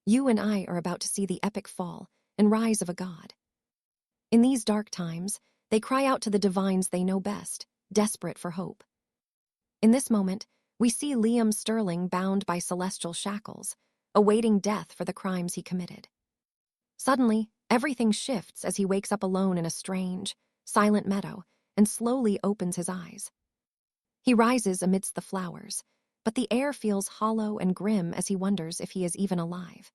you and I are about to see the epic fall and rise of a god. In these dark times, they cry out to the divines they know best, desperate for hope. In this moment, we see Liam Sterling bound by celestial shackles, awaiting death for the crimes he committed. Suddenly, everything shifts as he wakes up alone in a strange, silent meadow and slowly opens his eyes. He rises amidst the flowers, but the air feels hollow and grim as he wonders if he is even alive.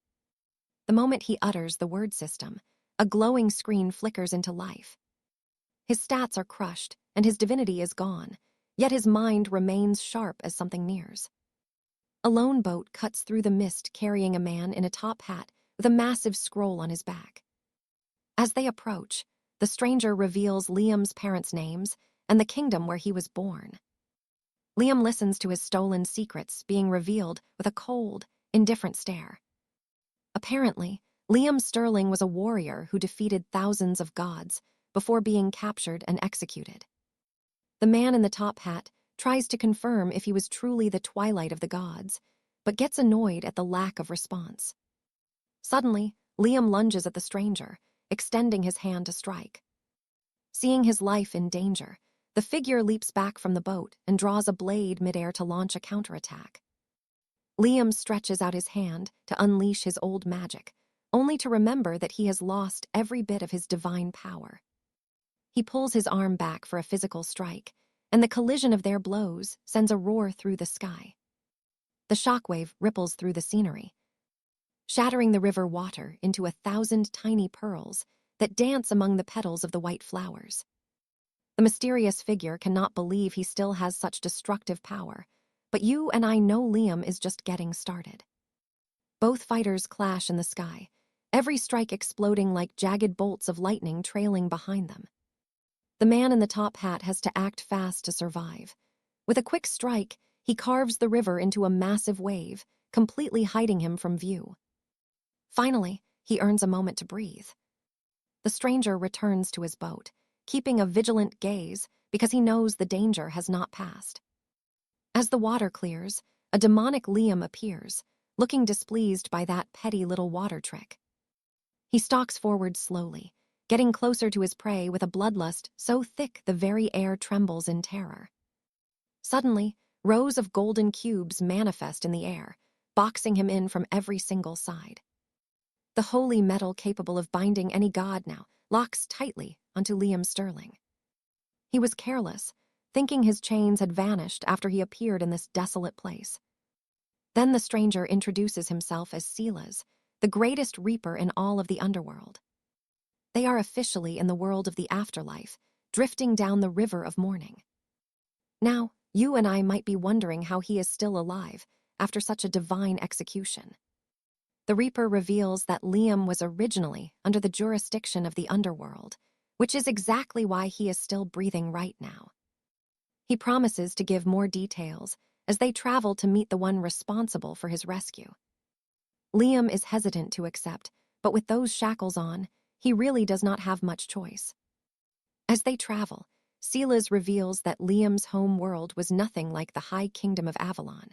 The moment he utters the word system, a glowing screen flickers into life. His stats are crushed, and his divinity is gone, yet his mind remains sharp as something nears. A lone boat cuts through the mist carrying a man in a top hat with a massive scroll on his back. As they approach, the stranger reveals Liam's parents' names and the kingdom where he was born. Liam listens to his stolen secrets being revealed with a cold, indifferent stare. Apparently, Liam Sterling was a warrior who defeated thousands of gods before being captured and executed. The man in the top hat tries to confirm if he was truly the twilight of the gods, but gets annoyed at the lack of response. Suddenly, Liam lunges at the stranger, extending his hand to strike. Seeing his life in danger, the figure leaps back from the boat and draws a blade midair to launch a counterattack. Liam stretches out his hand to unleash his old magic, only to remember that he has lost every bit of his divine power. He pulls his arm back for a physical strike, and the collision of their blows sends a roar through the sky. The shockwave ripples through the scenery, shattering the river water into 1,000 tiny pearls that dance among the petals of the white flowers. The mysterious figure cannot believe he still has such destructive power, but you and I know Liam is just getting started. Both fighters clash in the sky, every strike exploding like jagged bolts of lightning trailing behind them. The man in the top hat has to act fast to survive. With a quick strike, he carves the river into a massive wave, completely hiding him from view. Finally, he earns a moment to breathe. The stranger returns to his boat, keeping a vigilant gaze because he knows the danger has not passed. As the water clears, a demonic Liam appears, looking displeased by that petty little water trick. He stalks forward slowly, getting closer to his prey with a bloodlust so thick the very air trembles in terror. Suddenly, rows of golden cubes manifest in the air, boxing him in from every single side. The holy metal capable of binding any god now locks tightly onto Liam Sterling. He was careless, thinking his chains had vanished after he appeared in this desolate place. Then the stranger introduces himself as 𝑺𝒌𝒊𝒍𝒆, the greatest reaper in all of the underworld. They are officially in the world of the afterlife, drifting down the river of mourning. Now, you and I might be wondering how he is still alive after such a divine execution. The Reaper reveals that Liam was originally under the jurisdiction of the underworld, which is exactly why he is still breathing right now. He promises to give more details as they travel to meet the one responsible for his rescue. Liam is hesitant to accept, but with those shackles on, he really does not have much choice. As they travel, 𝒌𝒊𝒍 reveals that Liam's home world was nothing like the high kingdom of Avalon.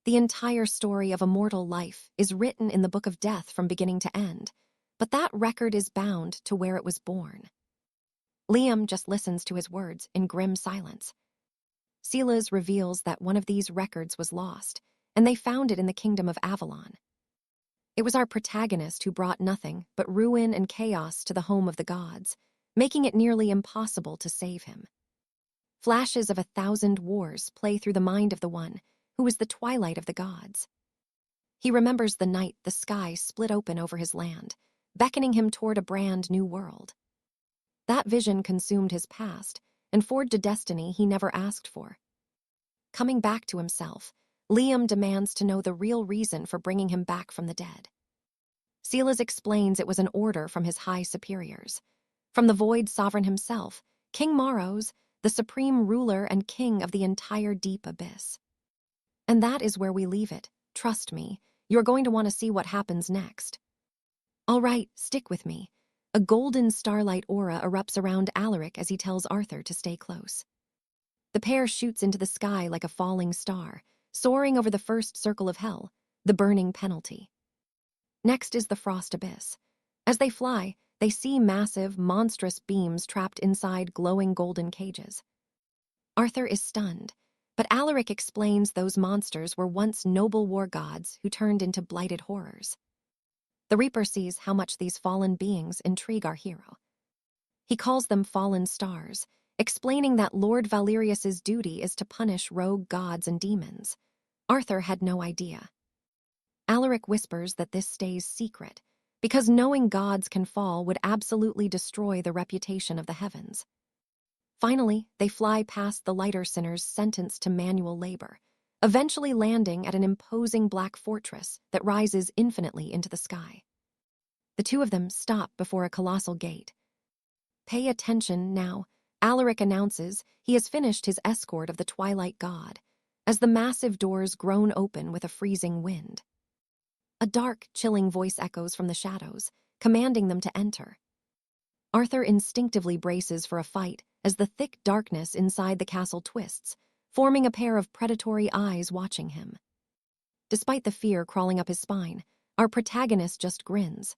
The entire story of a mortal life is written in the Book of Death from beginning to end, but that record is bound to where it was born. Liam just listens to his words in grim silence. 𝒌𝒊𝒍 reveals that one of these records was lost, and they found it in the kingdom of Avalon. It was our protagonist who brought nothing but ruin and chaos to the home of the gods, making it nearly impossible to save him. Flashes of 1,000 wars play through the mind of the one who is the twilight of the gods. He remembers the night the sky split open over his land, beckoning him toward a brand new world. That vision consumed his past and forged a destiny he never asked for. Coming back to himself, Liam demands to know the real reason for bringing him back from the dead. 𝒌𝒊𝒍 explains it was an order from his high superiors, from the Void Sovereign himself, King Maros, the supreme ruler and king of the entire deep abyss. And that is where we leave it. Trust me, you're going to want to see what happens next. All right, stick with me. A golden starlight aura erupts around Alaric as he tells Arthur to stay close. The pair shoots into the sky like a falling star, soaring over the first circle of hell, the burning penalty. Next is the frost abyss. As they fly, they see massive, monstrous beams trapped inside glowing golden cages. Arthur is stunned, but Alaric explains those monsters were once noble war gods who turned into blighted horrors. The Reaper sees how much these fallen beings intrigue our hero. He calls them fallen stars, explaining that Lord Valerius's duty is to punish rogue gods and demons. Arthur had no idea. Alaric whispers that this stays secret, because knowing gods can fall would absolutely destroy the reputation of the heavens. Finally, they fly past the lighter sinners sentenced to manual labor, eventually landing at an imposing black fortress that rises infinitely into the sky. The two of them stop before a colossal gate. "Pay attention now," Alaric announces he has finished his escort of the Twilight God, as the massive doors groan open with a freezing wind. A dark, chilling voice echoes from the shadows, commanding them to enter. Arthur instinctively braces for a fight as the thick darkness inside the castle twists, forming a pair of predatory eyes watching him. Despite the fear crawling up his spine, our protagonist just grins.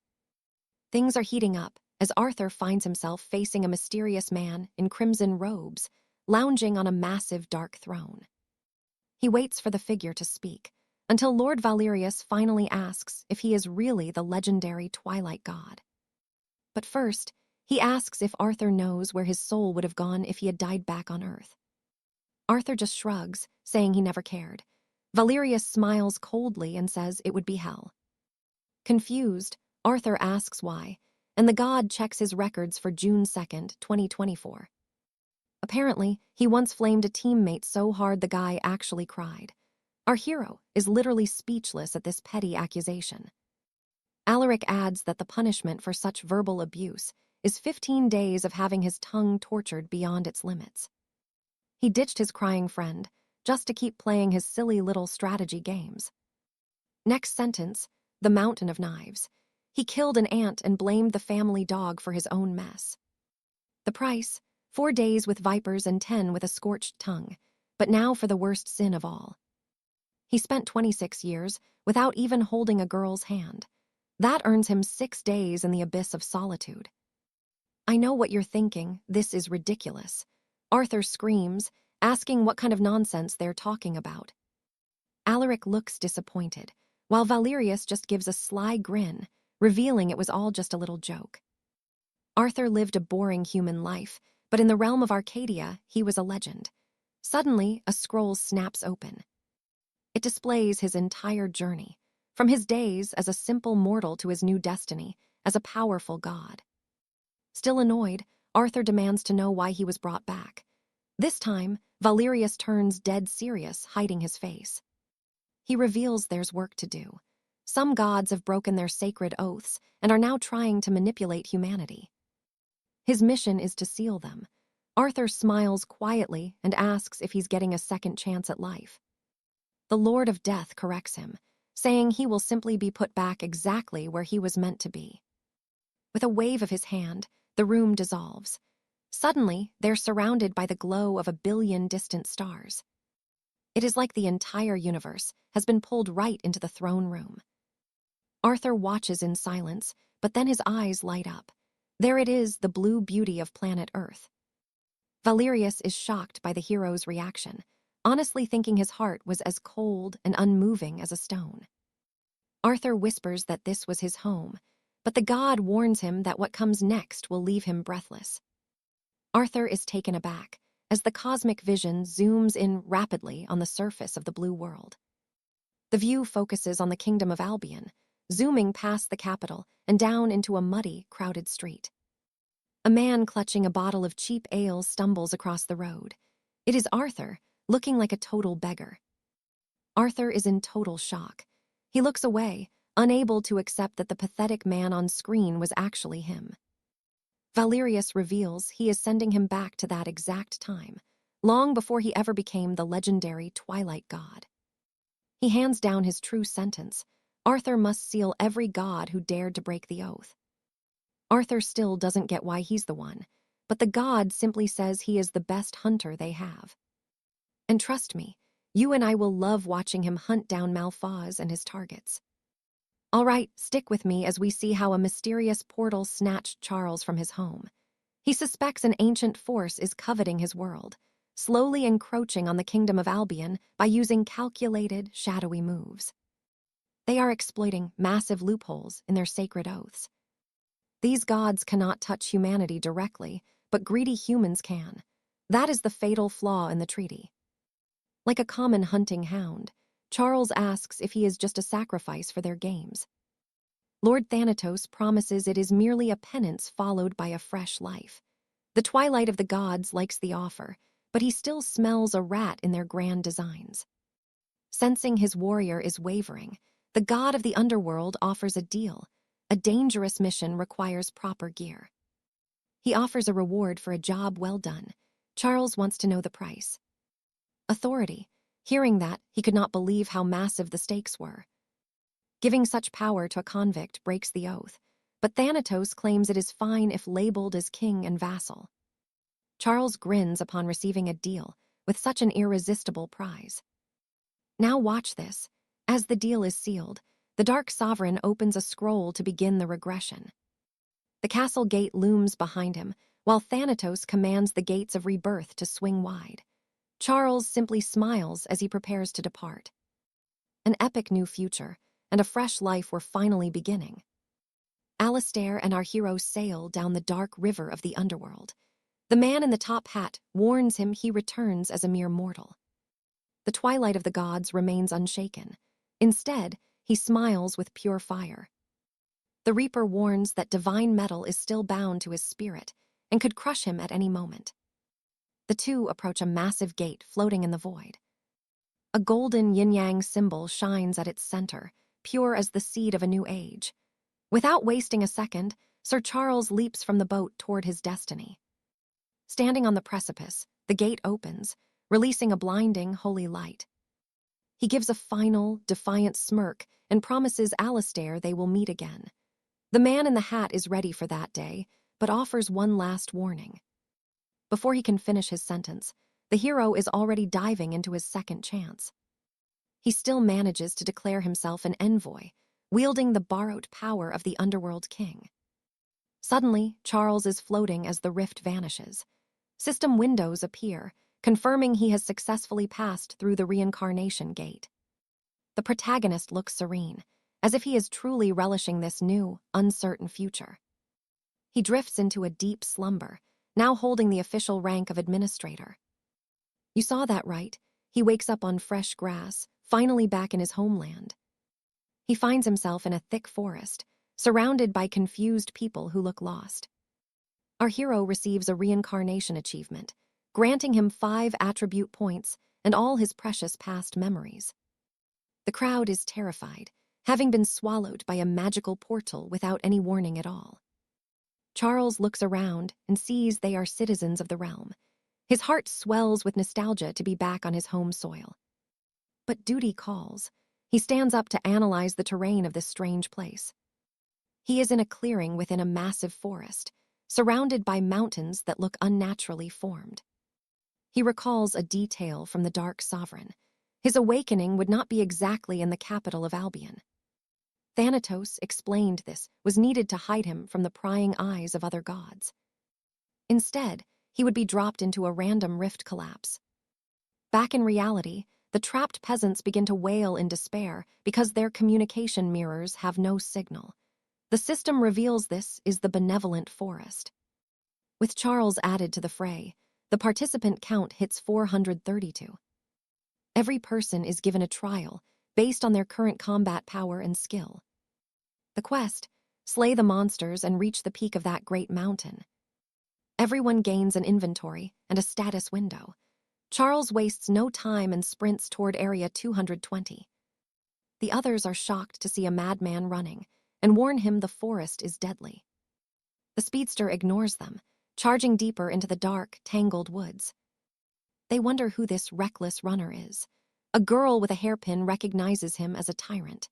Things are heating up as Arthur finds himself facing a mysterious man in crimson robes, lounging on a massive dark throne. He waits for the figure to speak, until Lord Valerius finally asks if he is really the legendary Twilight God. But first, he asks if Arthur knows where his soul would have gone if he had died back on Earth. Arthur just shrugs, saying he never cared. Valerius smiles coldly and says it would be hell. Confused, Arthur asks why, and the god checks his records for June 2nd, 2024. Apparently, he once flamed a teammate so hard the guy actually cried. Our hero is literally speechless at this petty accusation. Alaric adds that the punishment for such verbal abuse is 15 days of having his tongue tortured beyond its limits. He ditched his crying friend just to keep playing his silly little strategy games. Next sentence, the Mountain of Knives. He killed an ant and blamed the family dog for his own mess. The price, 4 days with vipers and 10 with a scorched tongue, but now for the worst sin of all. He spent 26 years without even holding a girl's hand. That earns him 6 days in the abyss of solitude. I know what you're thinking, this is ridiculous. Arthur screams, asking what kind of nonsense they're talking about. Alaric looks disappointed, while Valerius just gives a sly grin, revealing it was all just a little joke. Arthur lived a boring human life, but in the realm of Arcadia, he was a legend. Suddenly, a scroll snaps open. It displays his entire journey, from his days as a simple mortal to his new destiny as a powerful god. Still annoyed, Arthur demands to know why he was brought back. This time, Valerius turns dead serious, hiding his face. He reveals there's work to do. Some gods have broken their sacred oaths and are now trying to manipulate humanity. His mission is to seal them. Arthur smiles quietly and asks if he's getting a second chance at life. The Lord of Death corrects him, saying he will simply be put back exactly where he was meant to be. With a wave of his hand, the room dissolves. Suddenly, they're surrounded by the glow of 1 billion distant stars. It is like the entire universe has been pulled right into the throne room. Arthur watches in silence, but then his eyes light up. There it is, the blue beauty of planet Earth. Valerius is shocked by the hero's reaction, honestly thinking his heart was as cold and unmoving as a stone. Arthur whispers that this was his home, but the god warns him that what comes next will leave him breathless. Arthur is taken aback as the cosmic vision zooms in rapidly on the surface of the blue world. The view focuses on the kingdom of Albion, zooming past the capital and down into a muddy, crowded street. A man clutching a bottle of cheap ale stumbles across the road. It is Arthur, looking like a total beggar. Arthur is in total shock. He looks away, unable to accept that the pathetic man on screen was actually him. Valerius reveals he is sending him back to that exact time, long before he ever became the legendary Twilight God. He hands down his true sentence: Arthur must seal every god who dared to break the oath. Arthur still doesn't get why he's the one, but the god simply says he is the best hunter they have. And trust me, you and I will love watching him hunt down Malphaz and his targets. All right, stick with me as we see how a mysterious portal snatched Charles from his home. He suspects an ancient force is coveting his world, slowly encroaching on the kingdom of Albion by using calculated, shadowy moves. They are exploiting massive loopholes in their sacred oaths. These gods cannot touch humanity directly, but greedy humans can. That is the fatal flaw in the treaty. Like a common hunting hound, Charles asks if he is just a sacrifice for their games. Lord Thanatos promises it is merely a penance followed by a fresh life. The twilight of the gods likes the offer, but he still smells a rat in their grand designs. Sensing his warrior is wavering, the god of the underworld offers a deal. A dangerous mission requires proper gear. He offers a reward for a job well done. Charles wants to know the price. Authority. Hearing that, he could not believe how massive the stakes were. Giving such power to a convict breaks the oath, but Thanatos claims it is fine if labeled as king and vassal. Charles grins upon receiving a deal with such an irresistible prize. Now watch this. As the deal is sealed, the Dark Sovereign opens a scroll to begin the regression. The castle gate looms behind him, while Thanatos commands the gates of rebirth to swing wide. Charles simply smiles as he prepares to depart. An epic new future and a fresh life were finally beginning. Alistair and our hero sail down the dark river of the underworld. The man in the top hat warns him he returns as a mere mortal. The twilight of the gods remains unshaken. Instead, he smiles with pure fire. The Reaper warns that divine metal is still bound to his spirit and could crush him at any moment. The two approach a massive gate floating in the void. A golden yin-yang symbol shines at its center, pure as the seed of a new age. Without wasting a second, Sir Charles leaps from the boat toward his destiny. Standing on the precipice, the gate opens, releasing a blinding, holy light. He gives a final, defiant smirk and promises Alistair they will meet again. The man in the hat is ready for that day, but offers one last warning. Before he can finish his sentence, the hero is already diving into his second chance. He still manages to declare himself an envoy, wielding the borrowed power of the underworld king. Suddenly, Charles is floating as the rift vanishes. System windows appear, confirming he has successfully passed through the reincarnation gate. The protagonist looks serene, as if he is truly relishing this new, uncertain future. He drifts into a deep slumber, now holding the official rank of administrator. You saw that right. He wakes up on fresh grass, finally back in his homeland. He finds himself in a thick forest, surrounded by confused people who look lost. Our hero receives a reincarnation achievement, granting him 5 attribute points and all his precious past memories. The crowd is terrified, having been swallowed by a magical portal without any warning at all. Charles looks around and sees they are citizens of the realm. His heart swells with nostalgia to be back on his home soil. But duty calls. He stands up to analyze the terrain of this strange place. He is in a clearing within a massive forest, surrounded by mountains that look unnaturally formed. He recalls a detail from the Dark Sovereign. His awakening would not be exactly in the capital of Albion. Thanatos explained this was needed to hide him from the prying eyes of other gods. Instead, he would be dropped into a random rift collapse. Back in reality, the trapped peasants begin to wail in despair because their communication mirrors have no signal. The system reveals this is the benevolent forest. With Charles added to the fray, the participant count hits 432. Every person is given a trial based on their current combat power and skill. The quest: slay the monsters and reach the peak of that great mountain. Everyone gains an inventory and a status window. Charles wastes no time and sprints toward Area 220. The others are shocked to see a madman running and warn him the forest is deadly. The speedster ignores them, charging deeper into the dark, tangled woods. They wonder who this reckless runner is. A girl with a hairpin recognizes him as a tyrant.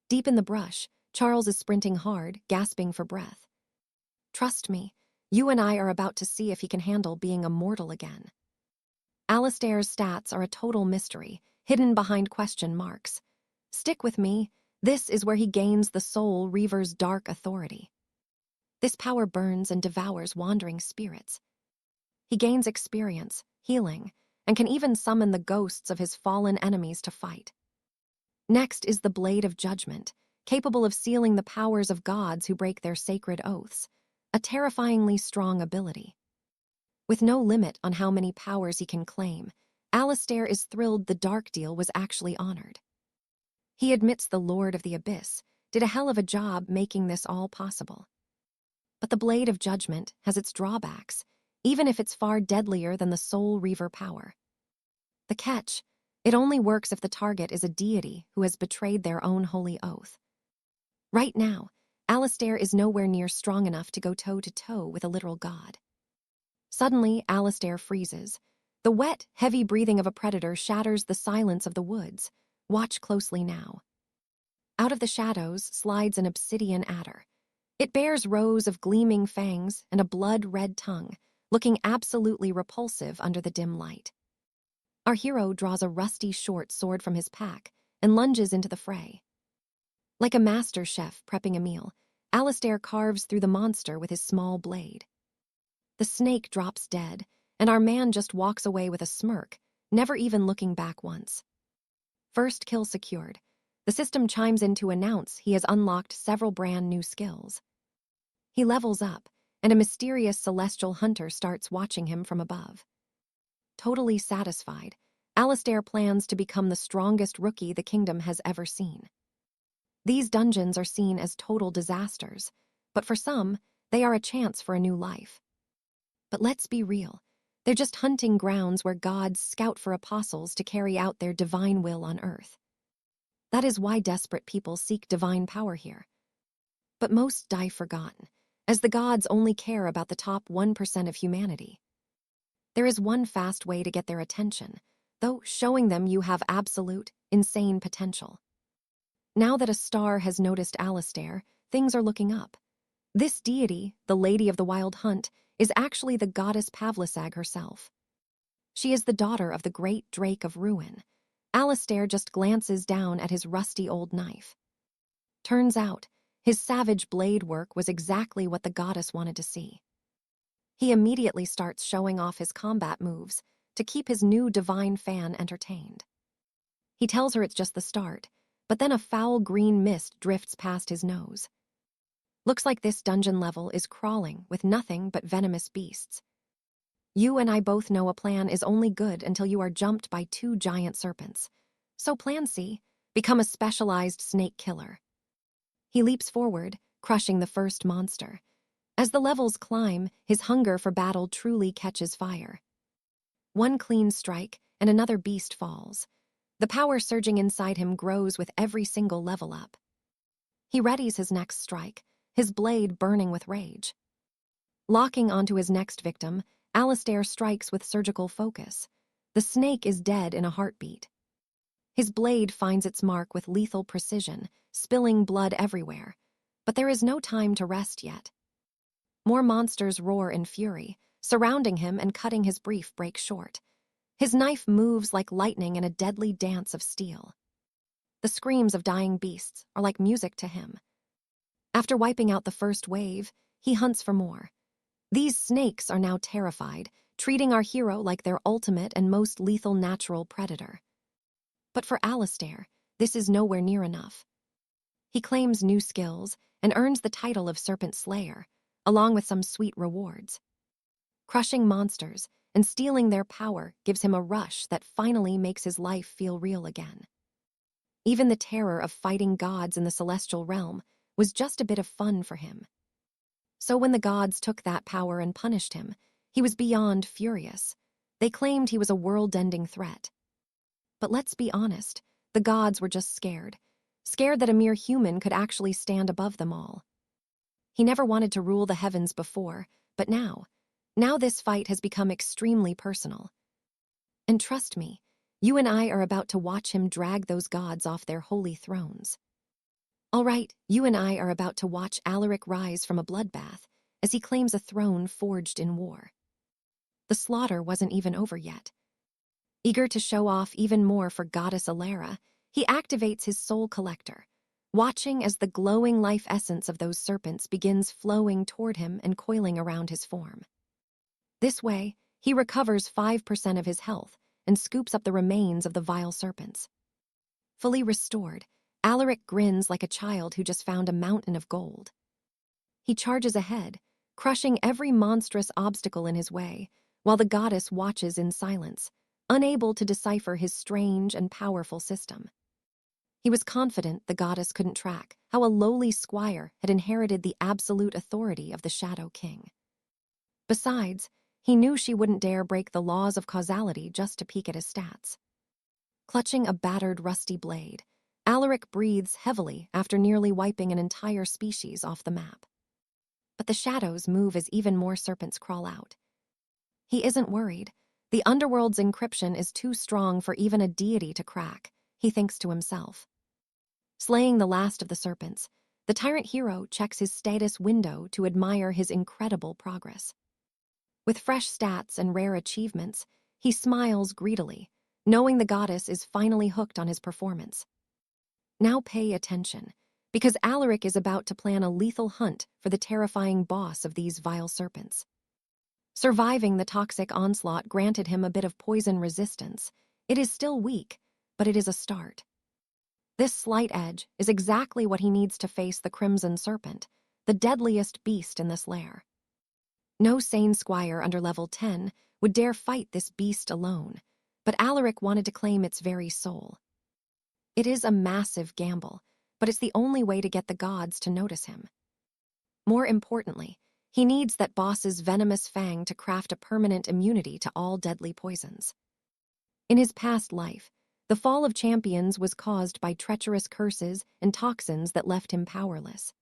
Deep in the brush, Charles is sprinting hard, gasping for breath. Trust me, you and I are about to see if he can handle being a mortal again. Alistair's stats are a total mystery, hidden behind question marks. Stick with me. This is where he gains the soul reaver's dark authority. This power burns and devours wandering spirits. He gains experience, healing, and can even summon the ghosts of his fallen enemies to fight. Next is the Blade of Judgment, capable of sealing the powers of gods who break their sacred oaths, a terrifyingly strong ability. With no limit on how many powers he can claim, Alistair is thrilled the Dark Deal was actually honored. He admits the Lord of the Abyss did a hell of a job making this all possible. But the Blade of Judgment has its drawbacks, even if it's far deadlier than the Soul Reaver power. The catch: it only works if the target is a deity who has betrayed their own holy oath. Right now, Alistair is nowhere near strong enough to go toe-to-toe with a literal god. Suddenly, Alistair freezes. The wet, heavy breathing of a predator shatters the silence of the woods. Watch closely now. Out of the shadows slides an obsidian adder. It bears rows of gleaming fangs and a blood-red tongue, looking absolutely repulsive under the dim light. Our hero draws a rusty short sword from his pack and lunges into the fray. Like a master chef prepping a meal, Alistair carves through the monster with his small blade. The snake drops dead, and our man just walks away with a smirk, never even looking back once. First kill secured. The system chimes in to announce he has unlocked several brand new skills. He levels up, and a mysterious celestial hunter starts watching him from above. Totally satisfied, Alistair plans to become the strongest rookie the kingdom has ever seen. These dungeons are seen as total disasters, but for some, they are a chance for a new life. But let's be real, they're just hunting grounds where gods scout for apostles to carry out their divine will on earth. That is why desperate people seek divine power here. But most die forgotten, as the gods only care about the top 1% of humanity. There is one fast way to get their attention, though showing them you have absolute, insane potential. Now that a star has noticed Alistair, things are looking up. This deity, the Lady of the Wild Hunt, is actually the goddess 𝒊𝒍𝒆 herself. She is the daughter of the great Drake of Ruin. Alistair just glances down at his rusty old knife. Turns out, his savage blade work was exactly what the goddess wanted to see. He immediately starts showing off his combat moves to keep his new divine fan entertained. He tells her it's just the start, but then a foul green mist drifts past his nose. Looks like this dungeon level is crawling with nothing but venomous beasts. You and I both know a plan is only good until you are jumped by 2 giant serpents. So plan C, become a specialized snake killer. He leaps forward, crushing the first monster. As the levels climb, his hunger for battle truly catches fire. One clean strike, and another beast falls. The power surging inside him grows with every single level up. He readies his next strike, his blade burning with rage. Locking onto his next victim, Alistair strikes with surgical focus. The snake is dead in a heartbeat. His blade finds its mark with lethal precision, spilling blood everywhere. But there is no time to rest yet. More monsters roar in fury, surrounding him and cutting his brief break short. His knife moves like lightning in a deadly dance of steel. The screams of dying beasts are like music to him. After wiping out the first wave, he hunts for more. These snakes are now terrified, treating our hero like their ultimate and most lethal natural predator. But for Alistair, this is nowhere near enough. He claims new skills and earns the title of Serpent Slayer, along with some sweet rewards. Crushing monsters and stealing their power gives him a rush that finally makes his life feel real again. Even the terror of fighting gods in the celestial realm was just a bit of fun for him. So when the gods took that power and punished him, he was beyond furious. They claimed he was a world-ending threat. But let's be honest, the gods were just scared. Scared that a mere human could actually stand above them all. He never wanted to rule the heavens before, but now this fight has become extremely personal. And trust me, you and I are about to watch him drag those gods off their holy thrones. All right, you and I are about to watch Alaric rise from a bloodbath as he claims a throne forged in war. The slaughter wasn't even over yet. Eager to show off even more for Goddess Alara, he activates his soul collector, watching as the glowing life essence of those serpents begins flowing toward him and coiling around his form. This way, he recovers 5% of his health and scoops up the remains of the vile serpents. Fully restored, Alaric grins like a child who just found a mountain of gold. He charges ahead, crushing every monstrous obstacle in his way, while the goddess watches in silence, unable to decipher his strange and powerful system. He was confident the goddess couldn't track how a lowly squire had inherited the absolute authority of the Shadow King. Besides, he knew she wouldn't dare break the laws of causality just to peek at his stats. Clutching a battered, rusty blade, Alaric breathes heavily after nearly wiping an entire species off the map. But the shadows move as even more serpents crawl out. He isn't worried. The underworld's encryption is too strong for even a deity to crack, he thinks to himself. Slaying the last of the serpents, the tyrant hero checks his status window to admire his incredible progress. With fresh stats and rare achievements, he smiles greedily, knowing the goddess is finally hooked on his performance. Now pay attention, because Alaric is about to plan a lethal hunt for the terrifying boss of these vile serpents. Surviving the toxic onslaught granted him a bit of poison resistance. It is still weak, but it is a start. This slight edge is exactly what he needs to face the Crimson Serpent, the deadliest beast in this lair. No sane squire under level 10 would dare fight this beast alone, but Alaric wanted to claim its very soul. It is a massive gamble, but it's the only way to get the gods to notice him. More importantly, he needs that boss's venomous fang to craft a permanent immunity to all deadly poisons. In his past life, the fall of champions was caused by treacherous curses and toxins that left him powerless.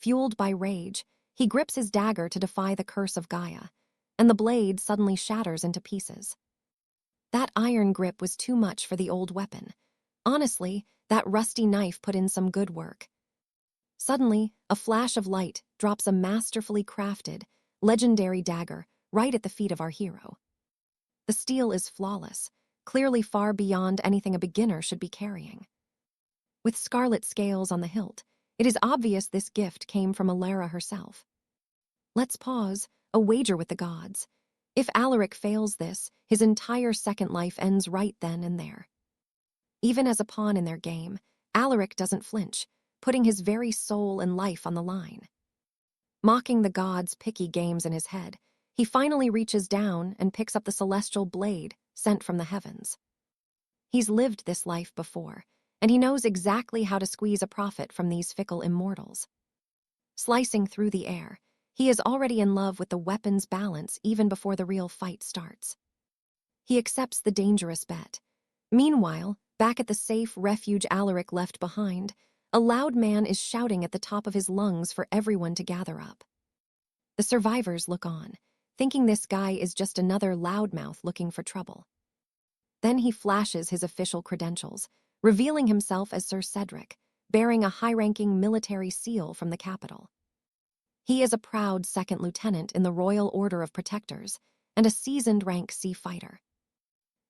Fueled by rage, he grips his dagger to defy the curse of Gaia, and the blade suddenly shatters into pieces. That iron grip was too much for the old weapon. Honestly, that rusty knife put in some good work. Suddenly, a flash of light drops a masterfully crafted, legendary dagger right at the feet of our hero. The steel is flawless, clearly far beyond anything a beginner should be carrying. With scarlet scales on the hilt, it is obvious this gift came from Alara herself. Let's pause, a wager with the gods. If Alaric fails this, his entire second life ends right then and there. Even as a pawn in their game, Alaric doesn't flinch, putting his very soul and life on the line. Mocking the gods' picky games in his head, he finally reaches down and picks up the celestial blade sent from the heavens. He's lived this life before, and he knows exactly how to squeeze a profit from these fickle immortals. Slicing through the air, he is already in love with the weapon's balance even before the real fight starts. He accepts the dangerous bet. Meanwhile, back at the safe refuge Alaric left behind, a loud man is shouting at the top of his lungs for everyone to gather up. The survivors look on, thinking this guy is just another loudmouth looking for trouble. Then he flashes his official credentials, revealing himself as Sir Cedric, bearing a high-ranking military seal from the capital. He is a proud second lieutenant in the Royal Order of Protectors and a seasoned rank sea fighter.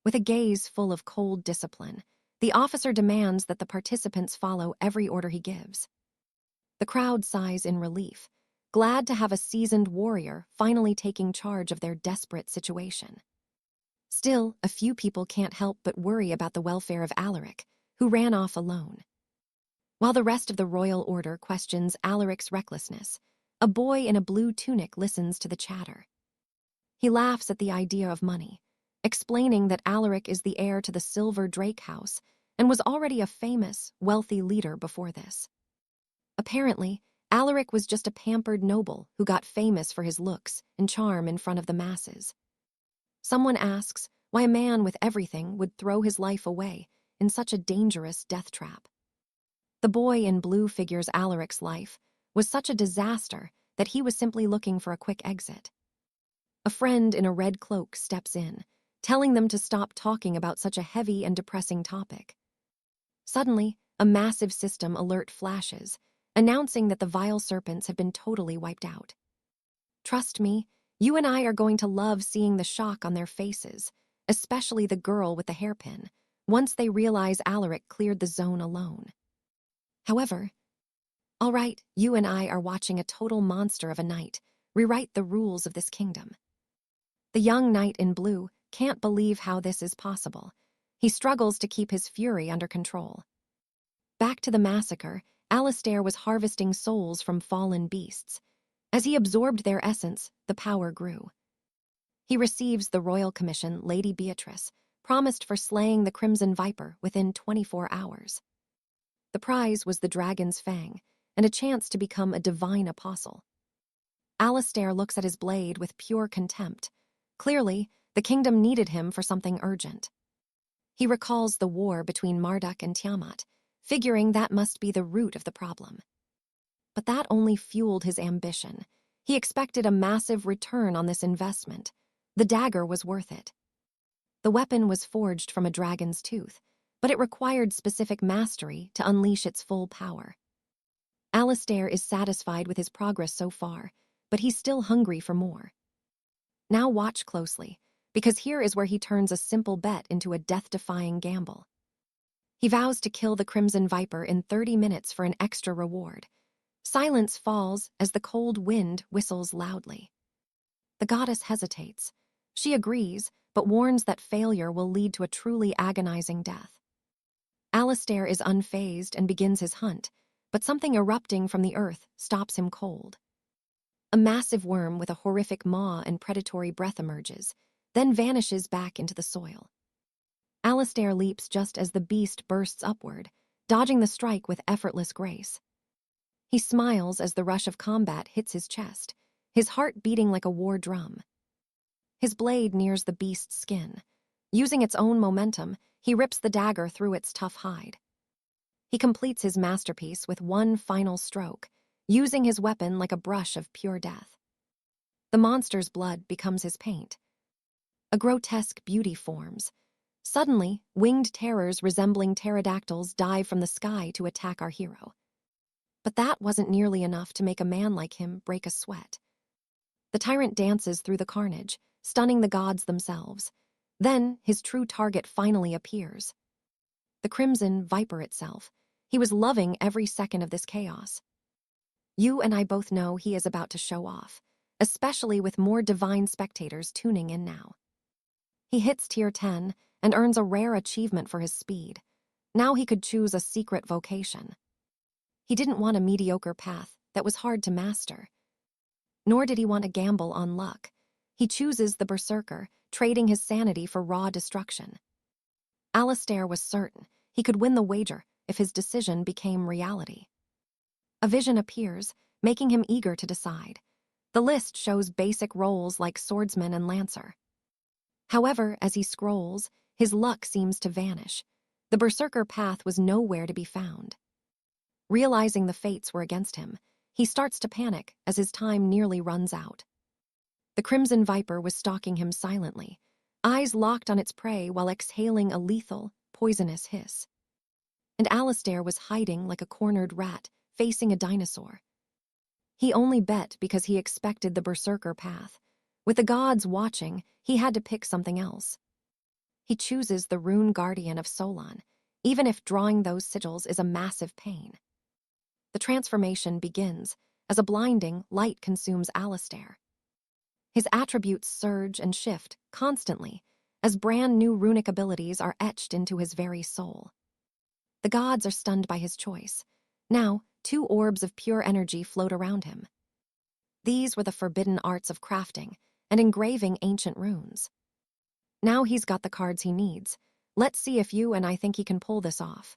With a gaze full of cold discipline, the officer demands that the participants follow every order he gives. The crowd sighs in relief, glad to have a seasoned warrior finally taking charge of their desperate situation. Still, a few people can't help but worry about the welfare of Alaric, who ran off alone. While the rest of the royal order questions Alaric's recklessness, a boy in a blue tunic listens to the chatter. He laughs at the idea of money, explaining that Alaric is the heir to the Silver Drake House and was already a famous, wealthy leader before this. Apparently, Alaric was just a pampered noble who got famous for his looks and charm in front of the masses. Someone asks why a man with everything would throw his life away in such a dangerous death trap. The boy in blue figures Alaric's life was such a disaster that he was simply looking for a quick exit. A friend in a red cloak steps in, telling them to stop talking about such a heavy and depressing topic. Suddenly, a massive system alert flashes, announcing that the vile serpents have been totally wiped out. Trust me, you and I are going to love seeing the shock on their faces, especially the girl with the hairpin, once they realize Alaric cleared the zone alone. However, all right, you and I are watching a total monster of a knight rewrite the rules of this kingdom. The young knight in blue can't believe how this is possible. He struggles to keep his fury under control. Back to the massacre, Alistair was harvesting souls from fallen beasts. As he absorbed their essence, the power grew. He receives the royal commission Lady Beatrice promised for slaying the Crimson Viper within 24 hours. The prize was the dragon's fang and a chance to become a divine apostle. Alistair looks at his blade with pure contempt. Clearly, the kingdom needed him for something urgent. He recalls the war between Marduk and Tiamat, figuring that must be the root of the problem. But that only fueled his ambition. He expected a massive return on this investment. The dagger was worth it. The weapon was forged from a dragon's tooth, but it required specific mastery to unleash its full power. Alistair is satisfied with his progress so far, but he's still hungry for more. Now watch closely, because here is where he turns a simple bet into a death-defying gamble. He vows to kill the Crimson Viper in 30 minutes for an extra reward. Silence falls as the cold wind whistles loudly. The goddess hesitates. She agrees, but warns that failure will lead to a truly agonizing death. Alistair is unfazed and begins his hunt, but something erupting from the earth stops him cold. A massive worm with a horrific maw and predatory breath emerges, then vanishes back into the soil. Alistair leaps just as the beast bursts upward, dodging the strike with effortless grace. He smiles as the rush of combat hits his chest, his heart beating like a war drum. His blade nears the beast's skin. Using its own momentum, he rips the dagger through its tough hide. He completes his masterpiece with one final stroke, using his weapon like a brush of pure death. The monster's blood becomes his paint. A grotesque beauty forms. Suddenly, winged terrors resembling pterodactyls dive from the sky to attack our hero. But that wasn't nearly enough to make a man like him break a sweat. The tyrant dances through the carnage, stunning the gods themselves. Then, his true target finally appears. The Crimson Viper itself. He was loving every second of this chaos. You and I both know he is about to show off, especially with more divine spectators tuning in now. He hits tier 10 and earns a rare achievement for his speed. Now he could choose a secret vocation. He didn't want a mediocre path that was hard to master. Nor did he want a gamble on luck. He chooses the Berserker, trading his sanity for raw destruction. Alistair was certain he could win the wager if his decision became reality. A vision appears, making him eager to decide. The list shows basic roles like swordsman and lancer. However, as he scrolls, his luck seems to vanish. The Berserker path was nowhere to be found. Realizing the fates were against him, he starts to panic as his time nearly runs out. The Crimson Viper was stalking him silently, eyes locked on its prey while exhaling a lethal, poisonous hiss. And Alistair was hiding like a cornered rat, facing a dinosaur. He only bet because he expected the Berserker path. With the gods watching, he had to pick something else. He chooses the Rune Guardian of Solon, even if drawing those sigils is a massive pain. The transformation begins as a blinding light consumes Alistair. His attributes surge and shift constantly as brand new runic abilities are etched into his very soul. The gods are stunned by his choice. Now, 2 orbs of pure energy float around him. These were the forbidden arts of crafting and engraving ancient runes. Now he's got the cards he needs. Let's see if you and I think he can pull this off.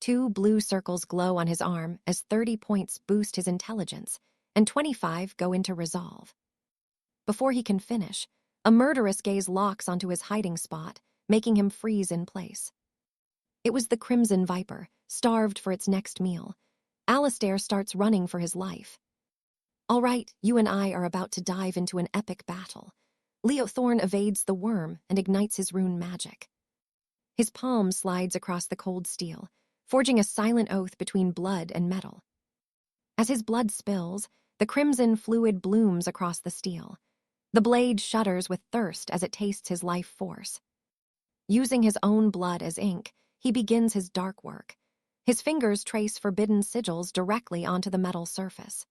2 blue circles glow on his arm as 30 points boost his intelligence, and 25 go into resolve. Before he can finish, a murderous gaze locks onto his hiding spot, making him freeze in place. It was the Crimson Viper, starved for its next meal. Alistair starts running for his life. All right, you and I are about to dive into an epic battle. Leothorn evades the worm and ignites his rune magic. His palm slides across the cold steel, forging a silent oath between blood and metal. As his blood spills, the crimson fluid blooms across the steel. The blade shudders with thirst as it tastes his life force. Using his own blood as ink, he begins his dark work. His fingers trace forbidden sigils directly onto the metal surface.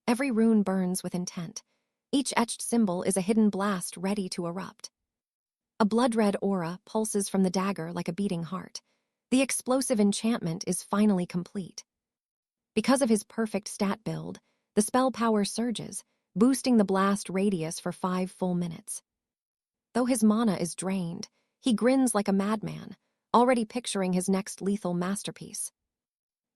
Every rune burns with intent. Each etched symbol is a hidden blast ready to erupt. A blood-red aura pulses from the dagger like a beating heart. The explosive enchantment is finally complete. Because of his perfect stat build, the spell power surges, boosting the blast radius for 5 full minutes. Though his mana is drained, he grins like a madman, already picturing his next lethal masterpiece.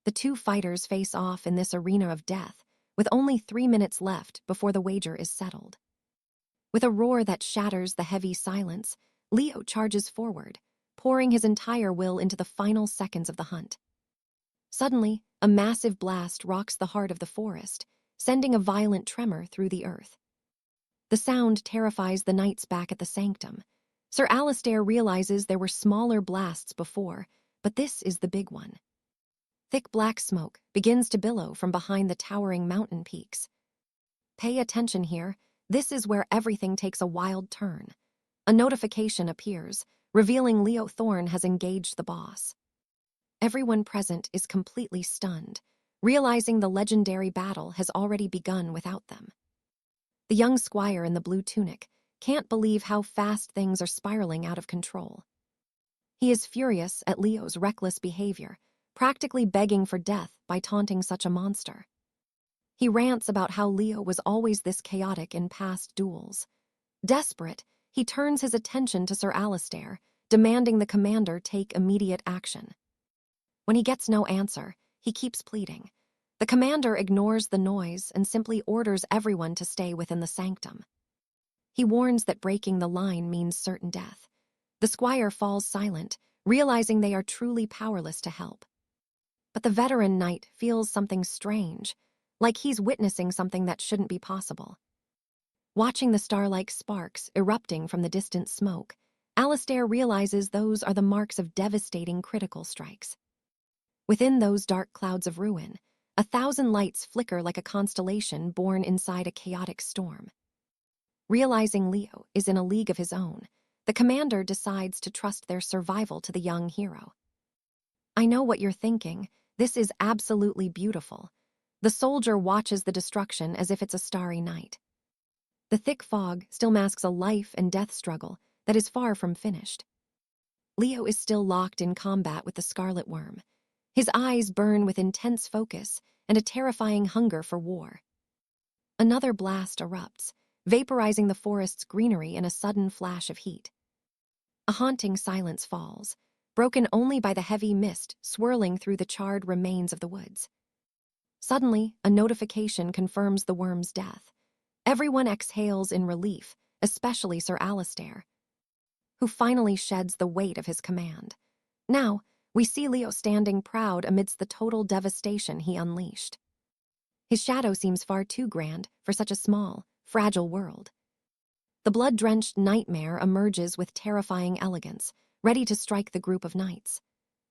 The two fighters face off in this arena of death, with only 3 minutes left before the wager is settled. With a roar that shatters the heavy silence, Leo charges forward, pouring his entire will into the final seconds of the hunt. Suddenly, a massive blast rocks the heart of the forest, sending a violent tremor through the earth. The sound terrifies the knights back at the sanctum. Sir Alistair realizes there were smaller blasts before, but this is the big one. Thick black smoke begins to billow from behind the towering mountain peaks. Pay attention here, this is where everything takes a wild turn. A notification appears, revealing Leo Thorne has engaged the boss. Everyone present is completely stunned, realizing the legendary battle has already begun without them. The young squire in the blue tunic can't believe how fast things are spiraling out of control. He is furious at Leo's reckless behavior, practically begging for death by taunting such a monster. He rants about how Leo was always this chaotic in past duels. Desperate, he turns his attention to Sir Alistair, demanding the commander take immediate action. When he gets no answer, he keeps pleading. The commander ignores the noise and simply orders everyone to stay within the sanctum. He warns that breaking the line means certain death. The squire falls silent, realizing they are truly powerless to help. But the veteran knight feels something strange, like he's witnessing something that shouldn't be possible. Watching the star-like sparks erupting from the distant smoke, Alistair realizes those are the marks of devastating critical strikes. Within those dark clouds of ruin, 1,000 lights flicker like a constellation born inside a chaotic storm. Realizing Leo is in a league of his own, the commander decides to trust their survival to the young hero. I know what you're thinking, this is absolutely beautiful. The soldier watches the destruction as if it's a starry night. The thick fog still masks a life and death struggle that is far from finished. Leo is still locked in combat with the Scarlet Worm. His eyes burn with intense focus and a terrifying hunger for war. Another blast erupts, vaporizing the forest's greenery in a sudden flash of heat. A haunting silence falls, broken only by the heavy mist swirling through the charred remains of the woods. Suddenly, a notification confirms the worm's death. Everyone exhales in relief, especially Sir Alistair, who finally sheds the weight of his command. Now, we see Leo standing proud amidst the total devastation he unleashed. His shadow seems far too grand for such a small, fragile world. The blood-drenched nightmare emerges with terrifying elegance, ready to strike the group of knights.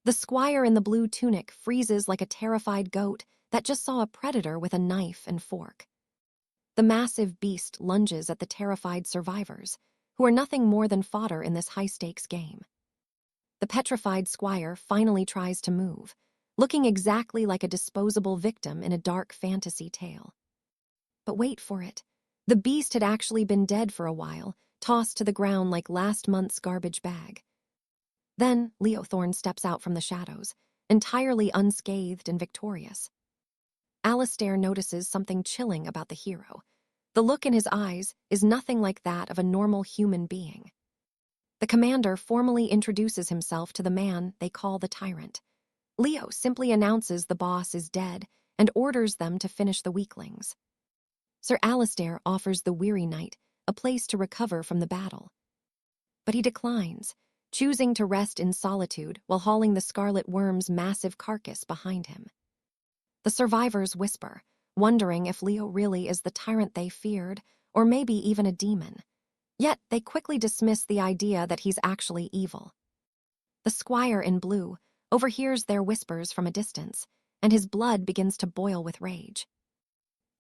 The squire in the blue tunic freezes like a terrified goat that just saw a predator with a knife and fork. The massive beast lunges at the terrified survivors, who are nothing more than fodder in this high-stakes game. The petrified squire finally tries to move, looking exactly like a disposable victim in a dark fantasy tale. But wait for it. The beast had actually been dead for a while, tossed to the ground like last month's garbage bag. Then Leo Thorne steps out from the shadows, entirely unscathed and victorious. Alistair notices something chilling about the hero. The look in his eyes is nothing like that of a normal human being. The commander formally introduces himself to the man they call the tyrant. Leo simply announces the boss is dead and orders them to finish the weaklings. Sir Alistair offers the weary knight a place to recover from the battle. But he declines, choosing to rest in solitude while hauling the Scarlet Worm's massive carcass behind him. The survivors whisper, wondering if Leo really is the tyrant they feared, or maybe even a demon. Yet they quickly dismiss the idea that he's actually evil. The squire in blue overhears their whispers from a distance, and his blood begins to boil with rage.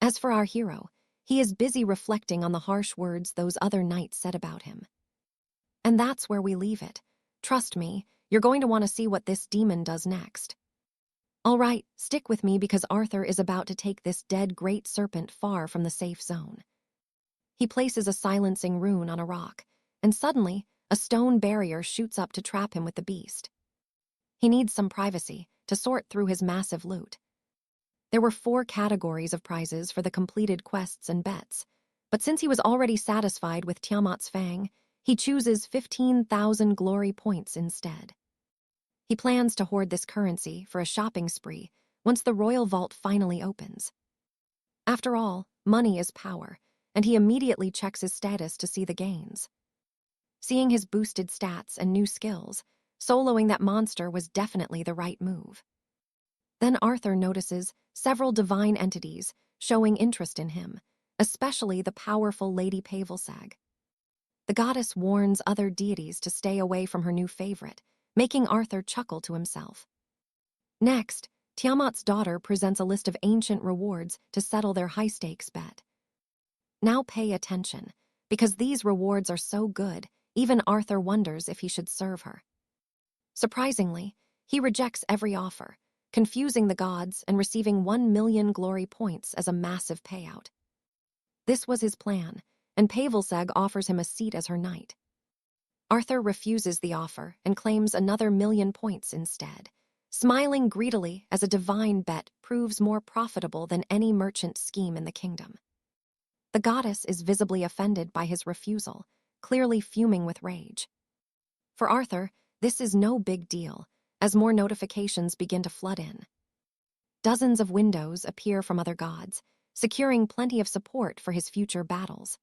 As for our hero, he is busy reflecting on the harsh words those other knights said about him. And that's where we leave it. Trust me, you're going to want to see what this demon does next. All right, stick with me because Arthur is about to take this dead great serpent far from the safe zone. He places a silencing rune on a rock, and suddenly, a stone barrier shoots up to trap him with the beast. He needs some privacy to sort through his massive loot. There were 4 categories of prizes for the completed quests and bets, but since he was already satisfied with 𝒌𝒊𝒍𝒆, he chooses 15,000 glory points instead. He plans to hoard this currency for a shopping spree once the royal vault finally opens. After all, money is power, and he immediately checks his status to see the gains. Seeing his boosted stats and new skills, soloing that monster was definitely the right move. Then Arthur notices several divine entities showing interest in him, especially the powerful Lady 𝒉𝒊𝒍𝒆. The goddess warns other deities to stay away from her new favorite, making Arthur chuckle to himself. Next, Tiamat's daughter presents a list of ancient rewards to settle their high-stakes bet. Now pay attention, because these rewards are so good, even Arthur wonders if he should serve her. Surprisingly, he rejects every offer, confusing the gods and receiving 1 million glory points as a massive payout. This was his plan, and 𝒉𝒊𝒍𝒆 offers him a seat as her knight. Arthur refuses the offer and claims another 1,000,000 points instead, smiling greedily as a divine bet proves more profitable than any merchant scheme in the kingdom. The goddess is visibly offended by his refusal, clearly fuming with rage. For Arthur, this is no big deal, as more notifications begin to flood in. Dozens of windows appear from other gods, securing plenty of support for his future battles.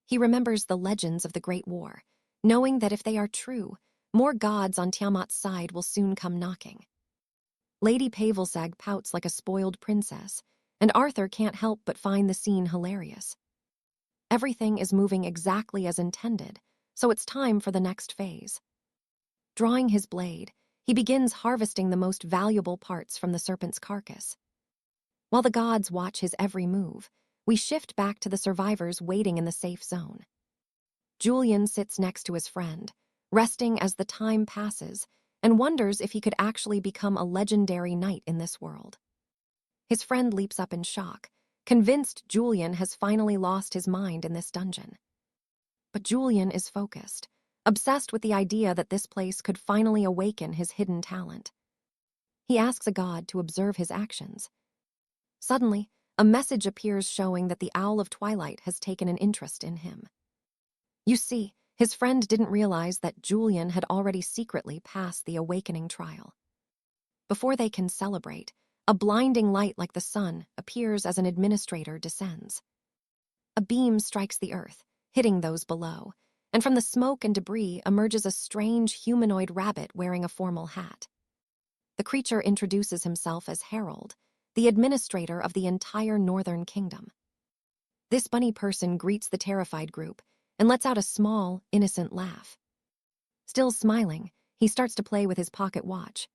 He remembers the legends of the Great War, knowing that if they are true, more gods on Tiamat's side will soon come knocking. Lady 𝒉𝒊𝒍𝒆 pouts like a spoiled princess, and Arthur can't help but find the scene hilarious. Everything is moving exactly as intended, so it's time for the next phase. Drawing his blade, he begins harvesting the most valuable parts from the serpent's carcass. While the gods watch his every move, we shift back to the survivors waiting in the safe zone. Julian sits next to his friend, resting as the time passes, and wonders if he could actually become a legendary knight in this world. His friend leaps up in shock, convinced Julian has finally lost his mind in this dungeon. But Julian is focused, obsessed with the idea that this place could finally awaken his hidden talent. He asks a god to observe his actions. Suddenly, a message appears showing that the Owl of Twilight has taken an interest in him. You see, his friend didn't realize that Julian had already secretly passed the awakening trial. Before they can celebrate, a blinding light like the sun appears as an administrator descends. A beam strikes the earth, hitting those below, and from the smoke and debris emerges a strange humanoid rabbit wearing a formal hat. The creature introduces himself as Harold, the administrator of the entire Northern Kingdom. This bunny person greets the terrified group and lets out a small, innocent laugh. Still smiling, he starts to play with his pocket watch.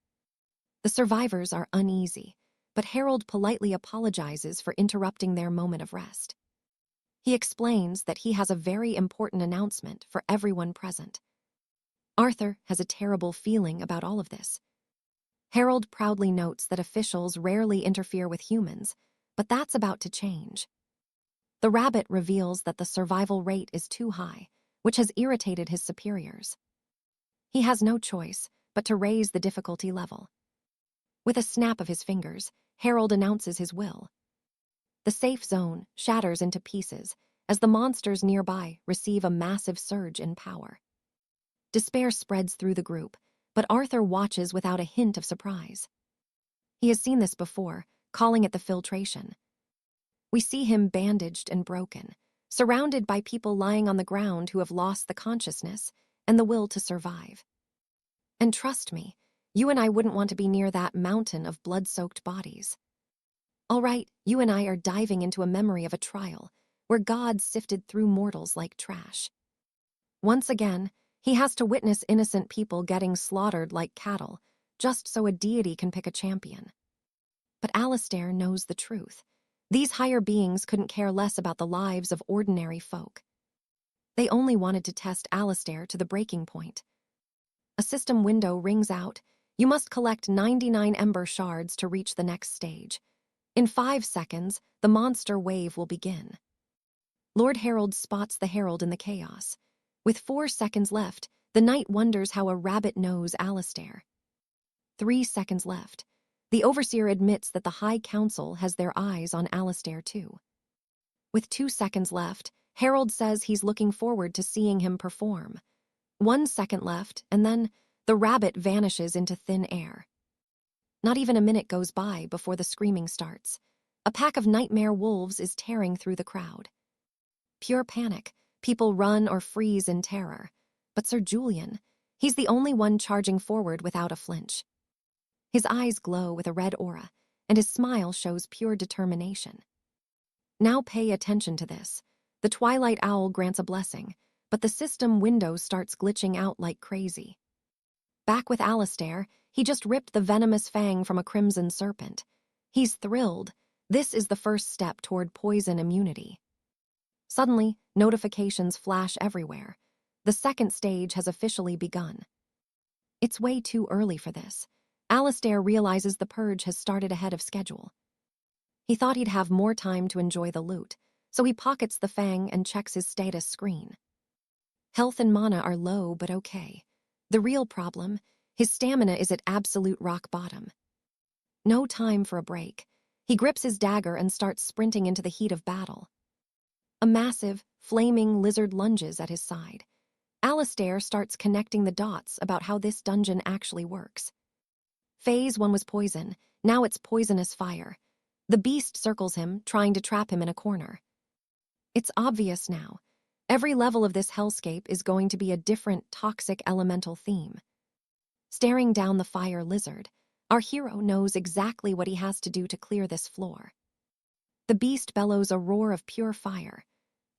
The survivors are uneasy, but Harold politely apologizes for interrupting their moment of rest. He explains that he has a very important announcement for everyone present. Arthur has a terrible feeling about all of this. Harold proudly notes that officials rarely interfere with humans, but that's about to change. The rabbit reveals that the survival rate is too high, which has irritated his superiors. He has no choice but to raise the difficulty level. With a snap of his fingers, Harold announces his will. The safe zone shatters into pieces as the monsters nearby receive a massive surge in power. Despair spreads through the group, but Arthur watches without a hint of surprise. He has seen this before, calling it the filtration. We see him bandaged and broken, surrounded by people lying on the ground who have lost the consciousness and the will to survive. And trust me, you and I wouldn't want to be near that mountain of blood-soaked bodies. All right, you and I are diving into a memory of a trial where God sifted through mortals like trash. Once again, he has to witness innocent people getting slaughtered like cattle, just so a deity can pick a champion. But Alistair knows the truth. These higher beings couldn't care less about the lives of ordinary folk. They only wanted to test Alistair to the breaking point. A system window rings out, You must collect 99 ember shards to reach the next stage. In 5 seconds, the monster wave will begin. Lord Harold spots the herald in the chaos. With 4 seconds left, the knight wonders how a rabbit knows Alistair. 3 seconds left. The overseer admits that the High Council has their eyes on Alistair too. With 2 seconds left, Harold says he's looking forward to seeing him perform. 1 second left, and then the rabbit vanishes into thin air. Not even a minute goes by before the screaming starts. A pack of nightmare wolves is tearing through the crowd. Pure panic. People run or freeze in terror. But Sir Julian, he's the only one charging forward without a flinch. His eyes glow with a red aura, and his smile shows pure determination. Now pay attention to this. The Twilight Owl grants a blessing, but the system window starts glitching out like crazy. Back with Alistair, he just ripped the venomous fang from a crimson serpent. He's thrilled. This is the first step toward poison immunity. Suddenly, notifications flash everywhere. The second stage has officially begun. It's way too early for this. Alistair realizes the purge has started ahead of schedule. He thought he'd have more time to enjoy the loot, so he pockets the fang and checks his status screen. Health and mana are low but okay. The real problem, his stamina is at absolute rock bottom. No time for a break. He grips his dagger and starts sprinting into the heat of battle. A massive, flaming lizard lunges at his side. Alistair starts connecting the dots about how this dungeon actually works. Phase 1 was poison, now it's poisonous fire. The beast circles him, trying to trap him in a corner. It's obvious now. Every level of this hellscape is going to be a different toxic elemental theme. Staring down the fire lizard, our hero knows exactly what he has to do to clear this floor. The beast bellows a roar of pure fire.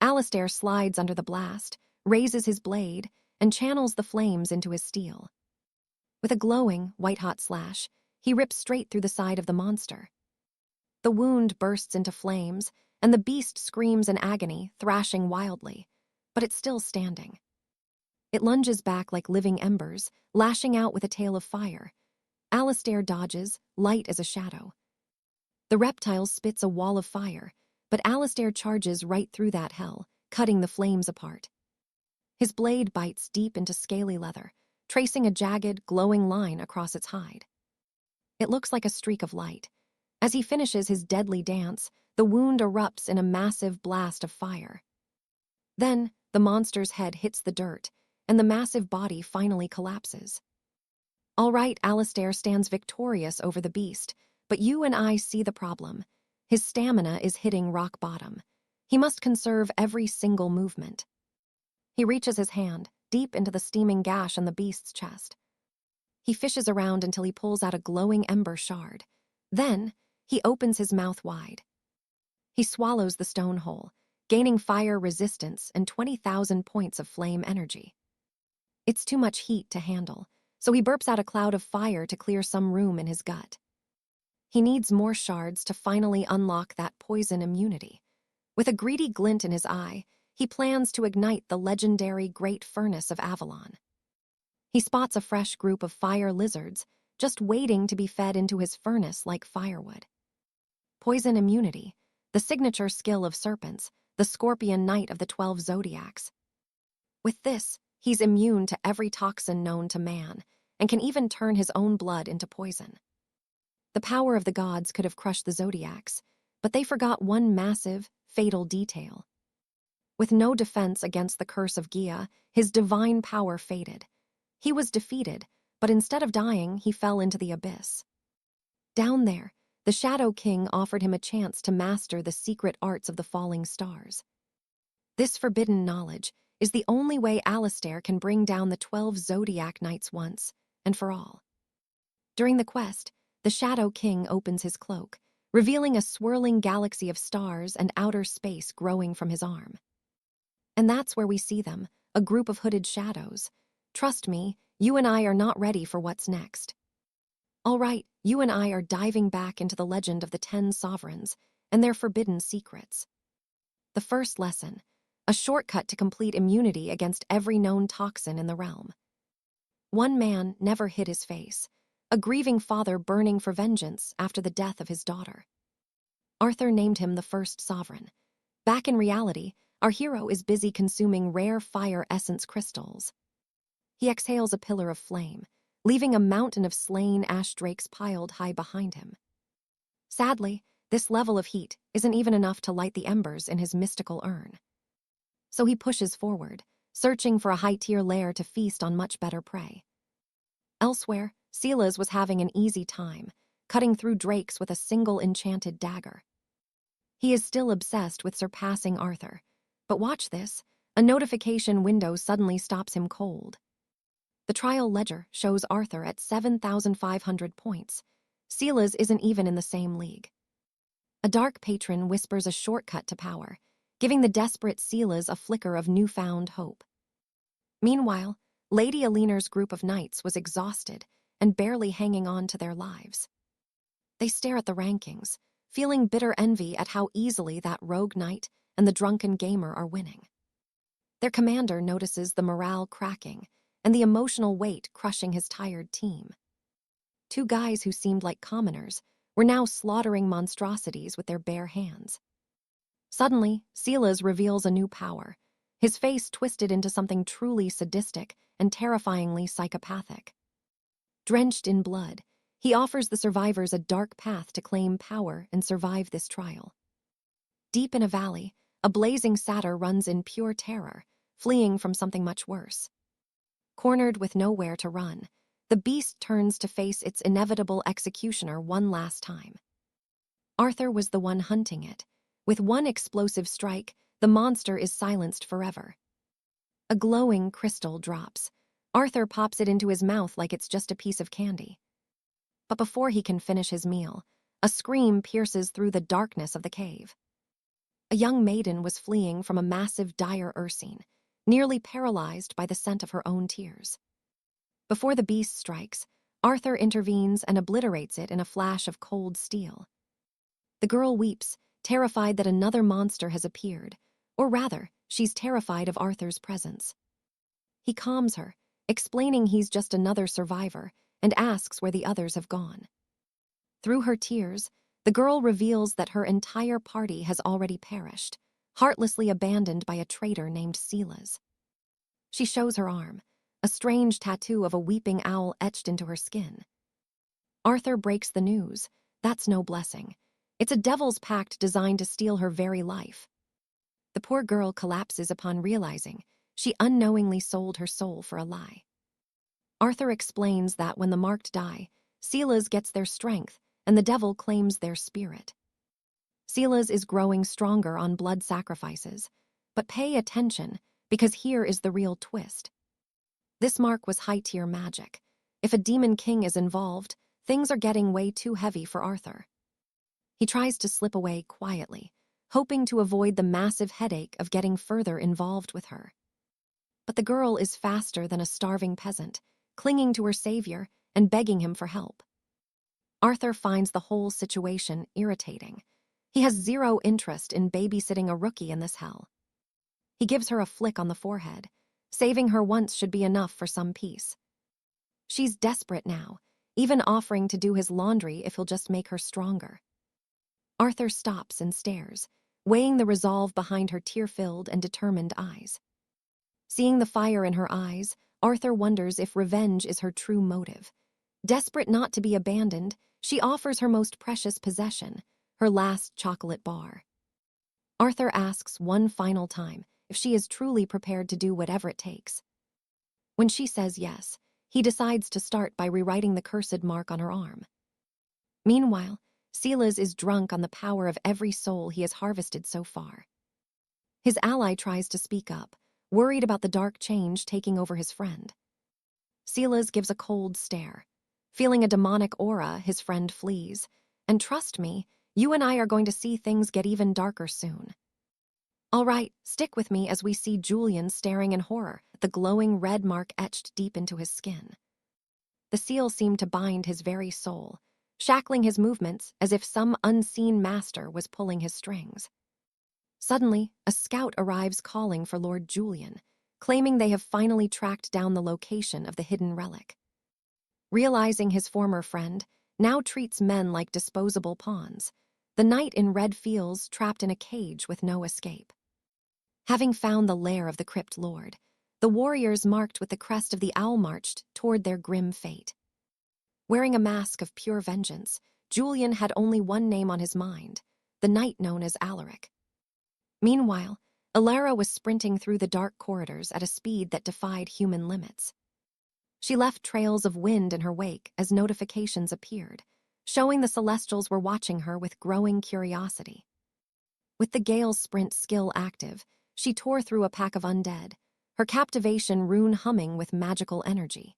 Alistair slides under the blast, raises his blade, and channels the flames into his steel. With a glowing, white-hot slash, he rips straight through the side of the monster. The wound bursts into flames, and the beast screams in agony, thrashing wildly, but it's still standing. It lunges back like living embers, lashing out with a tail of fire. Alistair dodges, light as a shadow. The reptile spits a wall of fire, but Alistair charges right through that hell, cutting the flames apart. His blade bites deep into scaly leather, tracing a jagged, glowing line across its hide. It looks like a streak of light. As he finishes his deadly dance, the wound erupts in a massive blast of fire. Then, the monster's head hits the dirt, and the massive body finally collapses. All right, Alistair stands victorious over the beast, but you and I see the problem. His stamina is hitting rock bottom. He must conserve every single movement. He reaches his hand, deep into the steaming gash on the beast's chest. He fishes around until he pulls out a glowing ember shard. Then, he opens his mouth wide. He swallows the stone hole, gaining fire resistance and 20,000 points of flame energy. It's too much heat to handle, so he burps out a cloud of fire to clear some room in his gut. He needs more shards to finally unlock that poison immunity. With a greedy glint in his eye, he plans to ignite the legendary Great Furnace of Avalon. He spots a fresh group of fire lizards, just waiting to be fed into his furnace like firewood. Poison immunity, the signature skill of serpents, the scorpion knight of the 12 zodiacs. With this, he's immune to every toxin known to man, and can even turn his own blood into poison. The power of the gods could have crushed the zodiacs, but they forgot one massive, fatal detail. With no defense against the curse of Gia, his divine power faded. He was defeated, but instead of dying, he fell into the abyss. Down there, the Shadow King offered him a chance to master the secret arts of the falling stars. This forbidden knowledge is the only way Alistair can bring down the 12 zodiac knights once and for all. During the quest, the Shadow King opens his cloak, revealing a swirling galaxy of stars and outer space growing from his arm. And that's where we see them, a group of hooded shadows. Trust me, you and I are not ready for what's next. All right, you and I are diving back into the legend of the 10 sovereigns and their forbidden secrets. The first lesson, a shortcut to complete immunity against every known toxin in the realm. One man never hid his face. a grieving father burning for vengeance after the death of his daughter. Arthur named him the first sovereign. Back in reality, our hero is busy consuming rare fire essence crystals. He exhales a pillar of flame, leaving a mountain of slain ash drakes piled high behind him. Sadly, this level of heat isn't even enough to light the embers in his mystical urn. So he pushes forward, searching for a high-tier lair to feast on much better prey. Elsewhere, 𝒉𝒂 was having an easy time, cutting through drakes with a single enchanted dagger. He is still obsessed with surpassing Arthur, but watch this, a notification window suddenly stops him cold. The trial ledger shows Arthur at 7,500 points. 𝒉𝒂 isn't even in the same league. A dark patron whispers a shortcut to power, giving the desperate 𝒉𝒂 a flicker of newfound hope. Meanwhile, Lady Aliner's group of knights was exhausted and barely hanging on to their lives. They stare at the rankings, feeling bitter envy at how easily that rogue knight and the drunken gamer are winning. Their commander notices the morale cracking and the emotional weight crushing his tired team. Two guys who seemed like commoners were now slaughtering monstrosities with their bare hands. Suddenly, 𝒉𝒂 reveals a new power, his face twisted into something truly sadistic and terrifyingly psychopathic. Drenched in blood, he offers the survivors a dark path to claim power and survive this trial. Deep in a valley, a blazing satyr runs in pure terror, fleeing from something much worse. Cornered with nowhere to run, the beast turns to face its inevitable executioner one last time. Arthur was the one hunting it. With one explosive strike, the monster is silenced forever. A glowing crystal drops. Arthur pops it into his mouth like it's just a piece of candy. But before he can finish his meal, a scream pierces through the darkness of the cave. A young maiden was fleeing from a massive dire ursine, nearly paralyzed by the scent of her own tears. Before the beast strikes, Arthur intervenes and obliterates it in a flash of cold steel. The girl weeps, terrified that another monster has appeared, or rather, she's terrified of Arthur's presence. He calms her, explaining he's just another survivor, and asks where the others have gone. Through her tears, the girl reveals that her entire party has already perished, heartlessly abandoned by a traitor named 𝒉𝒂. She shows her arm, a strange tattoo of a weeping owl etched into her skin. Arthur breaks the news. That's no blessing. It's a devil's pact designed to steal her very life. The poor girl collapses upon realizing she unknowingly sold her soul for a lie. Arthur explains that when the marked die, 𝒉𝒂 gets their strength and the devil claims their spirit. 𝒉𝒂 is growing stronger on blood sacrifices, but pay attention because here is the real twist. This mark was high-tier magic. If a demon king is involved, things are getting way too heavy for Arthur. He tries to slip away quietly, hoping to avoid the massive headache of getting further involved with her. But the girl is faster than a starving peasant, clinging to her savior and begging him for help. Arthur finds the whole situation irritating. He has zero interest in babysitting a rookie in this hell. He gives her a flick on the forehead. Saving her once should be enough for some peace. She's desperate now, even offering to do his laundry if he'll just make her stronger. Arthur stops and stares, weighing the resolve behind her tear-filled and determined eyes. Seeing the fire in her eyes, Arthur wonders if revenge is her true motive. Desperate not to be abandoned, she offers her most precious possession, her last chocolate bar. Arthur asks one final time if she is truly prepared to do whatever it takes. When she says yes, he decides to start by rewriting the cursed mark on her arm. Meanwhile, 𝒉𝒂 is drunk on the power of every soul he has harvested so far. His ally tries to speak up, worried about the dark change taking over his friend. 𝒉𝒂 gives a cold stare. Feeling a demonic aura, his friend flees. And trust me, you and I are going to see things get even darker soon. All right, stick with me as we see Julian staring in horror at the glowing red mark etched deep into his skin. The seal seemed to bind his very soul, shackling his movements as if some unseen master was pulling his strings. Suddenly, a scout arrives calling for Lord Julian, claiming they have finally tracked down the location of the hidden relic. Realizing his former friend now treats men like disposable pawns, the knight in red feels trapped in a cage with no escape. Having found the lair of the crypt lord, the warriors marked with the crest of the owl marched toward their grim fate. Wearing a mask of pure vengeance, Julian had only one name on his mind, the knight known as Alaric. Meanwhile, Alara was sprinting through the dark corridors at a speed that defied human limits. She left trails of wind in her wake as notifications appeared, showing the Celestials were watching her with growing curiosity. With the Gale's sprint skill active, she tore through a pack of undead, her captivation rune humming with magical energy.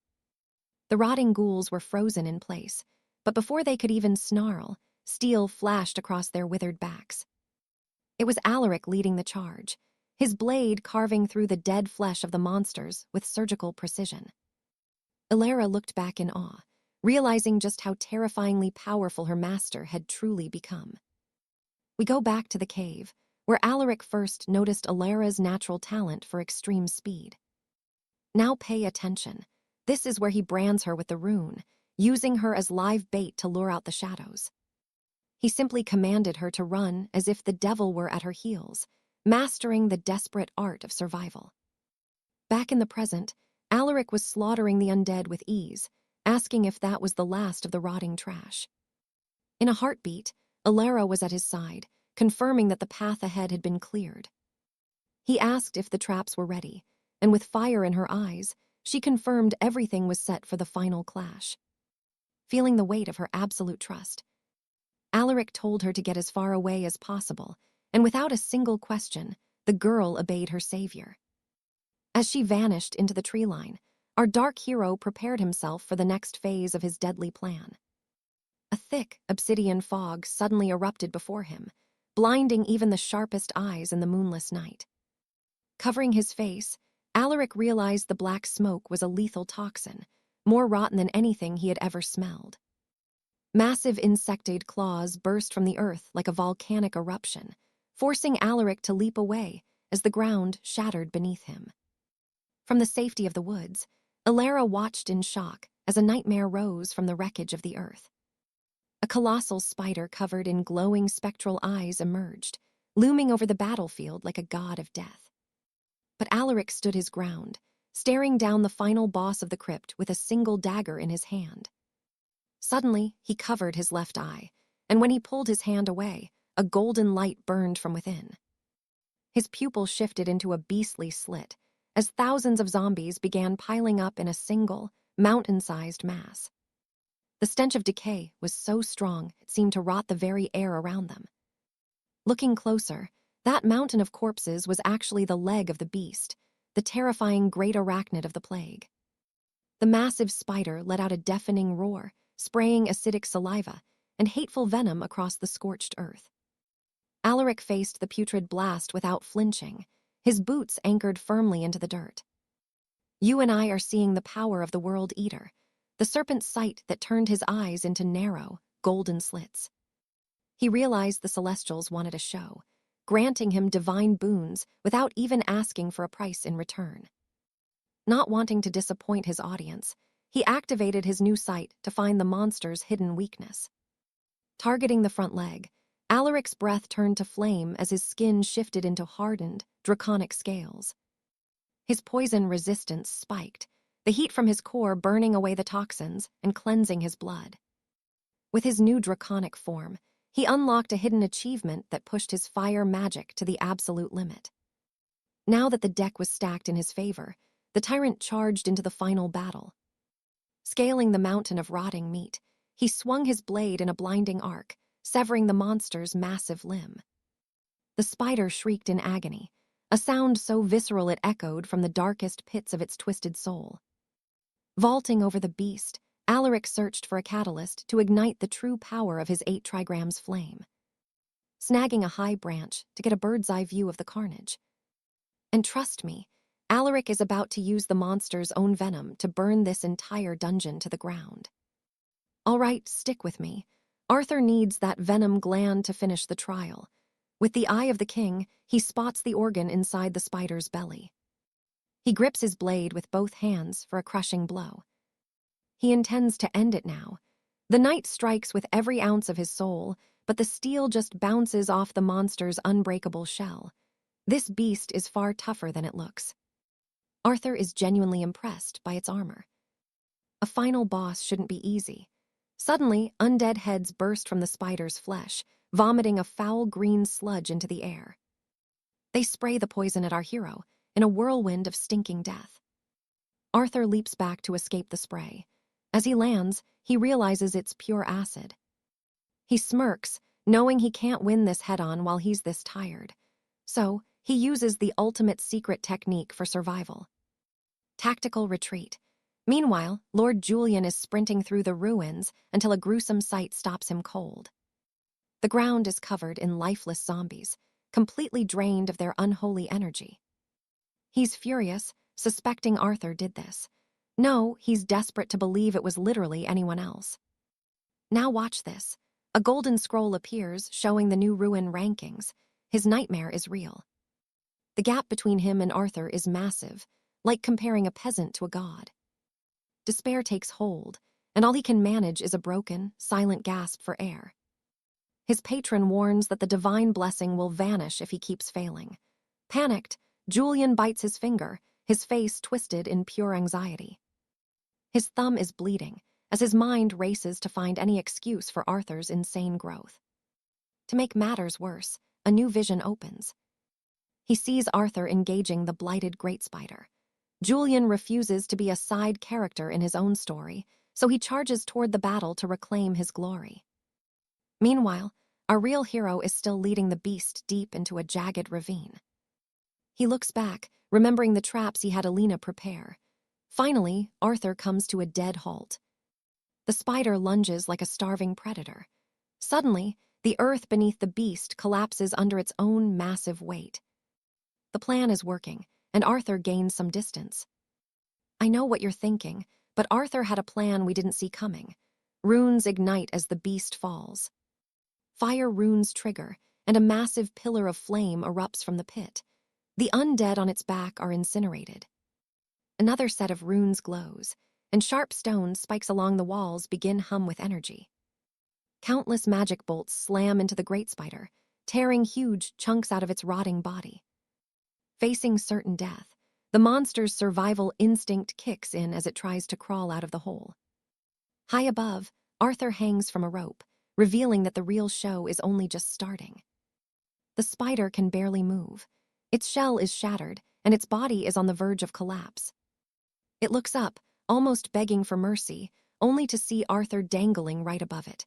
The rotting ghouls were frozen in place, but before they could even snarl, steel flashed across their withered backs. It was Alaric leading the charge, his blade carving through the dead flesh of the monsters with surgical precision. Alara looked back in awe, realizing just how terrifyingly powerful her master had truly become. We go back to the cave, where Alaric first noticed Alara's natural talent for extreme speed. Now pay attention. This is where he brands her with the rune, using her as live bait to lure out the shadows. He simply commanded her to run as if the devil were at her heels, mastering the desperate art of survival. Back in the present, Alaric was slaughtering the undead with ease, asking if that was the last of the rotting trash. In a heartbeat, Alara was at his side, confirming that the path ahead had been cleared. He asked if the traps were ready, and with fire in her eyes, she confirmed everything was set for the final clash. Feeling the weight of her absolute trust, Alaric told her to get as far away as possible, and without a single question, the girl obeyed her savior. As she vanished into the tree line, our dark hero prepared himself for the next phase of his deadly plan. A thick, obsidian fog suddenly erupted before him, blinding even the sharpest eyes in the moonless night. Covering his face, Alaric realized the black smoke was a lethal toxin, more rotten than anything he had ever smelled. Massive insectoid claws burst from the earth like a volcanic eruption, forcing Alaric to leap away as the ground shattered beneath him. From the safety of the woods, Alara watched in shock as a nightmare rose from the wreckage of the earth. A colossal spider covered in glowing spectral eyes emerged, looming over the battlefield like a god of death. But Alaric stood his ground, staring down the final boss of the crypt with a single dagger in his hand. Suddenly, he covered his left eye, and when he pulled his hand away, a golden light burned from within. His pupil shifted into a beastly slit, as thousands of zombies began piling up in a single, mountain-sized mass. The stench of decay was so strong it seemed to rot the very air around them. Looking closer, that mountain of corpses was actually the leg of the beast, the terrifying great arachnid of the plague. The massive spider let out a deafening roar, spraying acidic saliva and hateful venom across the scorched earth. Alaric faced the putrid blast without flinching, his boots anchored firmly into the dirt. You and I are seeing the power of the World Eater, the serpent's sight that turned his eyes into narrow, golden slits. He realized the Celestials wanted a show, granting him divine boons without even asking for a price in return. Not wanting to disappoint his audience, he activated his new sight to find the monster's hidden weakness. Targeting the front leg, Alaric's breath turned to flame as his skin shifted into hardened, draconic scales. His poison resistance spiked, the heat from his core burning away the toxins and cleansing his blood. With his new draconic form, he unlocked a hidden achievement that pushed his fire magic to the absolute limit. Now that the deck was stacked in his favor, the tyrant charged into the final battle. Scaling the mountain of rotting meat, he swung his blade in a blinding arc, severing the monster's massive limb. The spider shrieked in agony, a sound so visceral it echoed from the darkest pits of its twisted soul. Vaulting over the beast, Alaric searched for a catalyst to ignite the true power of his 8 trigrams flame. Snagging a high branch to get a bird's-eye view of the carnage. And trust me, Alaric is about to use the monster's own venom to burn this entire dungeon to the ground. All right, stick with me. Arthur needs that venom gland to finish the trial. With the eye of the king, he spots the organ inside the spider's belly. He grips his blade with both hands for a crushing blow. He intends to end it now. The knight strikes with every ounce of his soul, but the steel just bounces off the monster's unbreakable shell. This beast is far tougher than it looks. Arthur is genuinely impressed by its armor. A final boss shouldn't be easy. Suddenly, undead heads burst from the spider's flesh, vomiting a foul green sludge into the air. They spray the poison at our hero, in a whirlwind of stinking death. Arthur leaps back to escape the spray. As he lands, he realizes it's pure acid. He smirks, knowing he can't win this head-on while he's this tired. So, he uses the ultimate secret technique for survival. Tactical retreat. Meanwhile, Lord Julian is sprinting through the ruins until a gruesome sight stops him cold. The ground is covered in lifeless zombies, completely drained of their unholy energy. He's furious, suspecting Arthur did this. No, he's desperate to believe it was literally anyone else. Now watch this. A golden scroll appears, showing the new ruin rankings. His nightmare is real. The gap between him and Arthur is massive, like comparing a peasant to a god. Despair takes hold, and all he can manage is a broken, silent gasp for air. His patron warns that the divine blessing will vanish if he keeps failing. Panicked, Julian bites his finger, his face twisted in pure anxiety. His thumb is bleeding, as his mind races to find any excuse for Arthur's insane growth. To make matters worse, a new vision opens. He sees Arthur engaging the blighted great spider. Julian refuses to be a side character in his own story, so he charges toward the battle to reclaim his glory. Meanwhile, our real hero is still leading the beast deep into a jagged ravine. He looks back, remembering the traps he had Alina prepare. Finally, Arthur comes to a dead halt. The spider lunges like a starving predator. Suddenly, the earth beneath the beast collapses under its own massive weight. The plan is working, and Arthur gains some distance. I know what you're thinking, but Arthur had a plan we didn't see coming. Runes ignite as the beast falls. Fire runes trigger, and a massive pillar of flame erupts from the pit. The undead on its back are incinerated. Another set of runes glows, and sharp stone spikes along the walls begin hum with energy. Countless magic bolts slam into the great spider, tearing huge chunks out of its rotting body. Facing certain death, the monster's survival instinct kicks in as it tries to crawl out of the hole. High above, Arthur hangs from a rope, revealing that the real show is only just starting. The spider can barely move. Its shell is shattered, and its body is on the verge of collapse. It looks up, almost begging for mercy, only to see Arthur dangling right above it.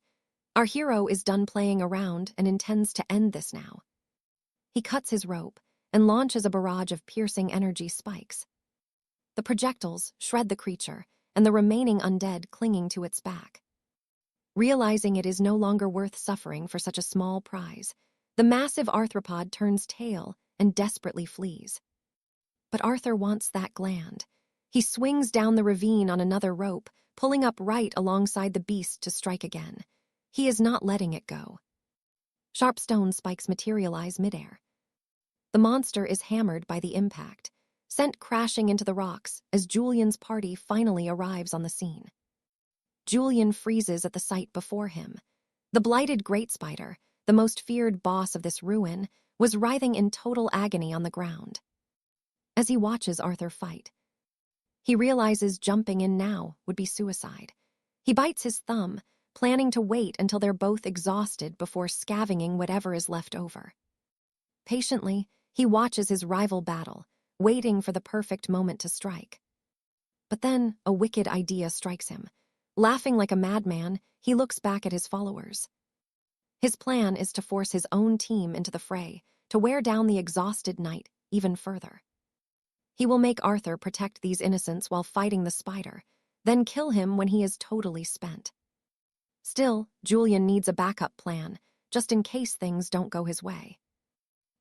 Our hero is done playing around and intends to end this now. He cuts his rope and launches a barrage of piercing energy spikes. The projectiles shred the creature, and the remaining undead clinging to its back. Realizing it is no longer worth suffering for such a small prize, the massive arthropod turns tail and desperately flees. But Arthur wants that gland. He swings down the ravine on another rope, pulling up right alongside the beast to strike again. He is not letting it go. Sharp stone spikes materialize midair. The monster is hammered by the impact, sent crashing into the rocks as Julian's party finally arrives on the scene. Julian freezes at the sight before him. The blighted great spider, the most feared boss of this ruin, was writhing in total agony on the ground. As he watches Arthur fight, he realizes jumping in now would be suicide. He bites his thumb, planning to wait until they're both exhausted before scavenging whatever is left over. Patiently, he watches his rival battle, waiting for the perfect moment to strike. But then a wicked idea strikes him. Laughing like a madman, he looks back at his followers. His plan is to force his own team into the fray, to wear down the exhausted knight even further. He will make Arthur protect these innocents while fighting the spider, then kill him when he is totally spent. Still, Julian needs a backup plan, just in case things don't go his way.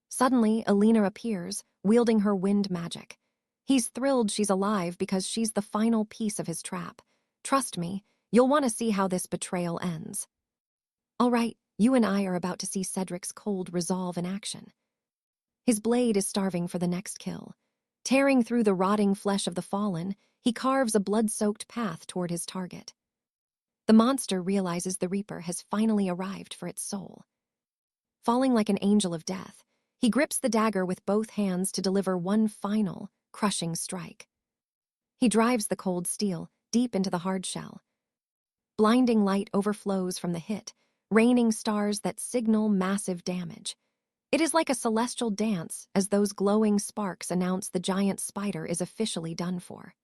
Suddenly, Alina appears, wielding her wind magic. He's thrilled she's alive because she's the final piece of his trap. Trust me, you'll want to see how this betrayal ends. All right, you and I are about to see Cedric's cold resolve in action. His blade is starving for the next kill. Tearing through the rotting flesh of the fallen, he carves a blood-soaked path toward his target. The monster realizes the Reaper has finally arrived for its soul. Falling like an angel of death, he grips the dagger with both hands to deliver one final, crushing strike. He drives the cold steel deep into the hard shell. Blinding light overflows from the hit, raining stars that signal massive damage. It is like a celestial dance as those glowing sparks announce the giant spider is officially done for.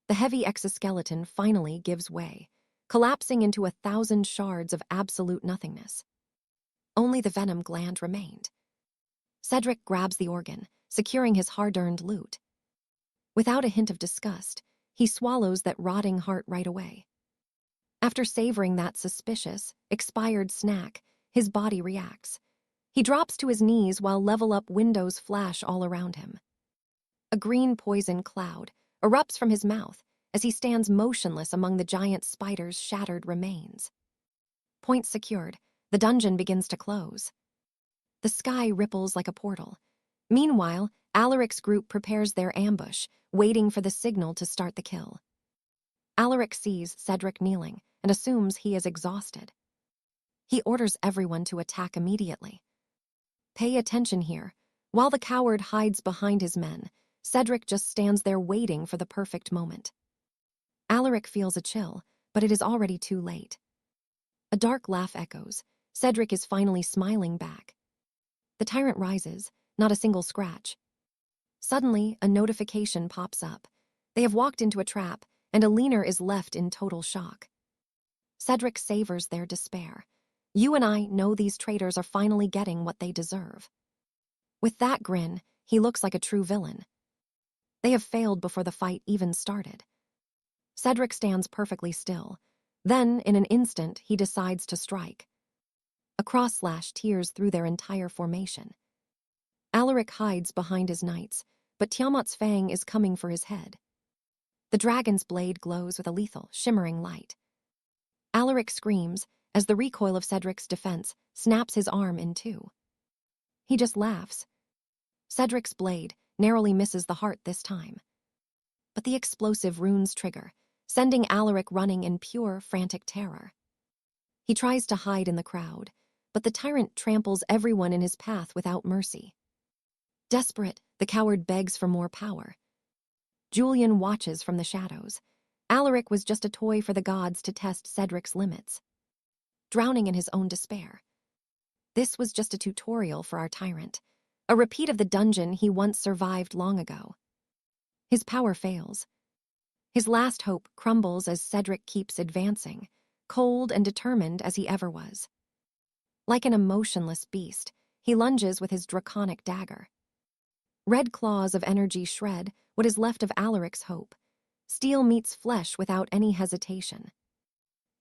The heavy exoskeleton finally gives way, collapsing into 1,000 shards of absolute nothingness. Only the venom gland remained. Cedric grabs the organ, securing his hard-earned loot. Without a hint of disgust, he swallows that rotting heart right away. After savoring that suspicious, expired snack, his body reacts. He drops to his knees while level-up windows flash all around him. A green poison cloud erupts from his mouth as he stands motionless among the giant spider's shattered remains. Point secured, the dungeon begins to close. The sky ripples like a portal. Meanwhile, Alaric's group prepares their ambush, waiting for the signal to start the kill. Alaric sees Cedric kneeling and assumes he is exhausted. He orders everyone to attack immediately. Pay attention here. While the coward hides behind his men, Cedric just stands there waiting for the perfect moment. Alaric feels a chill, but it is already too late. A dark laugh echoes. Cedric is finally smiling back. The tyrant rises, not a single scratch. Suddenly, a notification pops up. They have walked into a trap, and Alina is left in total shock. Cedric savors their despair. You and I know these traitors are finally getting what they deserve. With that grin, he looks like a true villain. They have failed before the fight even started. Cedric stands perfectly still. Then, in an instant, he decides to strike. A cross-slash tears through their entire formation. Alaric hides behind his knights, but Tiamat's fang is coming for his head. The dragon's blade glows with a lethal, shimmering light. Alaric screams as the recoil of Cedric's defense snaps his arm in two. He just laughs. Cedric's blade narrowly misses the heart this time. But the explosive runes trigger, sending Alaric running in pure, frantic terror. He tries to hide in the crowd, but the tyrant tramples everyone in his path without mercy. Desperate, the coward begs for more power. Julian watches from the shadows. Alaric was just a toy for the gods to test Cedric's limits. Drowning in his own despair. This was just a tutorial for our tyrant, a repeat of the dungeon he once survived long ago. His power fails. His last hope crumbles as Cedric keeps advancing, cold and determined as he ever was. Like an emotionless beast, he lunges with his draconic dagger. Red claws of energy shred what is left of Alaric's hope. Steel meets flesh without any hesitation.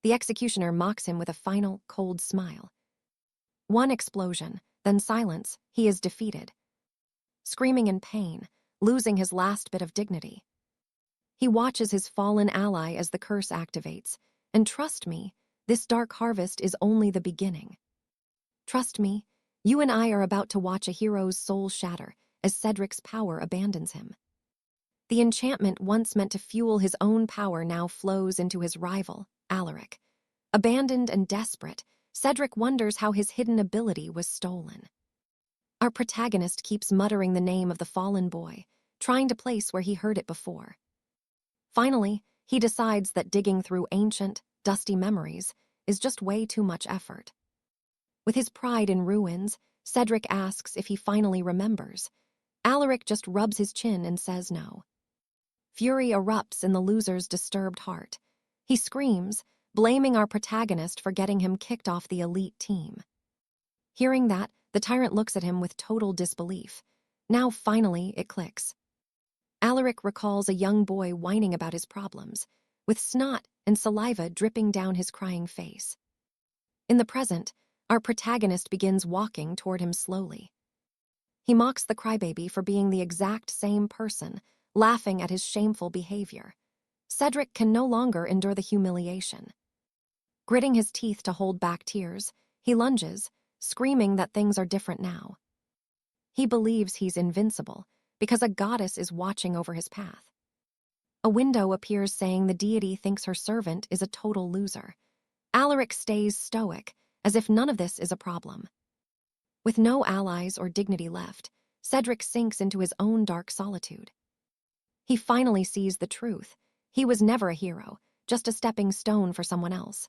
The executioner mocks him with a final, cold smile. One explosion, then silence, he is defeated. Screaming in pain, losing his last bit of dignity. He watches his fallen ally as the curse activates, and trust me, this dark harvest is only the beginning. Trust me, you and I are about to watch a hero's soul shatter as Cedric's power abandons him. The enchantment once meant to fuel his own power now flows into his rival, Alaric. Abandoned and desperate, Cedric wonders how his hidden ability was stolen. Our protagonist keeps muttering the name of the fallen boy, trying to place where he heard it before. Finally, he decides that digging through ancient, dusty memories is just way too much effort. With his pride in ruins, Cedric asks if he finally remembers. Alaric just rubs his chin and says no. Fury erupts in the loser's disturbed heart. He screams, blaming our protagonist for getting him kicked off the elite team. Hearing that, the tyrant looks at him with total disbelief. Now finally it clicks. Alaric recalls a young boy whining about his problems, with snot and saliva dripping down his crying face. In the present, our protagonist begins walking toward him slowly. He mocks the crybaby for being the exact same person, laughing at his shameful behavior. Cedric can no longer endure the humiliation. Gritting his teeth to hold back tears, he lunges, screaming that things are different now. He believes he's invincible, because a goddess is watching over his path. A window appears saying the deity thinks her servant is a total loser. Alaric stays stoic, as if none of this is a problem. With no allies or dignity left, Cedric sinks into his own dark solitude. He finally sees the truth. He was never a hero, just a stepping stone for someone else.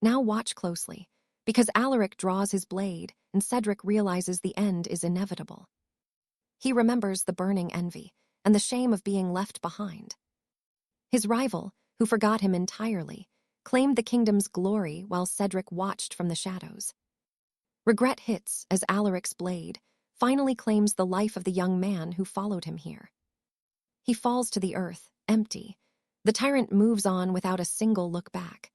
Now watch closely, because Alaric draws his blade and Cedric realizes the end is inevitable. He remembers the burning envy and the shame of being left behind. His rival, who forgot him entirely, claimed the kingdom's glory while Cedric watched from the shadows. Regret hits as Alaric's blade finally claims the life of the young man who followed him here. He falls to the earth, empty. The tyrant moves on without a single look back.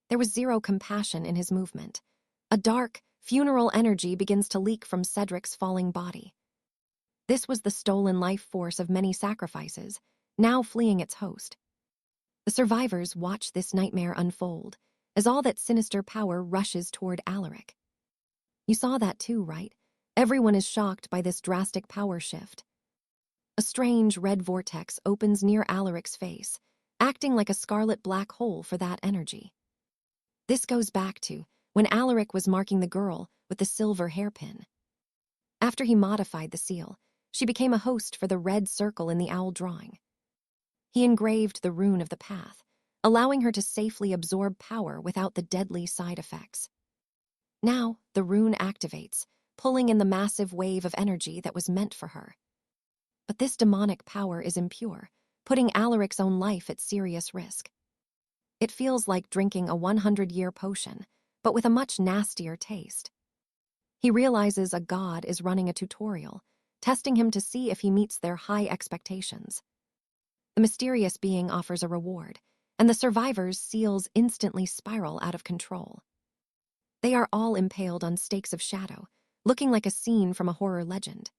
There was zero compassion in his movement. A dark, funeral energy begins to leak from Cedric's falling body. This was the stolen life force of many sacrifices, now fleeing its host. The survivors watch this nightmare unfold, as all that sinister power rushes toward Alaric. You saw that too, right? Everyone is shocked by this drastic power shift. A strange red vortex opens near Alaric's face, acting like a scarlet black hole for that energy. This goes back to when Alaric was marking the girl with the silver hairpin. After he modified the seal, she became a host for the red circle in the owl drawing. He engraved the rune of the path, allowing her to safely absorb power without the deadly side effects. Now, the rune activates, pulling in the massive wave of energy that was meant for her. But this demonic power is impure, putting Alaric's own life at serious risk. It feels like drinking a 100-year potion, but with a much nastier taste. He realizes a god is running a tutorial, testing him to see if he meets their high expectations. The mysterious being offers a reward, and the survivors' seals instantly spiral out of control. They are all impaled on stakes of shadow, looking like a scene from a horror legend.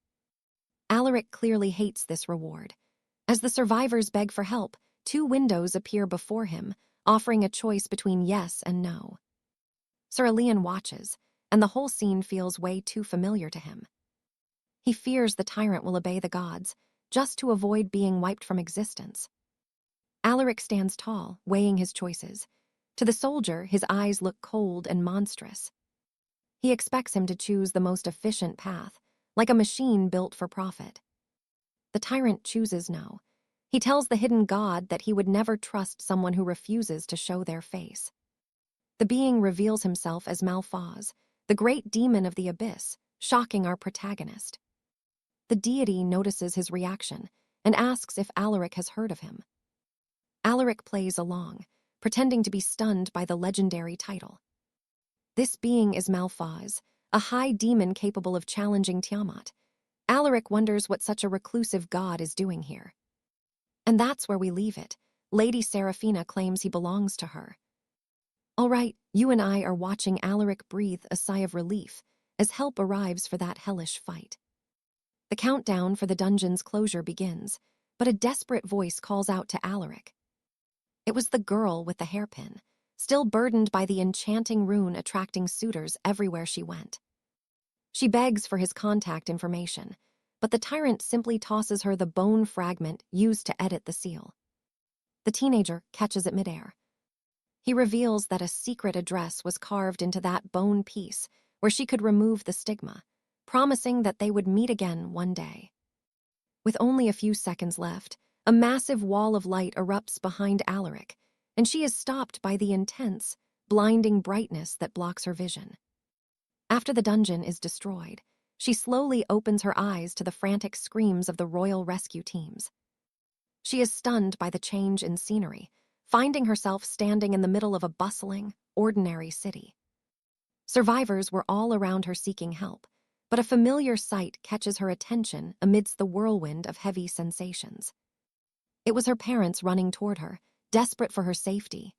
Alaric clearly hates this reward. As the survivors beg for help, 2 windows appear before him, offering a choice between yes and no. Sir Elian watches, and the whole scene feels way too familiar to him. He fears the tyrant will obey the gods, just to avoid being wiped from existence. Alaric stands tall, weighing his choices. To the soldier, his eyes look cold and monstrous. He expects him to choose the most efficient path, like a machine built for profit. The tyrant chooses no. He tells the hidden god that he would never trust someone who refuses to show their face. The being reveals himself as 𝒉𝒊𝒍𝒆, the great demon of the abyss, shocking our protagonist. The deity notices his reaction and asks if Alaric has heard of him. Alaric plays along, pretending to be stunned by the legendary title. This being is 𝒉𝒊𝒍𝒆, a high demon capable of challenging Tiamat. Alaric wonders what such a reclusive god is doing here. And that's where we leave it. Lady Seraphina claims he belongs to her. All right, you and I are watching Alaric breathe a sigh of relief as help arrives for that hellish fight. The countdown for the dungeon's closure begins, but a desperate voice calls out to Alaric. It was the girl with the hairpin, still burdened by the enchanting rune attracting suitors everywhere she went. She begs for his contact information, but the tyrant simply tosses her the bone fragment used to edit the seal. The teenager catches it midair. He reveals that a secret address was carved into that bone piece where she could remove the stigma, promising that they would meet again one day. With only a few seconds left, a massive wall of light erupts behind Alaric, and she is stopped by the intense, blinding brightness that blocks her vision. After the dungeon is destroyed, she slowly opens her eyes to the frantic screams of the royal rescue teams. She is stunned by the change in scenery, finding herself standing in the middle of a bustling, ordinary city. Survivors were all around her seeking help, but a familiar sight catches her attention amidst the whirlwind of heavy sensations. It was her parents running toward her, desperate for her safety.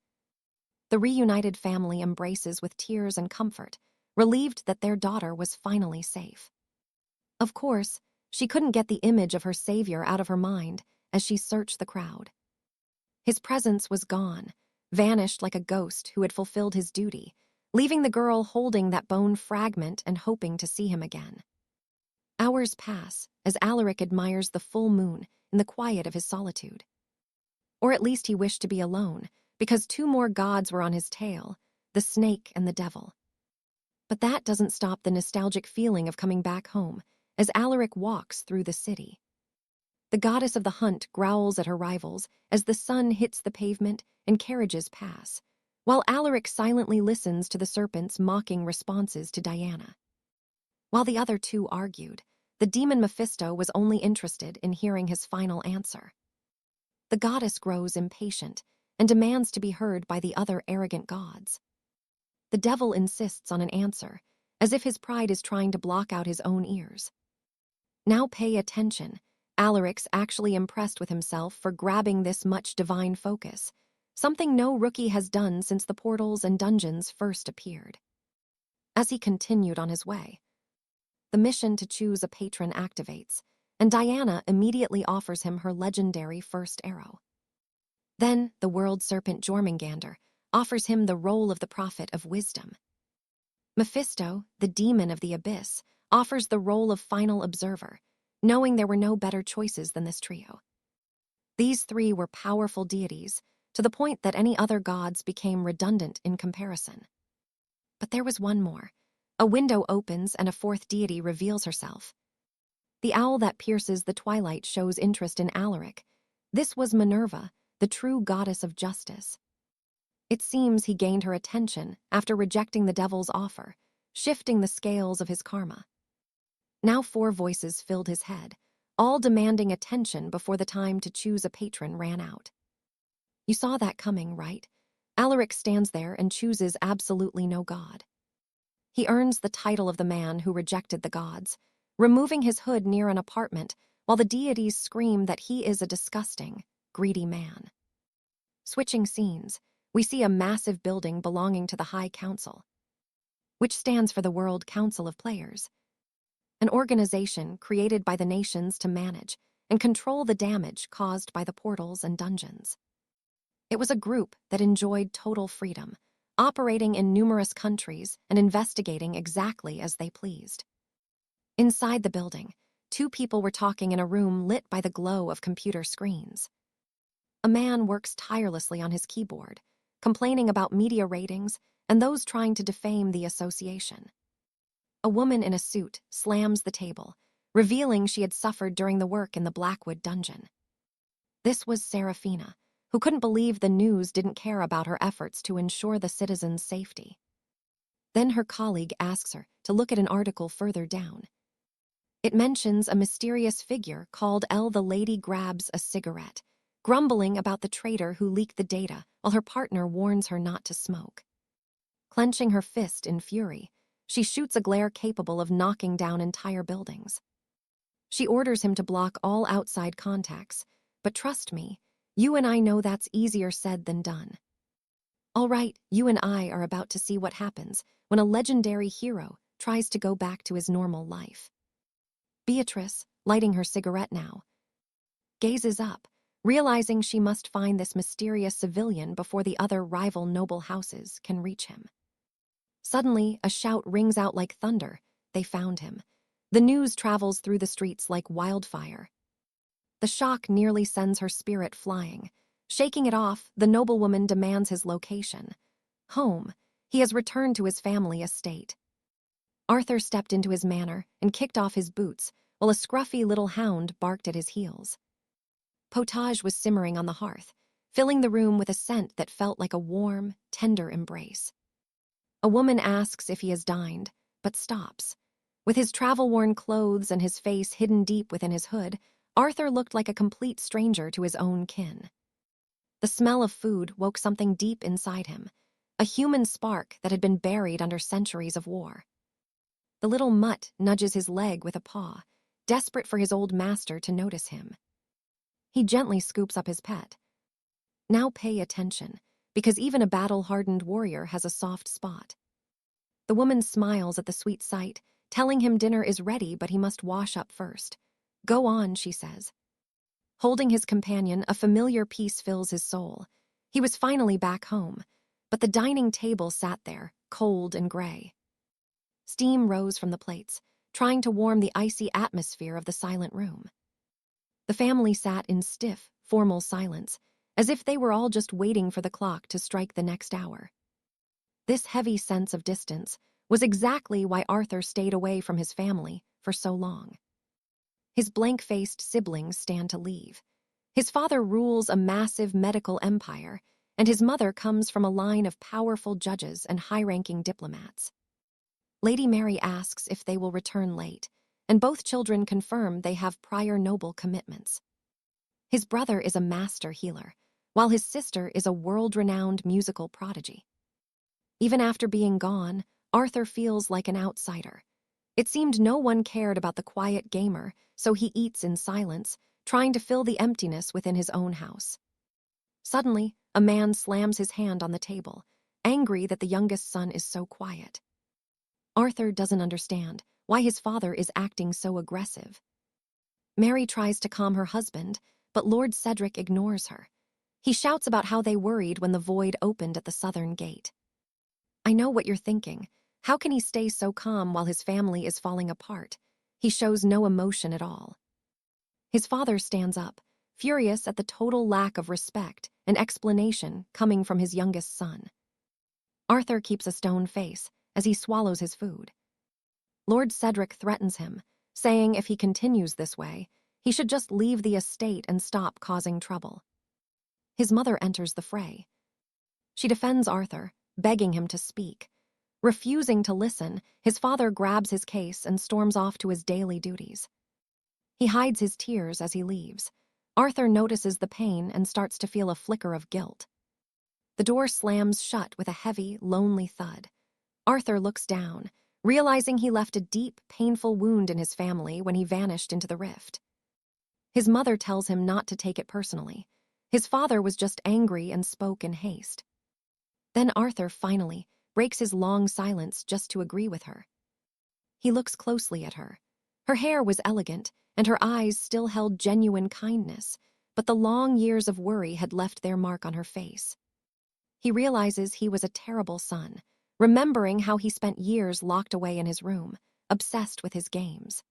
The reunited family embraces with tears and comfort, relieved that their daughter was finally safe. Of course, she couldn't get the image of her savior out of her mind as she searched the crowd. His presence was gone, vanished like a ghost who had fulfilled his duty, leaving the girl holding that bone fragment and hoping to see him again. Hours pass as Alaric admires the full moon in the quiet of his solitude. Or at least he wished to be alone, because two more gods were on his tail, the snake and the devil. But that doesn't stop the nostalgic feeling of coming back home as Alaric walks through the city. The goddess of the hunt growls at her rivals as the sun hits the pavement and carriages pass, while Alaric silently listens to the serpent's mocking responses to Diana. While the other two argued, the demon Mephisto was only interested in hearing his final answer. The goddess grows impatient and demands to be heard by the other arrogant gods. The devil insists on an answer, as if his pride is trying to block out his own ears. Now pay attention. Alaric's actually impressed with himself for grabbing this much divine focus, something no rookie has done since the portals and dungeons first appeared. As he continued on his way, the mission to choose a patron activates, and Diana immediately offers him her legendary first arrow. Then the world serpent Jormungandr offers him the role of the prophet of wisdom. Mephisto, the demon of the abyss, offers the role of final observer, knowing there were no better choices than this trio. These three were powerful deities, to the point that any other gods became redundant in comparison. But there was one more. A window opens and a fourth deity reveals herself. The owl that pierces the twilight shows interest in Alaric. This was Minerva, the true goddess of justice. It seems he gained her attention after rejecting the devil's offer, shifting the scales of his karma. Now 4 voices filled his head, all demanding attention before the time to choose a patron ran out. You saw that coming, right? Alaric stands there and chooses absolutely no god. He earns the title of the man who rejected the gods, removing his hood near an apartment while the deities scream that he is a disgusting, greedy man. Switching scenes, we see a massive building belonging to the High Council, which stands for the World Council of Players, an organization created by the nations to manage and control the damage caused by the portals and dungeons. It was a group that enjoyed total freedom, operating in numerous countries and investigating exactly as they pleased. Inside the building, 2 people were talking in a room lit by the glow of computer screens. A man works tirelessly on his keyboard, complaining about media ratings and those trying to defame the association. A woman in a suit slams the table, revealing she had suffered during the work in the Blackwood dungeon. This was Seraphina, who couldn't believe the news didn't care about her efforts to ensure the citizens' safety. Then her colleague asks her to look at an article further down. It mentions a mysterious figure called the Lady Grabs a Cigarette, grumbling about the traitor who leaked the data while her partner warns her not to smoke. Clenching her fist in fury, she shoots a glare capable of knocking down entire buildings. She orders him to block all outside contacts, but trust me, you and I know that's easier said than done. All right, you and I are about to see what happens when a legendary hero tries to go back to his normal life. Beatrice, lighting her cigarette now, gazes up, realizing she must find this mysterious civilian before the other rival noble houses can reach him. Suddenly, a shout rings out like thunder. They found him. The news travels through the streets like wildfire. The shock nearly sends her spirit flying. Shaking it off, the noblewoman demands his location. Home. He has returned to his family estate. Arthur stepped into his manor and kicked off his boots, while a scruffy little hound barked at his heels. Potage was simmering on the hearth, filling the room with a scent that felt like a warm, tender embrace. A woman asks if he has dined, but stops. With his travel-worn clothes and his face hidden deep within his hood, Arthur looked like a complete stranger to his own kin. The smell of food woke something deep inside him, a human spark that had been buried under centuries of war. The little mutt nudges his leg with a paw, desperate for his old master to notice him. He gently scoops up his pet. Now pay attention, because even a battle-hardened warrior has a soft spot. The woman smiles at the sweet sight, telling him dinner is ready but he must wash up first. Go on, she says. Holding his companion, a familiar peace fills his soul. He was finally back home, but the dining table sat there, cold and gray. Steam rose from the plates, trying to warm the icy atmosphere of the silent room. The family sat in stiff, formal silence, as if they were all just waiting for the clock to strike the next hour. This heavy sense of distance was exactly why Arthur stayed away from his family for so long. His blank-faced siblings stand to leave. His father rules a massive medical empire, and his mother comes from a line of powerful judges and high-ranking diplomats. Lady Mary asks if they will return late, and both children confirm they have prior noble commitments. His brother is a master healer, while his sister is a world-renowned musical prodigy. Even after being gone, Arthur feels like an outsider. It seemed no one cared about the quiet gamer, so he eats in silence, trying to fill the emptiness within his own house. Suddenly, a man slams his hand on the table, angry that the youngest son is so quiet. Arthur doesn't understand why his father is acting so aggressive. Mary tries to calm her husband, but Lord Cedric ignores her. He shouts about how they worried when the void opened at the southern gate. I know what you're thinking. How can he stay so calm while his family is falling apart? He shows no emotion at all. His father stands up, furious at the total lack of respect and explanation coming from his youngest son. Arthur keeps a stone face as he swallows his food. Lord Cedric threatens him, saying if he continues this way, he should just leave the estate and stop causing trouble. His mother enters the fray. She defends Arthur, begging him to speak. Refusing to listen, his father grabs his case and storms off to his daily duties. He hides his tears as he leaves. Arthur notices the pain and starts to feel a flicker of guilt. The door slams shut with a heavy, lonely thud. Arthur looks down, realizing he left a deep, painful wound in his family when he vanished into the rift. His mother tells him not to take it personally. His father was just angry and spoke in haste. Then Arthur finally breaks his long silence just to agree with her. He looks closely at her. Her hair was elegant, and her eyes still held genuine kindness, but the long years of worry had left their mark on her face. He realizes he was a terrible son, remembering how he spent years locked away in his room, obsessed with his games.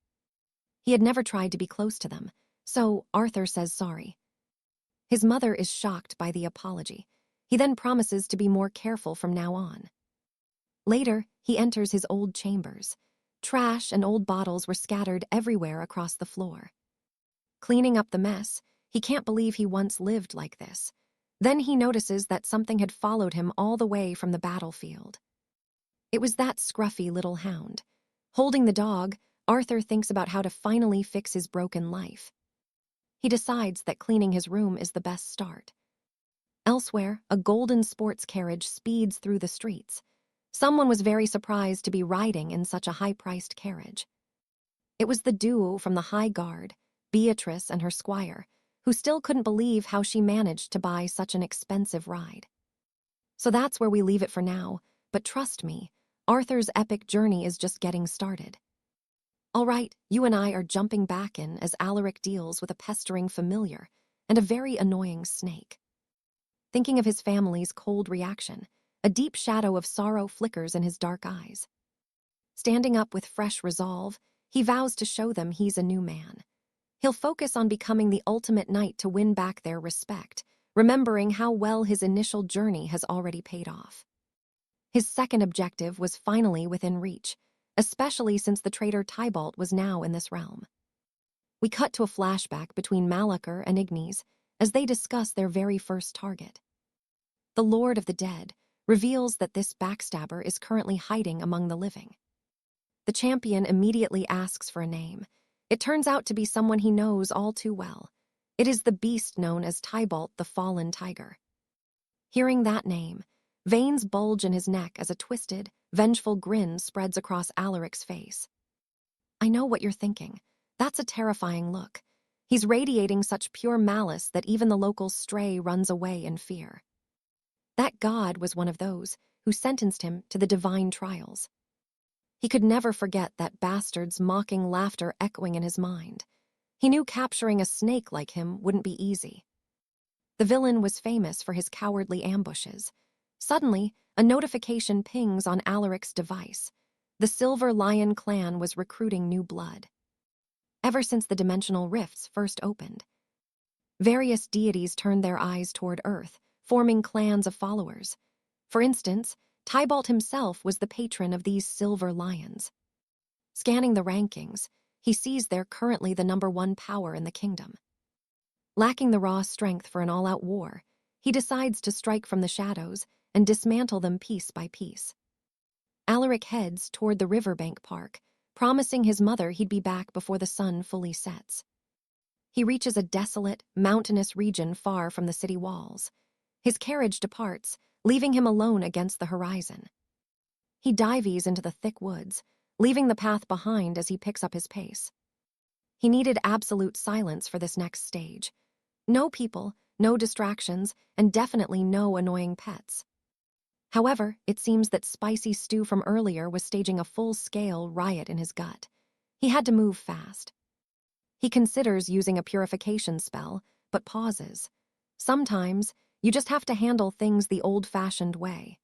He had never tried to be close to them, so Arthur says sorry. His mother is shocked by the apology. He then promises to be more careful from now on. Later, he enters his old chambers. Trash and old bottles were scattered everywhere across the floor. Cleaning up the mess, he can't believe he once lived like this. Then he notices that something had followed him all the way from the battlefield. It was that scruffy little hound. Holding the dog, Arthur thinks about how to finally fix his broken life. He decides that cleaning his room is the best start. Elsewhere, a golden sports carriage speeds through the streets. Someone was very surprised to be riding in such a high-priced carriage. It was the duo from the High Guard, Beatrice and her squire, who still couldn't believe how she managed to buy such an expensive ride. So that's where we leave it for now, but trust me, Arthur's epic journey is just getting started. All right, you and I are jumping back in as Alaric deals with a pestering familiar and a very annoying snake. Thinking of his family's cold reaction, a deep shadow of sorrow flickers in his dark eyes. Standing up with fresh resolve, he vows to show them he's a new man. He'll focus on becoming the ultimate knight to win back their respect, remembering how well his initial journey has already paid off. His second objective was finally within reach, especially since the traitor Tybalt was now in this realm. We cut to a flashback between Malachor and Ignis as they discuss their very first target. The Lord of the Dead reveals that this backstabber is currently hiding among the living. The champion immediately asks for a name. It turns out to be someone he knows all too well. It is the beast known as Tybalt the Fallen Tiger. Hearing that name, veins bulge in his neck as a twisted, vengeful grin spreads across Alaric's face. I know what you're thinking. That's a terrifying look. He's radiating such pure malice that even the local stray runs away in fear. That god was one of those who sentenced him to the divine trials. He could never forget that bastard's mocking laughter echoing in his mind. He knew capturing a snake like him wouldn't be easy. The villain was famous for his cowardly ambushes. Suddenly, a notification pings on Alaric's device. the Silver Lion clan was recruiting new blood. Ever since the dimensional rifts first opened, various deities turned their eyes toward Earth, forming clans of followers. For instance, Tybalt himself was the patron of these Silver Lions. Scanning the rankings, he sees they're currently the #1 power in the kingdom. Lacking the raw strength for an all-out war, he decides to strike from the shadows and dismantle them piece by piece. Alaric heads toward the riverbank park, promising his mother he'd be back before the sun fully sets. He reaches a desolate, mountainous region far from the city walls. His carriage departs, leaving him alone against the horizon. He dives into the thick woods, leaving the path behind as he picks up his pace. He needed absolute silence for this next stage. No people, no distractions, and definitely no annoying pets. However, it seems that spicy stew from earlier was staging a full-scale riot in his gut. He had to move fast. He considers using a purification spell, but pauses. Sometimes, you just have to handle things the old-fashioned way.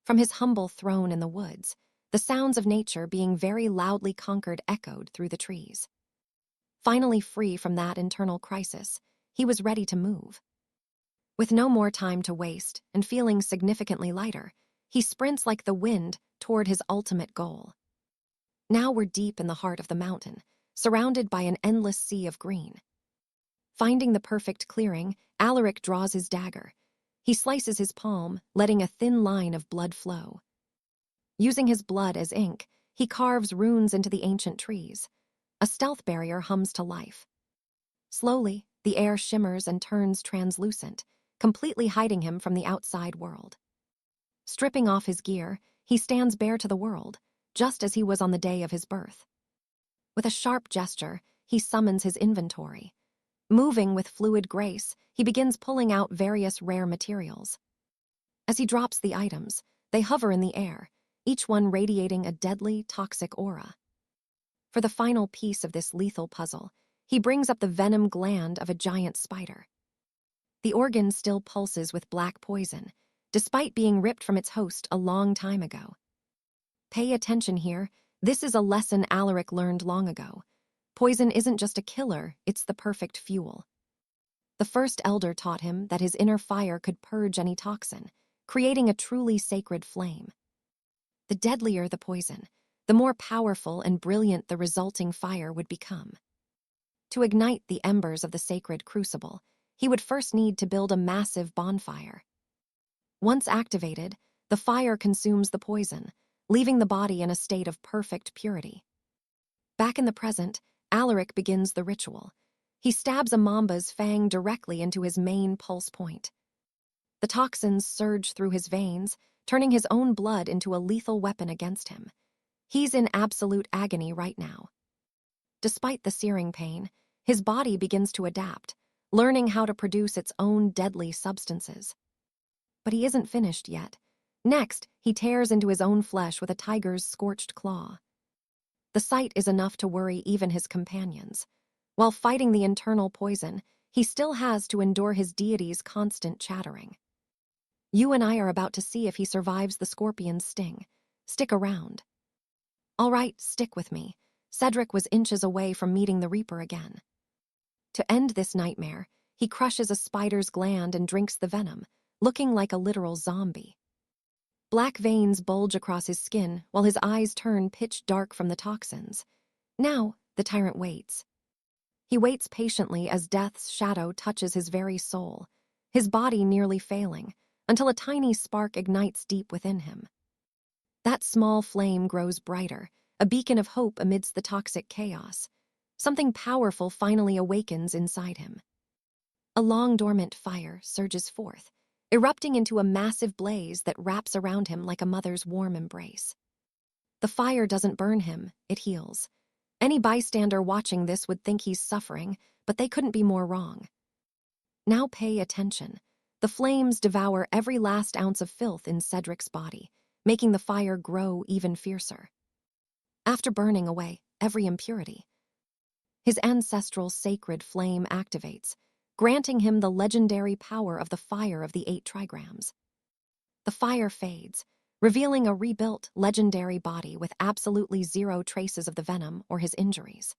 From his humble throne in the woods, the sounds of nature being very loudly conquered echoed through the trees. Finally free from that internal crisis, he was ready to move. With no more time to waste and feeling significantly lighter, he sprints like the wind toward his ultimate goal. Now we're deep in the heart of the mountain, surrounded by an endless sea of green. Finding the perfect clearing, Alaric draws his dagger. He slices his palm, letting a thin line of blood flow. Using his blood as ink, he carves runes into the ancient trees. A stealth barrier hums to life. Slowly, the air shimmers and turns translucent, completely hiding him from the outside world. Stripping off his gear, he stands bare to the world, just as he was on the day of his birth. With a sharp gesture, he summons his inventory. Moving with fluid grace, he begins pulling out various rare materials. As he drops the items, they hover in the air, each one radiating a deadly, toxic aura. For the final piece of this lethal puzzle, he brings up the venom gland of a giant spider. The organ still pulses with black poison, despite being ripped from its host a long time ago. Pay attention here, this is a lesson Alaric learned long ago. Poison isn't just a killer, it's the perfect fuel. The first elder taught him that his inner fire could purge any toxin, creating a truly sacred flame. The deadlier the poison, the more powerful and brilliant the resulting fire would become. To ignite the embers of the sacred crucible, he would first need to build a massive bonfire. Once activated, the fire consumes the poison, leaving the body in a state of perfect purity. Back in the present, Alaric begins the ritual. He stabs a mamba's fang directly into his main pulse point. The toxins surge through his veins, turning his own blood into a lethal weapon against him. He's in absolute agony right now. Despite the searing pain, his body begins to adapt, learning how to produce its own deadly substances. But he isn't finished yet. Next, he tears into his own flesh with a tiger's scorched claw. The sight is enough to worry even his companions. While fighting the internal poison, he still has to endure his deity's constant chattering. You and I are about to see if he survives the scorpion's sting. Stick around. All right, stick with me. Cedric was inches away from meeting the Reaper again. To end this nightmare, he crushes a spider's gland and drinks the venom, looking like a literal zombie. Black veins bulge across his skin while his eyes turn pitch dark from the toxins. Now, the tyrant waits. He waits patiently as death's shadow touches his very soul, his body nearly failing, until a tiny spark ignites deep within him. That small flame grows brighter, a beacon of hope amidst the toxic chaos. Something powerful finally awakens inside him. A long-dormant fire surges forth, erupting into a massive blaze that wraps around him like a mother's warm embrace. The fire doesn't burn him, it heals. Any bystander watching this would think he's suffering, but they couldn't be more wrong. Now pay attention. The flames devour every last ounce of filth in Cedric's body, making the fire grow even fiercer. After burning away every impurity, his ancestral sacred flame activates, granting him the legendary power of the fire of the 8 trigrams. The fire fades, revealing a rebuilt, legendary body with absolutely zero traces of the venom or his injuries.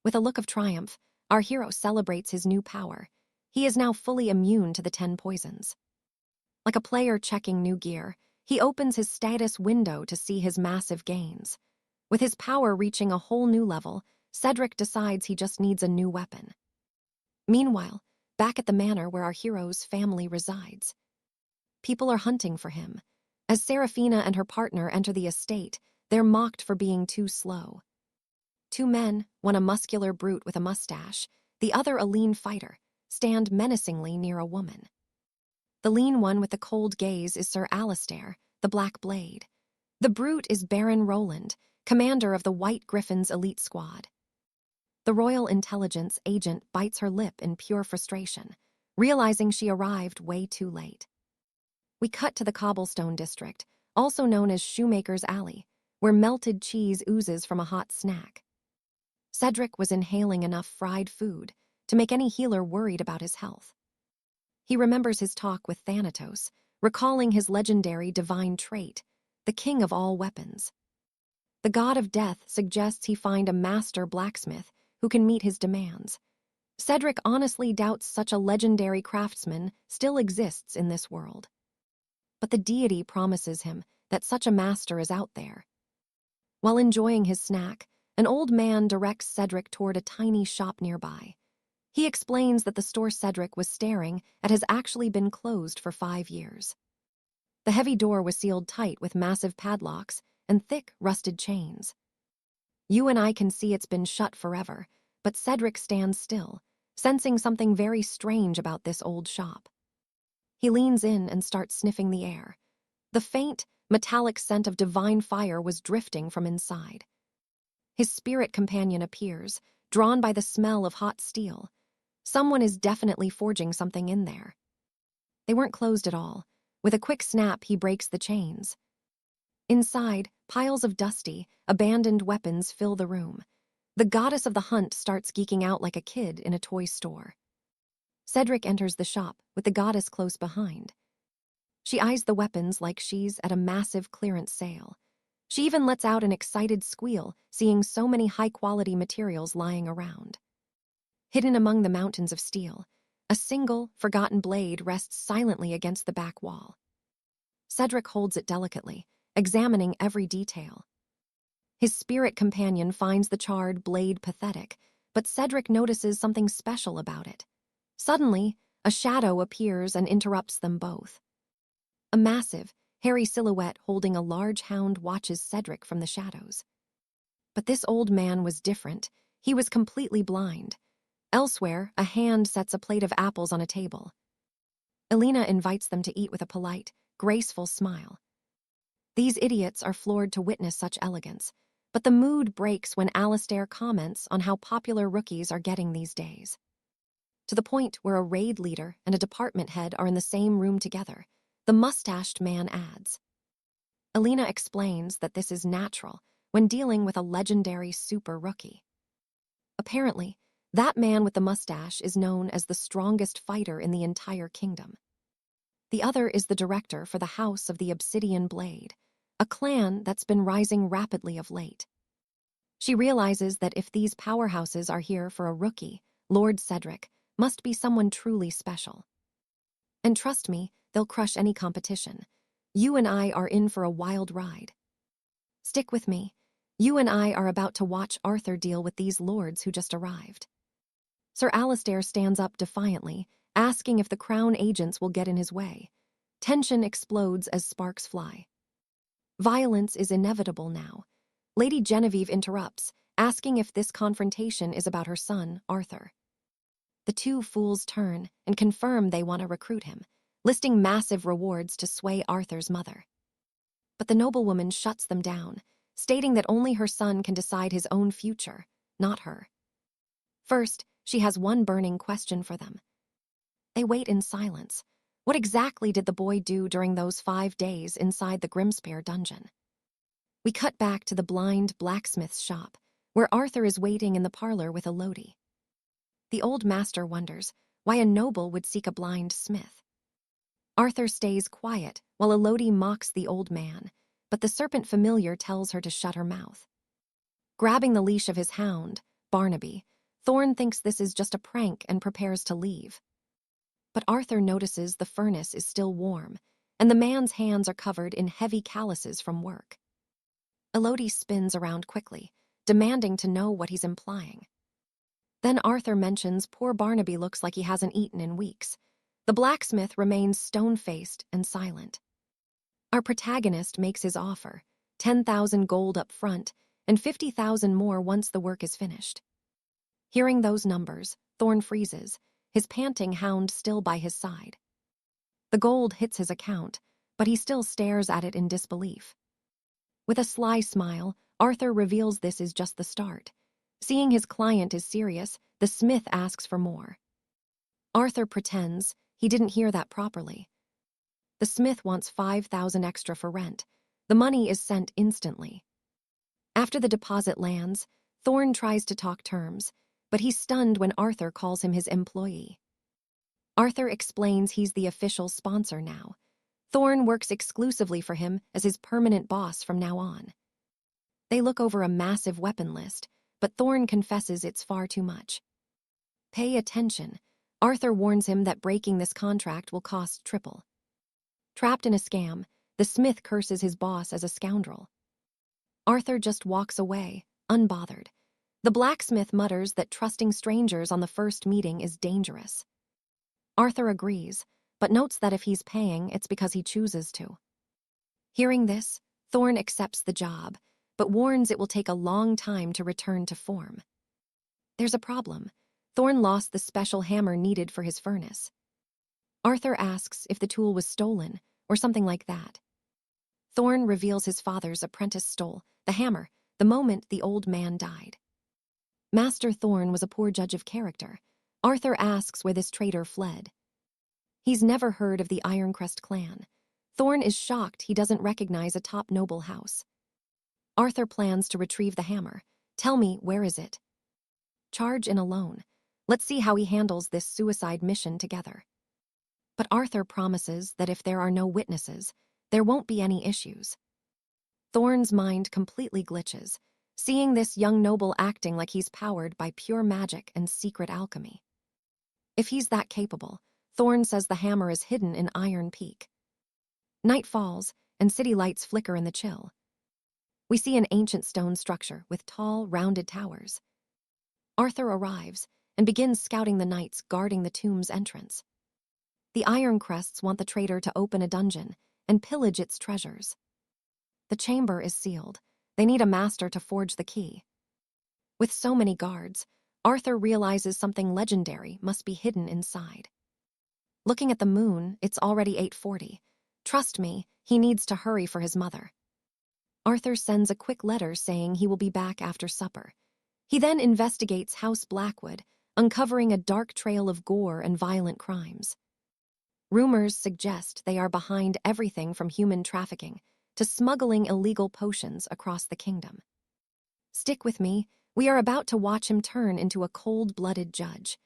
With a look of triumph, our hero celebrates his new power. He is now fully immune to the 10 poisons. Like a player checking new gear, he opens his status window to see his massive gains. With his power reaching a whole new level, Cedric decides he just needs a new weapon. Meanwhile, back at the manor where our hero's family resides, people are hunting for him. As Seraphina and her partner enter the estate, they're mocked for being too slow. 2 men, one a muscular brute with a mustache, the other a lean fighter, stand menacingly near a woman. The lean one with the cold gaze is Sir Alistair, the Black Blade. The brute is Baron Roland, commander of the White Griffin's elite squad. The Royal Intelligence agent bites her lip in pure frustration, realizing she arrived way too late. We cut to the cobblestone district, also known as Shoemaker's Alley, where melted cheese oozes from a hot snack. Cedric was inhaling enough fried food to make any healer worried about his health. He remembers his talk with Thanatos, recalling his legendary divine trait, the king of all weapons. The god of death suggests he find a master blacksmith who can meet his demands. Cedric honestly doubts such a legendary craftsman still exists in this world. But the deity promises him that such a master is out there. While enjoying his snack, an old man directs Cedric toward a tiny shop nearby. He explains that the store Cedric was staring at has actually been closed for 5 years. The heavy door was sealed tight with massive padlocks and thick, rusted chains. You and I can see it's been shut forever, but Cedric stands still, sensing something very strange about this old shop. He leans in and starts sniffing the air. The faint, metallic scent of divine fire was drifting from inside. His spirit companion appears, drawn by the smell of hot steel. Someone is definitely forging something in there. They weren't closed at all. With a quick snap, he breaks the chains. Inside, piles of dusty, abandoned weapons fill the room. The goddess of the hunt starts geeking out like a kid in a toy store. Cedric enters the shop, with the goddess close behind. She eyes the weapons like she's at a massive clearance sale. She even lets out an excited squeal, seeing so many high-quality materials lying around. Hidden among the mountains of steel, a single, forgotten blade rests silently against the back wall. Cedric holds it delicately, examining every detail. His spirit companion finds the charred blade pathetic, but Cedric notices something special about it. Suddenly, a shadow appears and interrupts them both. A massive, hairy silhouette holding a large hound watches Cedric from the shadows. But this old man was different. He was completely blind. Elsewhere, a hand sets a plate of apples on a table. Elena invites them to eat with a polite, graceful smile. These idiots are floored to witness such elegance, but the mood breaks when Alistair comments on how popular rookies are getting these days. To the point where a raid leader and a department head are in the same room together, the mustached man adds. Elena explains that this is natural when dealing with a legendary super rookie. Apparently, that man with the mustache is known as the strongest fighter in the entire kingdom. The other is the director for the House of the Obsidian Blade, a clan that's been rising rapidly of late. She realizes that if these powerhouses are here for a rookie, Lord Cedric must be someone truly special. And trust me, they'll crush any competition. You and I are in for a wild ride. Stick with me. You and I are about to watch Arthur deal with these lords who just arrived. Sir Alistair stands up defiantly, asking if the crown agents will get in his way. Tension explodes as sparks fly. Violence is inevitable now. Lady Genevieve interrupts, asking if this confrontation is about her son, Arthur. The two fools turn and confirm they want to recruit him, listing massive rewards to sway Arthur's mother. But the noblewoman shuts them down, stating that only her son can decide his own future, not her. First, she has one burning question for them. They wait in silence. What exactly did the boy do during those 5 days inside the 𝒉𝒊𝒆 dungeon? We cut back to the blind blacksmith's shop, where Arthur is waiting in the parlor with a Lodi. The old master wonders why a noble would seek a blind smith. Arthur stays quiet while Elodie mocks the old man, but the serpent familiar tells her to shut her mouth. Grabbing the leash of his hound, Barnaby, Thorn thinks this is just a prank and prepares to leave. But Arthur notices the furnace is still warm, and the man's hands are covered in heavy calluses from work. Elodie spins around quickly, demanding to know what he's implying. Then Arthur mentions poor Barnaby looks like he hasn't eaten in weeks. The blacksmith remains stone-faced and silent. Our protagonist makes his offer, 10,000 gold up front and 50,000 more once the work is finished. Hearing those numbers, Thorn freezes, his panting hound still by his side. The gold hits his account, but he still stares at it in disbelief. With a sly smile, Arthur reveals this is just the start. Seeing his client is serious, the smith asks for more. Arthur pretends he didn't hear that properly. The smith wants 5,000 extra for rent. The money is sent instantly. After the deposit lands, Thorn tries to talk terms, but he's stunned when Arthur calls him his employee. Arthur explains he's the official sponsor now. Thorn works exclusively for him as his permanent boss from now on. They look over a massive weapon list, but Thorn confesses it's far too much. Pay attention. Arthur warns him that breaking this contract will cost triple. Trapped in a scam, the smith curses his boss as a scoundrel. Arthur just walks away, unbothered. The blacksmith mutters that trusting strangers on the first meeting is dangerous. Arthur agrees, but notes that if he's paying, it's because he chooses to. Hearing this, Thorn accepts the job, but warns it will take a long time to return to form. There's a problem. Thorn lost the special hammer needed for his furnace. Arthur asks if the tool was stolen, or something like that. Thorn reveals his father's apprentice stole the hammer the moment the old man died. Master Thorn was a poor judge of character. Arthur asks where this traitor fled. He's never heard of the Ironcrest clan. Thorn is shocked he doesn't recognize a top noble house. Arthur plans to retrieve the hammer. Tell me, where is it? Charge in alone. Let's see how he handles this suicide mission together. But Arthur promises that if there are no witnesses, there won't be any issues. Thorn's mind completely glitches, seeing this young noble acting like he's powered by pure magic and secret alchemy. If he's that capable, Thorn says the hammer is hidden in Iron Peak. Night falls, and city lights flicker in the chill. We see an ancient stone structure with tall, rounded towers. Arthur arrives and begins scouting the knights guarding the tomb's entrance. The Ironcrests want the traitor to open a dungeon and pillage its treasures. The chamber is sealed. They need a master to forge the key. With so many guards, Arthur realizes something legendary must be hidden inside. Looking at the moon, it's already 8:40. Trust me, he needs to hurry for his mother. Arthur sends a quick letter saying he will be back after supper. He then investigates House Blackwood, uncovering a dark trail of gore and violent crimes. Rumors suggest they are behind everything from human trafficking to smuggling illegal potions across the kingdom. Stick with me, we are about to watch him turn into a cold-blooded judge.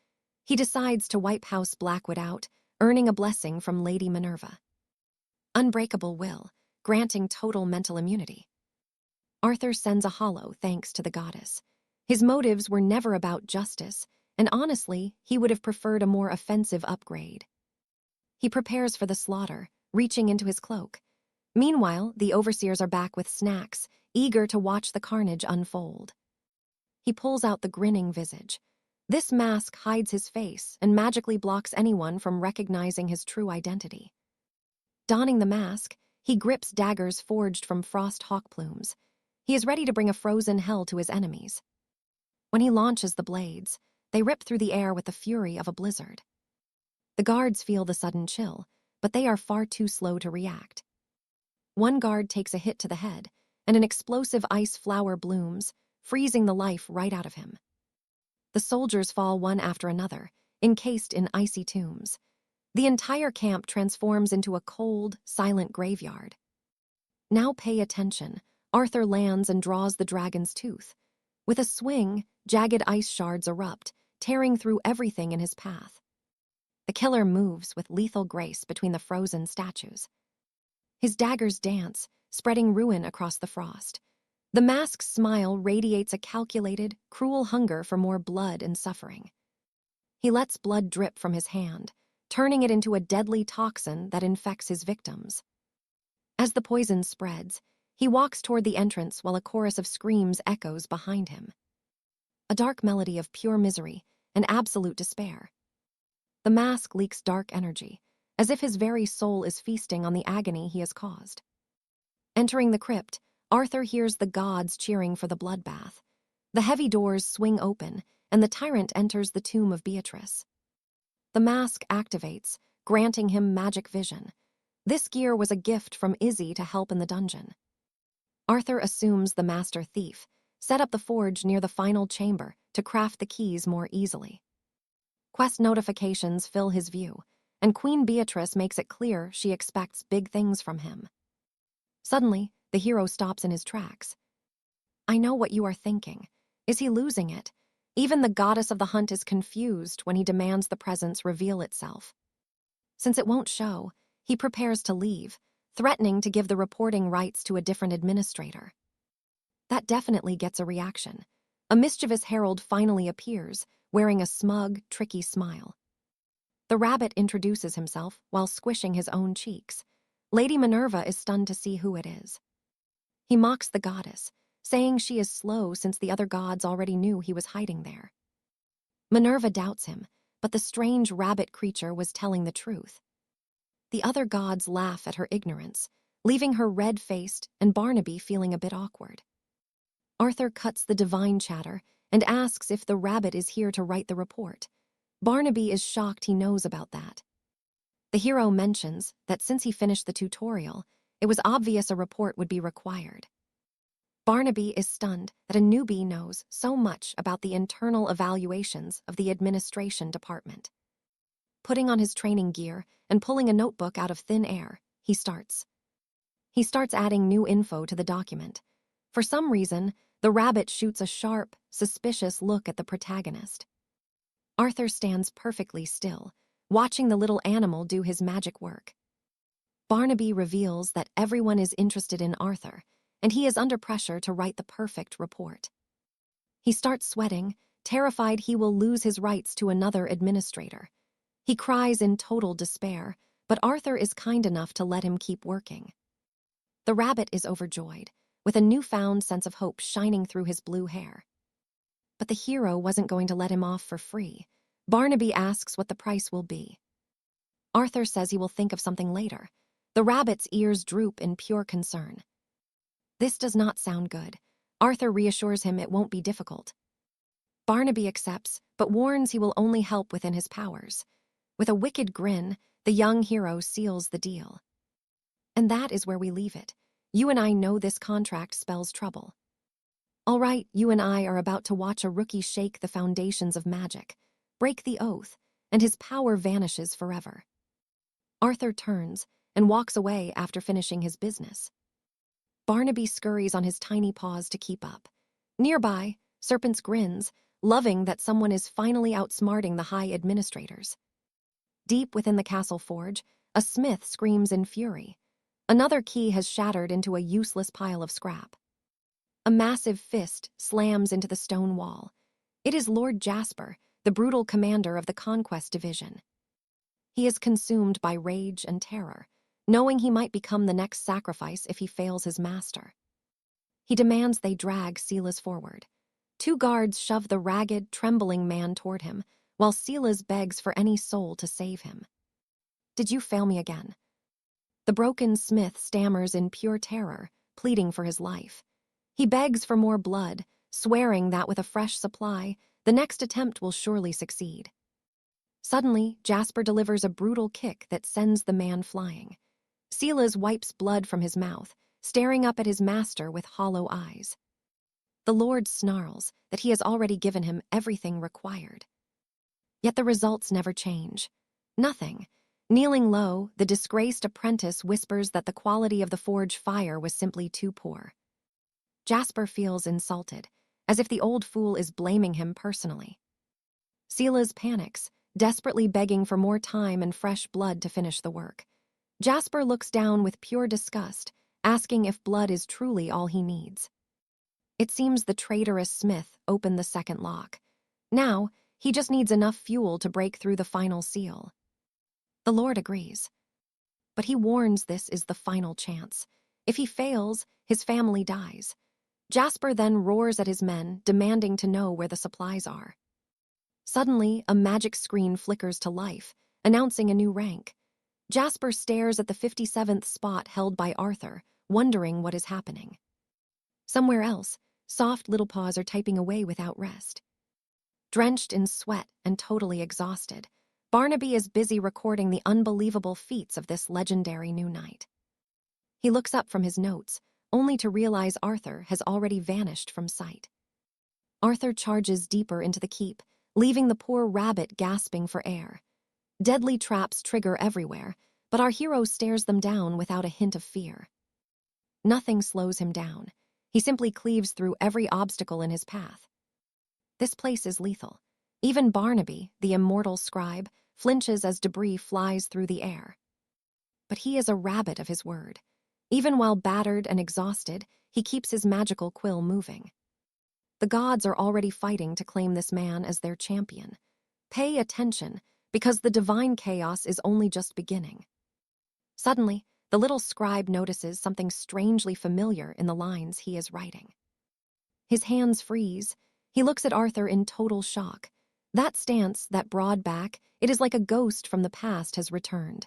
He decides to wipe House Blackwood out, earning a blessing from Lady Minerva. Unbreakable will, granting total mental immunity. Arthur sends a hollow thanks to the goddess. His motives were never about justice, and honestly, he would have preferred a more offensive upgrade. He prepares for the slaughter, reaching into his cloak. Meanwhile, the overseers are back with snacks, eager to watch the carnage unfold. He pulls out the grinning visage. This mask hides his face and magically blocks anyone from recognizing his true identity. Donning the mask, he grips daggers forged from frost hawk plumes. He is ready to bring a frozen hell to his enemies. When he launches the blades, they rip through the air with the fury of a blizzard. The guards feel the sudden chill, but they are far too slow to react. One guard takes a hit to the head, and an explosive ice flower blooms, freezing the life right out of him. The soldiers fall one after another, encased in icy tombs. The entire camp transforms into a cold, silent graveyard. Now pay attention. Arthur lands and draws the dragon's tooth. With a swing, jagged ice shards erupt, tearing through everything in his path. The killer moves with lethal grace between the frozen statues. His daggers dance, spreading ruin across the frost. The mask's smile radiates a calculated, cruel hunger for more blood and suffering. He lets blood drip from his hand, turning it into a deadly toxin that infects his victims. As the poison spreads, he walks toward the entrance while a chorus of screams echoes behind him. A dark melody of pure misery and absolute despair. The mask leaks dark energy, as if his very soul is feasting on the agony he has caused. Entering the crypt, Arthur hears the gods cheering for the bloodbath. The heavy doors swing open, and the tyrant enters the tomb of Beatrice. The mask activates, granting him magic vision. This gear was a gift from Izzy to help in the dungeon. Arthur assumes the master thief, set up the forge near the final chamber to craft the keys more easily. Quest notifications fill his view, and Queen Beatrice makes it clear she expects big things from him. Suddenly, the hero stops in his tracks. I know what you are thinking. Is he losing it? Even the goddess of the hunt is confused when he demands the presence reveal itself. Since it won't show, he prepares to leave, threatening to give the reporting rights to a different administrator. That definitely gets a reaction. A mischievous herald finally appears, wearing a smug, tricky smile. The rabbit introduces himself while squishing his own cheeks. Lady Minerva is stunned to see who it is. He mocks the goddess, saying she is slow since the other gods already knew he was hiding there. Minerva doubts him, but the strange rabbit creature was telling the truth. The other gods laugh at her ignorance, leaving her red-faced and Barnaby feeling a bit awkward. Arthur cuts the divine chatter and asks if the rabbit is here to write the report. Barnaby is shocked he knows about that. The hero mentions that since he finished the tutorial, it was obvious a report would be required. Barnaby is stunned that a newbie knows so much about the internal evaluations of the administration department. Putting on his training gear and pulling a notebook out of thin air, he starts adding new info to the document. For some reason, the rabbit shoots a sharp, suspicious look at the protagonist. Arthur stands perfectly still, watching the little animal do his magic work. Barnaby reveals that everyone is interested in Arthur, and he is under pressure to write the perfect report. He starts sweating, terrified he will lose his rights to another administrator. He cries in total despair, but Arthur is kind enough to let him keep working. The rabbit is overjoyed, with a newfound sense of hope shining through his blue hair. But the hero wasn't going to let him off for free. Barnaby asks what the price will be. Arthur says he will think of something later. The rabbit's ears droop in pure concern. This does not sound good. Arthur reassures him it won't be difficult. Barnaby accepts, but warns he will only help within his powers. With a wicked grin, the young hero seals the deal. And that is where we leave it. You and I know this contract spells trouble. All right, you and I are about to watch a rookie shake the foundations of magic, break the oath, and his power vanishes forever. Arthur turns and walks away after finishing his business. Barnaby scurries on his tiny paws to keep up. Nearby, Serpents grins, loving that someone is finally outsmarting the high administrators. Deep within the castle forge, a smith screams in fury. Another key has shattered into a useless pile of scrap. A massive fist slams into the stone wall. It is Lord Jasper, the brutal commander of the Conquest Division. He is consumed by rage and terror, knowing he might become the next sacrifice if he fails his master. He demands they drag Silas forward. Two guards shove the ragged, trembling man toward him, while Silas begs for any soul to save him. "Did you fail me again?" The broken smith stammers in pure terror, pleading for his life. He begs for more blood, swearing that with a fresh supply, the next attempt will surely succeed. Suddenly, Jasper delivers a brutal kick that sends the man flying. Silas wipes blood from his mouth, staring up at his master with hollow eyes. The Lord snarls that he has already given him everything required. Yet the results never change. Nothing. Kneeling low, the disgraced apprentice whispers that the quality of the forge fire was simply too poor. Jasper feels insulted, as if the old fool is blaming him personally. Silas panics, desperately begging for more time and fresh blood to finish the work. Jasper looks down with pure disgust, asking if blood is truly all he needs. It seems the traitorous Smith opened the second lock. Now, he just needs enough fuel to break through the final seal. The Lord agrees. But he warns this is the final chance. If he fails, his family dies. Jasper then roars at his men, demanding to know where the supplies are. Suddenly, a magic screen flickers to life, announcing a new rank. Jasper stares at the 57th spot held by Arthur, wondering what is happening. Somewhere else, soft little paws are typing away without rest. Drenched in sweat and totally exhausted, Barnaby is busy recording the unbelievable feats of this legendary new knight. He looks up from his notes, only to realize Arthur has already vanished from sight. Arthur charges deeper into the keep, leaving the poor rabbit gasping for air. Deadly traps trigger everywhere, but our hero stares them down without a hint of fear. Nothing slows him down. He simply cleaves through every obstacle in his path. This place is lethal. Even Barnaby, the immortal scribe, flinches as debris flies through the air. But he is a rabbit of his word. Even while battered and exhausted, he keeps his magical quill moving. The gods are already fighting to claim this man as their champion. Pay attention, because the divine chaos is only just beginning. Suddenly, the little scribe notices something strangely familiar in the lines he is writing. His hands freeze. He looks at Arthur in total shock. That stance, that broad back, it is like a ghost from the past has returned.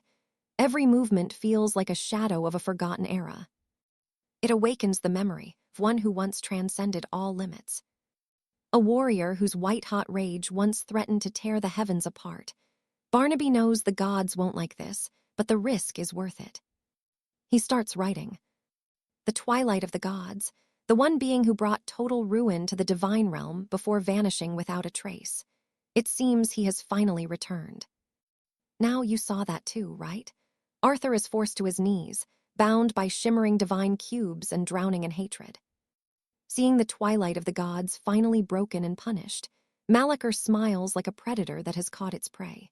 Every movement feels like a shadow of a forgotten era. It awakens the memory of one who once transcended all limits. A warrior whose white-hot rage once threatened to tear the heavens apart. Barnaby knows the gods won't like this, but the risk is worth it. He starts writing. The twilight of the gods, the one being who brought total ruin to the divine realm before vanishing without a trace. It seems he has finally returned. Now you saw that too, right? Arthur is forced to his knees, bound by shimmering divine cubes and drowning in hatred. Seeing the twilight of the gods finally broken and punished, Malachor smiles like a predator that has caught its prey.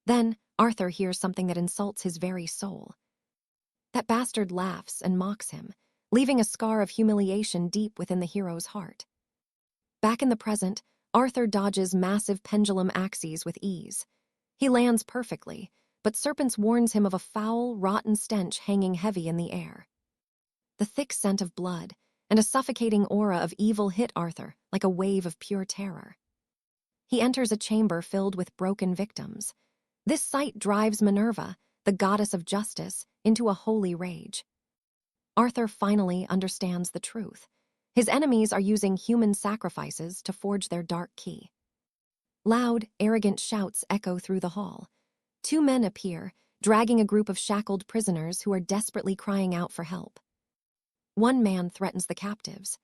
Then, Arthur hears something that insults his very soul. That bastard laughs and mocks him, leaving a scar of humiliation deep within the hero's heart. Back in the present, Arthur dodges massive pendulum axes with ease. He lands perfectly, but Serpents warns him of a foul, rotten stench hanging heavy in the air. The thick scent of blood and a suffocating aura of evil hit Arthur like a wave of pure terror. He enters a chamber filled with broken victims. This sight drives Minerva, the goddess of justice, into a holy rage. Arthur finally understands the truth. His enemies are using human sacrifices to forge their dark key. Loud, arrogant shouts echo through the hall. Two men appear, dragging a group of shackled prisoners who are desperately crying out for help. One man threatens the captives.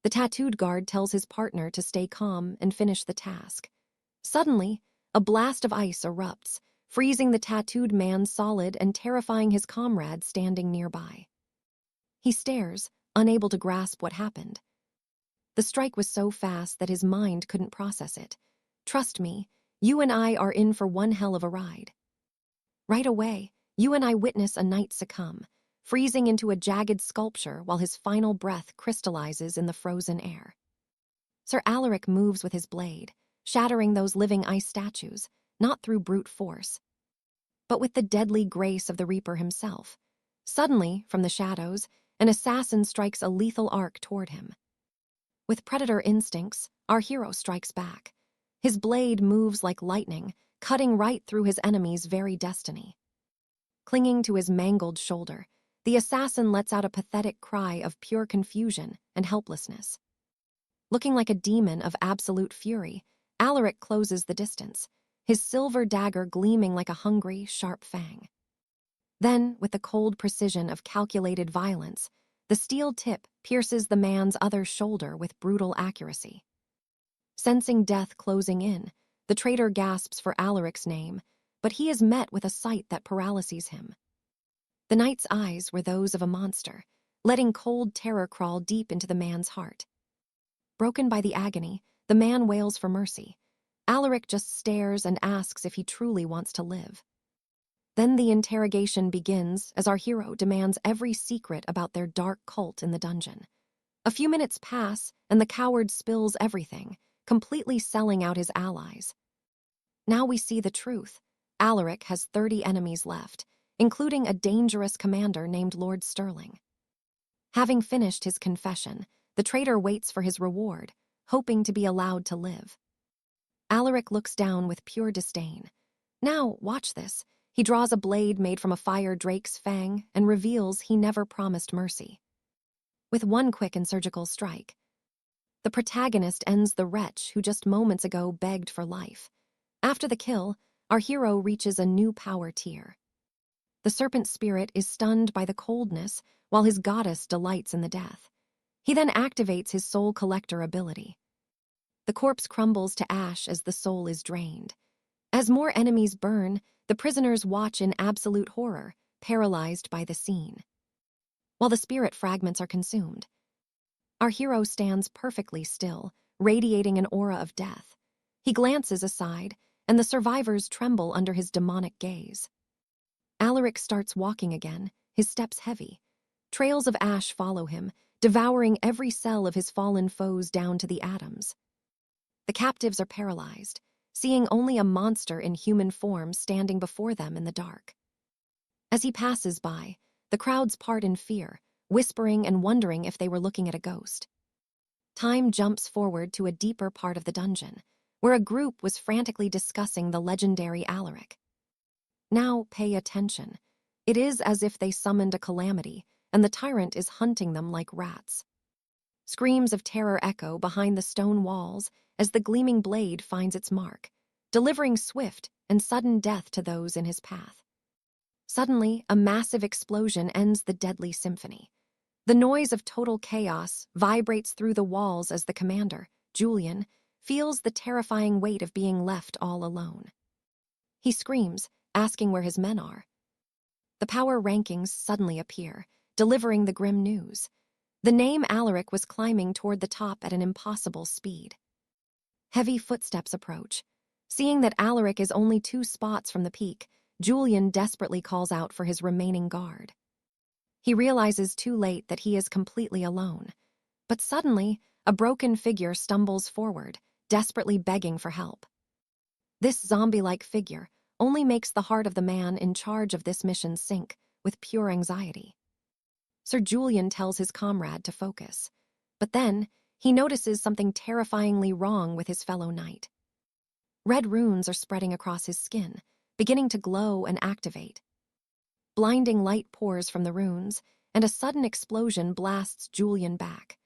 The tattooed guard tells his partner to stay calm and finish the task. Suddenly, a blast of ice erupts, freezing the tattooed man solid and terrifying his comrade standing nearby. He stares, unable to grasp what happened. The strike was so fast that his mind couldn't process it. Trust me, you and I are in for one hell of a ride. Right away, you and I witness a knight succumb, freezing into a jagged sculpture while his final breath crystallizes in the frozen air. Sir Alaric moves with his blade, shattering those living ice statues, not through brute force, but with the deadly grace of the Reaper himself. Suddenly, from the shadows, an assassin strikes a lethal arc toward him. With predator instincts, our hero strikes back. His blade moves like lightning, cutting right through his enemy's very destiny. Clinging to his mangled shoulder, the assassin lets out a pathetic cry of pure confusion and helplessness. Looking like a demon of absolute fury, Alaric closes the distance, his silver dagger gleaming like a hungry, sharp fang. Then, with the cold precision of calculated violence, the steel tip pierces the man's other shoulder with brutal accuracy. Sensing death closing in, the traitor gasps for Alaric's name, but he is met with a sight that paralyses him. The knight's eyes were those of a monster, letting cold terror crawl deep into the man's heart. Broken by the agony, the man wails for mercy. Alaric Alaric just stares and asks if he truly wants to live. Then the interrogation begins as our hero demands every secret about their dark cult in the dungeon. A few minutes pass, and the coward spills everything, completely selling out his allies. Now we see the truth. Alaric has 30 enemies left, including a dangerous commander named Lord Sterling. Having finished his confession, the traitor waits for his reward, hoping to be allowed to live. Alaric looks down with pure disdain. Now, watch this. He draws a blade made from a fire drake's fang and reveals he never promised mercy. With one quick and surgical strike, the protagonist ends the wretch who just moments ago begged for life. After the kill, our hero reaches a new power tier. The serpent spirit is stunned by the coldness, while his goddess delights in the death. He then activates his soul collector ability. The corpse crumbles to ash as the soul is drained. As more enemies burn, the prisoners watch in absolute horror, paralyzed by the scene. While the spirit fragments are consumed, our hero stands perfectly still, radiating an aura of death. He glances aside, and the survivors tremble under his demonic gaze. Alaric starts walking again, his steps heavy. Trails of ash follow him, devouring every cell of his fallen foes down to the atoms. The captives are paralyzed, seeing only a monster in human form standing before them in the dark. As he passes by, the crowds part in fear, whispering and wondering if they were looking at a ghost. Time jumps forward to a deeper part of the dungeon, where a group was frantically discussing the legendary Alaric. Now pay attention. It is as if they summoned a calamity, and the tyrant is hunting them like rats. Screams of terror echo behind the stone walls as the gleaming blade finds its mark, delivering swift and sudden death to those in his path. Suddenly, a massive explosion ends the deadly symphony. The noise of total chaos vibrates through the walls as the commander, Julian, feels the terrifying weight of being left all alone. He screams, asking where his men are. The power rankings suddenly appear, delivering the grim news. The name Alaric was climbing toward the top at an impossible speed. Heavy footsteps approach. Seeing that Alaric is only 2 spots from the peak, Julian desperately calls out for his remaining guard. He realizes too late that he is completely alone. But suddenly, a broken figure stumbles forward, desperately begging for help. This zombie-like figure only makes the heart of the man in charge of this mission sink with pure anxiety. Sir Julian tells his comrade to focus, but then he notices something terrifyingly wrong with his fellow knight. Red runes are spreading across his skin, beginning to glow and activate. Blinding light pours from the runes, and a sudden explosion blasts Julian back.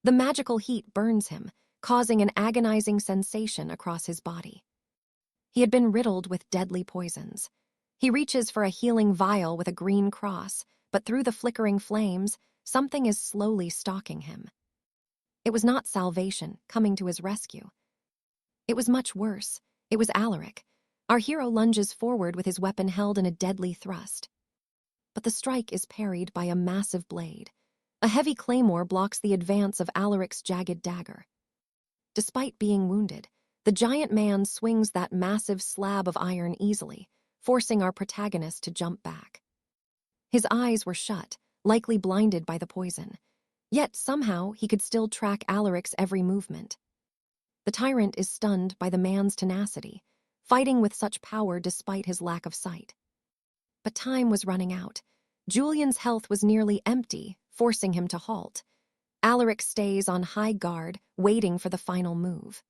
The magical heat burns him, causing an agonizing sensation across his body. He had been riddled with deadly poisons. He reaches for a healing vial with a green cross, but through the flickering flames, something is slowly stalking him. It was not salvation coming to his rescue. It was much worse. It was Alaric. Our hero lunges forward with his weapon held in a deadly thrust. But the strike is parried by a massive blade. A heavy claymore blocks the advance of Alaric's jagged dagger. Despite being wounded, the giant man swings that massive slab of iron easily, forcing our protagonist to jump back. His eyes were shut, likely blinded by the poison. Yet somehow he could still track Alaric's every movement. The tyrant is stunned by the man's tenacity, fighting with such power despite his lack of sight. But time was running out. Julian's health was nearly empty, forcing him to halt. Alaric stays on high guard, waiting for the final move.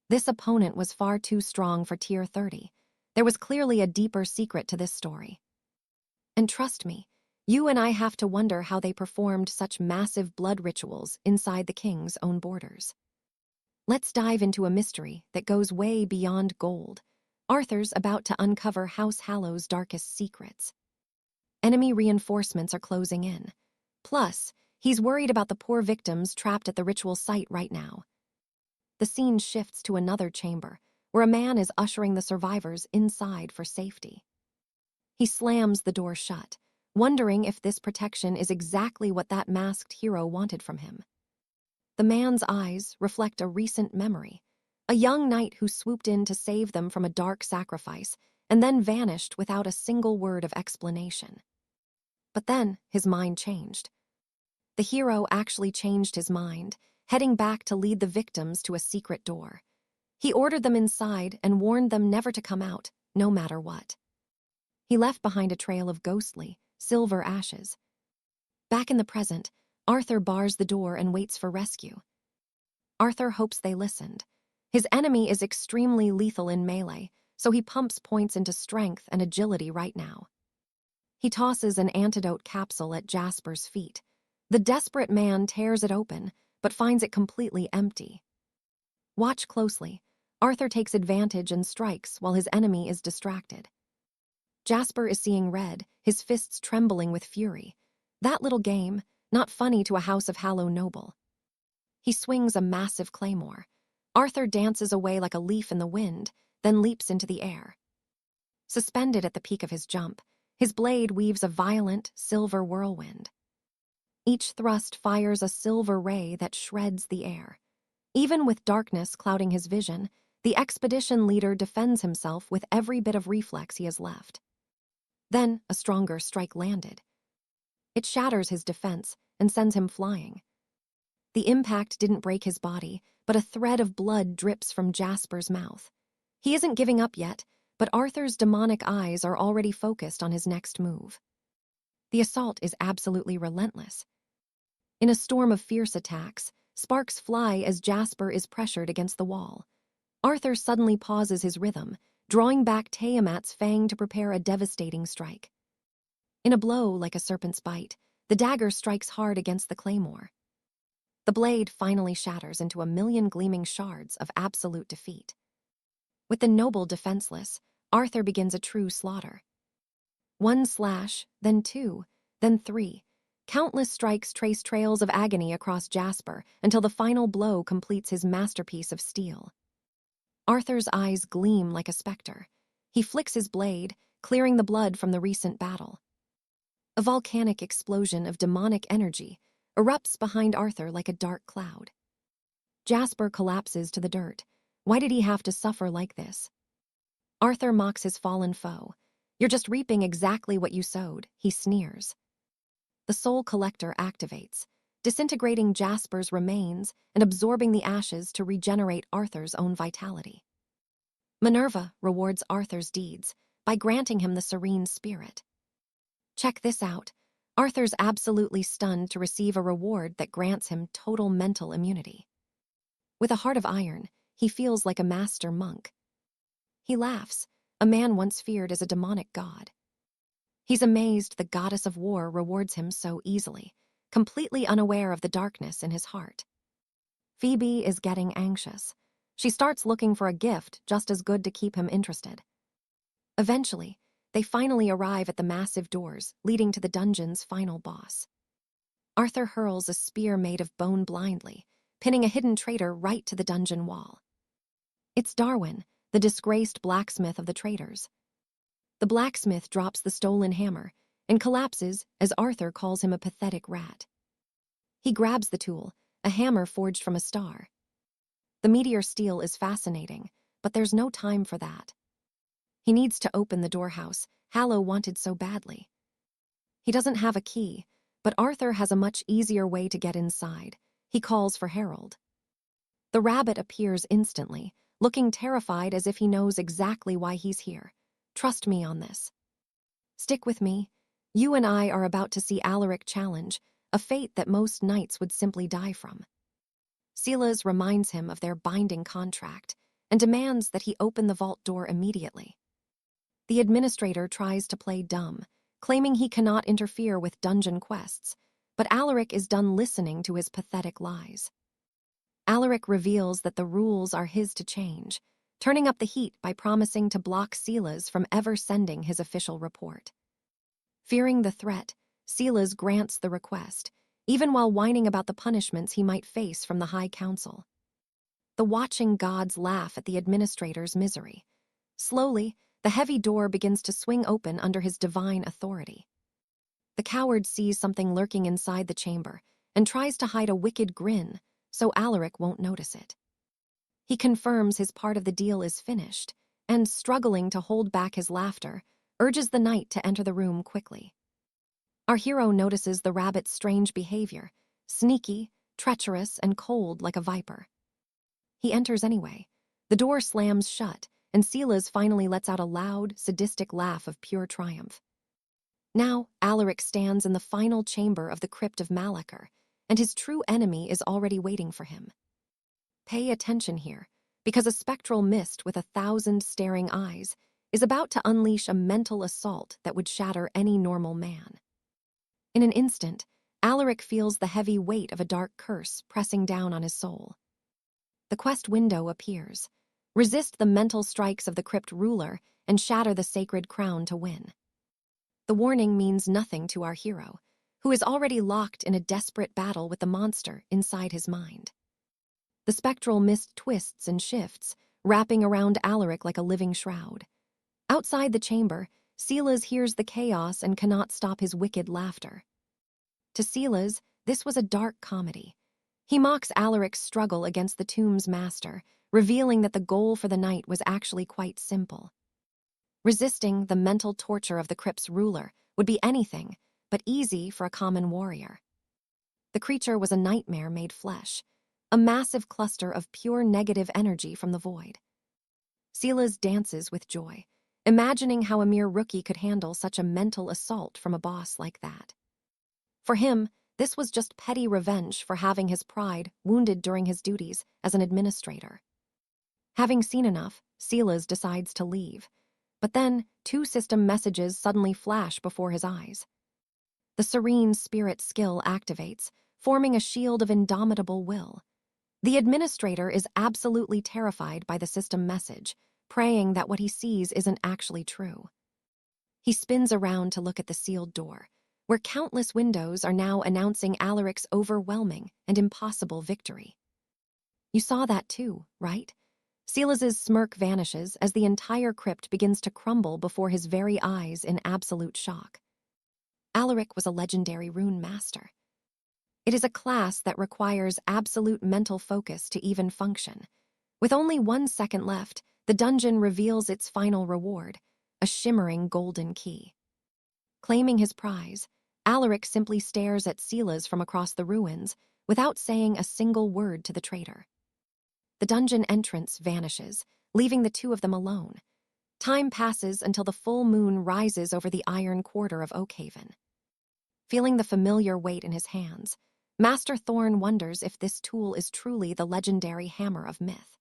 This opponent was far too strong for Tier 30. There was clearly a deeper secret to this story. And trust me, you and I have to wonder how they performed such massive blood rituals inside the king's own borders. Let's dive into a mystery that goes way beyond gold. Arthur's about to uncover House Hallow's darkest secrets. Enemy reinforcements are closing in. Plus, he's worried about the poor victims trapped at the ritual site right now. The scene shifts to another chamber, where a man is ushering the survivors inside for safety. He slams the door shut, wondering if this protection is exactly what that masked hero wanted from him. The man's eyes reflect a recent memory, a young knight who swooped in to save them from a dark sacrifice and then vanished without a single word of explanation. But then his mind changed. The hero actually changed his mind, heading back to lead the victims to a secret door. He ordered them inside and warned them never to come out, no matter what. He left behind a trail of ghostly, silver ashes. Back in the present, Arthur bars the door and waits for rescue. Arthur hopes they listened. His enemy is extremely lethal in melee, so he pumps points into strength and agility right now. He tosses an antidote capsule at Jasper's feet. The desperate man tears it open, but finds it completely empty. Watch closely. Arthur takes advantage and strikes while his enemy is distracted. Jasper is seeing red, his fists trembling with fury. That little game, not funny to a House of Hallow noble. He swings a massive claymore. Arthur dances away like a leaf in the wind, then leaps into the air. Suspended at the peak of his jump, his blade weaves a violent, silver whirlwind. Each thrust fires a silver ray that shreds the air. Even with darkness clouding his vision, the expedition leader defends himself with every bit of reflex he has left. Then a stronger strike landed. It shatters his defense and sends him flying. The impact didn't break his body, but a thread of blood drips from Jasper's mouth. He isn't giving up yet, but Arthur's demonic eyes are already focused on his next move. The assault is absolutely relentless. In a storm of fierce attacks, sparks fly as Jasper is pressured against the wall. Arthur suddenly pauses his rhythm, drawing back Tiamat's fang to prepare a devastating strike. In a blow like a serpent's bite, the dagger strikes hard against the claymore. The blade finally shatters into a million gleaming shards of absolute defeat. With the noble defenseless, Arthur begins a true slaughter. One slash, then two, then three. Countless strikes trace trails of agony across Jasper until the final blow completes his masterpiece of steel. Arthur's eyes gleam like a specter. He flicks his blade, clearing the blood from the recent battle. A volcanic explosion of demonic energy erupts behind Arthur like a dark cloud. Jasper collapses to the dirt. Why did he have to suffer like this? Arthur mocks his fallen foe. You're just reaping exactly what you sowed, he sneers. The soul collector activates, disintegrating Jasper's remains and absorbing the ashes to regenerate Arthur's own vitality. Minerva rewards Arthur's deeds by granting him the serene spirit. Check this out. Arthur's absolutely stunned to receive a reward that grants him total mental immunity. With a heart of iron, he feels like a master monk. He laughs, a man once feared as a demonic god. He's amazed the goddess of war rewards him so easily, completely unaware of the darkness in his heart. Phoebe is getting anxious. She starts looking for a gift just as good to keep him interested. Eventually, they finally arrive at the massive doors leading to the dungeon's final boss. Arthur hurls a spear made of bone blindly, pinning a hidden traitor right to the dungeon wall. It's Darwin, the disgraced blacksmith of the traitors. The blacksmith drops the stolen hammer and collapses as Arthur calls him a pathetic rat. He grabs the tool, a hammer forged from a star. The meteor steel is fascinating, but there's no time for that. He needs to open the doorhouse Hallow wanted so badly. He doesn't have a key, but Arthur has a much easier way to get inside. He calls for Harold. The rabbit appears instantly, looking terrified as if he knows exactly why he's here. Trust me on this. Stick with me. You and I are about to see Alaric challenge, a fate that most knights would simply die from. Silas reminds him of their binding contract and demands that he open the vault door immediately. The administrator tries to play dumb, claiming he cannot interfere with dungeon quests, but Alaric is done listening to his pathetic lies. Alaric reveals that the rules are his to change, turning up the heat by promising to block Silas from ever sending his official report. Fearing the threat, Silas grants the request, even while whining about the punishments he might face from the High Council. The watching gods laugh at the administrator's misery. Slowly, the heavy door begins to swing open under his divine authority. The coward sees something lurking inside the chamber and tries to hide a wicked grin so Alaric won't notice it. He confirms his part of the deal is finished, and, struggling to hold back his laughter, urges the knight to enter the room quickly. Our hero notices the rabbit's strange behavior, sneaky, treacherous, and cold like a viper. He enters anyway. The door slams shut, and 𝒉𝒁 finally lets out a loud, sadistic laugh of pure triumph. Now, Alaric stands in the final chamber of the crypt of Malachor, and his true enemy is already waiting for him. Pay attention here, because a spectral mist with 1,000 staring eyes is about to unleash a mental assault that would shatter any normal man. In an instant, Alaric feels the heavy weight of a dark curse pressing down on his soul. The quest window appears. Resist the mental strikes of the crypt ruler and shatter the sacred crown to win. The warning means nothing to our hero, who is already locked in a desperate battle with the monster inside his mind. The spectral mist twists and shifts, wrapping around Alaric like a living shroud. Outside the chamber, 𝒉𝒁 hears the chaos and cannot stop his wicked laughter. To 𝒉𝒁, this was a dark comedy. He mocks Alaric's struggle against the tomb's master, revealing that the goal for the night was actually quite simple. Resisting the mental torture of the crypt's ruler would be anything but easy for a common warrior. The creature was a nightmare made flesh, a massive cluster of pure negative energy from the void. 𝒉𝒁 dances with joy, imagining how a mere rookie could handle such a mental assault from a boss like that. For him, this was just petty revenge for having his pride wounded during his duties as an administrator. Having seen enough, 𝒉𝒁 decides to leave. But then, 2 system messages suddenly flash before his eyes. The serene spirit skill activates, forming a shield of indomitable will. The administrator is absolutely terrified by the system message, praying that what he sees isn't actually true. He spins around to look at the sealed door, where countless windows are now announcing Alaric's overwhelming and impossible victory. You saw that too, right? 𝒉𝒁's smirk vanishes as the entire crypt begins to crumble before his very eyes in absolute shock. Alaric was a legendary rune master. It is a class that requires absolute mental focus to even function. With only 1 second left, the dungeon reveals its final reward, a shimmering golden key. Claiming his prize, Alaric simply stares at 𝒉𝒁 from across the ruins without saying a single word to the traitor. The dungeon entrance vanishes, leaving the 2 of them alone. Time passes until the full moon rises over the iron quarter of Oakhaven. Feeling the familiar weight in his hands, Master Thorn wonders if this tool is truly the legendary hammer of myth.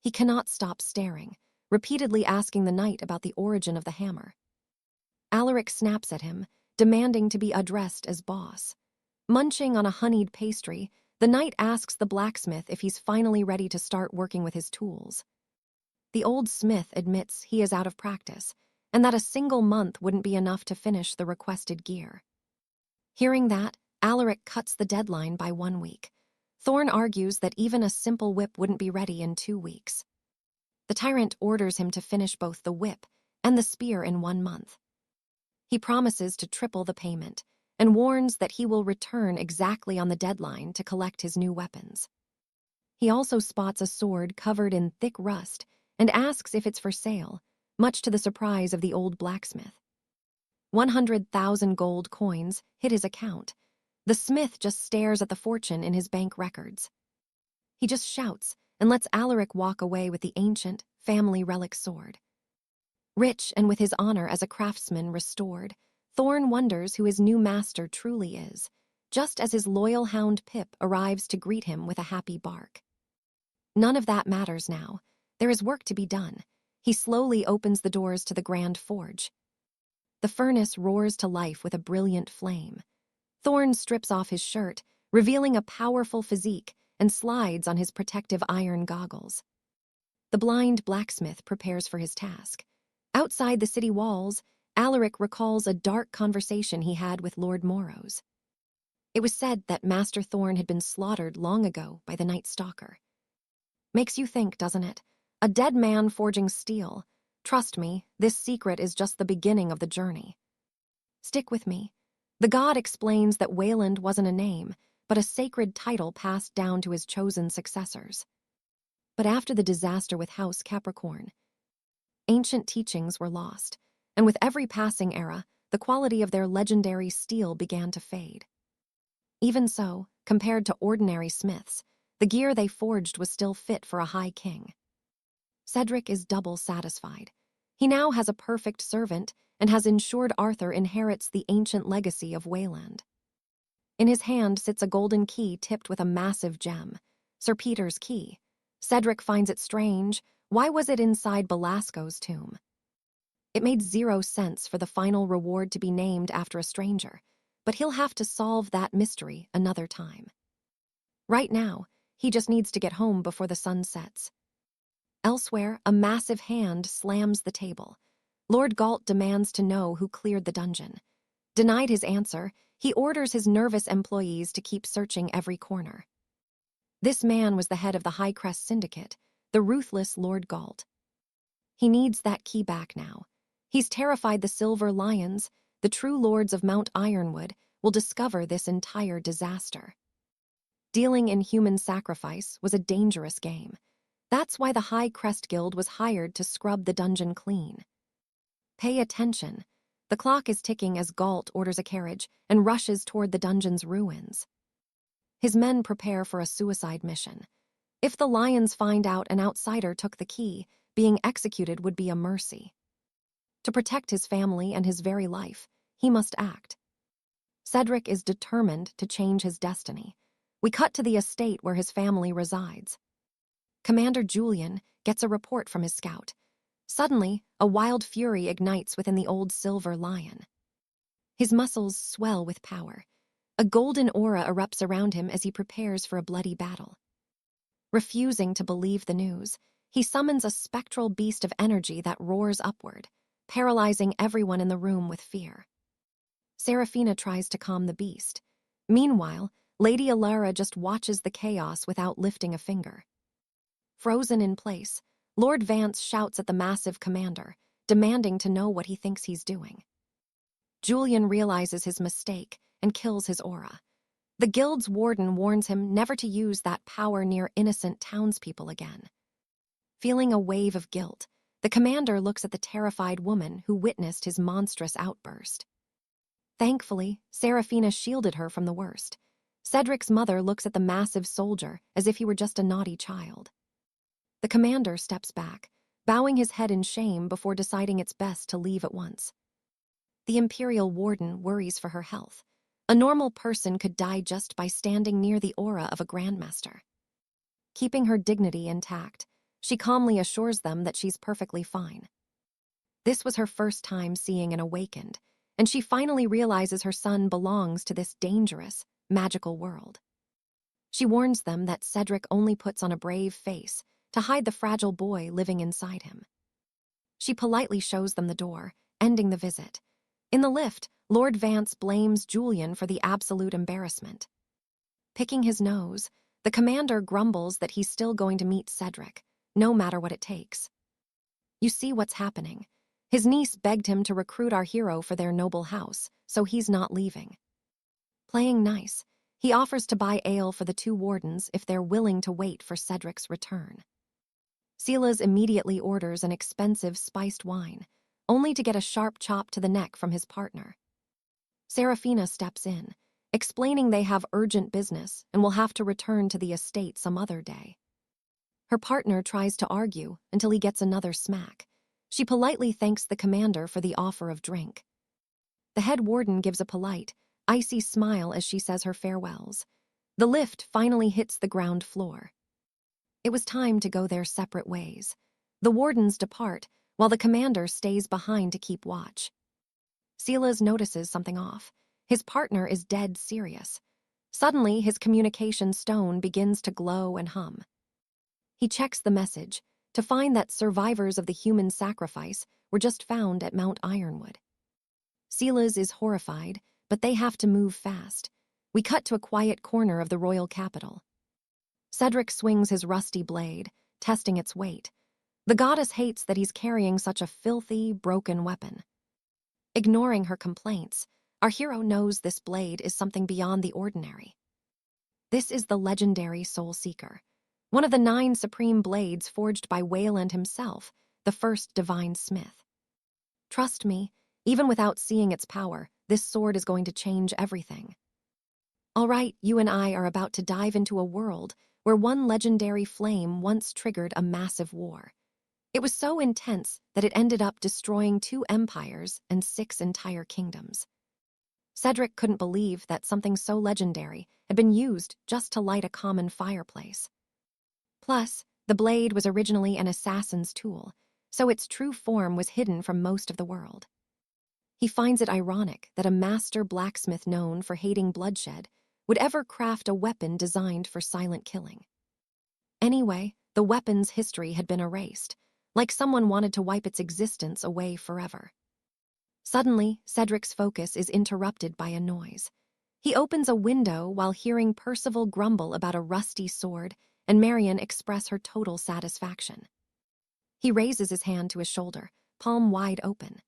He cannot stop staring, repeatedly asking the knight about the origin of the hammer. Alaric snaps at him, demanding to be addressed as boss. Munching on a honeyed pastry, the knight asks the blacksmith if he's finally ready to start working with his tools. The old smith admits he is out of practice, and that a single month wouldn't be enough to finish the requested gear. Hearing that, Alaric cuts the deadline by 1 week. Thorn argues that even a simple whip wouldn't be ready in 2 weeks. The tyrant orders him to finish both the whip and the spear in 1 month. He promises to triple the payment, and warns that he will return exactly on the deadline to collect his new weapons. He also spots a sword covered in thick rust and asks if it's for sale, much to the surprise of the old blacksmith. 100,000 gold coins hit his account. The smith just stares at the fortune in his bank records. He just shouts and lets Alaric walk away with the ancient, family relic sword. Rich and with his honor as a craftsman restored, Thorn wonders who his new master truly is, just as his loyal hound Pip arrives to greet him with a happy bark. None of that matters now. There is work to be done. He slowly opens the doors to the grand forge. The furnace roars to life with a brilliant flame. Thorn strips off his shirt, revealing a powerful physique, and slides on his protective iron goggles. The blind blacksmith prepares for his task. Outside the city walls, Alaric recalls a dark conversation he had with Lord Morrow's. It was said that Master Thorn had been slaughtered long ago by the Night Stalker. Makes you think, doesn't it? A dead man forging steel. Trust me, this secret is just the beginning of the journey. Stick with me. The god explains that Wayland wasn't a name, but a sacred title passed down to his chosen successors. But after the disaster with House Capricorn, ancient teachings were lost, and with every passing era, the quality of their legendary steel began to fade. Even so, compared to ordinary smiths, the gear they forged was still fit for a high king. Cedric is double satisfied. He now has a perfect servant and has ensured Arthur inherits the ancient legacy of Wayland. In his hand sits a golden key tipped with a massive gem, Sir Peter's key. Cedric finds it strange. Why was it inside Belasco's tomb? It made 0 sense for the final reward to be named after a stranger, but he'll have to solve that mystery another time. Right now, he just needs to get home before the sun sets. Elsewhere, a massive hand slams the table. Lord Galt demands to know who cleared the dungeon. Denied his answer, he orders his nervous employees to keep searching every corner. This man was the head of the High Crest Syndicate, the ruthless Lord Galt. He needs that key back now. He's terrified the Silver Lions, the true lords of Mount Ironwood, will discover this entire disaster. Dealing in human sacrifice was a dangerous game. That's why the High Crest Guild was hired to scrub the dungeon clean. Pay attention. The clock is ticking as Galt orders a carriage and rushes toward the dungeon's ruins. His men prepare for a suicide mission. If the Lions find out an outsider took the key, being executed would be a mercy. To protect his family and his very life, he must act. Cedric is determined to change his destiny. We cut to the estate where his family resides. Commander Julian gets a report from his scout. Suddenly, a wild fury ignites within the old Silver Lion. His muscles swell with power. A golden aura erupts around him as he prepares for a bloody battle. Refusing to believe the news, he summons a spectral beast of energy that roars upward, paralyzing everyone in the room with fear. Seraphina tries to calm the beast. Meanwhile, Lady Alara just watches the chaos without lifting a finger. Frozen in place, Lord Vance shouts at the massive commander, demanding to know what he thinks he's doing. Julian realizes his mistake and kills his aura. The guild's warden warns him never to use that power near innocent townspeople again. Feeling a wave of guilt, the commander looks at the terrified woman who witnessed his monstrous outburst. Thankfully, Seraphina shielded her from the worst. Cedric's mother looks at the massive soldier as if he were just a naughty child. The commander steps back, bowing his head in shame before deciding it's best to leave at once. The Imperial Warden worries for her health. A normal person could die just by standing near the aura of a Grandmaster. Keeping her dignity intact, she calmly assures them that she's perfectly fine. This was her first time seeing an awakened, and she finally realizes her son belongs to this dangerous, magical world. She warns them that Cedric only puts on a brave face to hide the fragile boy living inside him. She politely shows them the door, ending the visit. In the lift, Lord Vance blames Julian for the absolute embarrassment. Picking his nose, the commander grumbles that he's still going to meet Cedric, no matter what it takes. You see what's happening. His niece begged him to recruit our hero for their noble house, so he's not leaving. Playing nice, he offers to buy ale for the two wardens if they're willing to wait for Cedric's return. Silas immediately orders an expensive spiced wine, only to get a sharp chop to the neck from his partner. Seraphina steps in, explaining they have urgent business and will have to return to the estate some other day. Her partner tries to argue until he gets another smack. She politely thanks the commander for the offer of drink. The head warden gives a polite, icy smile as she says her farewells. The lift finally hits the ground floor. It was time to go their separate ways. The wardens depart, while the commander stays behind to keep watch. Silas notices something off. His partner is dead serious. Suddenly, his communication stone begins to glow and hum. He checks the message to find that survivors of the human sacrifice were just found at Mount Ironwood. Silas is horrified, but they have to move fast. We cut to a quiet corner of the royal capital. Cedric swings his rusty blade, testing its weight. The goddess hates that he's carrying such a filthy, broken weapon. Ignoring her complaints, our hero knows this blade is something beyond the ordinary. This is the legendary Soul Seeker. one of the 9 supreme blades forged by Wayland himself, the first divine smith. Trust me, even without seeing its power, this sword is going to change everything. All right, you and I are about to dive into a world where one legendary flame once triggered a massive war. It was so intense that it ended up destroying 2 empires and 6 entire kingdoms. Cedric couldn't believe that something so legendary had been used just to light a common fireplace. Plus, the blade was originally an assassin's tool, so its true form was hidden from most of the world. He finds it ironic that a master blacksmith known for hating bloodshed would ever craft a weapon designed for silent killing. Anyway, the weapon's history had been erased, like someone wanted to wipe its existence away forever. Suddenly, Cedric's focus is interrupted by a noise. He opens a window while hearing Percival grumble about a rusty sword and Marion express her total satisfaction. He raises his hand to his shoulder, palm wide open.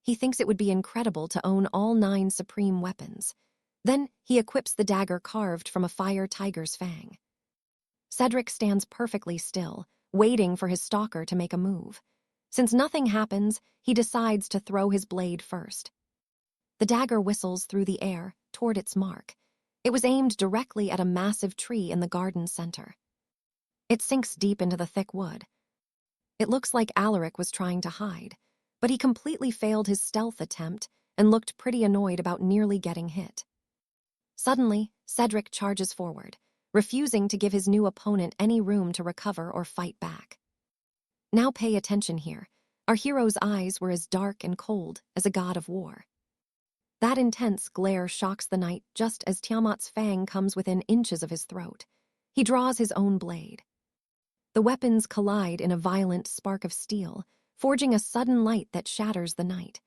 He thinks it would be incredible to own all 9 supreme weapons. Then he equips the dagger carved from a fire tiger's fang. Cedric stands perfectly still, waiting for his stalker to make a move. Since nothing happens, he decides to throw his blade first. The dagger whistles through the air, toward its mark. It was aimed directly at a massive tree in the garden center. It sinks deep into the thick wood. It looks like Alaric was trying to hide, but he completely failed his stealth attempt and looked pretty annoyed about nearly getting hit. Suddenly, Cedric charges forward, refusing to give his new opponent any room to recover or fight back. Now pay attention here. Our hero's eyes were as dark and cold as a god of war. That intense glare shocks the knight just as Tiamat's fang comes within inches of his throat. He draws his own blade. The weapons collide in a violent spark of steel, forging a sudden light that shatters the knight.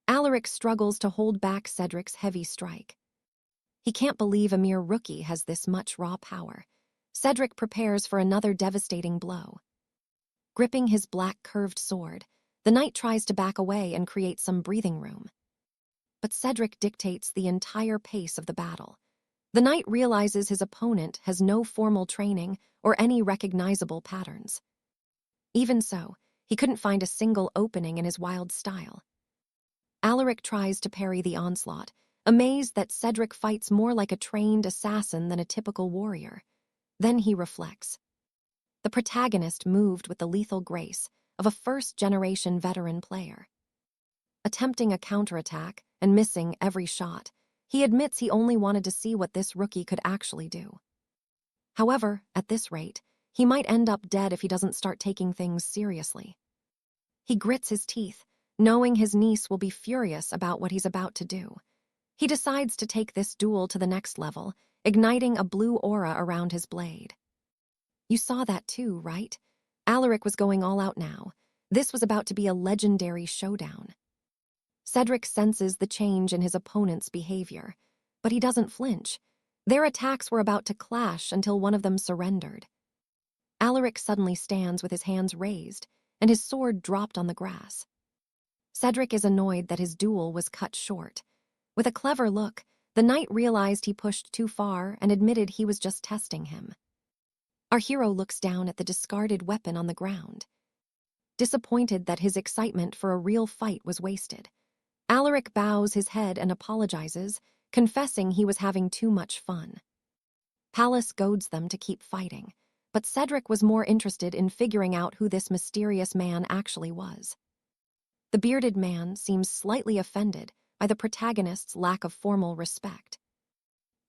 Alaric struggles to hold back Cedric's heavy strike. He can't believe a mere rookie has this much raw power. Cedric prepares for another devastating blow. Gripping his black curved sword, the knight tries to back away and create some breathing room. But Cedric dictates the entire pace of the battle. The knight realizes his opponent has no formal training or any recognizable patterns. Even so, he couldn't find a single opening in his wild style. Alaric tries to parry the onslaught, amazed that Cedric fights more like a trained assassin than a typical warrior. Then he reflects. The protagonist moved with the lethal grace of a first-generation veteran player. Attempting a counterattack and missing every shot, he admits he only wanted to see what this rookie could actually do. However, at this rate, he might end up dead if he doesn't start taking things seriously. He grits his teeth, knowing his niece will be furious about what he's about to do. He decides to take this duel to the next level, igniting a blue aura around his blade. You saw that too, right? Alaric was going all out now. This was about to be a legendary showdown. Cedric senses the change in his opponent's behavior, but he doesn't flinch. Their attacks were about to clash until one of them surrendered. Alaric suddenly stands with his hands raised, and his sword dropped on the grass. Cedric is annoyed that his duel was cut short. With a clever look, the knight realized he pushed too far and admitted he was just testing him. Our hero looks down at the discarded weapon on the ground. Disappointed that his excitement for a real fight was wasted, Alaric bows his head and apologizes, confessing he was having too much fun. Pallas goads them to keep fighting, but Cedric was more interested in figuring out who this mysterious man actually was. The bearded man seems slightly offended by the protagonist's lack of formal respect.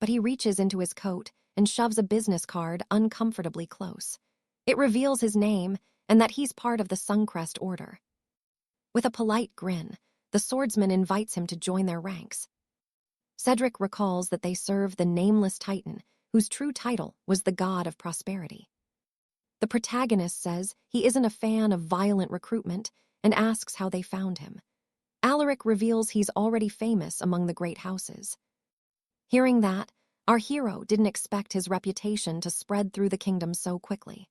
But he reaches into his coat and shoves a business card uncomfortably close. It reveals his name and that he's part of the Suncrest Order. With a polite grin, the swordsman invites him to join their ranks. Cedric recalls that they serve the nameless titan, whose true title was the God of Prosperity. The protagonist says he isn't a fan of violent recruitment and asks how they found him. Alaric reveals he's already famous among the great houses. Hearing that, our hero didn't expect his reputation to spread through the kingdom so quickly.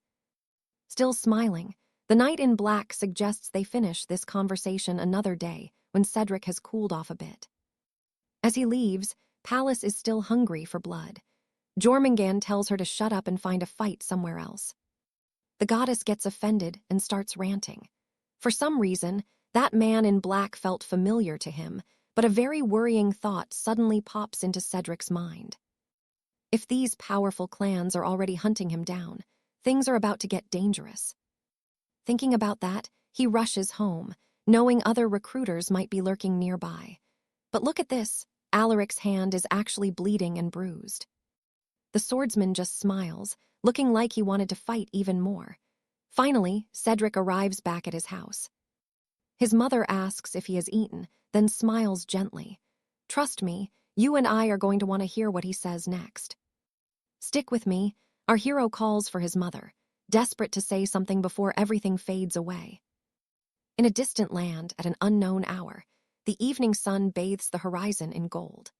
Still smiling, the knight in black suggests they finish this conversation another day when Cedric has cooled off a bit. As he leaves, Pallas is still hungry for blood. Jormungand tells her to shut up and find a fight somewhere else. The goddess gets offended and starts ranting. For some reason, that man in black felt familiar to him, but a very worrying thought suddenly pops into Cedric's mind. If these powerful clans are already hunting him down, things are about to get dangerous. Thinking about that, he rushes home, knowing other recruiters might be lurking nearby. But look at this, Alaric's hand is actually bleeding and bruised. The swordsman just smiles, looking like he wanted to fight even more. Finally, Cedric arrives back at his house. His mother asks if he has eaten, then smiles gently. Trust me, you and I are going to want to hear what he says next. Stick with me, our hero calls for his mother, desperate to say something before everything fades away. In a distant land at an unknown hour, the evening sun bathes the horizon in gold.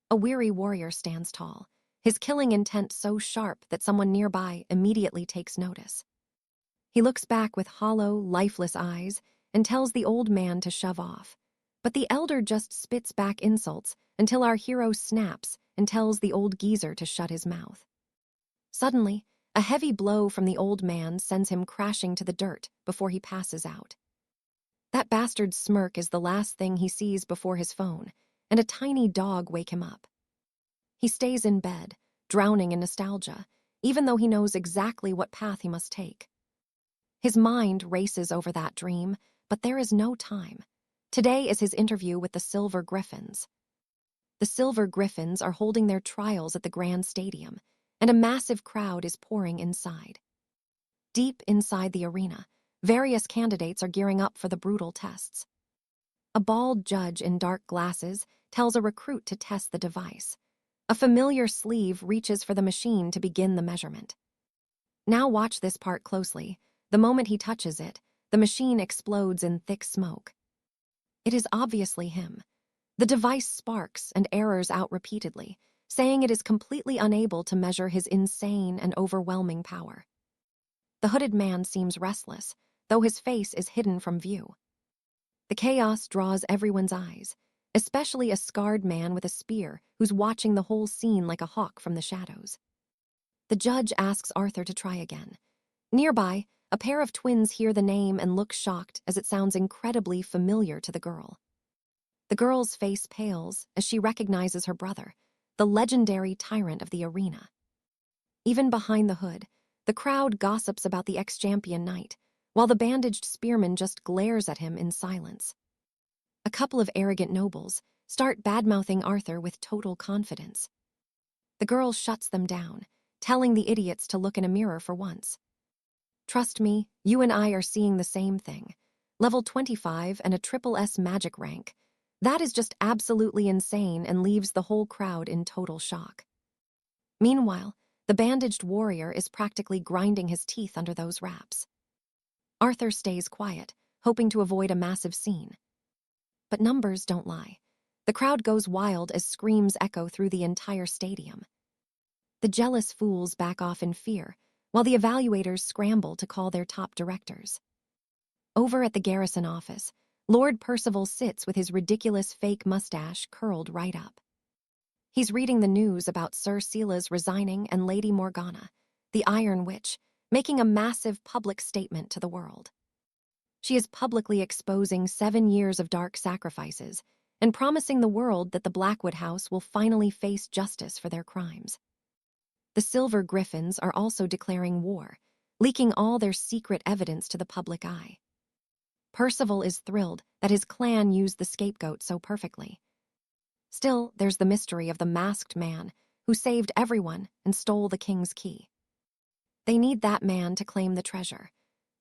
A weary warrior stands tall, his killing intent so sharp that someone nearby immediately takes notice. He looks back with hollow, lifeless eyes and tells the old man to shove off. But the elder just spits back insults until our hero snaps and tells the old geezer to shut his mouth. Suddenly, a heavy blow from the old man sends him crashing to the dirt before he passes out. That bastard's smirk is the last thing he sees before his phone, and a tiny dog wake him up. He stays in bed, drowning in nostalgia, even though he knows exactly what path he must take. His mind races over that dream, but there is no time. Today is his interview with the Silver Griffins. The Silver Griffins are holding their trials at the Grand Stadium, and a massive crowd is pouring inside. Deep inside the arena, various candidates are gearing up for the brutal tests. A bald judge in dark glasses tells a recruit to test the device. A familiar sleeve reaches for the machine to begin the measurement. Now watch this part closely. The moment he touches it, the machine explodes in thick smoke. It is obviously him. The device sparks and errors out repeatedly, saying it is completely unable to measure his insane and overwhelming power. The hooded man seems restless, though his face is hidden from view. The chaos draws everyone's eyes, especially a scarred man with a spear who's watching the whole scene like a hawk from the shadows. The judge asks Arthur to try again. Nearby, a pair of twins hear the name and look shocked as it sounds incredibly familiar to the girl. The girl's face pales as she recognizes her brother, the legendary tyrant of the arena. Even behind the hood, the crowd gossips about the ex-champion knight, while the bandaged spearman just glares at him in silence. A couple of arrogant nobles start badmouthing Arthur with total confidence. The girl shuts them down, telling the idiots to look in a mirror for once. Trust me, you and I are seeing the same thing. Level 25 and a ~S magic rank. That is just absolutely insane and leaves the whole crowd in total shock. Meanwhile, the bandaged warrior is practically grinding his teeth under those wraps. Arthur stays quiet, hoping to avoid a massive scene. But numbers don't lie. The crowd goes wild as screams echo through the entire stadium. The jealous fools back off in fear, while the evaluators scramble to call their top directors. Over at the garrison office, Lord Percival sits with his ridiculous fake mustache curled right up. He's reading the news about Sir Sila's resigning and Lady Morgana, the Iron Witch, making a massive public statement to the world. She is publicly exposing 7 years of dark sacrifices and promising the world that the Blackwood House will finally face justice for their crimes. The Silver Griffins are also declaring war, leaking all their secret evidence to the public eye. Percival is thrilled that his clan used the scapegoat so perfectly. Still, there's the mystery of the masked man who saved everyone and stole the king's key. They need that man to claim the treasure.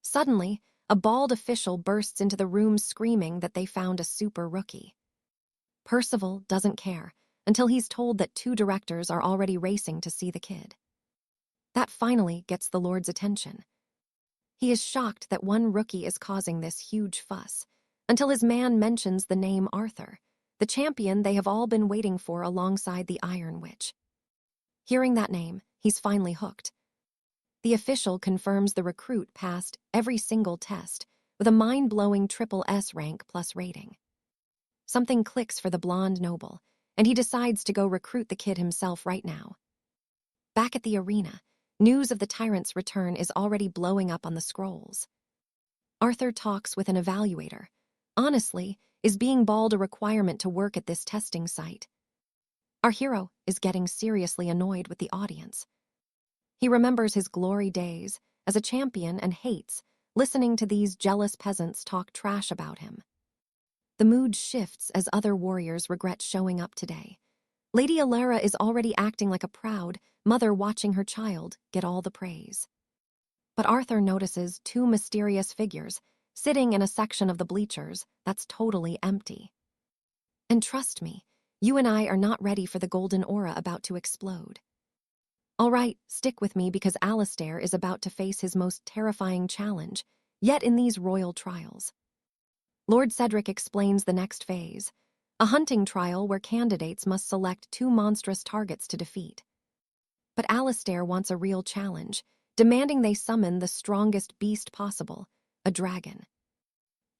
Suddenly, a bald official bursts into the room screaming that they found a super rookie. Percival doesn't care until he's told that 2 directors are already racing to see the kid. That finally gets the Lord's attention. He is shocked that one rookie is causing this huge fuss, until his man mentions the name Arthur, the champion they have all been waiting for alongside the Iron Witch. Hearing that name, he's finally hooked. The official confirms the recruit passed every single test with a mind-blowing ~S rank plus rating. Something clicks for the blonde noble, and he decides to go recruit the kid himself right now. Back at the arena, news of the tyrant's return is already blowing up on the scrolls. Arthur talks with an evaluator. Honestly, is being bald a requirement to work at this testing site? Our hero is getting seriously annoyed with the audience. He remembers his glory days as a champion and hates listening to these jealous peasants talk trash about him. The mood shifts as other warriors regret showing up today. Lady Alara is already acting like a proud mother watching her child get all the praise. But Arthur notices two mysterious figures sitting in a section of the bleachers that's totally empty. And trust me, you and I are not ready for the golden aura about to explode. All right, stick with me because Alistair is about to face his most terrifying challenge yet in these royal trials. Lord Cedric explains the next phase, a hunting trial where candidates must select two monstrous targets to defeat. But Alistair wants a real challenge, demanding they summon the strongest beast possible, a dragon.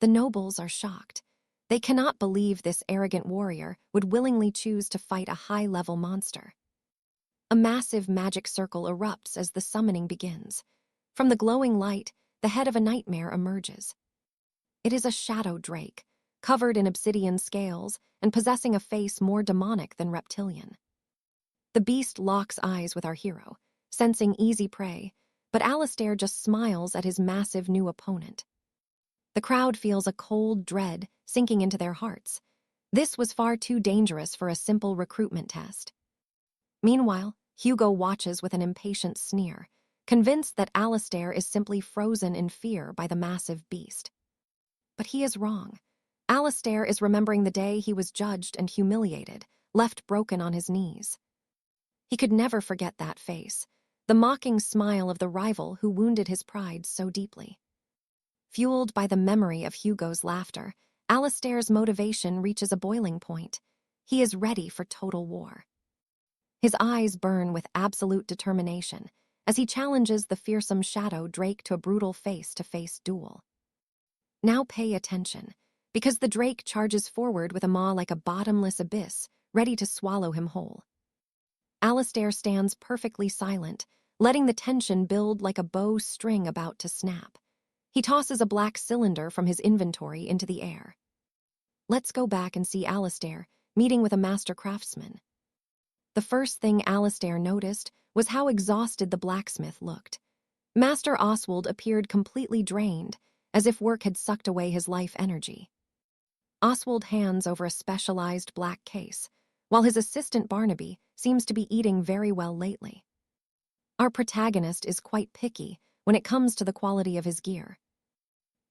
The nobles are shocked. They cannot believe this arrogant warrior would willingly choose to fight a high-level monster. A massive magic circle erupts as the summoning begins. From the glowing light, the head of a nightmare emerges. It is a shadow drake, covered in obsidian scales and possessing a face more demonic than reptilian. The beast locks eyes with our hero, sensing easy prey, but Alistair just smiles at his massive new opponent. The crowd feels a cold dread sinking into their hearts. This was far too dangerous for a simple recruitment test. Meanwhile, Hugo watches with an impatient sneer, convinced that Alistair is simply frozen in fear by the massive beast. But he is wrong. Alistair is remembering the day he was judged and humiliated, left broken on his knees. He could never forget that face, the mocking smile of the rival who wounded his pride so deeply. Fueled by the memory of Hugo's laughter, Alistair's motivation reaches a boiling point. He is ready for total war. His eyes burn with absolute determination as he challenges the fearsome shadow drake to a brutal face-to-face duel. Now pay attention, because the drake charges forward with a maw like a bottomless abyss, ready to swallow him whole. Alistair stands perfectly silent, letting the tension build like a bow string about to snap. He tosses a black cylinder from his inventory into the air. Let's go back and see Alistair meeting with a master craftsman. The first thing Alistair noticed was how exhausted the blacksmith looked. Master Oswald appeared completely drained, as if work had sucked away his life energy. Oswald hands over a specialized black case, while his assistant Barnaby seems to be eating very well lately. Our protagonist is quite picky when it comes to the quality of his gear.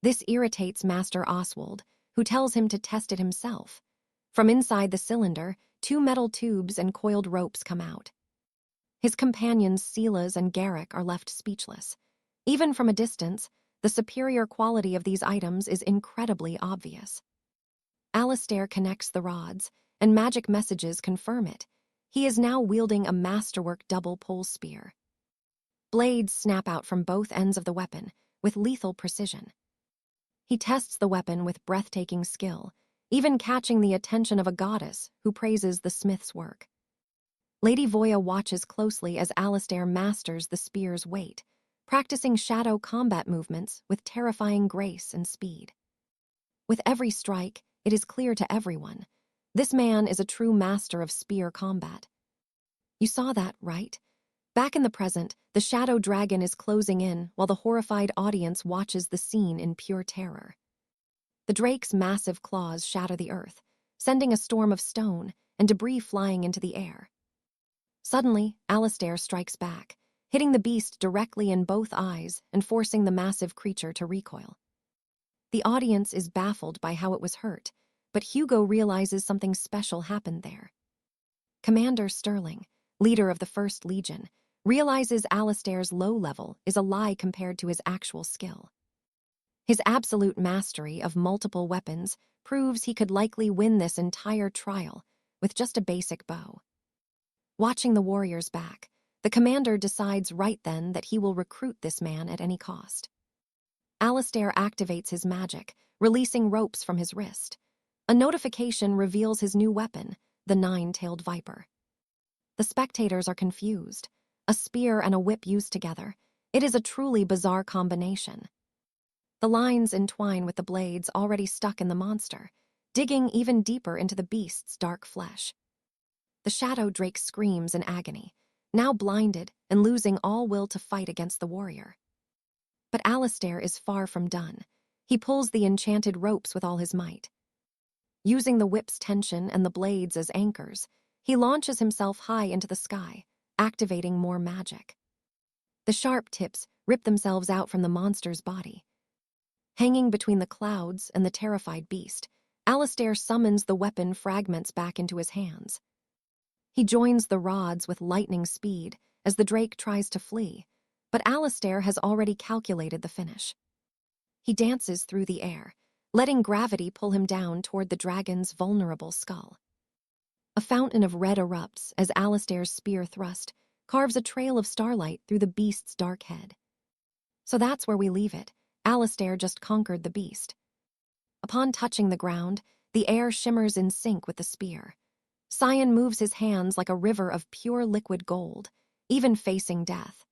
This irritates Master Oswald, who tells him to test it himself. From inside the cylinder, two metal tubes and coiled ropes come out. His companions Silas and Garrick are left speechless. Even from a distance, the superior quality of these items is incredibly obvious. Alistair connects the rods, and magic messages confirm it. He is now wielding a masterwork double pole spear. Blades snap out from both ends of the weapon, with lethal precision. He tests the weapon with breathtaking skill, even catching the attention of a goddess who praises the smith's work. Lady Voya watches closely as Alistair masters the spear's weight, practicing shadow combat movements with terrifying grace and speed. With every strike, it is clear to everyone, this man is a true master of spear combat. You saw that, right? Back in the present, the shadow dragon is closing in while the horrified audience watches the scene in pure terror. The drake's massive claws shatter the earth, sending a storm of stone and debris flying into the air. Suddenly, Alistair strikes back, hitting the beast directly in both eyes and forcing the massive creature to recoil. The audience is baffled by how it was hurt, but Hugo realizes something special happened there. Commander Sterling, leader of the First Legion, realizes Alistair's low level is a lie compared to his actual skill. His absolute mastery of multiple weapons proves he could likely win this entire trial with just a basic bow. Watching the warriors back, the commander decides right then that he will recruit this man at any cost. Alistair activates his magic, releasing ropes from his wrist. A notification reveals his new weapon, the nine-tailed viper. The spectators are confused. a spear and a whip used together. It is a truly bizarre combination. The lines entwine with the blades already stuck in the monster, digging even deeper into the beast's dark flesh. The shadow drake screams in agony, now blinded and losing all will to fight against the warrior. But Alistair is far from done. He pulls the enchanted ropes with all his might. Using the whip's tension and the blades as anchors, he launches himself high into the sky, activating more magic. The sharp tips rip themselves out from the monster's body. Hanging between the clouds and the terrified beast, Alistair summons the weapon fragments back into his hands. He joins the rods with lightning speed as the drake tries to flee, but Alistair has already calculated the finish. He dances through the air, letting gravity pull him down toward the dragon's vulnerable skull. A fountain of red erupts as Alistair's spear thrust carves a trail of starlight through the beast's dark head. So that's where we leave it. Alistair just conquered the beast. Upon touching the ground, the air shimmers in sync with the spear. Cyan moves his hands like a river of pure liquid gold, even facing death.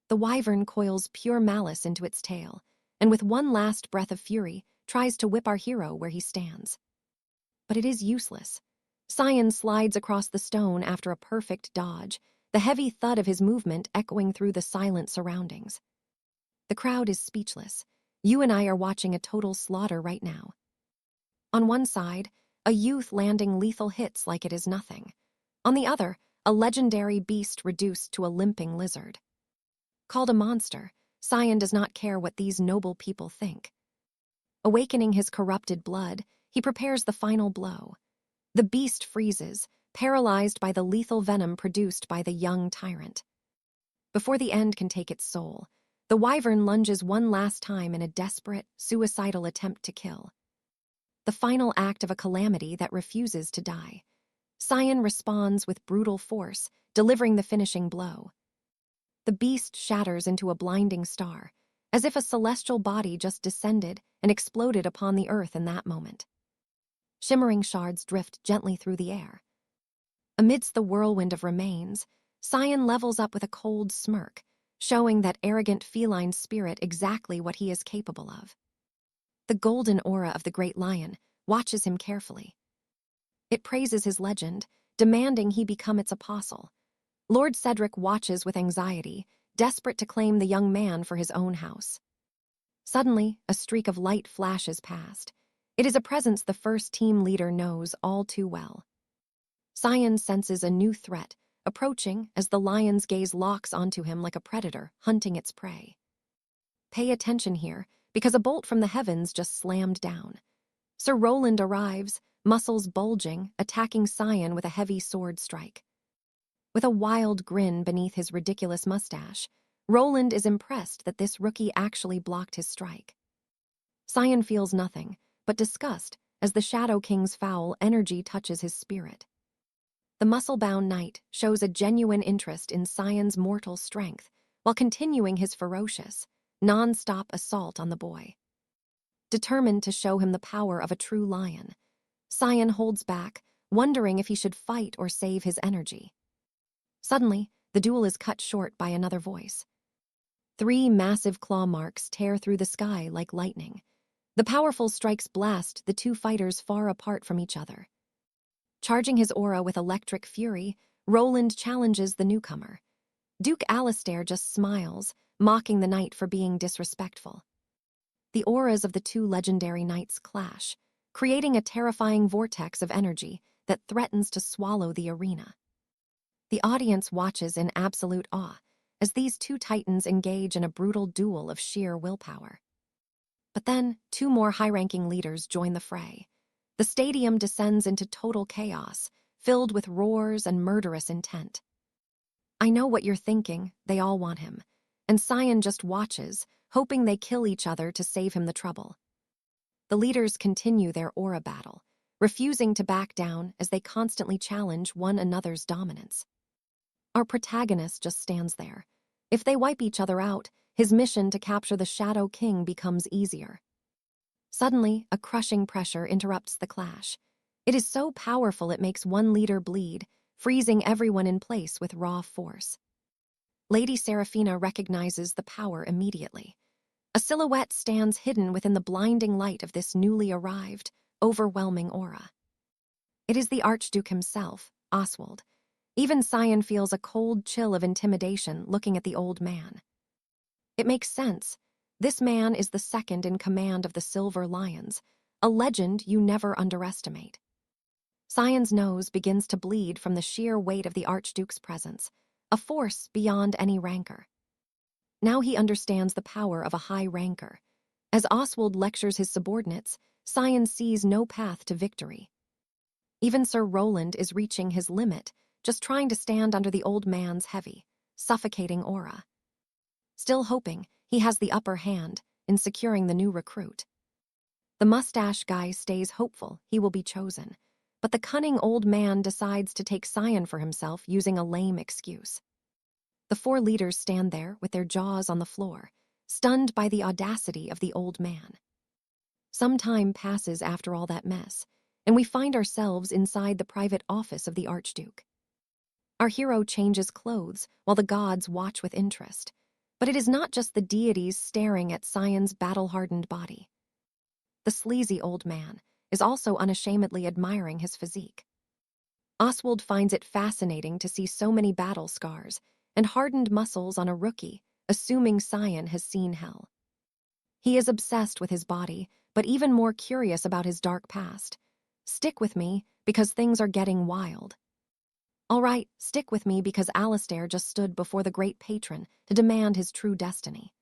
The wyvern coils pure malice into its tail, and with one last breath of fury, tries to whip our hero where he stands. But it is useless. Cyan slides across the stone after a perfect dodge, the heavy thud of his movement echoing through the silent surroundings. The crowd is speechless. You and I are watching a total slaughter right now. On one side, a youth landing lethal hits like it is nothing. On the other, a legendary beast reduced to a limping lizard. Called a monster, Cyan does not care what these noble people think. Awakening his corrupted blood, he prepares the final blow. The beast freezes, paralyzed by the lethal venom produced by the young tyrant. Before the end can take its soul, the wyvern lunges one last time in a desperate, suicidal attempt to kill. The final act of a calamity that refuses to die. Cyan responds with brutal force, delivering the finishing blow. The beast shatters into a blinding star, as if a celestial body just descended and exploded upon the earth in that moment. Shimmering shards drift gently through the air. Amidst the whirlwind of remains, Cyan levels up with a cold smirk, showing that arrogant feline spirit exactly what he is capable of. The golden aura of the great lion watches him carefully. It praises his legend, demanding he become its apostle. Lord Cedric watches with anxiety, desperate to claim the young man for his own house. Suddenly, a streak of light flashes past. It is a presence the first team leader knows all too well. Cyan senses a new threat, approaching as the lion's gaze locks onto him like a predator hunting its prey. Pay attention here, because a bolt from the heavens just slammed down. Sir Roland arrives, muscles bulging, attacking Cyan with a heavy sword strike. With a wild grin beneath his ridiculous mustache, Roland is impressed that this rookie actually blocked his strike. Cyan feels nothing but disgust as the Shadow King's foul energy touches his spirit. The muscle-bound knight shows a genuine interest in Cyan's mortal strength while continuing his ferocious, non-stop assault on the boy. Determined to show him the power of a true lion, Cyan holds back, wondering if he should fight or save his energy. Suddenly, the duel is cut short by another voice. 3 massive claw marks tear through the sky like lightning. The powerful strikes blast the 2 fighters far apart from each other. Charging his aura with electric fury, Roland challenges the newcomer. Duke Alistair just smiles, mocking the knight for being disrespectful. The auras of the 2 legendary knights clash, creating a terrifying vortex of energy that threatens to swallow the arena. The audience watches in absolute awe as these 2 titans engage in a brutal duel of sheer willpower. But then, 2 more high-ranking leaders join the fray. The stadium descends into total chaos, filled with roars and murderous intent. I know what you're thinking, they all want him. And Cyan just watches, hoping they kill each other to save him the trouble. The leaders continue their aura battle, refusing to back down as they constantly challenge one another's dominance. Our protagonist just stands there. If they wipe each other out, his mission to capture the Shadow King becomes easier. Suddenly, a crushing pressure interrupts the clash. It is so powerful it makes one leader bleed, freezing everyone in place with raw force. Lady Seraphina recognizes the power immediately. A silhouette stands hidden within the blinding light of this newly arrived, overwhelming aura. It is the Archduke himself, Oswald. Even Cyan feels a cold chill of intimidation looking at the old man. It makes sense. This man is the second in command of the Silver Lions, a legend you never underestimate. Cyan's nose begins to bleed from the sheer weight of the Archduke's presence, a force beyond any rancor. Now he understands the power of a high rancor. As Oswald lectures his subordinates, Cyan sees no path to victory. Even Sir Roland is reaching his limit, just trying to stand under the old man's heavy, suffocating aura. Still hoping he has the upper hand in securing the new recruit. The mustache guy stays hopeful he will be chosen, but the cunning old man decides to take Cyan for himself using a lame excuse. The four leaders stand there with their jaws on the floor, stunned by the audacity of the old man. Some time passes after all that mess, and we find ourselves inside the private office of the Archduke. Our hero changes clothes while the gods watch with interest, but it is not just the deities staring at Cyan's battle-hardened body. The sleazy old man is also unashamedly admiring his physique. Oswald finds it fascinating to see so many battle scars and hardened muscles on a rookie, assuming Cyan has seen hell. He is obsessed with his body, but even more curious about his dark past. Stick with me, because things are getting wild. All right, stick with me because Alistair just stood before the great patron to demand his true destiny.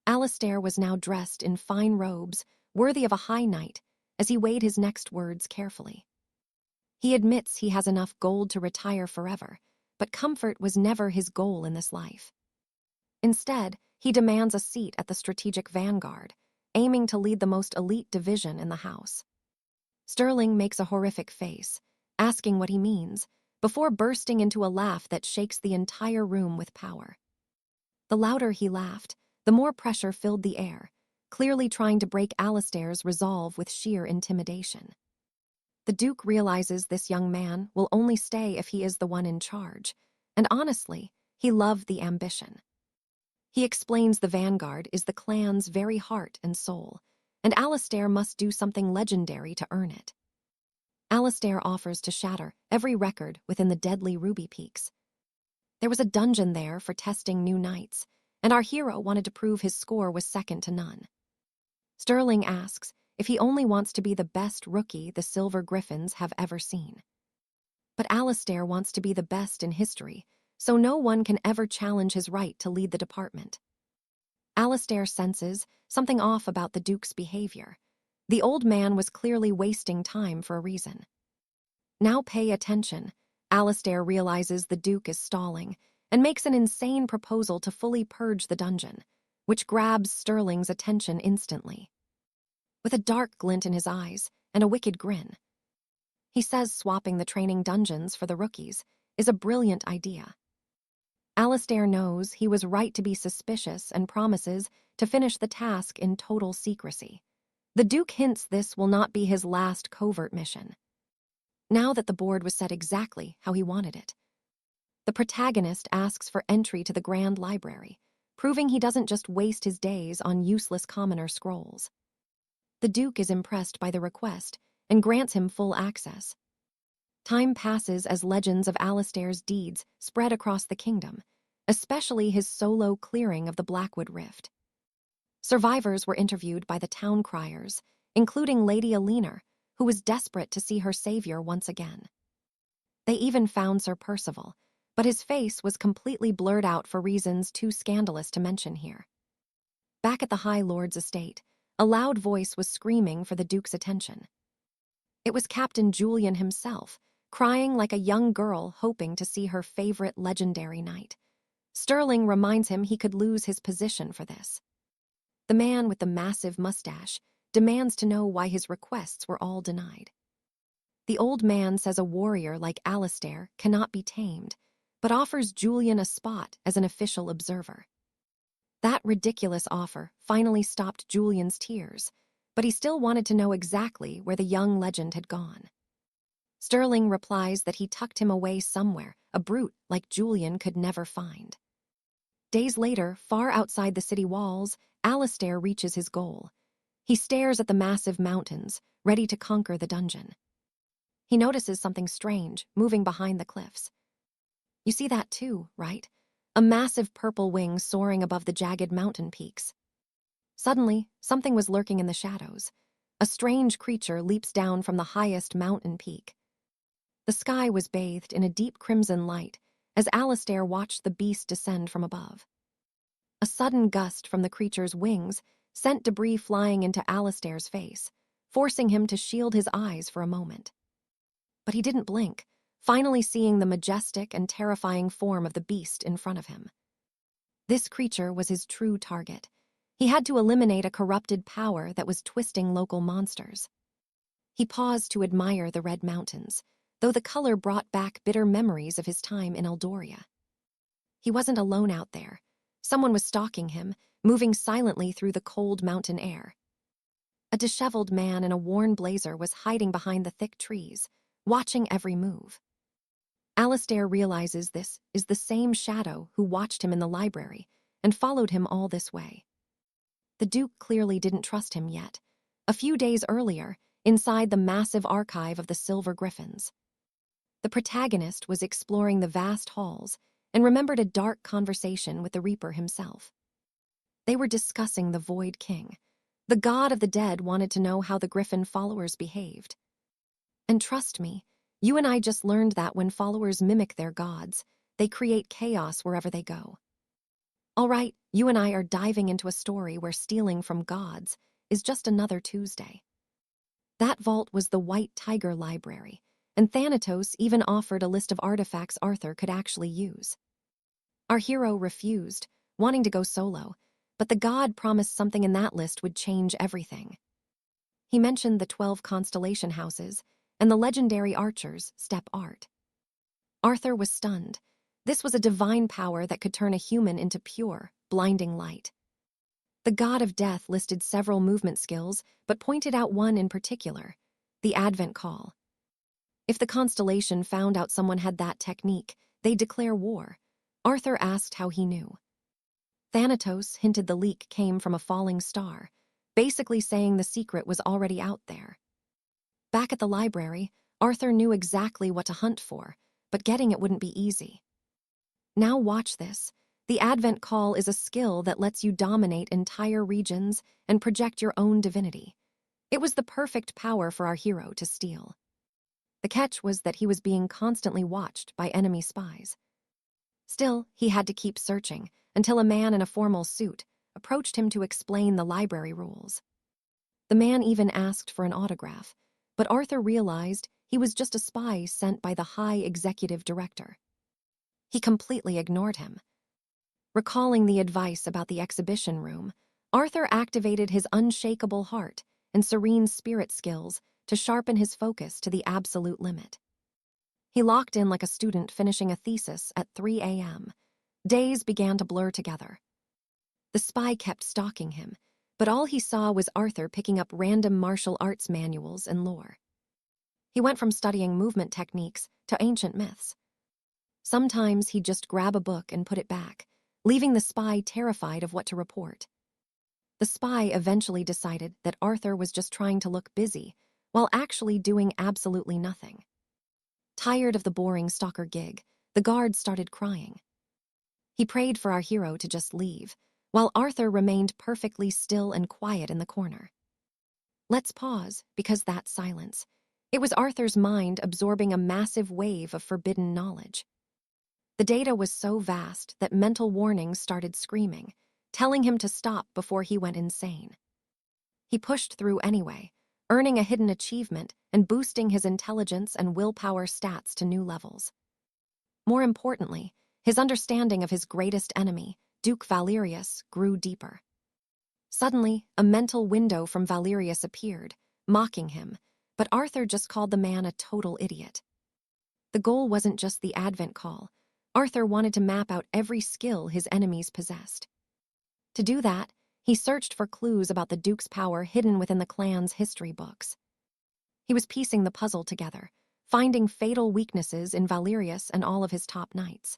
Alistair was now dressed in fine robes, worthy of a high knight, as he weighed his next words carefully. He admits he has enough gold to retire forever, but comfort was never his goal in this life. Instead, he demands a seat at the strategic vanguard, aiming to lead the most elite division in the house. Sterling makes a horrific face, asking what he means, before bursting into a laugh that shakes the entire room with power. The louder he laughed, the more pressure filled the air, clearly trying to break Alistair's resolve with sheer intimidation. The Duke realizes this young man will only stay if he is the one in charge, and honestly, he loved the ambition. He explains the vanguard is the clan's very heart and soul, and Alistair must do something legendary to earn it. Alistair offers to shatter every record within the deadly Ruby Peaks. There was a dungeon there for testing new knights, and our hero wanted to prove his score was second to none. Sterling asks if he only wants to be the best rookie the Silver Griffins have ever seen. But Alistair wants to be the best in history, so no one can ever challenge his right to lead the department. Alistair senses something off about the Duke's behavior. The old man was clearly wasting time for a reason. Now pay attention. Alistair realizes the Duke is stalling and makes an insane proposal to fully purge the dungeon, which grabs Sterling's attention instantly. With a dark glint in his eyes and a wicked grin, he says swapping the training dungeons for the rookies is a brilliant idea. Alistair knows he was right to be suspicious and promises to finish the task in total secrecy. The Duke hints this will not be his last covert mission. Now that the board was set exactly how he wanted it, the protagonist asks for entry to the Grand Library, proving he doesn't just waste his days on useless commoner scrolls. The Duke is impressed by the request and grants him full access. Time passes as legends of Alistair's deeds spread across the kingdom, especially his solo clearing of the Blackwood Rift. Survivors were interviewed by the town criers, including Lady Alina, who was desperate to see her savior once again. They even found Sir Percival, but his face was completely blurred out for reasons too scandalous to mention here. Back at the High Lord's estate, a loud voice was screaming for the Duke's attention. It was Captain Julian himself, crying like a young girl hoping to see her favorite legendary knight. Sterling reminds him he could lose his position for this. The man with the massive mustache demands to know why his requests were all denied. The old man says a warrior like Alistair cannot be tamed, but offers Julian a spot as an official observer. That ridiculous offer finally stopped Julian's tears, but he still wanted to know exactly where the young legend had gone. Sterling replies that he tucked him away somewhere a brute like Julian could never find. Days later, far outside the city walls, Alistair reaches his goal. He stares at the massive mountains, ready to conquer the dungeon. He notices something strange moving behind the cliffs. You see that too, right? A massive purple wing soaring above the jagged mountain peaks. Suddenly, something was lurking in the shadows. A strange creature leaps down from the highest mountain peak. The sky was bathed in a deep crimson light as Alistair watched the beast descend from above. A sudden gust from the creature's wings sent debris flying into Alistair's face, forcing him to shield his eyes for a moment. But he didn't blink, finally seeing the majestic and terrifying form of the beast in front of him. This creature was his true target. He had to eliminate a corrupted power that was twisting local monsters. He paused to admire the red mountains, though the color brought back bitter memories of his time in Eldoria. He wasn't alone out there. Someone was stalking him, moving silently through the cold mountain air. A disheveled man in a worn blazer was hiding behind the thick trees, watching every move. Alistair realizes this is the same shadow who watched him in the library and followed him all this way. The Duke clearly didn't trust him yet. A few days earlier, inside the massive archive of the Silver Griffins, the protagonist was exploring the vast halls and remembered a dark conversation with the Reaper himself. They were discussing the Void King. The god of the dead wanted to know how the Griffin followers behaved. And trust me, you and I just learned that when followers mimic their gods, they create chaos wherever they go. All right, you and I are diving into a story where stealing from gods is just another Tuesday. That vault was the White Tiger Library, and Thanatos even offered a list of artifacts Arthur could actually use. Our hero refused, wanting to go solo, but the god promised something in that list would change everything. He mentioned the 12 constellation houses and the legendary archer's step art. Arthur was stunned. This was a divine power that could turn a human into pure, blinding light. The god of death listed several movement skills, but pointed out one in particular, the Advent Call. If the constellation found out someone had that technique, they'd declare war. Arthur asked how he knew. Thanatos hinted the leak came from a falling star, basically saying the secret was already out there. Back at the library, Arthur knew exactly what to hunt for, but getting it wouldn't be easy. Now watch this. The Advent Call is a skill that lets you dominate entire regions and project your own divinity. It was the perfect power for our hero to steal. The catch was that he was being constantly watched by enemy spies. Still, he had to keep searching until a man in a formal suit approached him to explain the library rules. The man even asked for an autograph, but Arthur realized he was just a spy sent by the High Executive Director. He completely ignored him. Recalling the advice about the exhibition room, Arthur activated his unshakable heart and serene spirit skills to sharpen his focus to the absolute limit. He locked in like a student finishing a thesis at 3 a.m. Days began to blur together. The spy kept stalking him, but all he saw was Arthur picking up random martial arts manuals and lore. He went from studying movement techniques to ancient myths. Sometimes he'd just grab a book and put it back, leaving the spy terrified of what to report. The spy eventually decided that Arthur was just trying to look busy, while actually doing absolutely nothing. Tired of the boring stalker gig, the guard started crying. He prayed for our hero to just leave, while Arthur remained perfectly still and quiet in the corner. Let's pause, because that silence. It was Arthur's mind absorbing a massive wave of forbidden knowledge. The data was so vast that mental warnings started screaming, telling him to stop before he went insane. He pushed through anyway, earning a hidden achievement and boosting his intelligence and willpower stats to new levels. More importantly, his understanding of his greatest enemy, Duke Valerius, grew deeper. Suddenly, a mental window from Valerius appeared, mocking him, but Arthur just called the man a total idiot. The goal wasn't just the Advent Call. Arthur wanted to map out every skill his enemies possessed. To do that, he searched for clues about the Duke's power hidden within the clan's history books. He was piecing the puzzle together, finding fatal weaknesses in Valerius and all of his top knights.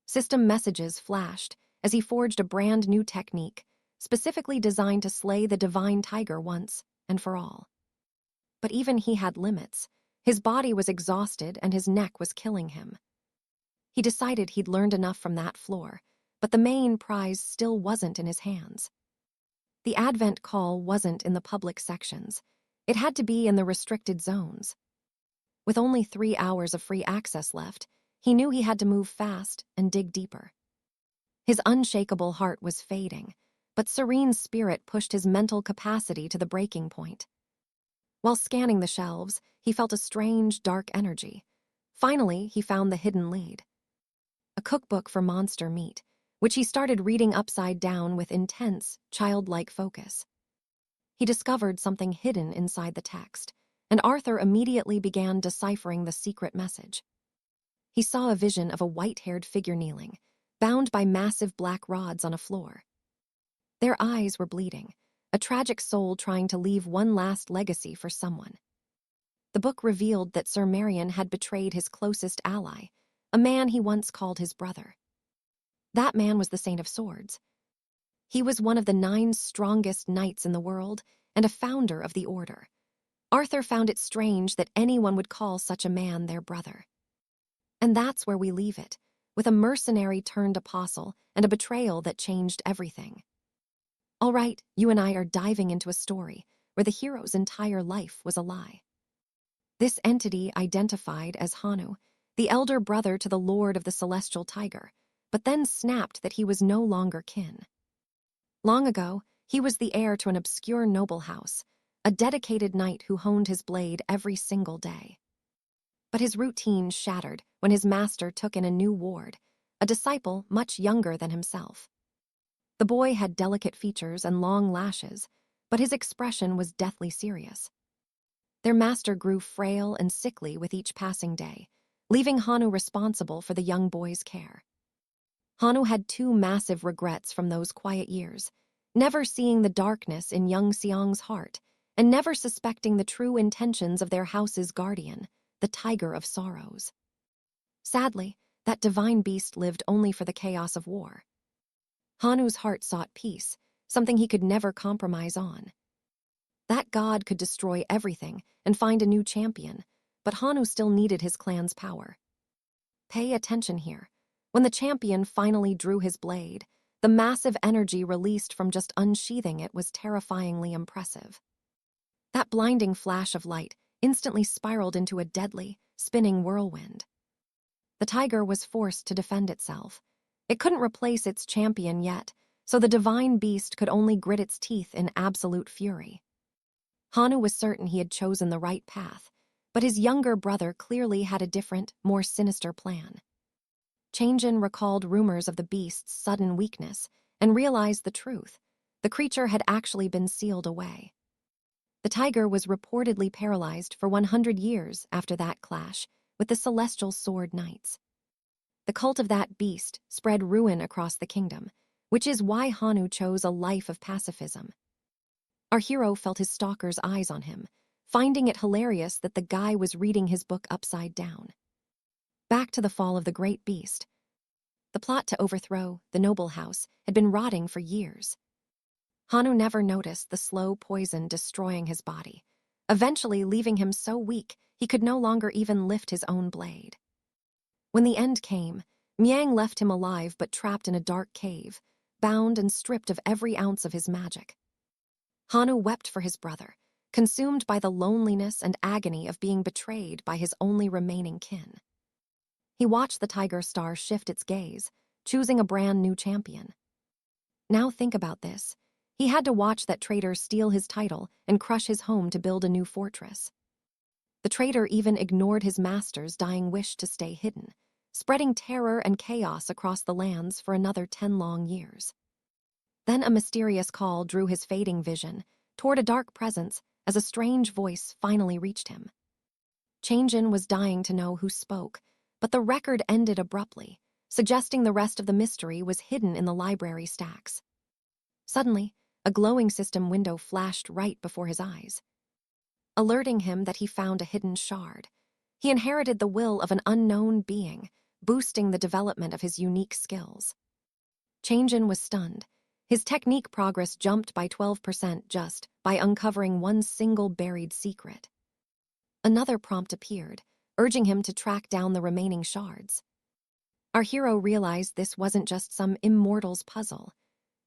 System messages flashed, as he forged a brand new technique, specifically designed to slay the divine tiger once and for all. But even he had limits. His body was exhausted and his neck was killing him. He decided he'd learned enough from that floor, but the main prize still wasn't in his hands. The advent call wasn't in the public sections. It had to be in the restricted zones. With only 3 hours of free access left, he knew he had to move fast and dig deeper. His unshakable heart was fading, but serene spirit pushed his mental capacity to the breaking point. While scanning the shelves, he felt a strange, dark energy. Finally, he found the hidden lead. A cookbook for monster meat, which he started reading upside down with intense, childlike focus. He discovered something hidden inside the text, and Arthur immediately began deciphering the secret message. He saw a vision of a white-haired figure kneeling, bound by massive black rods on a floor. Their eyes were bleeding, a tragic soul trying to leave one last legacy for someone. The book revealed that Sir Marion had betrayed his closest ally, a man he once called his brother. That man was the Saint of Swords. He was one of the 9 strongest knights in the world and a founder of the order. Arthur found it strange that anyone would call such a man their brother. And that's where we leave it, with a mercenary turned apostle and a betrayal that changed everything. All right, you and I are diving into a story where the hero's entire life was a lie. This entity identified as Hanu, the elder brother to the Lord of the Celestial Tiger, but then snapped that he was no longer kin. Long ago, he was the heir to an obscure noble house, a dedicated knight who honed his blade every single day. But his routine shattered when his master took in a new ward, a disciple much younger than himself. The boy had delicate features and long lashes, but his expression was deathly serious. Their master grew frail and sickly with each passing day, leaving Hanu responsible for the young boy's care. Hanu had 2 massive regrets from those quiet years, never seeing the darkness in young Xiang's heart, and never suspecting the true intentions of their house's guardian, the Tiger of Sorrows. Sadly, that divine beast lived only for the chaos of war. Hanu's heart sought peace, something he could never compromise on. That god could destroy everything and find a new champion, but Hanu still needed his clan's power. Pay attention here. When the champion finally drew his blade, the massive energy released from just unsheathing it was terrifyingly impressive. That blinding flash of light instantly spiraled into a deadly, spinning whirlwind. The tiger was forced to defend itself. It couldn't replace its champion yet, so the divine beast could only grit its teeth in absolute fury. Hanu was certain he had chosen the right path, but his younger brother clearly had a different, more sinister plan. Changjin recalled rumors of the beast's sudden weakness and realized the truth. The creature had actually been sealed away. The tiger was reportedly paralyzed for 100 years after that clash with the Celestial Sword Knights. The cult of that beast spread ruin across the kingdom, which is why Hanu chose a life of pacifism. Our hero felt his stalker's eyes on him, finding it hilarious that the guy was reading his book upside down. Back to the fall of the great beast. The plot to overthrow the noble house had been rotting for years. Hanu never noticed the slow poison destroying his body, eventually leaving him so weak he could no longer even lift his own blade. When the end came, Miang left him alive but trapped in a dark cave, bound and stripped of every ounce of his magic. Hanu wept for his brother, consumed by the loneliness and agony of being betrayed by his only remaining kin. He watched the tiger star shift its gaze, choosing a brand new champion. Now think about this. He had to watch that traitor steal his title and crush his home to build a new fortress. The traitor even ignored his master's dying wish to stay hidden, spreading terror and chaos across the lands for another 10 long years. Then a mysterious call drew his fading vision toward a dark presence as a strange voice finally reached him. Changjin was dying to know who spoke, but the record ended abruptly, suggesting the rest of the mystery was hidden in the library stacks. Suddenly, a glowing system window flashed right before his eyes, alerting him that he found a hidden shard. He inherited the will of an unknown being, boosting the development of his unique skills. Changjin was stunned. His technique progress jumped by 12% just by uncovering one single buried secret. Another prompt appeared, urging him to track down the remaining shards. Our hero realized this wasn't just some immortal's puzzle.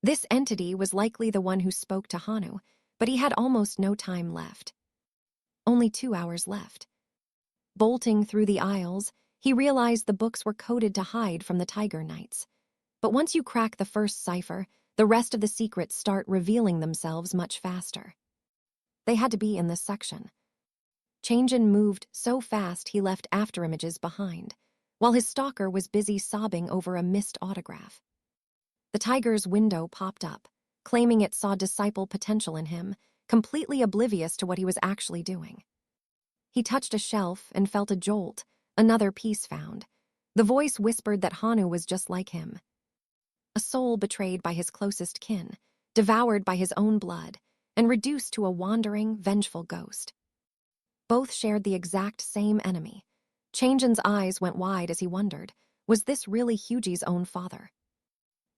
This entity was likely the one who spoke to Hanu, but he had almost no time left. Only 2 hours left. Bolting through the aisles, he realized the books were coded to hide from the Tiger Knights. But once you crack the first cipher, the rest of the secrets start revealing themselves much faster. They had to be in this section. Changjin moved so fast he left afterimages behind, while his stalker was busy sobbing over a missed autograph. The tiger's window popped up, claiming it saw disciple potential in him, completely oblivious to what he was actually doing. He touched a shelf and felt a jolt, another piece found. The voice whispered that Hanu was just like him. A soul betrayed by his closest kin, devoured by his own blood, and reduced to a wandering, vengeful ghost. Both shared the exact same enemy. Changjin's eyes went wide as he wondered, was this really Hyuji's own father?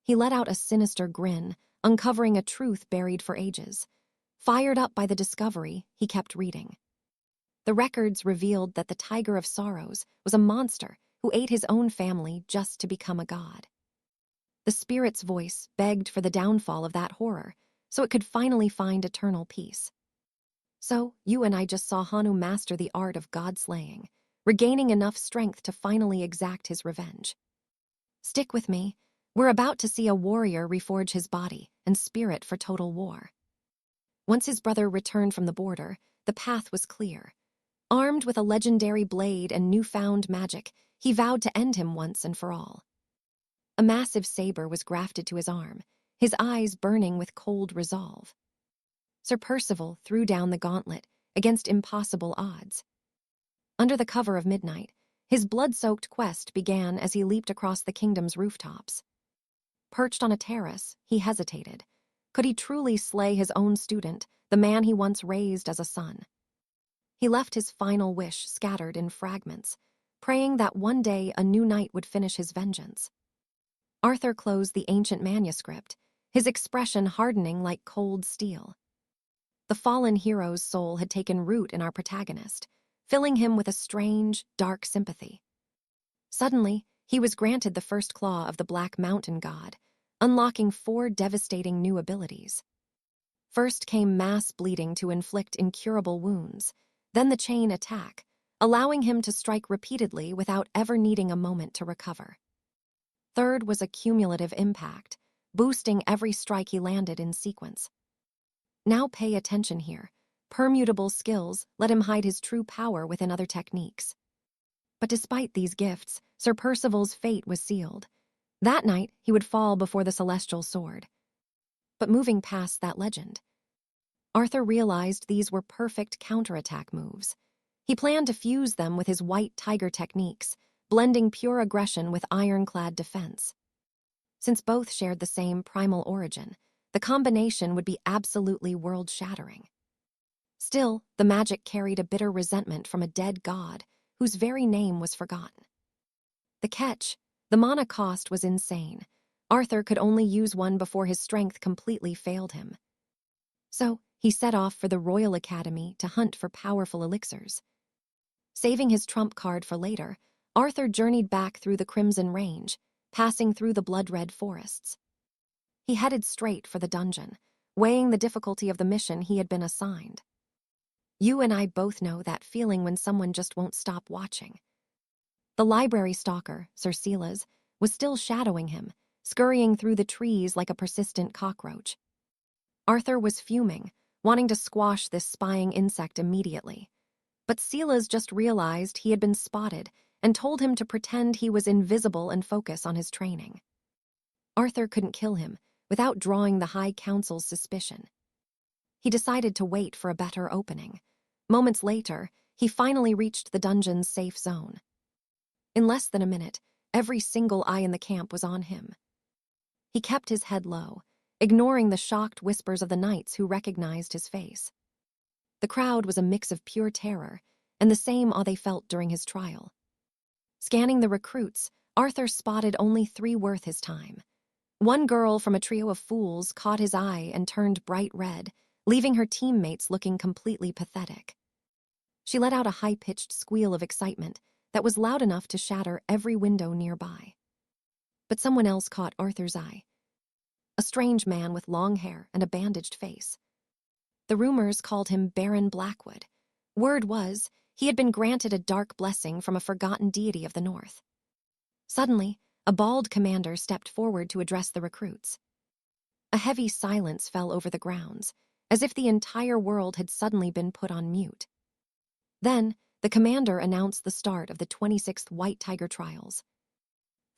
He let out a sinister grin, uncovering a truth buried for ages. Fired up by the discovery, he kept reading. The records revealed that the Tiger of Sorrows was a monster who ate his own family just to become a god. The spirit's voice begged for the downfall of that horror, so it could finally find eternal peace. So, you and I just saw Hanu master the art of god-slaying, regaining enough strength to finally exact his revenge. Stick with me. We're about to see a warrior reforge his body and spirit for total war. Once his brother returned from the border, the path was clear. Armed with a legendary blade and newfound magic, he vowed to end him once and for all. A massive saber was grafted to his arm, his eyes burning with cold resolve. Sir Percival threw down the gauntlet against impossible odds. Under the cover of midnight, his blood-soaked quest began as he leaped across the kingdom's rooftops. Perched on a terrace, he hesitated. Could he truly slay his own student, the man he once raised as a son? He left his final wish scattered in fragments, praying that one day a new knight would finish his vengeance. Arthur closed the ancient manuscript, his expression hardening like cold steel. The fallen hero's soul had taken root in our protagonist, filling him with a strange, dark sympathy. Suddenly, he was granted the first claw of the Black Mountain God, unlocking 4 devastating new abilities. First came mass bleeding to inflict incurable wounds, then the chain attack, allowing him to strike repeatedly without ever needing a moment to recover. Third was a cumulative impact, boosting every strike he landed in sequence. Now pay attention here. Permutable skills let him hide his true power within other techniques. But despite these gifts, Sir Percival's fate was sealed. That night, he would fall before the celestial sword. But moving past that legend, Arthur realized these were perfect counterattack moves. He planned to fuse them with his white tiger techniques, blending pure aggression with ironclad defense. Since both shared the same primal origin, the combination would be absolutely world-shattering. Still, the magic carried a bitter resentment from a dead god whose very name was forgotten. The catch, the mana cost was insane. Arthur could only use one before his strength completely failed him. So, he set off for the Royal Academy to hunt for powerful elixirs. Saving his trump card for later, Arthur journeyed back through the Crimson Range, passing through the blood-red forests. He headed straight for the dungeon, weighing the difficulty of the mission he had been assigned. You and I both know that feeling when someone just won't stop watching. The library stalker, Sir Silas, was still shadowing him, scurrying through the trees like a persistent cockroach. Arthur was fuming, wanting to squash this spying insect immediately. But Silas just realized he had been spotted and told him to pretend he was invisible and focus on his training. Arthur couldn't kill him without drawing the High Council's suspicion. He decided to wait for a better opening. Moments later, he finally reached the dungeon's safe zone. In less than a minute, every single eye in the camp was on him. He kept his head low, ignoring the shocked whispers of the knights who recognized his face. The crowd was a mix of pure terror and the same awe they felt during his trial. Scanning the recruits, Arthur spotted only 3 worth his time. One girl from a trio of fools caught his eye and turned bright red, leaving her teammates looking completely pathetic. She let out a high-pitched squeal of excitement that was loud enough to shatter every window nearby. But someone else caught Arthur's eye. A strange man with long hair and a bandaged face. The rumors called him Baron Blackwood. Word was, he had been granted a dark blessing from a forgotten deity of the north. Suddenly, a bald commander stepped forward to address the recruits. A heavy silence fell over the grounds, as if the entire world had suddenly been put on mute. Then, the commander announced the start of the 26th White Tiger trials.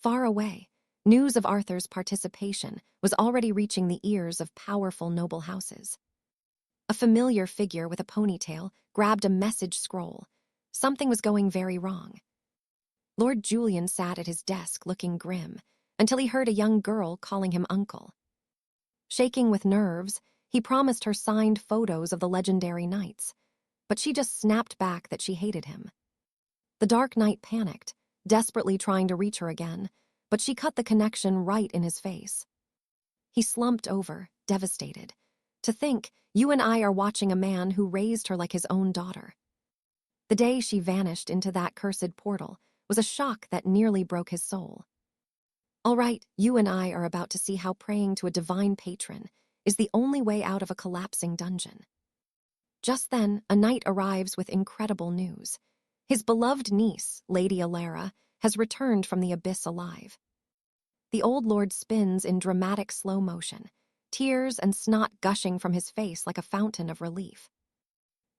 Far away, news of Arthur's participation was already reaching the ears of powerful noble houses. A familiar figure with a ponytail grabbed a message scroll. Something was going very wrong. Lord Julian sat at his desk looking grim, until he heard a young girl calling him uncle. Shaking with nerves, he promised her signed photos of the legendary knights, but she just snapped back that she hated him. The Dark Knight panicked, desperately trying to reach her again, but she cut the connection right in his face. He slumped over, devastated. To think, you and I are watching a man who raised her like his own daughter. The day she vanished into that cursed portal was a shock that nearly broke his soul. All right, you and I are about to see how praying to a divine patron is the only way out of a collapsing dungeon. Just then, a knight arrives with incredible news. His beloved niece, Lady Alara, has returned from the abyss alive. The old lord spins in dramatic slow motion, tears and snot gushing from his face like a fountain of relief.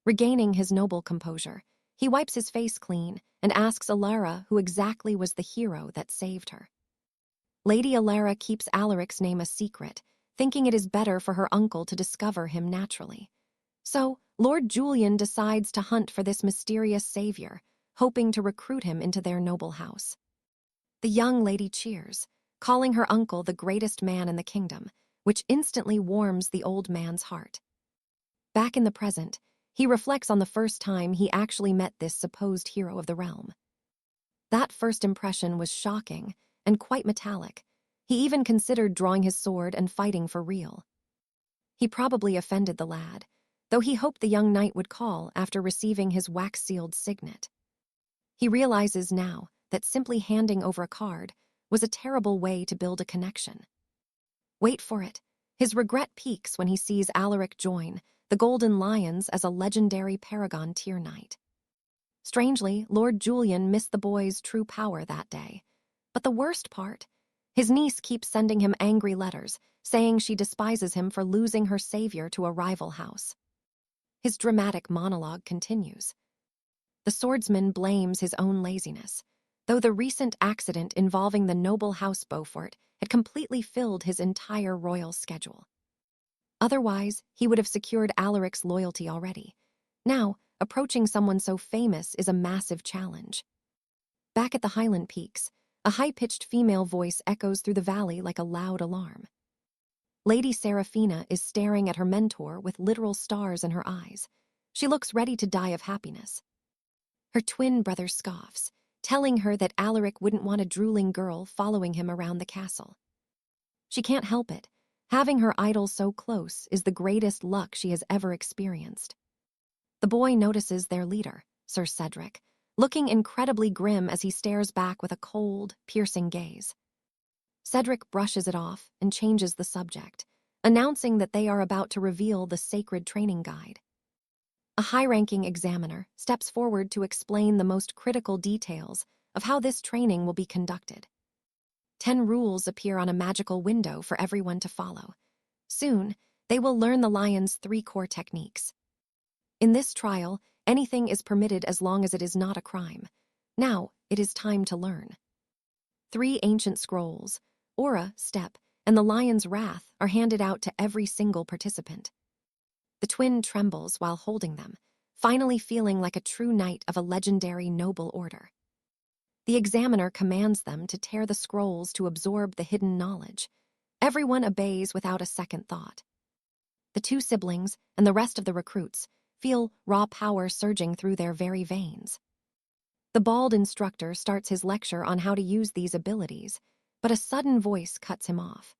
Regaining his noble composure, he wipes his face clean and asks Alara who exactly was the hero that saved her. Lady Alara keeps Alaric's name a secret, thinking it is better for her uncle to discover him naturally. So, Lord Julian decides to hunt for this mysterious savior, hoping to recruit him into their noble house. The young lady cheers, calling her uncle the greatest man in the kingdom, which instantly warms the old man's heart. Back in the present, he reflects on the first time he actually met this supposed hero of the realm. That first impression was shocking and quite metallic. He even considered drawing his sword and fighting for real. He probably offended the lad, though he hoped the young knight would call after receiving his wax-sealed signet. He realizes now that simply handing over a card was a terrible way to build a connection. Wait for it. His regret peaks when he sees Alaric join the Golden Lions as a legendary Paragon tier knight. Strangely, Lord Julian missed the boy's true power that day. But the worst part, his niece keeps sending him angry letters, saying she despises him for losing her savior to a rival house. His dramatic monologue continues. The swordsman blames his own laziness, though the recent accident involving the noble House Beaufort had completely filled his entire royal schedule. Otherwise, he would have secured Alaric's loyalty already. Now, approaching someone so famous is a massive challenge. Back at the Highland Peaks, a high-pitched female voice echoes through the valley like a loud alarm. Lady Seraphina is staring at her mentor with literal stars in her eyes. She looks ready to die of happiness. Her twin brother scoffs, telling her that Alaric wouldn't want a drooling girl following him around the castle. She can't help it. Having her idol so close is the greatest luck she has ever experienced. The boy notices their leader, Sir Cedric, looking incredibly grim as he stares back with a cold, piercing gaze. Cedric brushes it off and changes the subject, announcing that they are about to reveal the sacred training guide. A high-ranking examiner steps forward to explain the most critical details of how this training will be conducted. 10 rules appear on a magical window for everyone to follow. Soon, they will learn the lion's 3 core techniques. In this trial, anything is permitted as long as it is not a crime. Now, it is time to learn. 3 ancient scrolls, Aura, Step, and the Lion's Wrath are handed out to every single participant. The twin trembles while holding them, finally feeling like a true knight of a legendary noble order. The examiner commands them to tear the scrolls to absorb the hidden knowledge. Everyone obeys without a second thought. The 2 siblings and the rest of the recruits feel raw power surging through their very veins. The bald instructor starts his lecture on how to use these abilities, but a sudden voice cuts him off.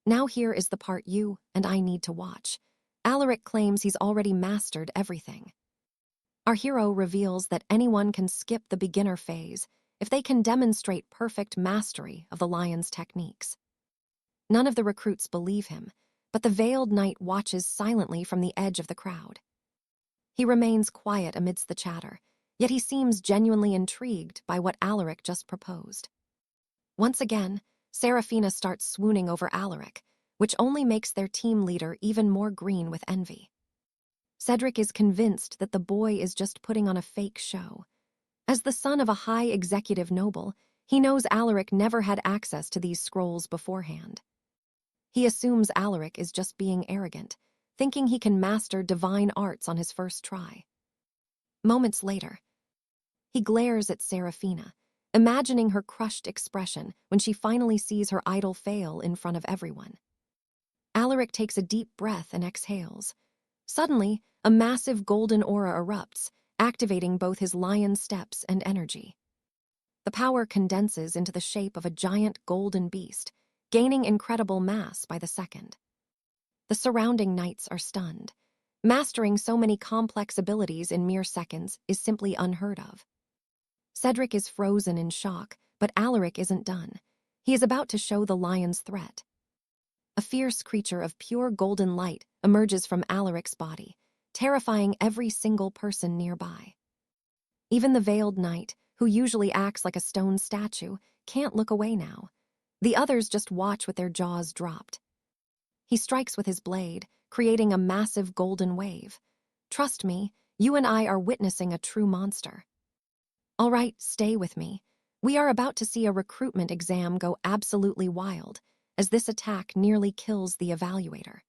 Now here is the part you and I need to watch. Alaric claims he's already mastered everything. Our hero reveals that anyone can skip the beginner phase if they can demonstrate perfect mastery of the lion's techniques. None of the recruits believe him, but the veiled knight watches silently from the edge of the crowd. He remains quiet amidst the chatter, yet he seems genuinely intrigued by what Alaric just proposed. Once again, Seraphina starts swooning over Alaric, which only makes their team leader even more green with envy. Cedric is convinced that the boy is just putting on a fake show. As the son of a high executive noble, he knows Alaric never had access to these scrolls beforehand. He assumes Alaric is just being arrogant, thinking he can master divine arts on his first try. Moments later, he glares at Seraphina, imagining her crushed expression when she finally sees her idol fail in front of everyone. Alaric takes a deep breath and exhales. Suddenly, a massive golden aura erupts, activating both his lion steps and energy. The power condenses into the shape of a giant golden beast, gaining incredible mass by the second. The surrounding knights are stunned. Mastering so many complex abilities in mere seconds is simply unheard of. Cedric is frozen in shock, but Alaric isn't done. He is about to show the lion's threat. A fierce creature of pure golden light emerges from Alaric's body, terrifying every single person nearby. Even the veiled knight, who usually acts like a stone statue, can't look away now. The others just watch with their jaws dropped. He strikes with his blade, creating a massive golden wave. Trust me, you and I are witnessing a true monster. All right, stay with me. We are about to see a recruitment exam go absolutely wild, as this attack nearly kills the evaluator.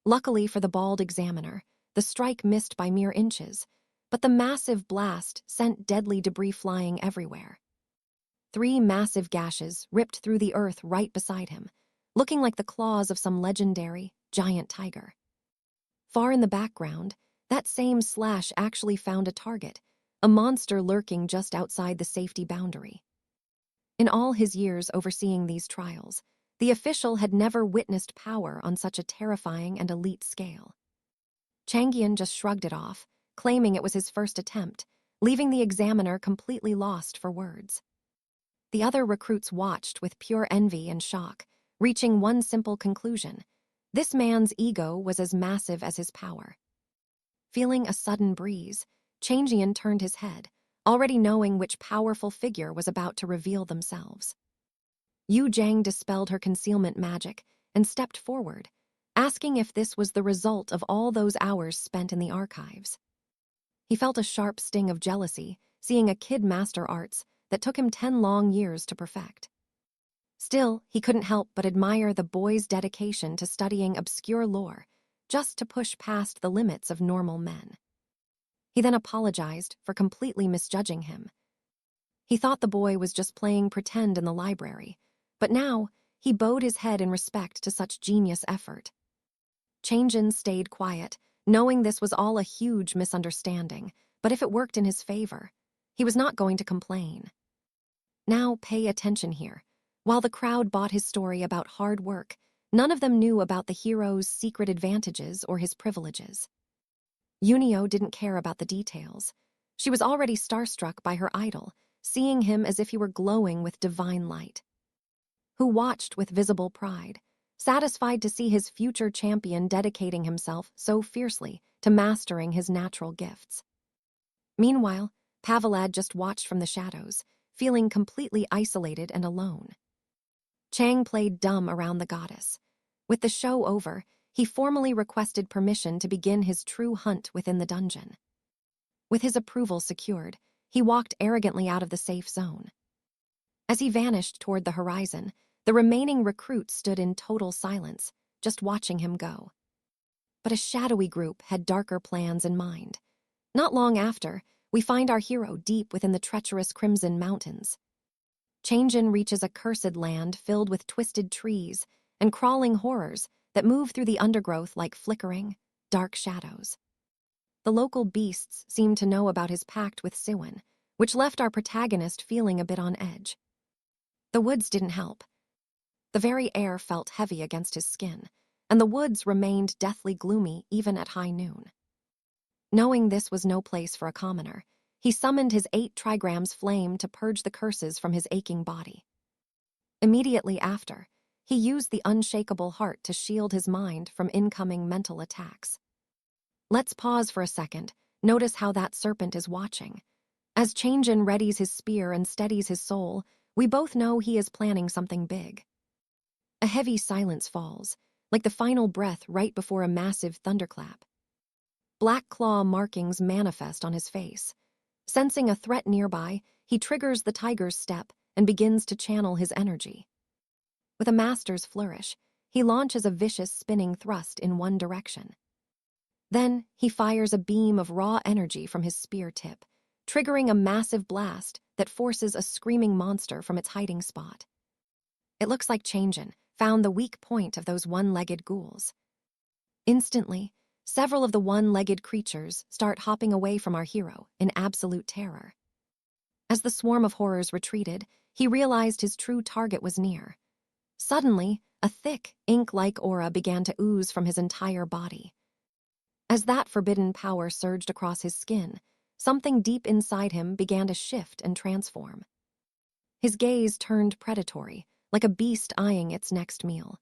Luckily for the bald examiner, the strike missed by mere inches, but the massive blast sent deadly debris flying everywhere. 3 massive gashes ripped through the earth right beside him, looking like the claws of some legendary, giant tiger. Far in the background, that same slash actually found a target, a monster lurking just outside the safety boundary. In all his years overseeing these trials, the official had never witnessed power on such a terrifying and elite scale. Changyan just shrugged it off, claiming it was his first attempt, leaving the examiner completely lost for words. The other recruits watched with pure envy and shock, reaching one simple conclusion: this man's ego was as massive as his power. Feeling a sudden breeze, Changyan turned his head, already knowing which powerful figure was about to reveal themselves. Yu-Jang dispelled her concealment magic and stepped forward, asking if this was the result of all those hours spent in the archives. He felt a sharp sting of jealousy, seeing a kid master arts that took him 10 long years to perfect. Still, he couldn't help but admire the boy's dedication to studying obscure lore, just to push past the limits of normal men. He then apologized for completely misjudging him. He thought the boy was just playing pretend in the library, but now he bowed his head in respect to such genius effort. Changyan stayed quiet, knowing this was all a huge misunderstanding, but if it worked in his favor, he was not going to complain. Now pay attention here. While the crowd bought his story about hard work, none of them knew about the hero's secret advantages or his privileges. Yunio didn't care about the details. She was already starstruck by her idol, seeing him as if he were glowing with divine light. Who watched with visible pride, satisfied to see his future champion dedicating himself so fiercely to mastering his natural gifts. Meanwhile, Pavalad just watched from the shadows, feeling completely isolated and alone. Chang played dumb around the goddess. With the show over, he formally requested permission to begin his true hunt within the dungeon. With his approval secured, he walked arrogantly out of the safe zone. As he vanished toward the horizon, the remaining recruits stood in total silence, just watching him go. But a shadowy group had darker plans in mind. Not long after, we find our hero deep within the treacherous Crimson Mountains. Changyan reaches a cursed land filled with twisted trees and crawling horrors that move through the undergrowth like flickering, dark shadows. The local beasts seem to know about his pact with Siwon, which left our protagonist feeling a bit on edge. The woods didn't help. The very air felt heavy against his skin, and the woods remained deathly gloomy even at high noon. Knowing this was no place for a commoner, he summoned his 8 trigrams flame to purge the curses from his aching body. Immediately after, he used the unshakable heart to shield his mind from incoming mental attacks. Let's pause for a second, notice how that serpent is watching. As Changjin readies his spear and steadies his soul, we both know he is planning something big. A heavy silence falls, like the final breath right before a massive thunderclap. Black claw markings manifest on his face. Sensing a threat nearby, he triggers the tiger's step and begins to channel his energy. With a master's flourish, he launches a vicious spinning thrust in one direction. Then, he fires a beam of raw energy from his spear tip, triggering a massive blast that forces a screaming monster from its hiding spot. It looks like Changjin found the weak point of those one-legged ghouls. Instantly, several of the one-legged creatures start hopping away from our hero in absolute terror. As the swarm of horrors retreated, he realized his true target was near. Suddenly, a thick, ink-like aura began to ooze from his entire body. As that forbidden power surged across his skin, something deep inside him began to shift and transform. His gaze turned predatory, like a beast eyeing its next meal.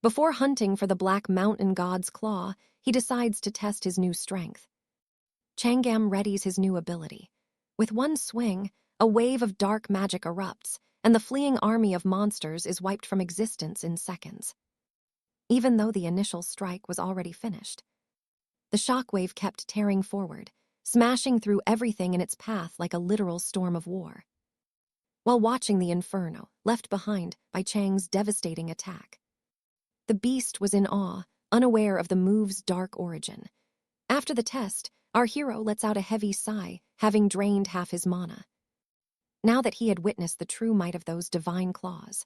Before hunting for the Black Mountain God's claw, he decides to test his new strength. Changjin readies his new ability. With one swing, a wave of dark magic erupts, and the fleeing army of monsters is wiped from existence in seconds. Even though the initial strike was already finished, the shockwave kept tearing forward, smashing through everything in its path like a literal storm of war. While watching the inferno left behind by Chang's devastating attack, the beast was in awe, unaware of the move's dark origin. After the test, our hero lets out a heavy sigh, having drained half his mana. Now that he had witnessed the true might of those divine claws.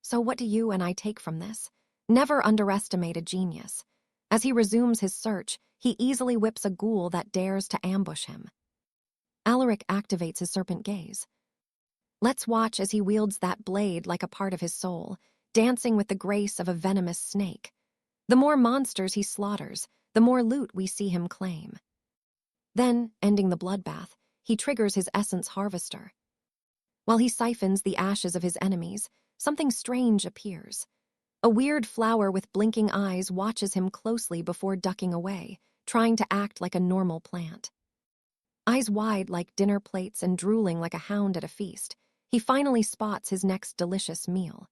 So what do you and I take from this? Never underestimate a genius. As he resumes his search, he easily whips a ghoul that dares to ambush him. Alaric activates his serpent gaze. Let's watch as he wields that blade like a part of his soul, dancing with the grace of a venomous snake. The more monsters he slaughters, the more loot we see him claim. Then, ending the bloodbath, he triggers his essence harvester. While he siphons the ashes of his enemies, something strange appears. A weird flower with blinking eyes watches him closely before ducking away, trying to act like a normal plant. Eyes wide like dinner plates and drooling like a hound at a feast, he finally spots his next delicious meal.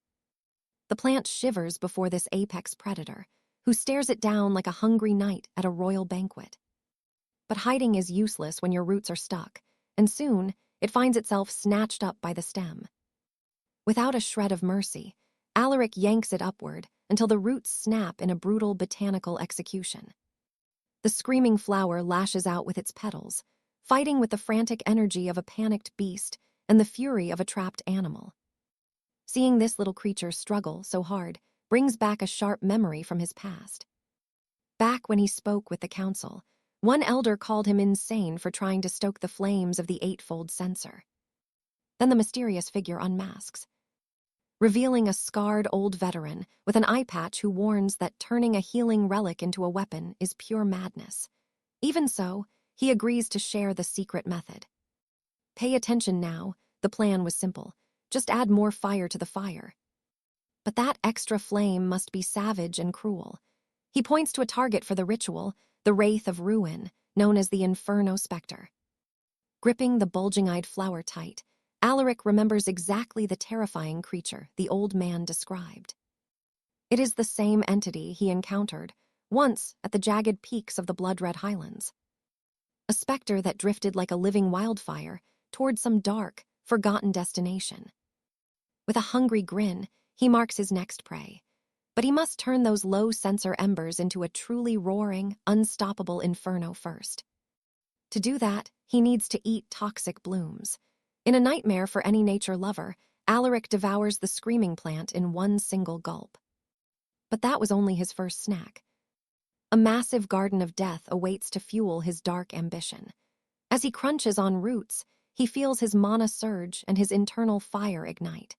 The plant shivers before this apex predator, who stares it down like a hungry knight at a royal banquet. But hiding is useless when your roots are stuck, and soon it finds itself snatched up by the stem. Without a shred of mercy, Alaric yanks it upward until the roots snap in a brutal botanical execution. The screaming flower lashes out with its petals, fighting with the frantic energy of a panicked beast and the fury of a trapped animal. Seeing this little creature struggle so hard brings back a sharp memory from his past. Back when he spoke with the council, one elder called him insane for trying to stoke the flames of the eightfold censer. Then the mysterious figure unmasks, revealing a scarred old veteran with an eye patch who warns that turning a healing relic into a weapon is pure madness. Even so, he agrees to share the secret method. Pay attention now, the plan was simple. Just add more fire to the fire. But that extra flame must be savage and cruel. He points to a target for the ritual, the Wraith of Ruin, known as the Inferno Spectre. Gripping the bulging-eyed flower tight, Alaric remembers exactly the terrifying creature the old man described. It is the same entity he encountered once at the jagged peaks of the blood-red highlands. A specter that drifted like a living wildfire toward some dark, forgotten destination. With a hungry grin, he marks his next prey. But he must turn those low censer embers into a truly roaring, unstoppable inferno first. To do that, he needs to eat toxic blooms. In a nightmare for any nature lover, Alaric devours the screaming plant in one single gulp. But that was only his first snack. A massive garden of death awaits to fuel his dark ambition. As he crunches on roots, he feels his mana surge and his internal fire ignite.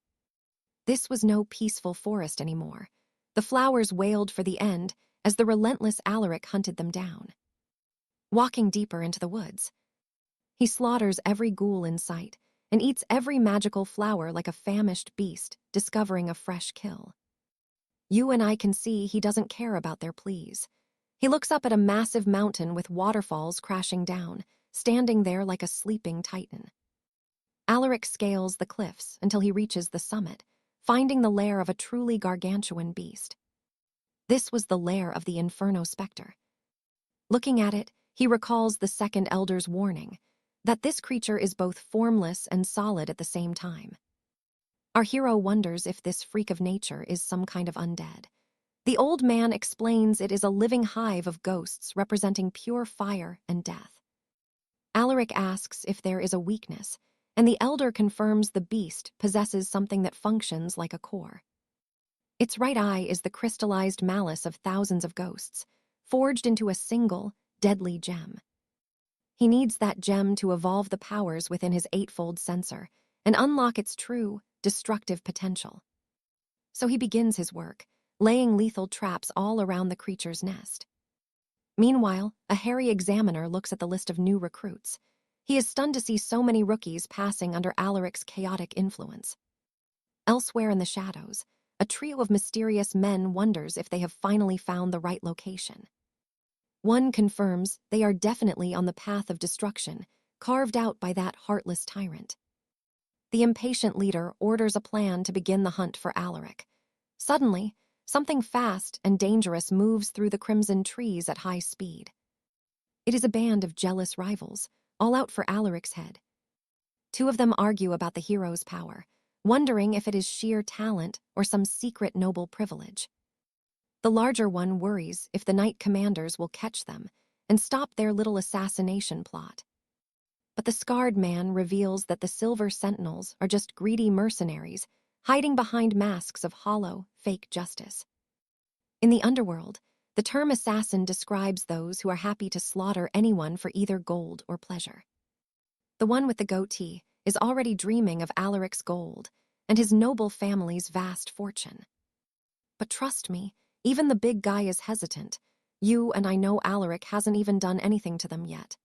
This was no peaceful forest anymore. The flowers wailed for the end as the relentless Alaric hunted them down. Walking deeper into the woods, he slaughters every ghoul in sight and eats every magical flower like a famished beast discovering a fresh kill. You and I can see he doesn't care about their pleas. He looks up at a massive mountain with waterfalls crashing down, standing there like a sleeping titan. Alaric scales the cliffs until he reaches the summit, finding the lair of a truly gargantuan beast. This was the lair of the Inferno Spectre. Looking at it, he recalls the second elder's warning that this creature is both formless and solid at the same time. Our hero wonders if this freak of nature is some kind of undead. The old man explains it is a living hive of ghosts representing pure fire and death. Alaric asks if there is a weakness, and the elder confirms the beast possesses something that functions like a core. Its right eye is the crystallized malice of thousands of ghosts, forged into a single, deadly gem. He needs that gem to evolve the powers within his eightfold sensor and unlock its true, destructive potential. So he begins his work, laying lethal traps all around the creature's nest. Meanwhile, a hairy examiner looks at the list of new recruits. He is stunned to see so many rookies passing under Alaric's chaotic influence. Elsewhere in the shadows, a trio of mysterious men wonders if they have finally found the right location. One confirms they are definitely on the path of destruction, carved out by that heartless tyrant. The impatient leader orders a plan to begin the hunt for Alaric. Suddenly, something fast and dangerous moves through the crimson trees at high speed. It is a band of jealous rivals, all out for Alaric's head. Two of them argue about the hero's power, wondering if it is sheer talent or some secret noble privilege. The larger one worries if the knight commanders will catch them and stop their little assassination plot. But the scarred man reveals that the Silver Sentinels are just greedy mercenaries hiding behind masks of hollow, fake justice. In the underworld, the term assassin describes those who are happy to slaughter anyone for either gold or pleasure. The one with the goatee is already dreaming of Alaric's gold and his noble family's vast fortune. But trust me, even the big guy is hesitant. You and I know Alaric hasn't even done anything to them yet.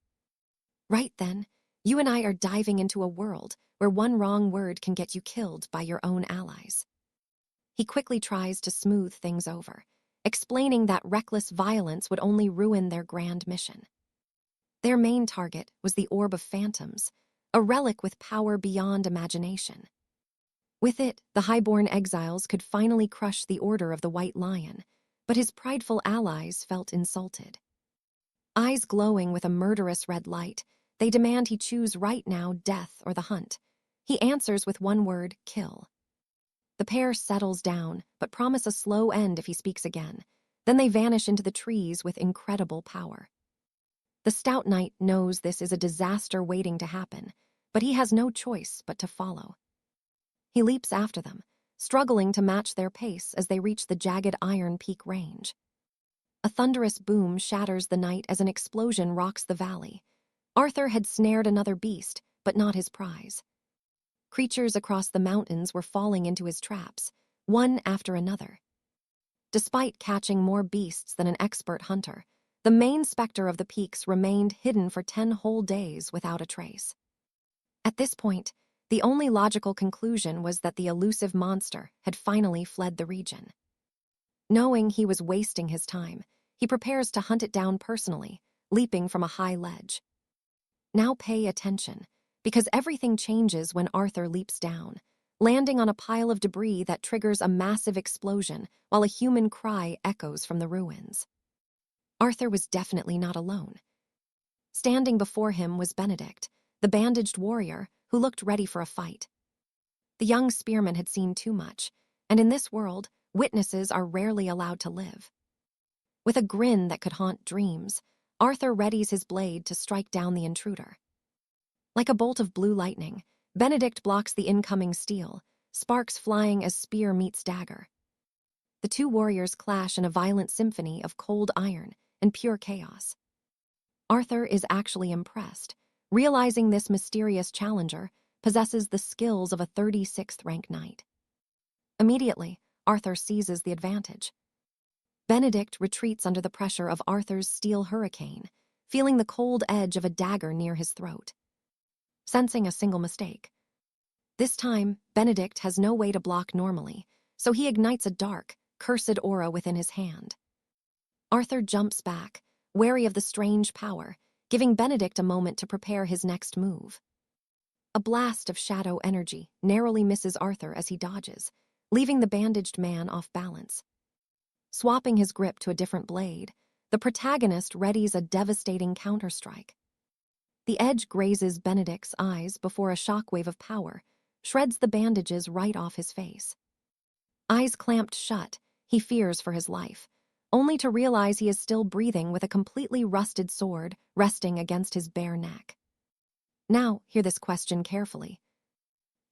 Right then, you and I are diving into a world where one wrong word can get you killed by your own allies. He quickly tries to smooth things over, explaining that reckless violence would only ruin their grand mission. Their main target was the Orb of Phantoms, a relic with power beyond imagination. With it, the highborn exiles could finally crush the Order of the White Lion, but his prideful allies felt insulted. Eyes glowing with a murderous red light, they demand he choose right now death or the hunt. He answers with one word, kill. The pair settles down, but promise a slow end if he speaks again. Then they vanish into the trees with incredible power. The stout knight knows this is a disaster waiting to happen, but he has no choice but to follow. He leaps after them, struggling to match their pace as they reach the jagged Iron Peak range. A thunderous boom shatters the night as an explosion rocks the valley. Arthur had snared another beast, but not his prize. Creatures across the mountains were falling into his traps, one after another. Despite catching more beasts than an expert hunter, the main specter of the peaks remained hidden for 10 whole days without a trace. At this point, the only logical conclusion was that the elusive monster had finally fled the region. Knowing he was wasting his time, he prepares to hunt it down personally, leaping from a high ledge. Now pay attention, because everything changes when Arthur leaps down, landing on a pile of debris that triggers a massive explosion while a human cry echoes from the ruins. Arthur was definitely not alone. Standing before him was Benedict, the bandaged warrior who looked ready for a fight. The young spearman had seen too much, and in this world, witnesses are rarely allowed to live. With a grin that could haunt dreams, Arthur readies his blade to strike down the intruder. Like a bolt of blue lightning, Benedict blocks the incoming steel, sparks flying as spear meets dagger. The two warriors clash in a violent symphony of cold iron and pure chaos. Arthur is actually impressed, realizing this mysterious challenger possesses the skills of a 36th rank knight. Immediately, Arthur seizes the advantage. Benedict retreats under the pressure of Arthur's steel hurricane, feeling the cold edge of a dagger near his throat. Sensing a single mistake. This time, Benedict has no way to block normally, so he ignites a dark, cursed aura within his hand. Arthur jumps back, wary of the strange power, giving Benedict a moment to prepare his next move. A blast of shadow energy narrowly misses Arthur as he dodges, leaving the bandaged man off balance. Swapping his grip to a different blade, the protagonist readies a devastating counterstrike. The edge grazes Benedict's eyes before a shockwave of power shreds the bandages right off his face. Eyes clamped shut, he fears for his life, only to realize he is still breathing with a completely rusted sword resting against his bare neck. Now, hear this question carefully.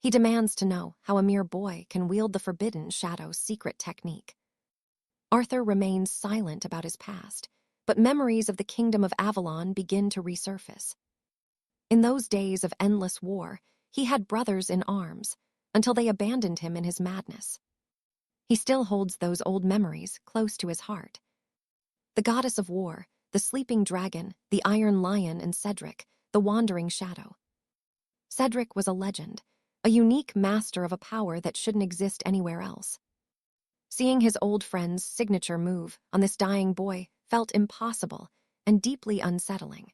He demands to know how a mere boy can wield the forbidden Shadow's secret technique. Arthur remains silent about his past, but memories of the kingdom of Avalon begin to resurface. In those days of endless war, he had brothers in arms, until they abandoned him in his madness. He still holds those old memories close to his heart. The goddess of war, the sleeping dragon, the iron lion, and Cedric, the wandering shadow. Cedric was a legend, a unique master of a power that shouldn't exist anywhere else. Seeing his old friend's signature move on this dying boy felt impossible and deeply unsettling.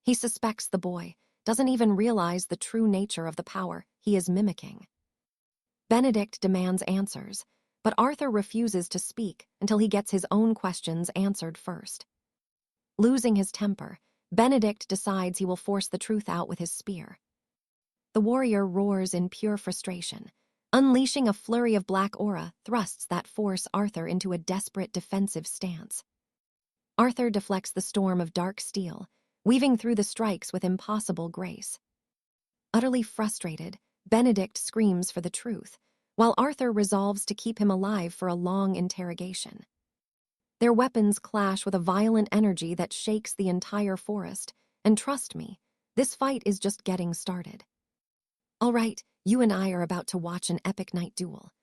He suspects the boy doesn't even realize the true nature of the power he is mimicking. Benedict demands answers, but Arthur refuses to speak until he gets his own questions answered first. Losing his temper, Benedict decides he will force the truth out with his spear. The warrior roars in pure frustration. Unleashing a flurry of black aura thrusts that force Arthur into a desperate defensive stance. Arthur deflects the storm of dark steel, weaving through the strikes with impossible grace. Utterly frustrated, Benedict screams for the truth, while Arthur resolves to keep him alive for a long interrogation. Their weapons clash with a violent energy that shakes the entire forest, and trust me, this fight is just getting started. All right, you and I are about to watch an epic night duel.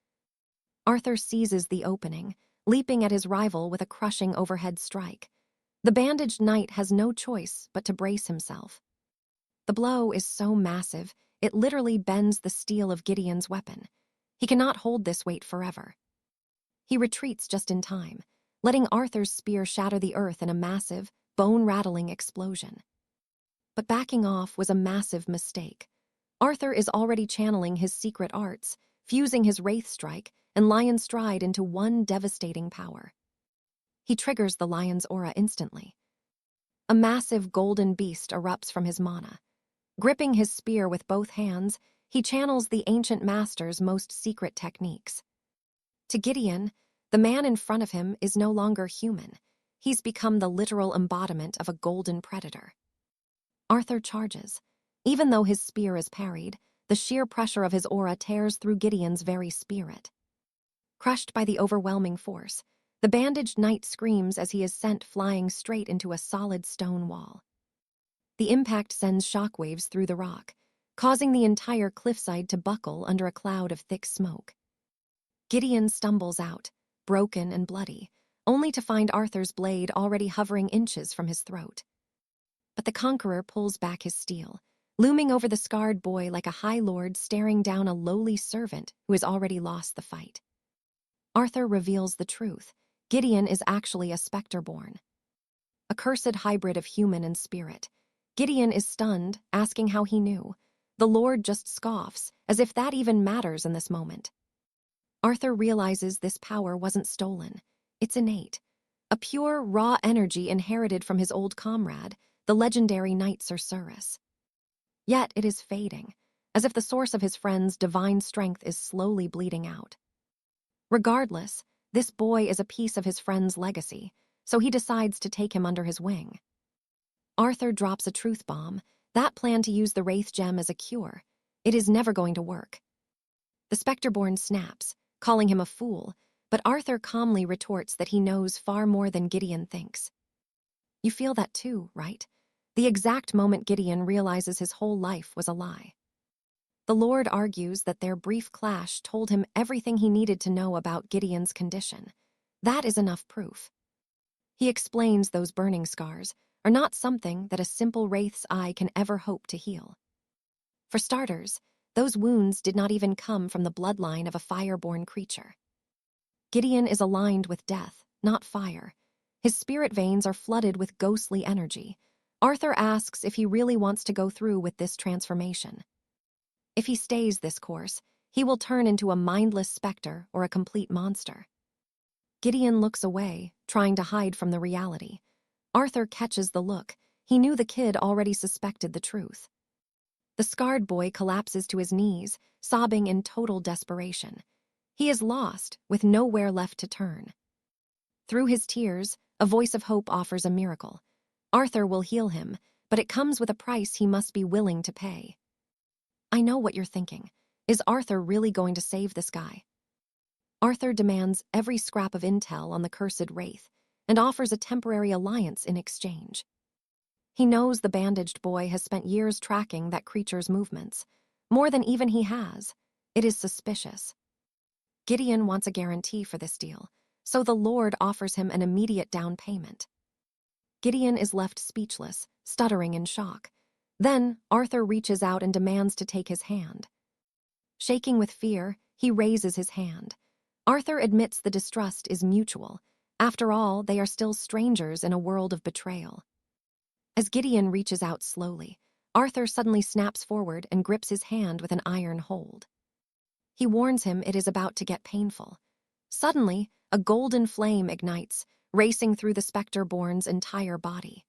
Arthur seizes the opening, leaping at his rival with a crushing overhead strike. The bandaged knight has no choice but to brace himself. The blow is so massive, it literally bends the steel of Gideon's weapon. He cannot hold this weight forever. He retreats just in time, letting Arthur's spear shatter the earth in a massive, bone-rattling explosion. But backing off was a massive mistake. Arthur is already channeling his secret arts, fusing his Wraith Strike and Lion Stride into one devastating power. He triggers the lion's aura instantly. A massive golden beast erupts from his mana. Gripping his spear with both hands, he channels the ancient master's most secret techniques. To Gideon, the man in front of him is no longer human. He's become the literal embodiment of a golden predator. Arthur charges. Even though his spear is parried, the sheer pressure of his aura tears through Gideon's very spirit. Crushed by the overwhelming force, the bandaged knight screams as he is sent flying straight into a solid stone wall. The impact sends shockwaves through the rock, causing the entire cliffside to buckle under a cloud of thick smoke. Gideon stumbles out, broken and bloody, only to find Arthur's blade already hovering inches from his throat. But the conqueror pulls back his steel, looming over the scarred boy like a high lord staring down a lowly servant who has already lost the fight. Arthur reveals the truth. Gideon is actually a spectre-born. A cursed hybrid of human and spirit. Gideon is stunned, asking how he knew. The Lord just scoffs, as if that even matters in this moment. Arthur realizes this power wasn't stolen. It's innate. A pure, raw energy inherited from his old comrade, the legendary Knight 𝒌𝒊𝒍𝒆. Yet it is fading, as if the source of his friend's divine strength is slowly bleeding out. Regardless, this boy is a piece of his friend's legacy, so he decides to take him under his wing. Arthur drops a truth bomb, that plan to use the Wraith Gem as a cure. It is never going to work. The Spectre-born snaps, calling him a fool, but Arthur calmly retorts that he knows far more than Gideon thinks. You feel that too, right? The exact moment Gideon realizes his whole life was a lie. The Lord argues that their brief clash told him everything he needed to know about Gideon's condition. That is enough proof. He explains those burning scars are not something that a simple wraith's eye can ever hope to heal. For starters, those wounds did not even come from the bloodline of a fire-born creature. Gideon is aligned with death, not fire. His spirit veins are flooded with ghostly energy. Arthur asks if he really wants to go through with this transformation. If he stays this course, he will turn into a mindless specter or a complete monster. Gideon looks away, trying to hide from the reality. Arthur catches the look. He knew the kid already suspected the truth. The scarred boy collapses to his knees, sobbing in total desperation. He is lost, with nowhere left to turn. Through his tears, a voice of hope offers a miracle. Arthur will heal him, but it comes with a price he must be willing to pay. I know what you're thinking. Is Arthur really going to save this guy? Arthur demands every scrap of intel on the cursed wraith and offers a temporary alliance in exchange. He knows the bandaged boy has spent years tracking that creature's movements. More than even he has. It is suspicious. Gideon wants a guarantee for this deal, so the Lord offers him an immediate down payment. Gideon is left speechless, stuttering in shock. Then, Arthur reaches out and demands to take his hand. Shaking with fear, he raises his hand. Arthur admits the distrust is mutual. After all, they are still strangers in a world of betrayal. As Gideon reaches out slowly, Arthur suddenly snaps forward and grips his hand with an iron hold. He warns him it is about to get painful. Suddenly, a golden flame ignites, racing through the spectre-born's entire body.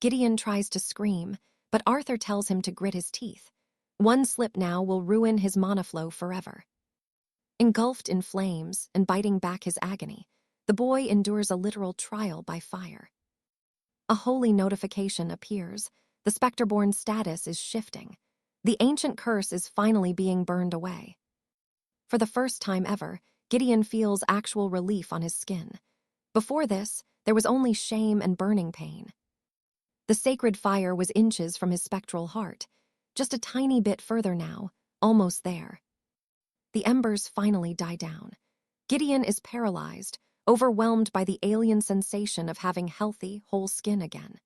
Gideon tries to scream, but Arthur tells him to grit his teeth. One slip now will ruin his mana flow forever. Engulfed in flames and biting back his agony, the boy endures a literal trial by fire. A holy notification appears. The spectre-born status is shifting. The ancient curse is finally being burned away. For the first time ever, Gideon feels actual relief on his skin. Before this, there was only shame and burning pain. The sacred fire was inches from his spectral heart, just a tiny bit further now, almost there. The embers finally die down. Gideon is paralyzed, overwhelmed by the alien sensation of having healthy, whole skin again.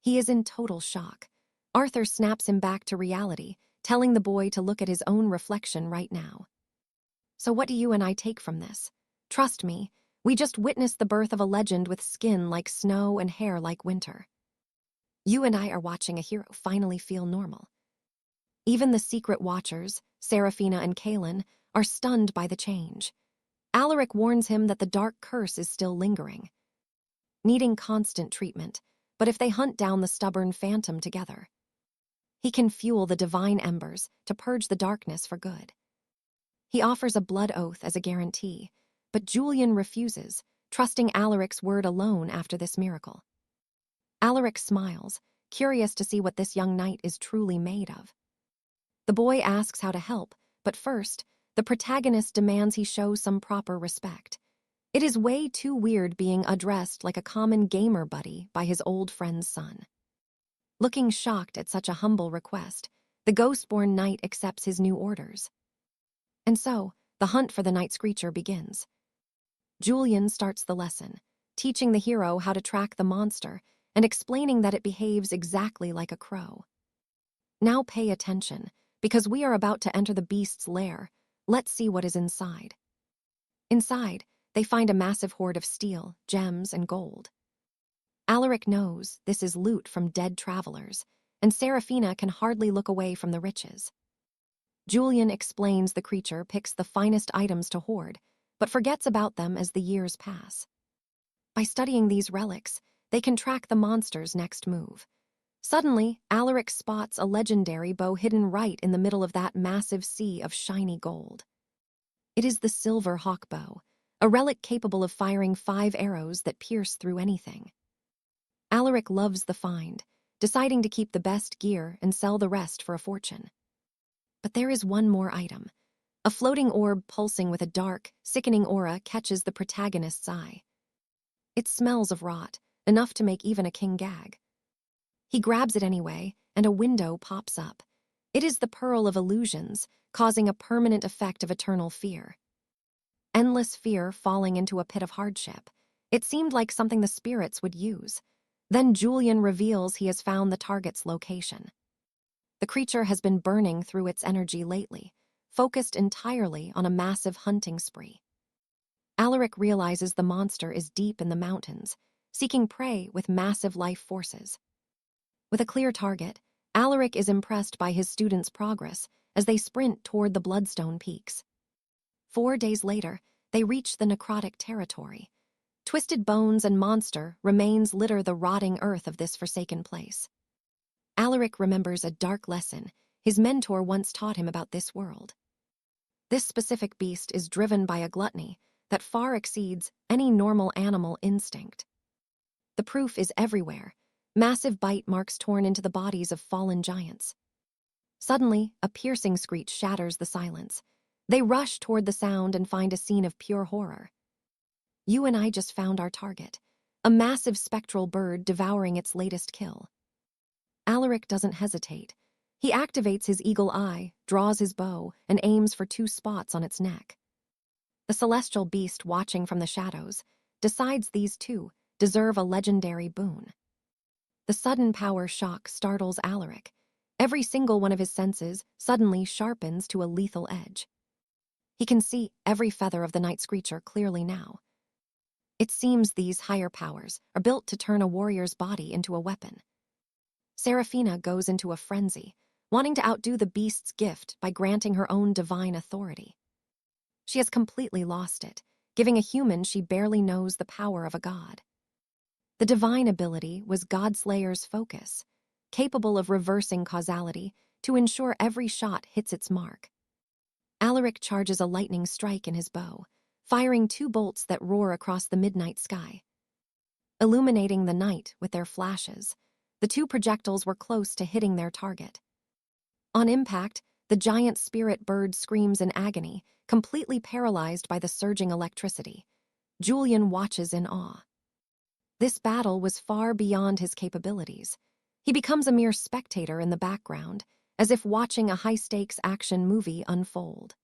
He is in total shock. Arthur snaps him back to reality, telling the boy to look at his own reflection right now. So what do you and I take from this? Trust me, we just witnessed the birth of a legend with skin like snow and hair like winter. You and I are watching a hero finally feel normal. Even the secret watchers, Seraphina and Kaelin, are stunned by the change. Alaric warns him that the dark curse is still lingering, needing constant treatment, but if they hunt down the stubborn phantom together, he can fuel the divine embers to purge the darkness for good. He offers a blood oath as a guarantee, but Julian refuses, trusting Alaric's word alone after this miracle. Alaric smiles, curious to see what this young knight is truly made of. The boy asks how to help, but first, the protagonist demands he show some proper respect. It is way too weird being addressed like a common gamer buddy by his old friend's son. Looking shocked at such a humble request, the ghost-born knight accepts his new orders. And so, the hunt for the night screecher begins. Julian starts the lesson, teaching the hero how to track the monster and explaining that it behaves exactly like a crow. Now pay attention, because we are about to enter the beast's lair. Let's see what is inside. Inside, they find a massive hoard of steel, gems, and gold. Alaric knows this is loot from dead travelers, and Seraphina can hardly look away from the riches. Julian explains the creature picks the finest items to hoard, but forgets about them as the years pass. By studying these relics, they can track the monster's next move. Suddenly, Alaric spots a legendary bow hidden right in the middle of that massive sea of shiny gold. It is the silver hawk bow, a relic capable of firing 5 arrows that pierce through anything. Alaric loves the find, deciding to keep the best gear and sell the rest for a fortune. But there is one more item. A floating orb pulsing with a dark, sickening aura catches the protagonist's eye. It smells of rot, enough to make even a king gag. He grabs it anyway, and a window pops up. It is the pearl of illusions, causing a permanent effect of eternal fear. Endless fear falling into a pit of hardship. It seemed like something the spirits would use. Then Julian reveals he has found the target's location. The creature has been burning through its energy lately, focused entirely on a massive hunting spree. Alaric realizes the monster is deep in the mountains, seeking prey with massive life forces. With a clear target, Alaric is impressed by his students' progress as they sprint toward the Bloodstone Peaks. 4 days later, they reach the necrotic territory. Twisted bones and monster remains litter the rotting earth of this forsaken place. Alaric remembers a dark lesson his mentor once taught him about this world. This specific beast is driven by a gluttony that far exceeds any normal animal instinct. The proof is everywhere. Massive bite marks torn into the bodies of fallen giants. Suddenly, a piercing screech shatters the silence. They rush toward the sound and find a scene of pure horror. You and I just found our target, a massive spectral bird devouring its latest kill. Alaric doesn't hesitate. He activates his eagle eye, draws his bow, and aims for 2 spots on its neck. The celestial beast watching from the shadows decides these 2 deserve a legendary boon. The sudden power shock startles Alaric. Every single one of his senses suddenly sharpens to a lethal edge. He can see every feather of the night screecher clearly now. It seems these higher powers are built to turn a warrior's body into a weapon. Seraphina goes into a frenzy, wanting to outdo the beast's gift by granting her own divine authority. She has completely lost it, giving a human she barely knows the power of a god. The divine ability was Godslayer's focus, capable of reversing causality to ensure every shot hits its mark. Alaric charges a lightning strike in his bow, firing 2 bolts that roar across the midnight sky. Illuminating the night with their flashes, the 2 projectiles were close to hitting their target. On impact, the giant spirit bird screams in agony, completely paralyzed by the surging electricity. Julian watches in awe. This battle was far beyond his capabilities. He becomes a mere spectator in the background, as if watching a high-stakes action movie unfold.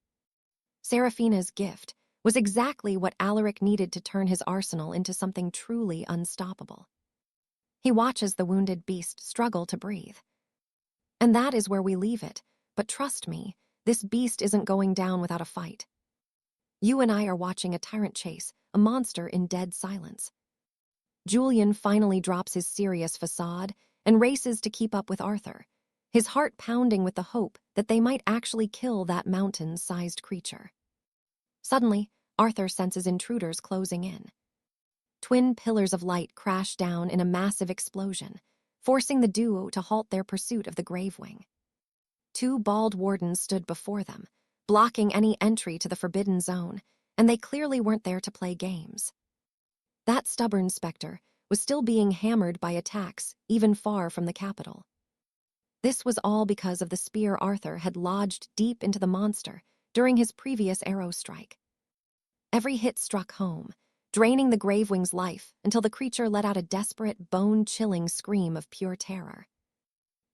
Seraphina's gift was exactly what Alaric needed to turn his arsenal into something truly unstoppable. He watches the wounded beast struggle to breathe. And that is where we leave it, but trust me, this beast isn't going down without a fight. You and I are watching a tyrant chase a monster in dead silence. Julian finally drops his serious facade and races to keep up with Arthur, his heart pounding with the hope that they might actually kill that mountain-sized creature. Suddenly, Arthur senses intruders closing in. Twin pillars of light crash down in a massive explosion, forcing the duo to halt their pursuit of the Gravewing. 2 bald wardens stood before them, blocking any entry to the forbidden zone, and they clearly weren't there to play games. That stubborn specter was still being hammered by attacks even far from the capital. This was all because of the spear Arthur had lodged deep into the monster during his previous arrow strike. Every hit struck home, draining the Gravewing's life until the creature let out a desperate, bone-chilling scream of pure terror.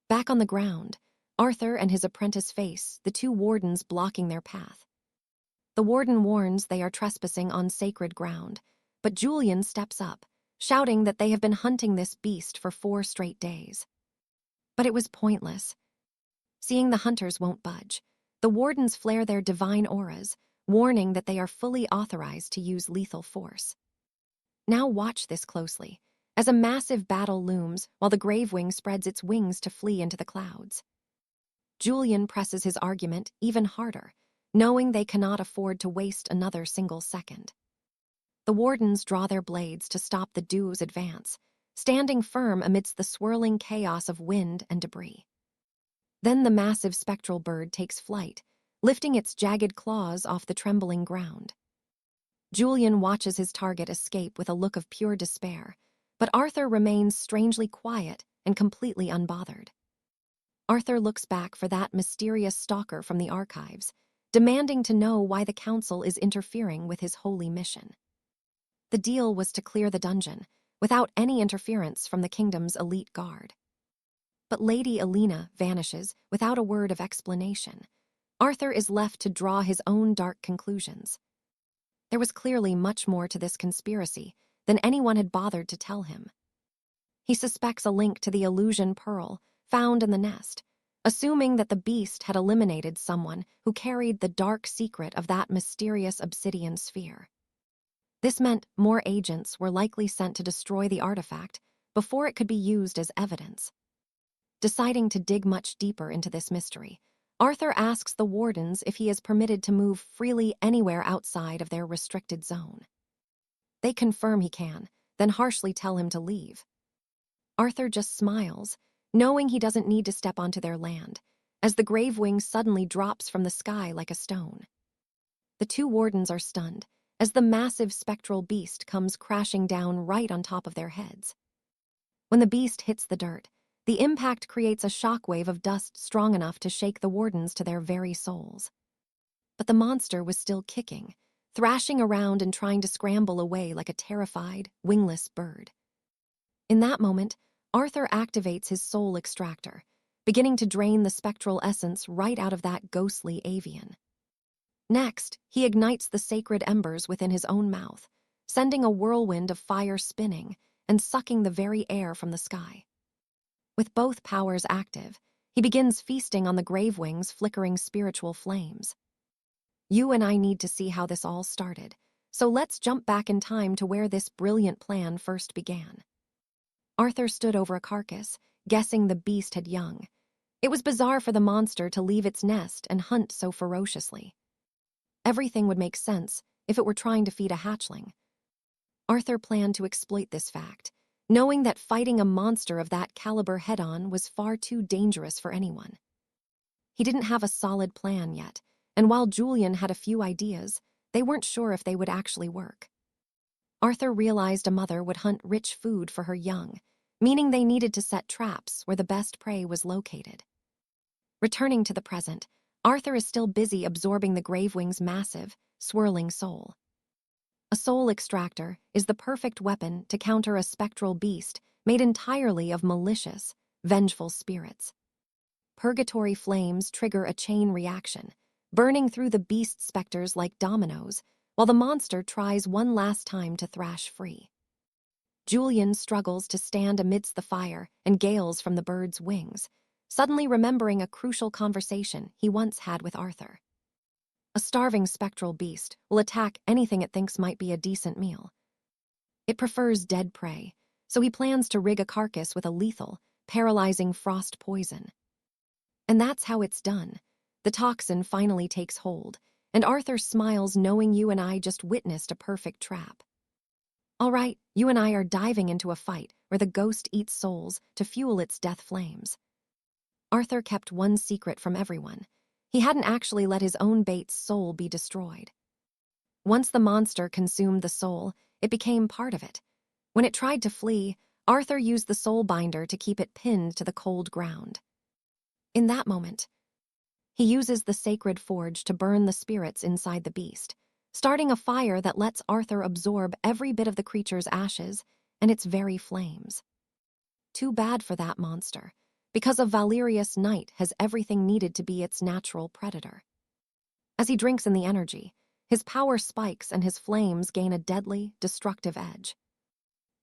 Back on the ground, Arthur and his apprentice face the 2 wardens blocking their path. The warden warns they are trespassing on sacred ground, but Julian steps up, shouting that they have been hunting this beast for 4 straight days. But it was pointless. Seeing the hunters won't budge, the wardens flare their divine auras, warning that they are fully authorized to use lethal force. Now watch this closely, as a massive battle looms while the Gravewing spreads its wings to flee into the clouds. Julian presses his argument even harder, knowing they cannot afford to waste another single second. The wardens draw their blades to stop the duo's advance, standing firm amidst the swirling chaos of wind and debris. Then the massive spectral bird takes flight, lifting its jagged claws off the trembling ground. Julian watches his target escape with a look of pure despair, but Arthur remains strangely quiet and completely unbothered. Arthur looks back for that mysterious stalker from the archives, demanding to know why the council is interfering with his holy mission. The deal was to clear the dungeon, without any interference from the kingdom's elite guard. But Lady Alina vanishes without a word of explanation. Arthur is left to draw his own dark conclusions. There was clearly much more to this conspiracy than anyone had bothered to tell him. He suspects a link to the illusion pearl found in the nest, assuming that the beast had eliminated someone who carried the dark secret of that mysterious obsidian sphere. This meant more agents were likely sent to destroy the artifact before it could be used as evidence. Deciding to dig much deeper into this mystery, Arthur asks the wardens if he is permitted to move freely anywhere outside of their restricted zone. They confirm he can, then harshly tell him to leave. Arthur just smiles, knowing he doesn't need to step onto their land, as the Gravewing suddenly drops from the sky like a stone. The two wardens are stunned, as the massive spectral beast comes crashing down right on top of their heads. When the beast hits the dirt, the impact creates a shockwave of dust strong enough to shake the wardens to their very souls. But the monster was still kicking, thrashing around and trying to scramble away like a terrified, wingless bird. In that moment, Arthur activates his soul extractor, beginning to drain the spectral essence right out of that ghostly avian. Next, he ignites the sacred embers within his own mouth, sending a whirlwind of fire spinning and sucking the very air from the sky. With both powers active, he begins feasting on the Gravewing's flickering spiritual flames. You and I need to see how this all started, so let's jump back in time to where this brilliant plan first began. Arthur stood over a carcass, guessing the beast had young. It was bizarre for the monster to leave its nest and hunt so ferociously. Everything would make sense if it were trying to feed a hatchling. Arthur planned to exploit this fact, knowing that fighting a monster of that caliber head-on was far too dangerous for anyone. He didn't have a solid plan yet, and while Julian had a few ideas, they weren't sure if they would actually work. Arthur realized a mother would hunt rich food for her young, meaning they needed to set traps where the best prey was located. Returning to the present, Arthur is still busy absorbing the Gravewing's massive, swirling soul. A soul extractor is the perfect weapon to counter a spectral beast made entirely of malicious, vengeful spirits. Purgatory flames trigger a chain reaction, burning through the beast specters like dominoes, while the monster tries one last time to thrash free. Julian struggles to stand amidst the fire and gales from the bird's wings, suddenly remembering a crucial conversation he once had with Arthur. A starving spectral beast will attack anything it thinks might be a decent meal. It prefers dead prey, so he plans to rig a carcass with a lethal, paralyzing frost poison. And that's how it's done. The toxin finally takes hold, and Arthur smiles knowing you and I just witnessed a perfect trap. All right, you and I are diving into a fight where the ghost eats souls to fuel its death flames. Arthur kept one secret from everyone. He hadn't actually let his own bait's soul be destroyed. Once the monster consumed the soul, it became part of it. When it tried to flee, Arthur used the soul binder to keep it pinned to the cold ground. In that moment, he uses the sacred forge to burn the spirits inside the beast, starting a fire that lets Arthur absorb every bit of the creature's ashes and its very flames. Too bad for that monster, because a Valerius Knight has everything needed to be its natural predator. As he drinks in the energy, his power spikes and his flames gain a deadly, destructive edge.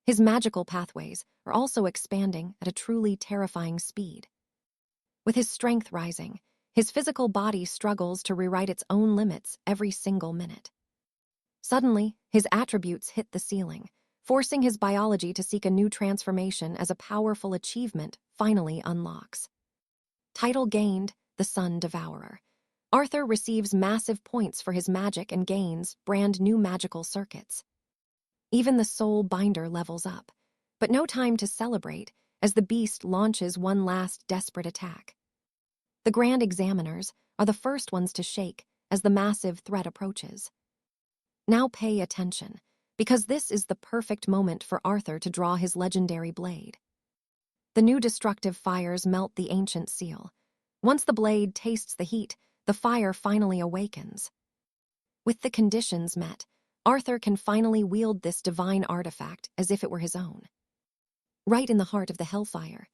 His magical pathways are also expanding at a truly terrifying speed. With his strength rising, his physical body struggles to rewrite its own limits every single minute. Suddenly, his attributes hit the ceiling, forcing his biology to seek a new transformation as a powerful achievement finally unlocks. Title gained, the Sun Devourer. Arthur receives massive points for his magic and gains brand new magical circuits. Even the soul binder levels up, but no time to celebrate as the beast launches one last desperate attack. The Grand Examiners are the first ones to shake as the massive threat approaches. Now pay attention, because this is the perfect moment for Arthur to draw his legendary blade. The new destructive fires melt the ancient seal. Once the blade tastes the heat, the fire finally awakens. With the conditions met, Arthur can finally wield this divine artifact as if it were his own. Right in the heart of the hellfire,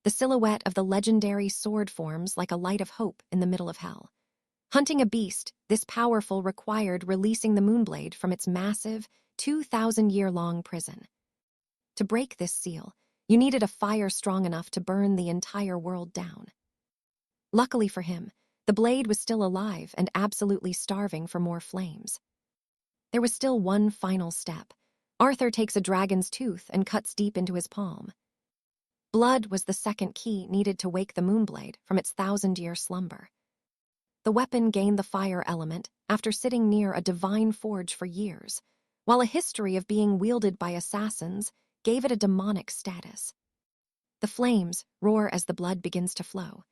The silhouette of the legendary sword forms like a light of hope in the middle of hell. Hunting a beast this powerful required releasing the Moonblade from its massive, 2,000-year-long prison. To break this seal, you needed a fire strong enough to burn the entire world down. Luckily for him, the blade was still alive and absolutely starving for more flames. There was still one final step. Arthur takes a dragon's tooth and cuts deep into his palm. Blood was the second key needed to wake the Moonblade from its 1,000-year slumber. The weapon gained the fire element after sitting near a divine forge for years, while a history of being wielded by assassins gave it a demonic status. The flames roar as the blood begins to flow.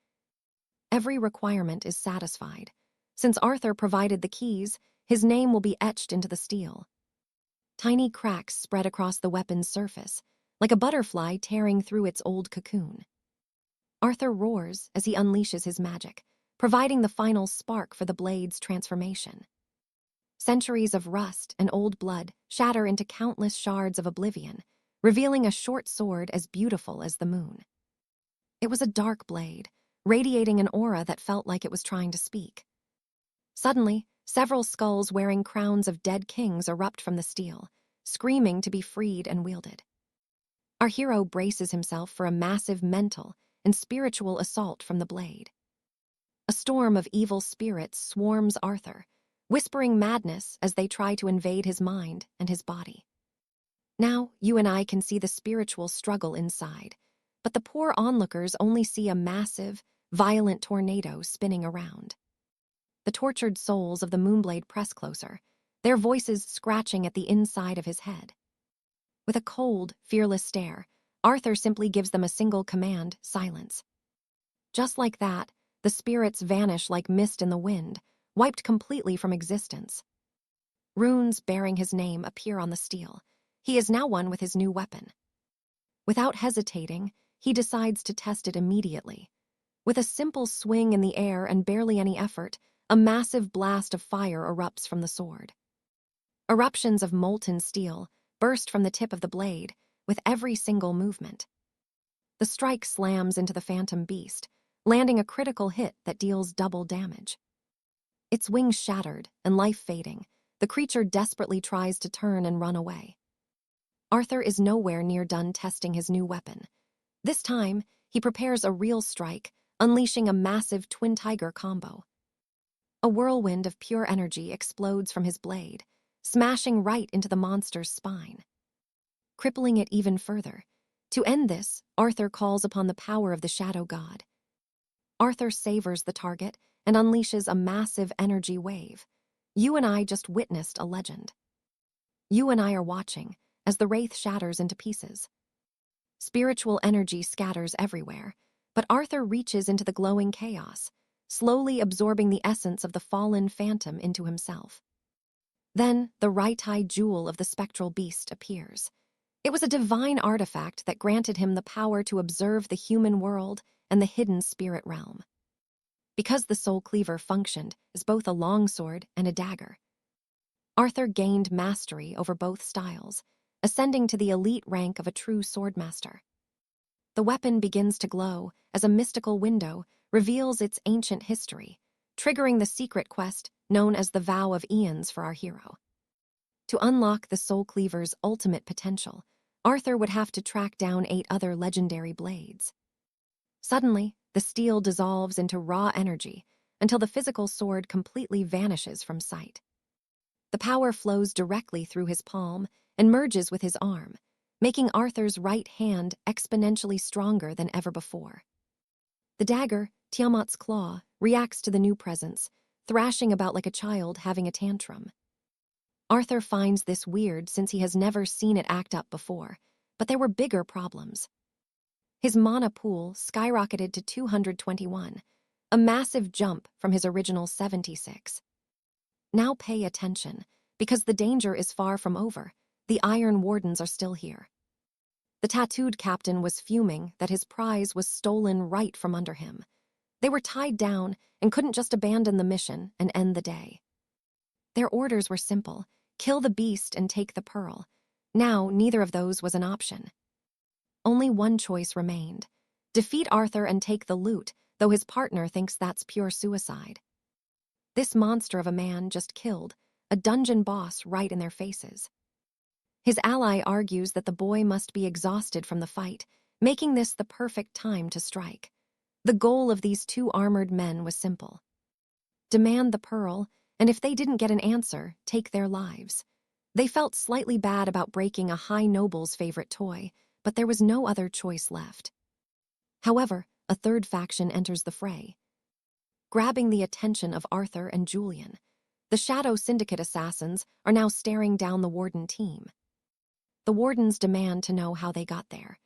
Every requirement is satisfied. Since Arthur provided the keys, his name will be etched into the steel. Tiny cracks spread across the weapon's surface, like a butterfly tearing through its old cocoon. Arthur roars as he unleashes his magic, providing the final spark for the blade's transformation. Centuries of rust and old blood shatter into countless shards of oblivion, revealing a short sword as beautiful as the moon. It was a dark blade, radiating an aura that felt like it was trying to speak. Suddenly, several skulls wearing crowns of dead kings erupt from the steel, screaming to be freed and wielded. Our hero braces himself for a massive mental and spiritual assault from the blade. A storm of evil spirits swarms Arthur, whispering madness as they try to invade his mind and his body. Now, you and I can see the spiritual struggle inside, but the poor onlookers only see a massive, violent tornado spinning around. The tortured souls of the Moonblade press closer, their voices scratching at the inside of his head. With a cold, fearless stare, Arthur simply gives them a single command: silence. Just like that, the spirits vanish like mist in the wind, wiped completely from existence. Runes bearing his name appear on the steel. He is now one with his new weapon. Without hesitating, he decides to test it immediately. With a simple swing in the air and barely any effort, a massive blast of fire erupts from the sword. Eruptions of molten steel burst from the tip of the blade with every single movement. The strike slams into the phantom beast, landing a critical hit that deals double damage. Its wings shattered and life fading, the creature desperately tries to turn and run away. Arthur is nowhere near done testing his new weapon. This time, he prepares a real strike, unleashing a massive twin tiger combo. A whirlwind of pure energy explodes from his blade, smashing right into the monster's spine, crippling it even further. To end this, Arthur calls upon the power of the Shadow God. Arthur savors the target and unleashes a massive energy wave. You and I just witnessed a legend. You and I are watching as the wraith shatters into pieces. Spiritual energy scatters everywhere, but Arthur reaches into the glowing chaos, slowly absorbing the essence of the fallen phantom into himself. Then, the right-eye jewel of the spectral beast appears. It was a divine artifact that granted him the power to observe the human world and the hidden spirit realm. Because the soul cleaver functioned as both a longsword and a dagger, Arthur gained mastery over both styles, ascending to the elite rank of a true swordmaster. The weapon begins to glow as a mystical window reveals its ancient history, triggering the secret quest known as the Vow of Eons for our hero. To unlock the Soul Cleaver's ultimate potential, Arthur would have to track down 8 other legendary blades. Suddenly, the steel dissolves into raw energy until the physical sword completely vanishes from sight. The power flows directly through his palm and merges with his arm, making Arthur's right hand exponentially stronger than ever before. The dagger, Tiamat's claw, reacts to the new presence, thrashing about like a child having a tantrum. Arthur finds this weird since he has never seen it act up before, but there were bigger problems. His mana pool skyrocketed to 221, a massive jump from his original 76. Now pay attention, because the danger is far from over. The Iron Wardens are still here. The tattooed captain was fuming that his prize was stolen right from under him. They were tied down and couldn't just abandon the mission and end the day. Their orders were simple: kill the beast and take the pearl. Now, neither of those was an option. Only one choice remained: Defeat Arthur and take the loot, though his partner thinks that's pure suicide. This monster of a man just killed a dungeon boss right in their faces. His ally argues that the boy must be exhausted from the fight, making this the perfect time to strike. The goal of these two armored men was simple. Demand the pearl, and if they didn't get an answer, take their lives. They felt slightly bad about breaking a high noble's favorite toy, but there was no other choice left. However, a third faction enters the fray. Grabbing the attention of Arthur and Julian, the Shadow Syndicate assassins are now staring down the Warden team. The Wardens demand to know how they got there.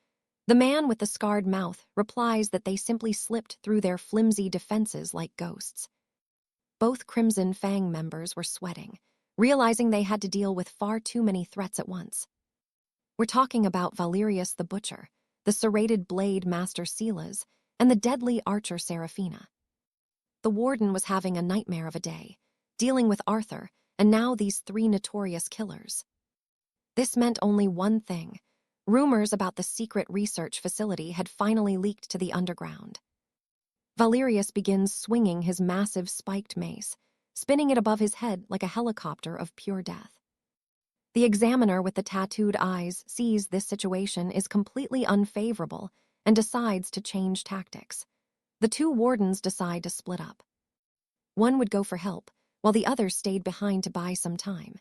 The man with the scarred mouth replies that they simply slipped through their flimsy defenses like ghosts. Both Crimson Fang members were sweating, realizing they had to deal with far too many threats at once. We're talking about Valerius the Butcher, the serrated blade master Silas, and the deadly archer Seraphina. The Warden was having a nightmare of a day, dealing with Arthur, and now these three notorious killers. This meant only one thing. Rumors about the secret research facility had finally leaked to the underground. Valerius begins swinging his massive spiked mace, spinning it above his head like a helicopter of pure death. The examiner with the tattooed eyes sees this situation is completely unfavorable and decides to change tactics. The two wardens decide to split up. One would go for help, while the other stayed behind to buy some time.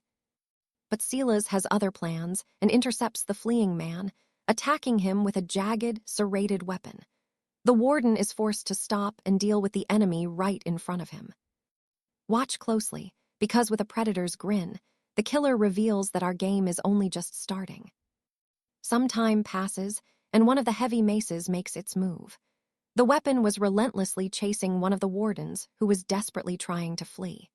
But Silas has other plans and intercepts the fleeing man, attacking him with a jagged, serrated weapon. The Warden is forced to stop and deal with the enemy right in front of him. Watch closely, because with a predator's grin, the killer reveals that our game is only just starting. Some time passes, and one of the heavy maces makes its move. The weapon was relentlessly chasing one of the Wardens who was desperately trying to flee.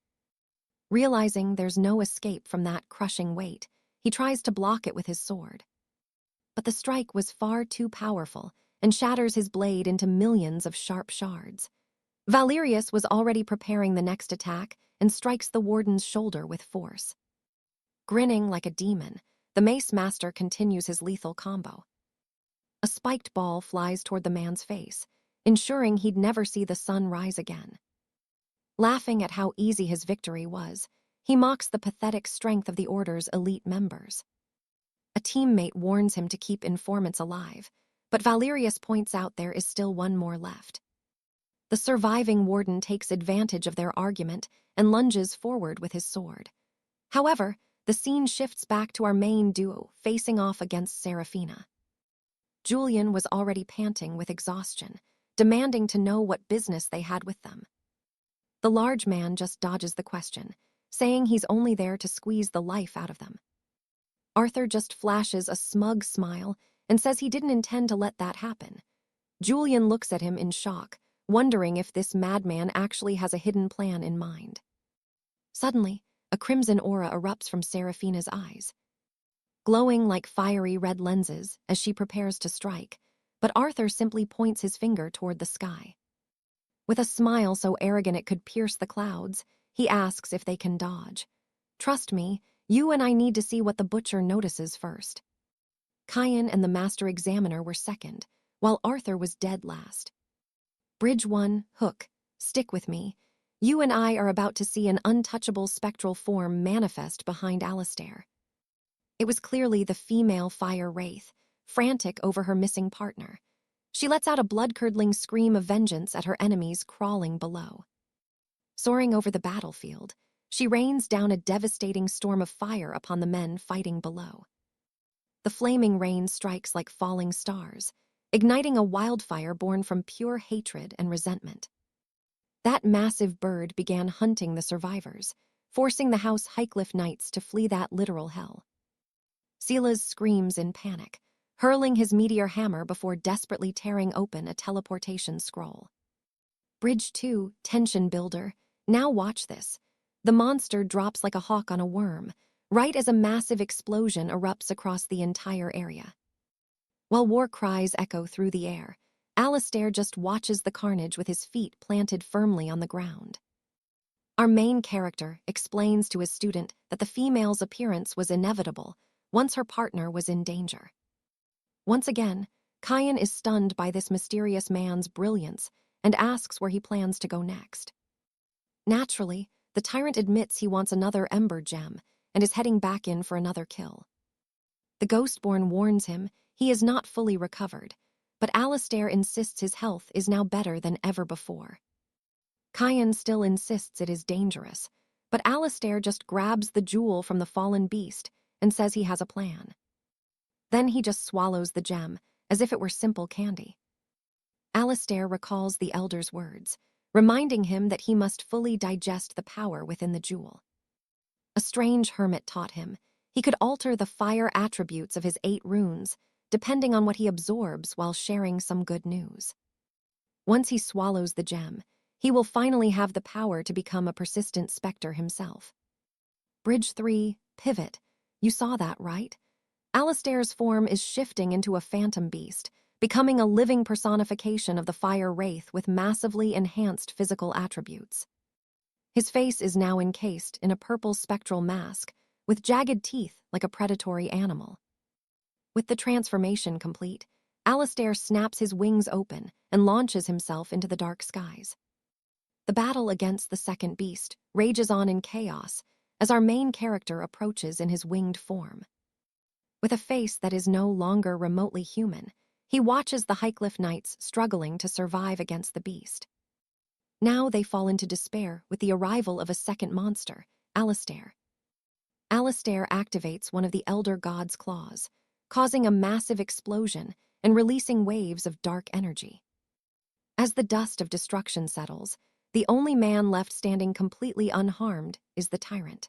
Realizing there's no escape from that crushing weight, he tries to block it with his sword. But the strike was far too powerful and shatters his blade into millions of sharp shards. Valerius was already preparing the next attack and strikes the Warden's shoulder with force. Grinning like a demon, the Mace Master continues his lethal combo. A spiked ball flies toward the man's face, ensuring he'd never see the sun rise again. Laughing at how easy his victory was, he mocks the pathetic strength of the Order's elite members. A teammate warns him to keep informants alive, but Valerius points out there is still one more left. The surviving Warden takes advantage of their argument and lunges forward with his sword. However, the scene shifts back to our main duo facing off against Seraphina. Julian was already panting with exhaustion, demanding to know what business they had with them. The large man just dodges the question, saying he's only there to squeeze the life out of them. Arthur just flashes a smug smile and says he didn't intend to let that happen. Julian looks at him in shock, wondering if this madman actually has a hidden plan in mind. Suddenly, a crimson aura erupts from Seraphina's eyes, glowing like fiery red lenses as she prepares to strike, but Arthur simply points his finger toward the sky. With a smile so arrogant it could pierce the clouds, he asks if they can dodge. "Trust me, you and I need to see what the Butcher notices first." Cayenne and the Master Examiner were second, while Arthur was dead last. Bridge 1, Hook, stick with me. You and I are about to see an untouchable spectral form manifest behind Alistair. It was clearly the female fire wraith, frantic over her missing partner. She lets out a blood-curdling scream of vengeance at her enemies crawling below. Soaring over the battlefield, she rains down a devastating storm of fire upon the men fighting below. The flaming rain strikes like falling stars, igniting a wildfire born from pure hatred and resentment. That massive bird began hunting the survivors, forcing the House Highcliffe Knights to flee that literal hell. Silas screams in panic, hurling his meteor hammer before desperately tearing open a teleportation scroll. Bridge 2, tension builder. Now watch this. The monster drops like a hawk on a worm, right as a massive explosion erupts across the entire area. While war cries echo through the air, Alistair just watches the carnage with his feet planted firmly on the ground. Our main character explains to his student that the female's appearance was inevitable once her partner was in danger. Once again, Kian is stunned by this mysterious man's brilliance and asks where he plans to go next. Naturally, the tyrant admits he wants another ember gem and is heading back in for another kill. The Ghostborn warns him he is not fully recovered, but Alistair insists his health is now better than ever before. Kian still insists it is dangerous, but Alistair just grabs the jewel from the fallen beast and says he has a plan. Then he just swallows the gem, as if it were simple candy. Alistair recalls the elder's words, reminding him that he must fully digest the power within the jewel. A strange hermit taught him he could alter the fire attributes of his 8 runes, depending on what he absorbs while sharing some good news. Once he swallows the gem, he will finally have the power to become a persistent specter himself. Bridge 3, pivot. You saw that, right? Alistair's form is shifting into a phantom beast, becoming a living personification of the fire wraith with massively enhanced physical attributes. His face is now encased in a purple spectral mask, with jagged teeth like a predatory animal. With the transformation complete, Alistair snaps his wings open and launches himself into the dark skies. The battle against the second beast rages on in chaos as our main character approaches in his winged form. With a face that is no longer remotely human, he watches the Highcliffe Knights struggling to survive against the beast. Now they fall into despair with the arrival of a second monster, Alistair. Alistair activates one of the Elder God's claws, causing a massive explosion and releasing waves of dark energy. As the dust of destruction settles, the only man left standing completely unharmed is the tyrant.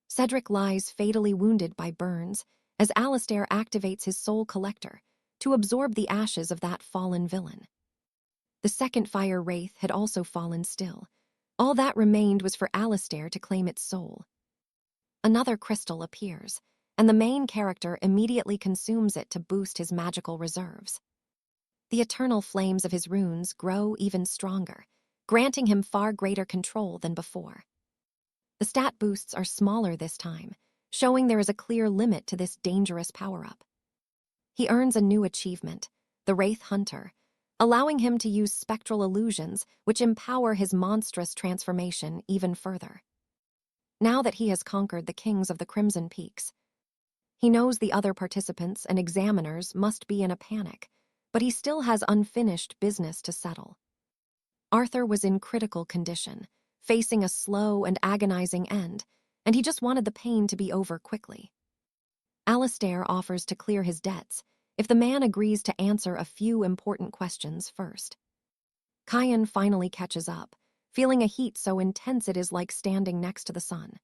Cedric lies fatally wounded by burns as Alistair activates his soul collector to absorb the ashes of that fallen villain. The second fire wraith had also fallen still. All that remained was for Alistair to claim its soul. Another crystal appears, and the main character immediately consumes it to boost his magical reserves. The eternal flames of his runes grow even stronger, granting him far greater control than before. The stat boosts are smaller this time, showing there is a clear limit to this dangerous power-up. He earns a new achievement, the Wraith Hunter, allowing him to use spectral illusions which empower his monstrous transformation even further. Now that he has conquered the kings of the Crimson Peaks, he knows the other participants and examiners must be in a panic, but he still has unfinished business to settle. Arthur was in critical condition, facing a slow and agonizing end, and he just wanted the pain to be over quickly. Alistair offers to clear his debts if the man agrees to answer a few important questions first. Kian finally catches up, feeling a heat so intense it is like standing next to the sun.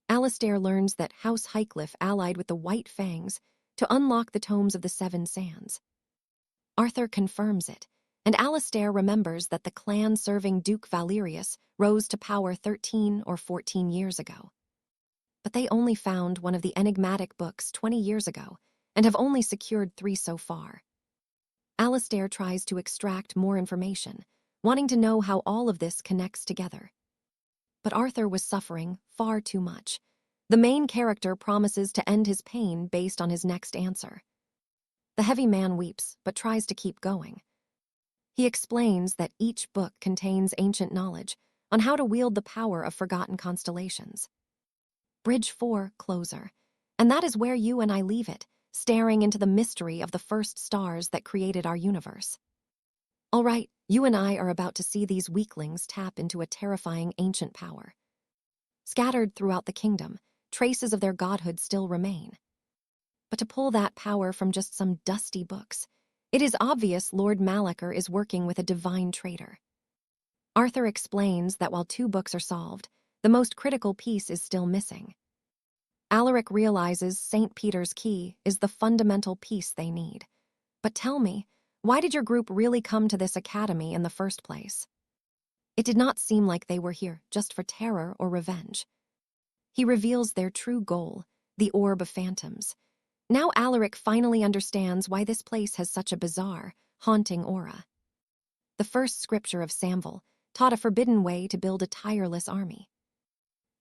Alistair learns that House Highcliffe allied with the White Fangs to unlock the Tomes of the Seven Sands. Arthur confirms it, and Alistair remembers that the clan serving Duke Valerius rose to power 13 or 14 years ago. But they only found one of the enigmatic books 20 years ago and have only secured 3 so far. Alistair tries to extract more information, wanting to know how all of this connects together. But Arthur was suffering far too much. The main character promises to end his pain based on his next answer. The heavy man weeps, but tries to keep going. He explains that each book contains ancient knowledge on how to wield the power of forgotten constellations. Bridge 4, closer. And that is where you and I leave it, staring into the mystery of the first stars that created our universe. All right, you and I are about to see these weaklings tap into a terrifying ancient power. Scattered throughout the kingdom, traces of their godhood still remain. But to pull that power from just some dusty books, it is obvious Lord Malachar is working with a divine traitor. Arthur explains that while 2 books are solved, the most critical piece is still missing. Alaric realizes St. Peter's key is the fundamental piece they need. But tell me, why did your group really come to this academy in the first place? It did not seem like they were here just for terror or revenge. He reveals their true goal, the Orb of Phantoms. Now Alaric finally understands why this place has such a bizarre, haunting aura. The first scripture of Samval taught a forbidden way to build a tireless army.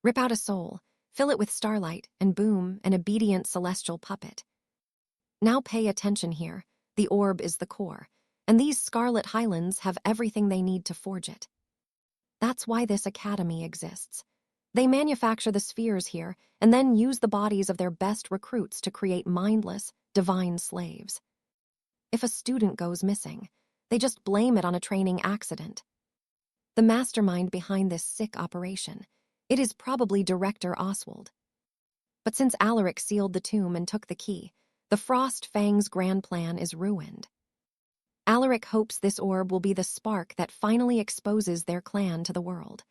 Rip out a soul, fill it with starlight, and boom, an obedient celestial puppet. Now pay attention here. The orb is the core, and these Scarlet Highlands have everything they need to forge it. That's why this academy exists. They manufacture the spheres here and then use the bodies of their best recruits to create mindless, divine slaves. If a student goes missing, they just blame it on a training accident. The mastermind behind this sick operation, it is probably Director Oswald. But since Alaric sealed the tomb and took the key, the Frost Fang's grand plan is ruined. Alaric hopes this orb will be the spark that finally exposes their clan to the world.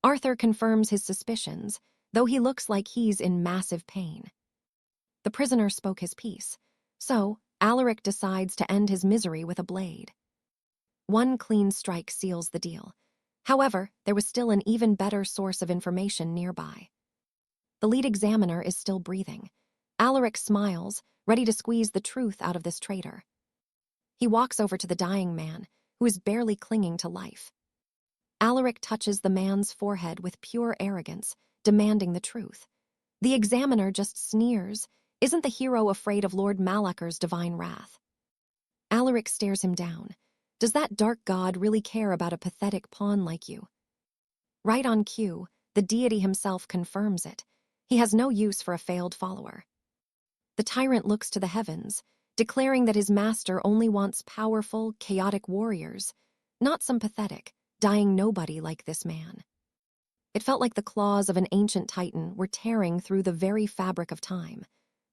Arthur confirms his suspicions, though he looks like he's in massive pain. The prisoner spoke his piece, so Alaric decides to end his misery with a blade. One clean strike seals the deal. However, there was still an even better source of information nearby. The lead examiner is still breathing. Alaric smiles, ready to squeeze the truth out of this traitor. He walks over to the dying man, who is barely clinging to life. Alaric touches the man's forehead with pure arrogance, demanding the truth. The examiner just sneers. Isn't the hero afraid of Lord Malaker's divine wrath? Alaric stares him down. Does that dark god really care about a pathetic pawn like you? Right on cue, the deity himself confirms it. He has no use for a failed follower. The tyrant looks to the heavens, declaring that his master only wants powerful, chaotic warriors, not some pathetic, dying nobody like this man. It felt like the claws of an ancient titan were tearing through the very fabric of time.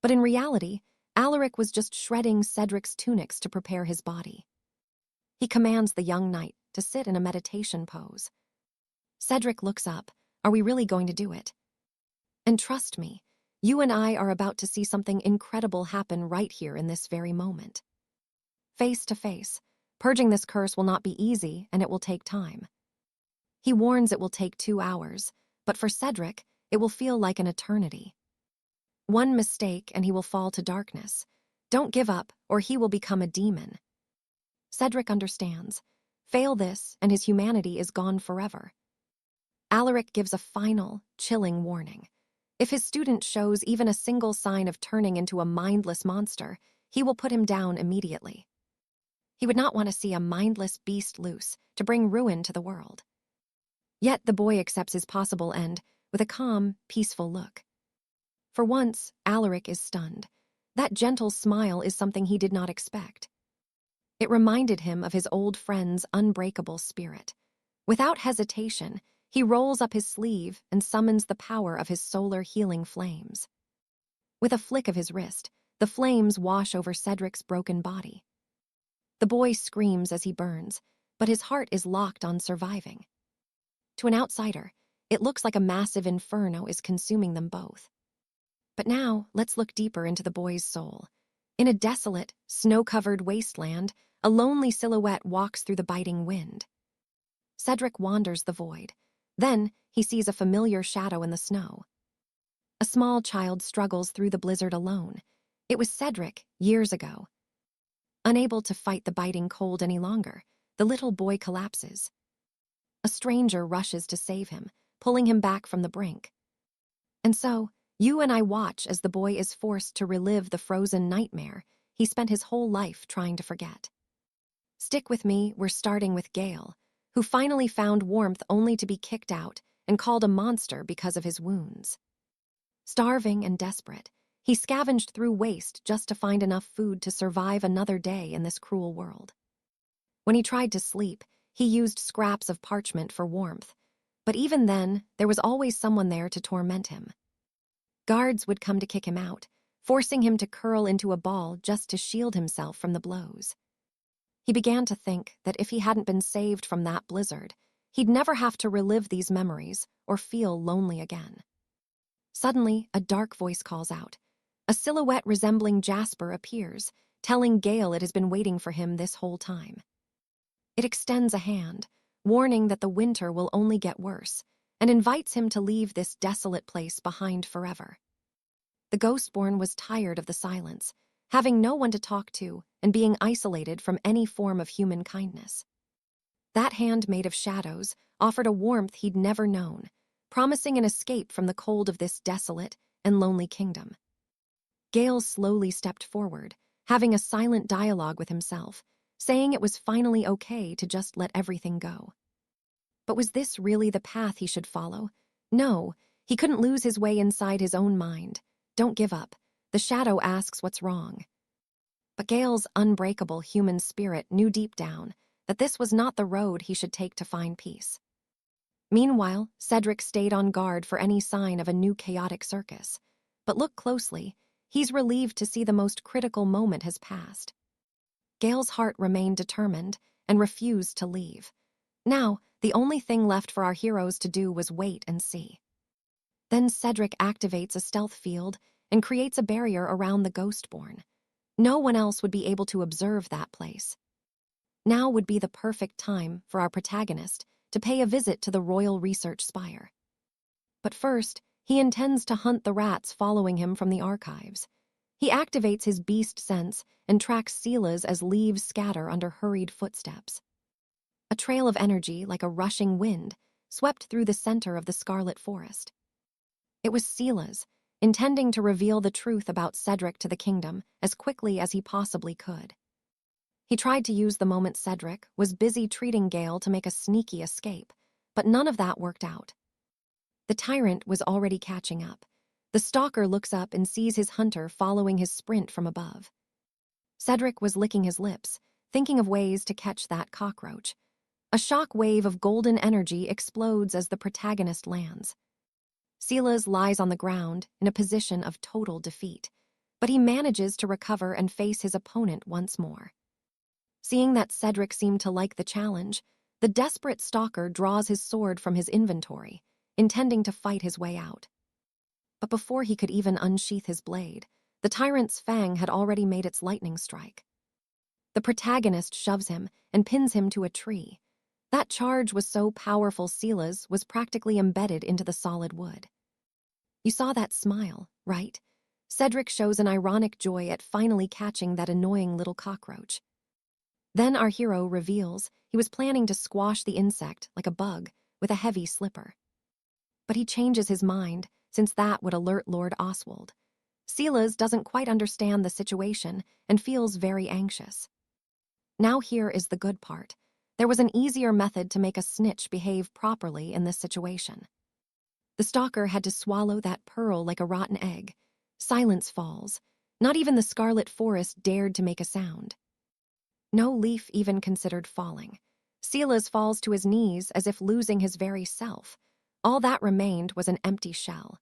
But in reality, Alaric was just shredding Cedric's tunics to prepare his body. He commands the young knight to sit in a meditation pose. Cedric looks up. Are we really going to do it? And trust me, you and I are about to see something incredible happen right here in this very moment. Face to face, purging this curse will not be easy and it will take time. He warns it will take 2 hours, but for Cedric, it will feel like an eternity. One mistake and he will fall to darkness. Don't give up or he will become a demon. Cedric understands. Fail this and his humanity is gone forever. Alaric gives a final, chilling warning. If his student shows even a single sign of turning into a mindless monster, he will put him down immediately. He would not want to see a mindless beast loose to bring ruin to the world. Yet the boy accepts his possible end with a calm, peaceful look. For once, Alaric is stunned. That gentle smile is something he did not expect. It reminded him of his old friend's unbreakable spirit. Without hesitation, he rolls up his sleeve and summons the power of his solar healing flames. With a flick of his wrist, the flames wash over Cedric's broken body. The boy screams as he burns, but his heart is locked on surviving. To an outsider, it looks like a massive inferno is consuming them both. But now, let's look deeper into the boy's soul. In a desolate, snow-covered wasteland, a lonely silhouette walks through the biting wind. Cedric wanders the void. Then, he sees a familiar shadow in the snow. A small child struggles through the blizzard alone. It was Cedric, years ago. Unable to fight the biting cold any longer, the little boy collapses. A stranger rushes to save him, pulling him back from the brink. And so, you and I watch as the boy is forced to relive the frozen nightmare he spent his whole life trying to forget. Stick with me, we're starting with Gale, who finally found warmth only to be kicked out and called a monster because of his wounds. Starving and desperate, he scavenged through waste just to find enough food to survive another day in this cruel world. When he tried to sleep, he used scraps of parchment for warmth, but even then, there was always someone there to torment him. Guards would come to kick him out, forcing him to curl into a ball just to shield himself from the blows. He began to think that if he hadn't been saved from that blizzard, he'd never have to relive these memories or feel lonely again. Suddenly, a dark voice calls out. A silhouette resembling Jasper appears, telling Gale it has been waiting for him this whole time. It extends a hand, warning that the winter will only get worse, and invites him to leave this desolate place behind forever. The Ghostborn was tired of the silence, having no one to talk to and being isolated from any form of human kindness. That hand made of shadows offered a warmth he'd never known, promising an escape from the cold of this desolate and lonely kingdom. Gale slowly stepped forward, having a silent dialogue with himself, saying it was finally okay to just let everything go. But was this really the path he should follow? No, he couldn't lose his way inside his own mind. Don't give up. The shadow asks what's wrong. But Gale's unbreakable human spirit knew deep down that this was not the road he should take to find peace. Meanwhile, Cedric stayed on guard for any sign of a new chaotic circus. But look closely, he's relieved to see the most critical moment has passed. Gale's heart remained determined and refused to leave. Now, the only thing left for our heroes to do was wait and see. Then Cedric activates a stealth field and creates a barrier around the Ghostborn. No one else would be able to observe that place. Now would be the perfect time for our protagonist to pay a visit to the Royal Research Spire. But first, he intends to hunt the rats following him from the archives. He activates his beast sense and tracks Scylla's as leaves scatter under hurried footsteps. A trail of energy, like a rushing wind, swept through the center of the Scarlet Forest. It was Scylla's, intending to reveal the truth about Cedric to the kingdom as quickly as he possibly could. He tried to use the moment Cedric was busy treating Gale to make a sneaky escape, but none of that worked out. The tyrant was already catching up. The stalker looks up and sees his hunter following his sprint from above. Cedric was licking his lips, thinking of ways to catch that cockroach. A shock wave of golden energy explodes as the protagonist lands. Scylla's lies on the ground in a position of total defeat, but he manages to recover and face his opponent once more. Seeing that Cedric seemed to like the challenge, the desperate stalker draws his sword from his inventory, intending to fight his way out. But before he could even unsheath his blade, the tyrant's fang had already made its lightning strike. The protagonist shoves him and pins him to a tree. That charge was so powerful Scylla's was practically embedded into the solid wood. You saw that smile, right? Cedric shows an ironic joy at finally catching that annoying little cockroach. Then our hero reveals he was planning to squash the insect like a bug with a heavy slipper. But he changes his mind, since that would alert Lord Oswald. Scylla's doesn't quite understand the situation and feels very anxious. Now here is the good part. There was an easier method to make a snitch behave properly in this situation. The stalker had to swallow that pearl like a rotten egg. Silence falls. Not even the Scarlet Forest dared to make a sound. No leaf even considered falling. Scylla's falls to his knees as if losing his very self. All that remained was an empty shell.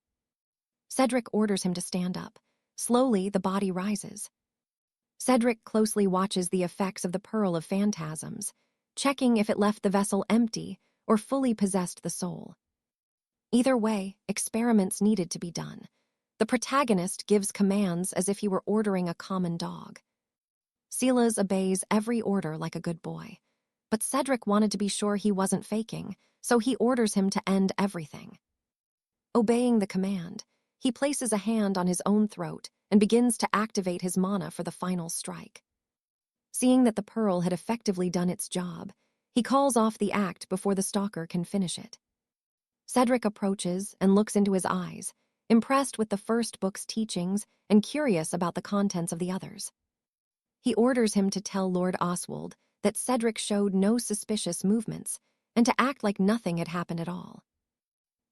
Cedric orders him to stand up. Slowly, the body rises. Cedric closely watches the effects of the Pearl of Phantasms, checking if it left the vessel empty or fully possessed the soul. Either way, experiments needed to be done. The protagonist gives commands as if he were ordering a common dog. Scylla's obeys every order like a good boy. But Cedric wanted to be sure he wasn't faking, so he orders him to end everything. Obeying the command, he places a hand on his own throat and begins to activate his mana for the final strike. Seeing that the pearl had effectively done its job, he calls off the act before the stalker can finish it. Cedric approaches and looks into his eyes, impressed with the first book's teachings and curious about the contents of the others. He orders him to tell Lord Oswald that Cedric showed no suspicious movements and to act like nothing had happened at all.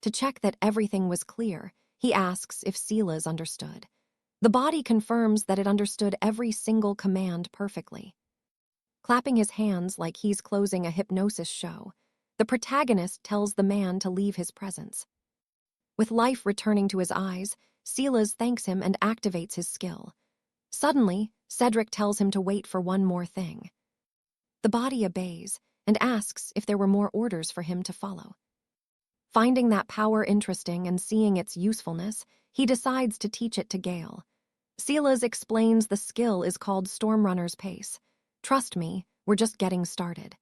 To check that everything was clear, he asks if Scylla's understood. The body confirms that it understood every single command perfectly. Clapping his hands like he's closing a hypnosis show, the protagonist tells the man to leave his presence. With life returning to his eyes, Scylla's thanks him and activates his skill. Suddenly, Cedric tells him to wait for one more thing. The body obeys and asks if there were more orders for him to follow. Finding that power interesting and seeing its usefulness, he decides to teach it to Gale. Scylla's explains the skill is called Stormrunner's Pace. Trust me, we're just getting started.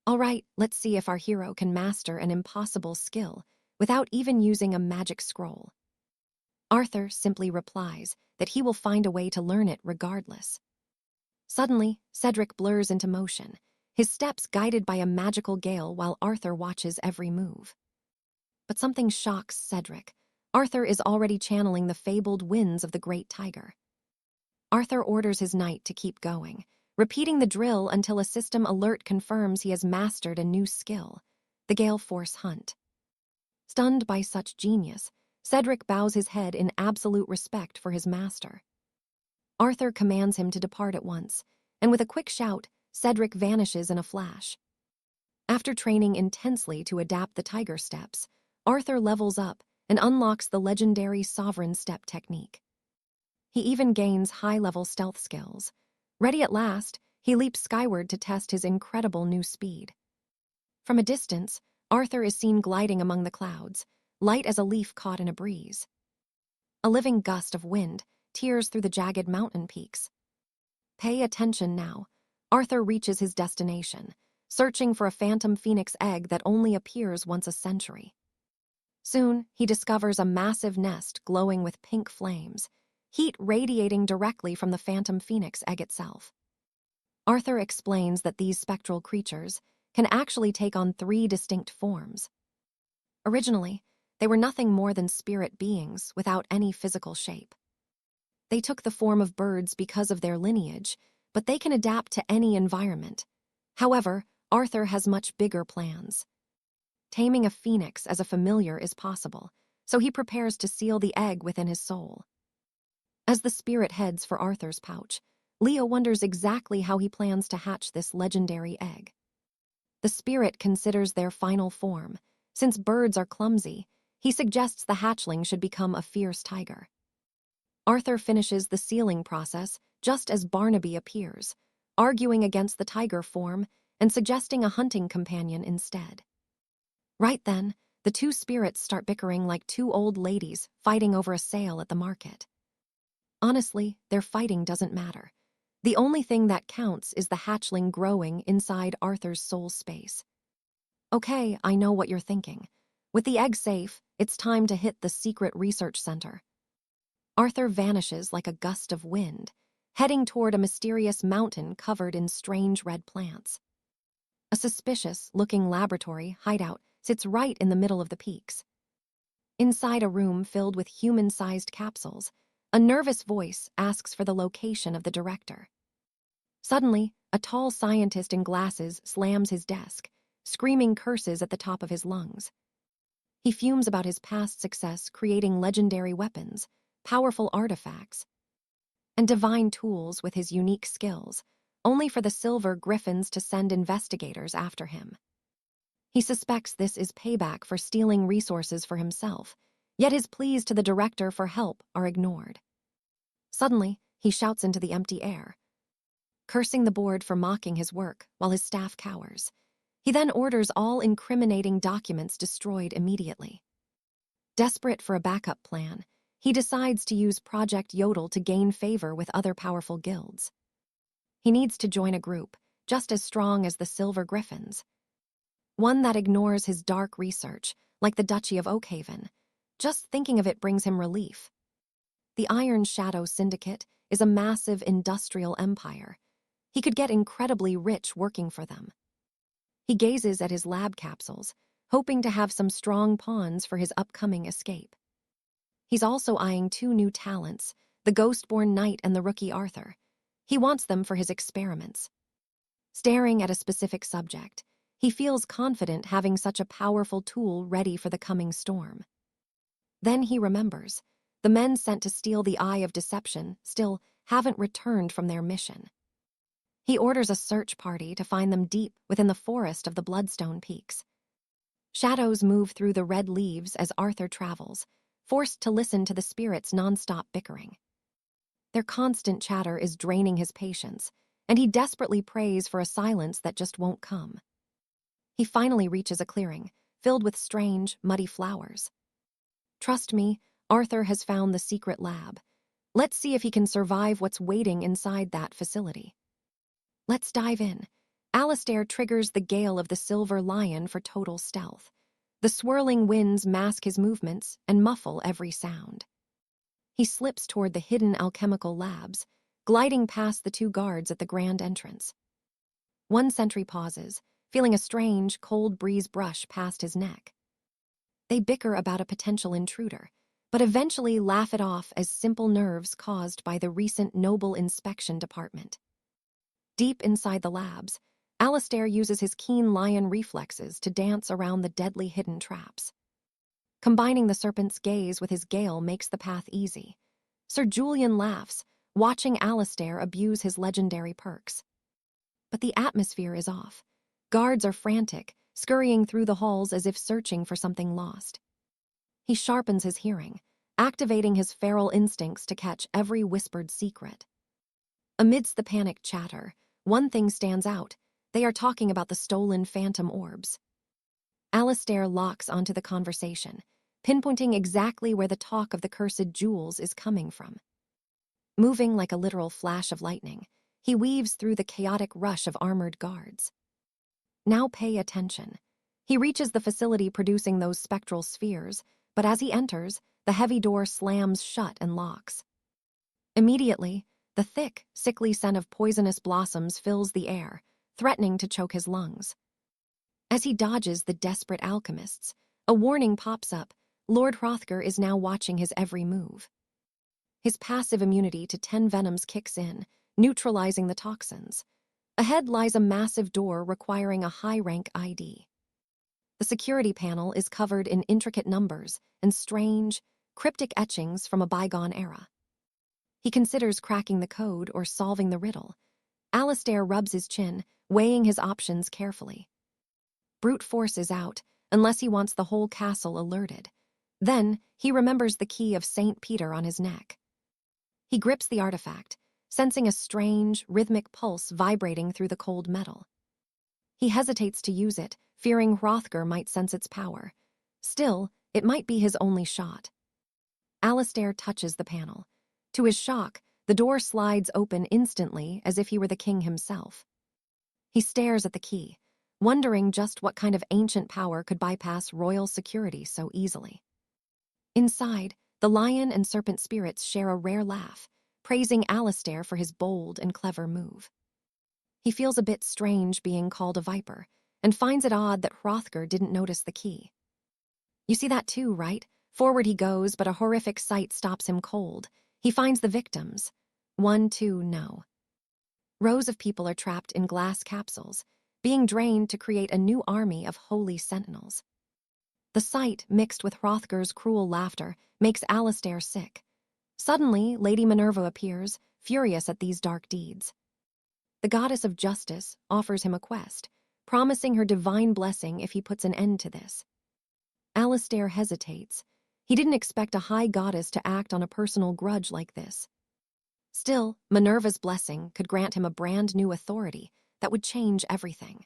All right, let's see if our hero can master an impossible skill without even using a magic scroll. Arthur simply replies that he will find a way to learn it regardless. Suddenly, Cedric blurs into motion, his steps guided by a magical gale while Arthur watches every move. But something shocks Cedric. Arthur is already channeling the fabled winds of the great tiger. Arthur orders his knight to keep going, repeating the drill until a system alert confirms he has mastered a new skill, the Gale Force Hunt. Stunned by such genius, Cedric bows his head in absolute respect for his master. Arthur commands him to depart at once, and with a quick shout, Cedric vanishes in a flash. After training intensely to adapt the tiger steps, Arthur levels up and unlocks the legendary sovereign step technique. He even gains high-level stealth skills. Ready at last, he leaps skyward to test his incredible new speed. From a distance, Arthur is seen gliding among the clouds, light as a leaf caught in a breeze. A living gust of wind tears through the jagged mountain peaks. Pay attention now. Arthur reaches his destination, searching for a phantom phoenix egg that only appears once a century. Soon, he discovers a massive nest glowing with pink flames, heat radiating directly from the phantom phoenix egg itself. Arthur explains that these spectral creatures can actually take on 3 distinct forms. Originally, they were nothing more than spirit beings without any physical shape. They took the form of birds because of their lineage, but they can adapt to any environment. However, Arthur has much bigger plans. Taming a phoenix as a familiar is possible, so he prepares to seal the egg within his soul. As the spirit heads for Arthur's pouch, Leo wonders exactly how he plans to hatch this legendary egg. The spirit considers their final form. Since birds are clumsy, he suggests the hatchling should become a fierce tiger. Arthur finishes the sealing process just as Barnaby appears, arguing against the tiger form and suggesting a hunting companion instead. Right then, the 2 spirits start bickering like 2 old ladies fighting over a sale at the market. Honestly, their fighting doesn't matter. The only thing that counts is the hatchling growing inside Arthur's soul space. Okay, I know what you're thinking. With the egg safe, it's time to hit the secret research center. Arthur vanishes like a gust of wind, heading toward a mysterious mountain covered in strange red plants. A suspicious-looking laboratory hideout sits right in the middle of the peaks. Inside a room filled with human-sized capsules, a nervous voice asks for the location of the director. Suddenly, a tall scientist in glasses slams his desk, screaming curses at the top of his lungs. He fumes about his past success creating legendary weapons, powerful artifacts, and divine tools with his unique skills, only for the silver griffins to send investigators after him. He suspects this is payback for stealing resources for himself, yet his pleas to the director for help are ignored. Suddenly, he shouts into the empty air, cursing the board for mocking his work while his staff cowers. He then orders all incriminating documents destroyed immediately. Desperate for a backup plan, he decides to use Project Yodel to gain favor with other powerful guilds. He needs to join a group, just as strong as the Silver Griffins. One that ignores his dark research, like the Duchy of Oakhaven. Just thinking of it brings him relief. The Iron Shadow Syndicate is a massive industrial empire. He could get incredibly rich working for them. He gazes at his lab capsules, hoping to have some strong pawns for his upcoming escape. He's also eyeing 2 new talents, the Ghostborn Knight and the rookie Arthur. He wants them for his experiments. Staring at a specific subject, he feels confident having such a powerful tool ready for the coming storm. Then he remembers, the men sent to steal the Eye of Deception still haven't returned from their mission. He orders a search party to find them deep within the forest of the Bloodstone Peaks. Shadows move through the red leaves as Arthur travels, forced to listen to the spirits' non-stop bickering. Their constant chatter is draining his patience, and he desperately prays for a silence that just won't come. He finally reaches a clearing, filled with strange, muddy flowers. Trust me, Arthur has found the secret lab. Let's see if he can survive what's waiting inside that facility. Let's dive in. Alistair triggers the Gale of the Silver Lion for total stealth. The swirling winds mask his movements and muffle every sound. He slips toward the hidden alchemical labs, gliding past the 2 guards at the grand entrance. One sentry pauses, feeling a strange, cold breeze brush past his neck. They bicker about a potential intruder, but eventually laugh it off as simple nerves caused by the recent Noble Inspection Department. Deep inside the labs, Alistair uses his keen lion reflexes to dance around the deadly hidden traps. Combining the serpent's gaze with his gale makes the path easy. Sir Julian laughs, watching Alistair abuse his legendary perks. But the atmosphere is off. Guards are frantic, scurrying through the halls as if searching for something lost. He sharpens his hearing, activating his feral instincts to catch every whispered secret. Amidst the panicked chatter, one thing stands out. They are talking about the stolen phantom orbs. Alistair locks onto the conversation, pinpointing exactly where the talk of the cursed jewels is coming from. Moving like a literal flash of lightning, he weaves through the chaotic rush of armored guards. Now pay attention. He reaches the facility producing those spectral spheres, but as he enters, the heavy door slams shut and locks. Immediately, the thick, sickly scent of poisonous blossoms fills the air, threatening to choke his lungs. As he dodges the desperate alchemists, a warning pops up. Lord Hrothgar is now watching his every move. His passive immunity to 10 venoms kicks in, neutralizing the toxins. Ahead lies a massive door requiring a high-rank ID. The security panel is covered in intricate numbers and strange, cryptic etchings from a bygone era. He considers cracking the code or solving the riddle. Alistair rubs his chin, weighing his options carefully. Brute force is out, unless he wants the whole castle alerted. Then, he remembers the key of St. Peter on his neck. He grips the artifact, sensing a strange, rhythmic pulse vibrating through the cold metal. He hesitates to use it, fearing Hrothgar might sense its power. Still, it might be his only shot. Alistair touches the panel. To his shock, the door slides open instantly as if he were the king himself. He stares at the key, wondering just what kind of ancient power could bypass royal security so easily. Inside, the lion and serpent spirits share a rare laugh, praising Alistair for his bold and clever move. He feels a bit strange being called a viper, and finds it odd that Hrothgar didn't notice the key. You see that too, right? Forward he goes, but a horrific sight stops him cold. He finds the victims. 1, 2, no. Rows of people are trapped in glass capsules, being drained to create a new army of holy sentinels. The sight, mixed with Hrothgar's cruel laughter, makes Alistair sick. Suddenly, Lady Minerva appears, furious at these dark deeds. The goddess of justice offers him a quest, promising her divine blessing if he puts an end to this. Alistair hesitates. He didn't expect a high goddess to act on a personal grudge like this. Still, Minerva's blessing could grant him a brand new authority that would change everything.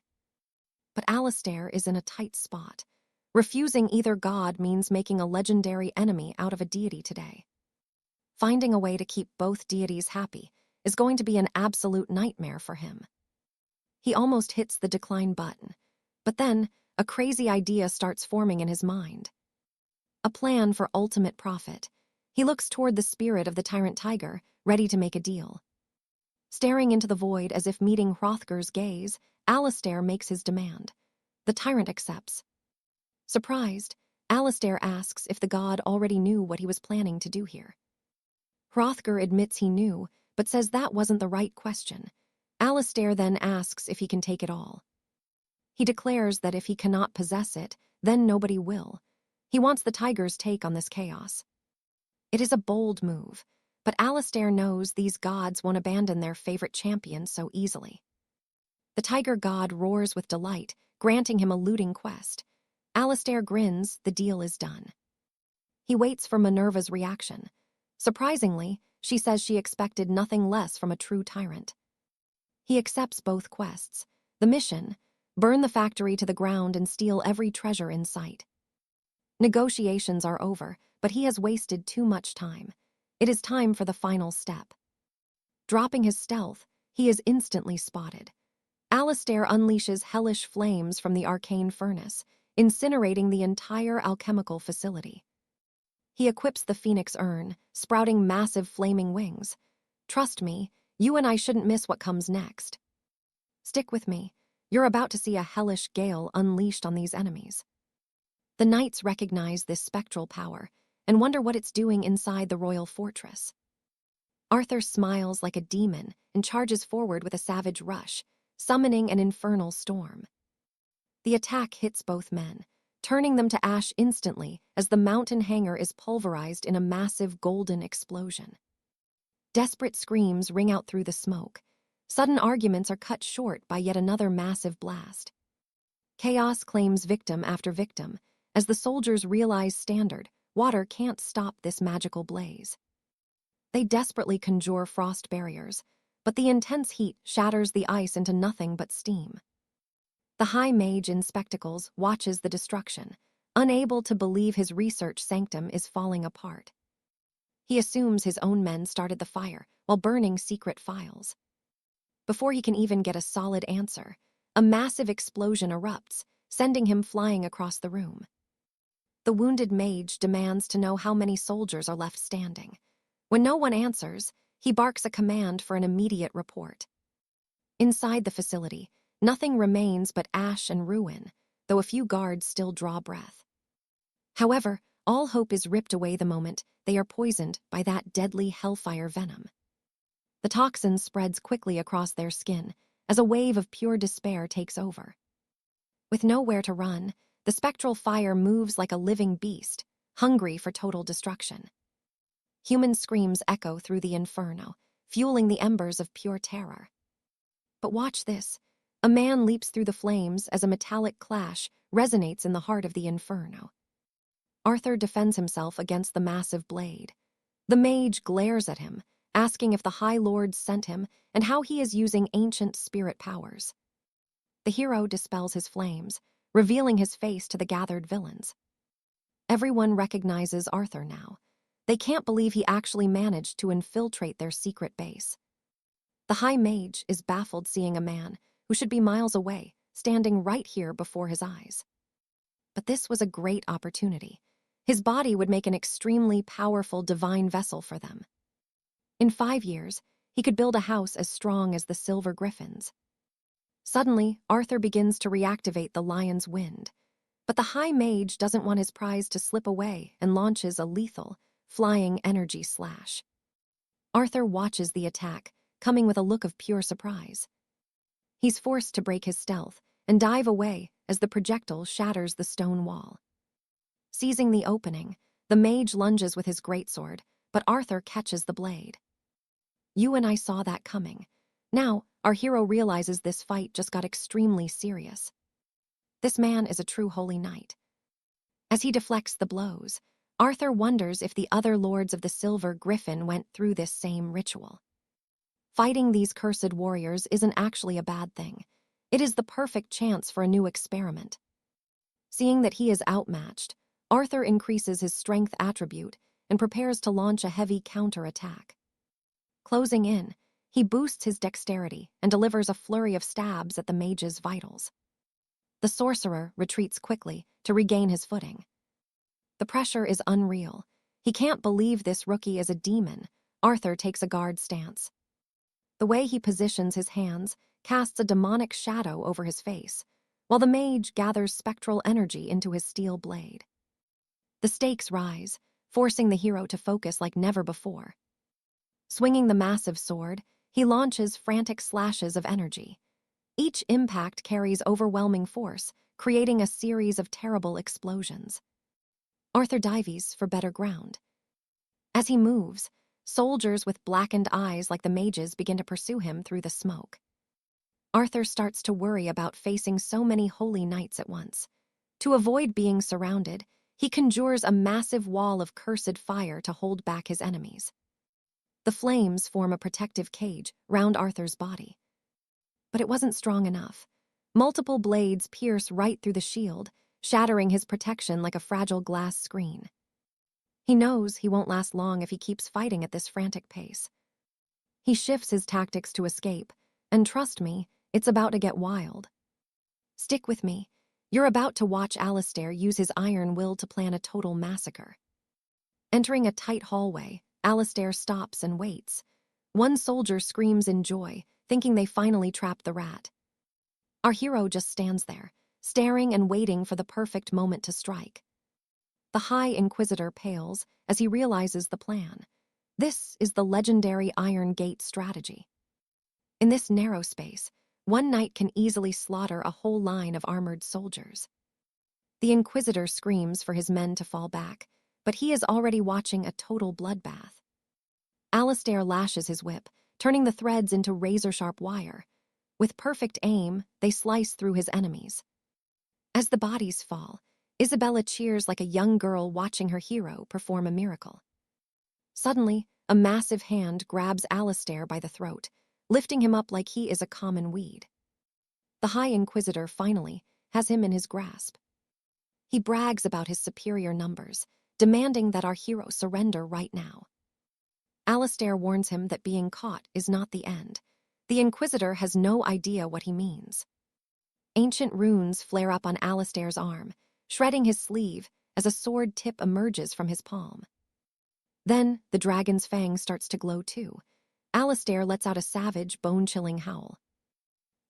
But Alistair is in a tight spot. Refusing either god means making a legendary enemy out of a deity today. Finding a way to keep both deities happy is going to be an absolute nightmare for him. He almost hits the decline button, but then a crazy idea starts forming in his mind. A plan for ultimate profit. He looks toward the spirit of the tyrant tiger, ready to make a deal. Staring into the void as if meeting Hrothgar's gaze, Alistair makes his demand. The tyrant accepts. Surprised, Alistair asks if the god already knew what he was planning to do here. Hrothgar admits he knew, but says that wasn't the right question. Alistair then asks if he can take it all. He declares that if he cannot possess it, then nobody will. He wants the tiger's take on this chaos. It is a bold move, but Alistair knows these gods won't abandon their favorite champion so easily. The tiger god roars with delight, granting him a looting quest. Alistair grins, the deal is done. He waits for Minerva's reaction. Surprisingly, she says she expected nothing less from a true tyrant. He accepts both quests. The mission: burn the factory to the ground and steal every treasure in sight. Negotiations are over, but he has wasted too much time. It is time for the final step. Dropping his stealth, he is instantly spotted. Alistair unleashes hellish flames from the arcane furnace, incinerating the entire alchemical facility. He equips the phoenix urn, sprouting massive flaming wings. Trust me, you and I shouldn't miss what comes next. Stick with me. You're about to see a hellish gale unleashed on these enemies. The knights recognize this spectral power, and wonder what it's doing inside the royal fortress. Arthur smiles like a demon and charges forward with a savage rush, summoning an infernal storm. The attack hits both men, turning them to ash instantly as the mountain hanger is pulverized in a massive golden explosion. Desperate screams ring out through the smoke. Sudden arguments are cut short by yet another massive blast. Chaos claims victim after victim as the soldiers realize standard, water can't stop this magical blaze. They desperately conjure frost barriers, but the intense heat shatters the ice into nothing but steam. The high mage in spectacles watches the destruction, unable to believe his research sanctum is falling apart. He assumes his own men started the fire while burning secret files. Before he can even get a solid answer, a massive explosion erupts, sending him flying across the room. The wounded mage demands to know how many soldiers are left standing. When no one answers, he barks a command for an immediate report. Inside the facility, nothing remains but ash and ruin, though a few guards still draw breath. However, all hope is ripped away the moment they are poisoned by that deadly hellfire venom. The toxin spreads quickly across their skin as a wave of pure despair takes over. With nowhere to run, the spectral fire moves like a living beast, hungry for total destruction. Human screams echo through the inferno, fueling the embers of pure terror. But watch this. A man leaps through the flames as a metallic clash resonates in the heart of the inferno. Arthur defends himself against the massive blade. The mage glares at him, asking if the High Lord sent him and how he is using ancient spirit powers. The hero dispels his flames, revealing his face to the gathered villains. Everyone recognizes Arthur now. They can't believe he actually managed to infiltrate their secret base. The High Mage is baffled seeing a man who should be miles away, standing right here before his eyes. But this was a great opportunity. His body would make an extremely powerful divine vessel for them. In 5 years, he could build a house as strong as the silver griffins. Suddenly, Arthur begins to reactivate the lion's wind. But the High Mage doesn't want his prize to slip away and launches a lethal, flying energy slash. Arthur watches the attack, coming with a look of pure surprise. He's forced to break his stealth and dive away as the projectile shatters the stone wall. Seizing the opening, the mage lunges with his greatsword, but Arthur catches the blade. You and I saw that coming. Now, our hero realizes this fight just got extremely serious. This man is a true holy knight. As he deflects the blows, Arthur wonders if the other lords of the Silver Griffin went through this same ritual. Fighting these cursed warriors isn't actually a bad thing. It is the perfect chance for a new experiment. Seeing that he is outmatched, Arthur increases his strength attribute and prepares to launch a heavy counterattack. Closing in, he boosts his dexterity and delivers a flurry of stabs at the mage's vitals. The sorcerer retreats quickly to regain his footing. The pressure is unreal. He can't believe this rookie is a demon. Arthur takes a guard stance. The way he positions his hands casts a demonic shadow over his face, while the mage gathers spectral energy into his steel blade. The stakes rise, forcing the hero to focus like never before. Swinging the massive sword, he launches frantic slashes of energy. Each impact carries overwhelming force, creating a series of terrible explosions. Arthur dives for better ground. As he moves, soldiers with blackened eyes like the mages begin to pursue him through the smoke. Arthur starts to worry about facing so many holy knights at once. To avoid being surrounded, he conjures a massive wall of cursed fire to hold back his enemies. The flames form a protective cage round Arthur's body. But it wasn't strong enough. Multiple blades pierce right through the shield, shattering his protection like a fragile glass screen. He knows he won't last long if he keeps fighting at this frantic pace. He shifts his tactics to escape, and trust me, it's about to get wild. Stick with me. You're about to watch Alistair use his iron will to plan a total massacre. Entering a tight hallway, Alistair stops and waits. One soldier screams in joy, thinking they finally trapped the rat. Our hero just stands there, staring and waiting for the perfect moment to strike. The High Inquisitor pales as he realizes the plan. This is the legendary Iron Gate strategy. In this narrow space, one knight can easily slaughter a whole line of armored soldiers. The Inquisitor screams for his men to fall back, but he is already watching a total bloodbath. Alistair lashes his whip, turning the threads into razor-sharp wire. With perfect aim, they slice through his enemies. As the bodies fall, Isabella cheers like a young girl watching her hero perform a miracle. Suddenly, a massive hand grabs Alistair by the throat, lifting him up like he is a common weed. The High Inquisitor finally has him in his grasp. He brags about his superior numbers, demanding that our hero surrender right now. Alistair warns him that being caught is not the end. The Inquisitor has no idea what he means. Ancient runes flare up on Alistair's arm, shredding his sleeve as a sword tip emerges from his palm. Then, the dragon's fang starts to glow too. Alistair lets out a savage, bone-chilling howl.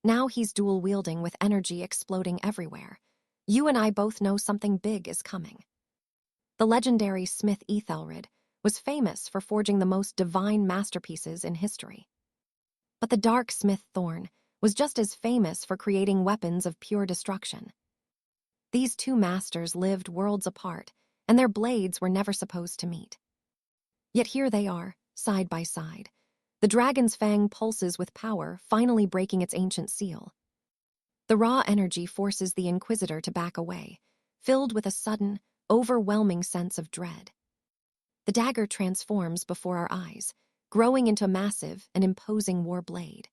Now he's dual-wielding with energy exploding everywhere. You and I both know something big is coming. The legendary smith 𝒉𝒊𝒍𝒆 was famous for forging the most divine masterpieces in history. But the dark smith Thorn was just as famous for creating weapons of pure destruction. These two masters lived worlds apart, and their blades were never supposed to meet. Yet here they are, side by side. The dragon's fang pulses with power, finally breaking its ancient seal. The raw energy forces the Inquisitor to back away, filled with a sudden, overwhelming sense of dread. The dagger transforms before our eyes, growing into a massive and imposing war blade.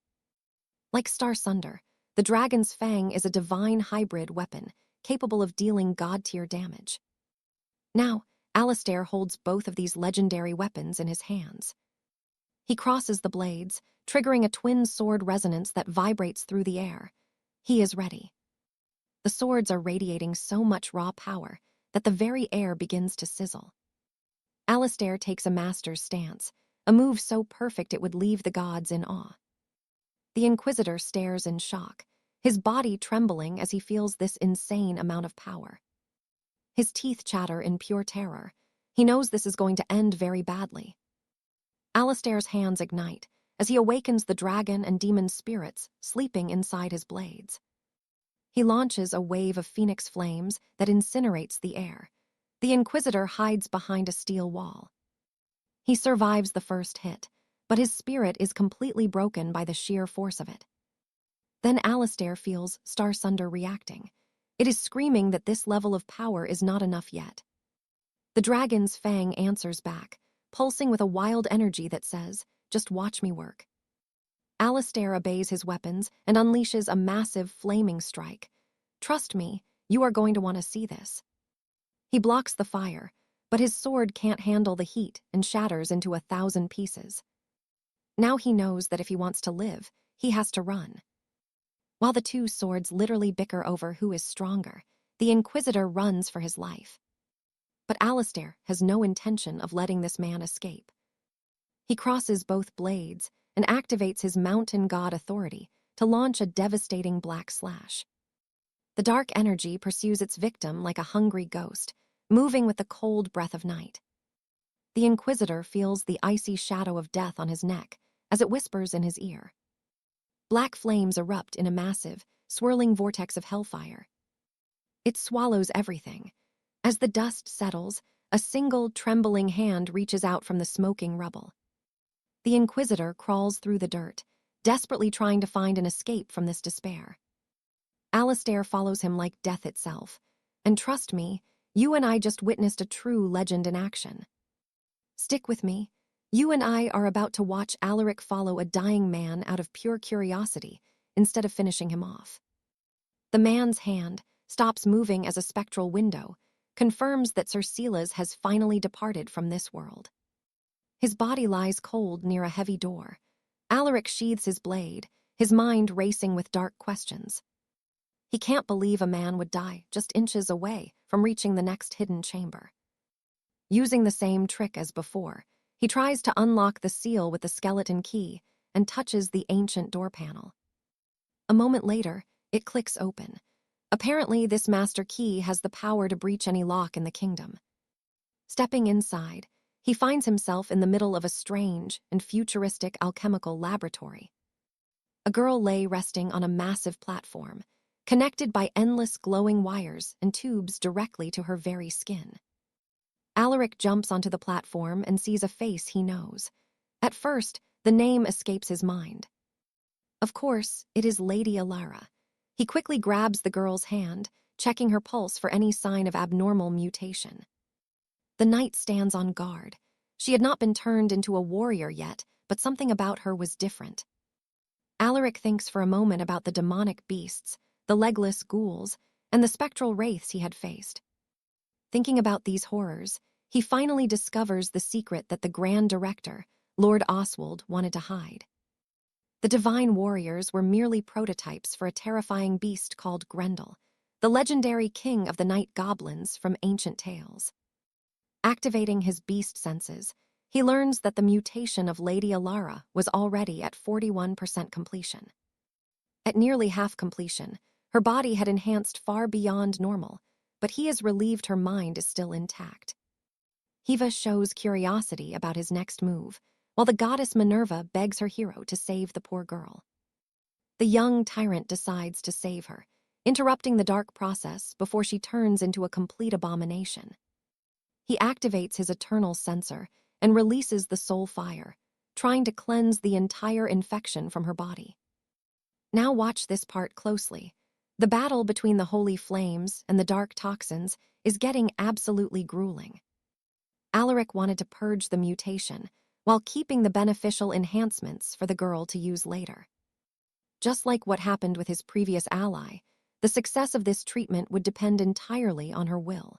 Like Star Sunder, the dragon's fang is a divine hybrid weapon capable of dealing god-tier damage. Now, Alistair holds both of these legendary weapons in his hands. He crosses the blades, triggering a twin sword resonance that vibrates through the air. He is ready. The swords are radiating so much raw power that the very air begins to sizzle. Alistair takes a master's stance, a move so perfect it would leave the gods in awe. The Inquisitor stares in shock, his body trembling as he feels this insane amount of power. His teeth chatter in pure terror. He knows this is going to end very badly. Alistair's hands ignite as he awakens the dragon and demon spirits sleeping inside his blades. He launches a wave of phoenix flames that incinerates the air. The Inquisitor hides behind a steel wall. He survives the first hit, but his spirit is completely broken by the sheer force of it. Then Alistair feels Star Sunder reacting. It is screaming that this level of power is not enough yet. The dragon's fang answers back, pulsing with a wild energy that says, "Just watch me work." Alistair obeys his weapons and unleashes a massive flaming strike. "Trust me, you are going to want to see this." He blocks the fire, but his sword can't handle the heat and shatters into 1,000 pieces. Now he knows that if he wants to live, he has to run. While the two swords literally bicker over who is stronger, the Inquisitor runs for his life. But Alistair has no intention of letting this man escape. He crosses both blades and activates his mountain god authority to launch a devastating black slash. The dark energy pursues its victim like a hungry ghost, moving with the cold breath of night. The Inquisitor feels the icy shadow of death on his neck as it whispers in his ear. Black flames erupt in a massive, swirling vortex of hellfire. It swallows everything. As the dust settles, a single trembling hand reaches out from the smoking rubble. The Inquisitor crawls through the dirt, desperately trying to find an escape from this despair. Alistair follows him like death itself, and trust me, you and I just witnessed a true legend in action. Stick with me. You and I are about to watch Alaric follow a dying man out of pure curiosity instead of finishing him off. The man's hand stops moving as a spectral window, confirms that Sir Silas has finally departed from this world. His body lies cold near a heavy door. Alaric sheathes his blade, his mind racing with dark questions. He can't believe a man would die just inches away from reaching the next hidden chamber. Using the same trick as before, he tries to unlock the seal with the skeleton key and touches the ancient door panel. A moment later, it clicks open. Apparently, this master key has the power to breach any lock in the kingdom. Stepping inside, he finds himself in the middle of a strange and futuristic alchemical laboratory. A girl lay resting on a massive platform, connected by endless glowing wires and tubes directly to her very skin. Alaric jumps onto the platform and sees a face he knows. At first, the name escapes his mind. Of course, it is Lady Alara. He quickly grabs the girl's hand, checking her pulse for any sign of abnormal mutation. The knight stands on guard. She had not been turned into a warrior yet, but something about her was different. Alaric thinks for a moment about the demonic beasts, the legless ghouls, and the spectral wraiths he had faced. Thinking about these horrors, he finally discovers the secret that the Grand Director, Lord Oswald, wanted to hide. The divine warriors were merely prototypes for a terrifying beast called Grendel, the legendary king of the night goblins from ancient tales. Activating his beast senses, he learns that the mutation of Lady Alara was already at 41% completion. At nearly half completion, her body had enhanced far beyond normal, but he is relieved her mind is still intact. Eva shows curiosity about his next move, while the goddess Minerva begs her hero to save the poor girl. The young tyrant decides to save her, interrupting the dark process before she turns into a complete abomination. He activates his eternal sensor and releases the soul fire, trying to cleanse the entire infection from her body. Now watch this part closely. The battle between the holy flames and the dark toxins is getting absolutely grueling. Alaric wanted to purge the mutation, while keeping the beneficial enhancements for the girl to use later. Just like what happened with his previous ally, the success of this treatment would depend entirely on her will.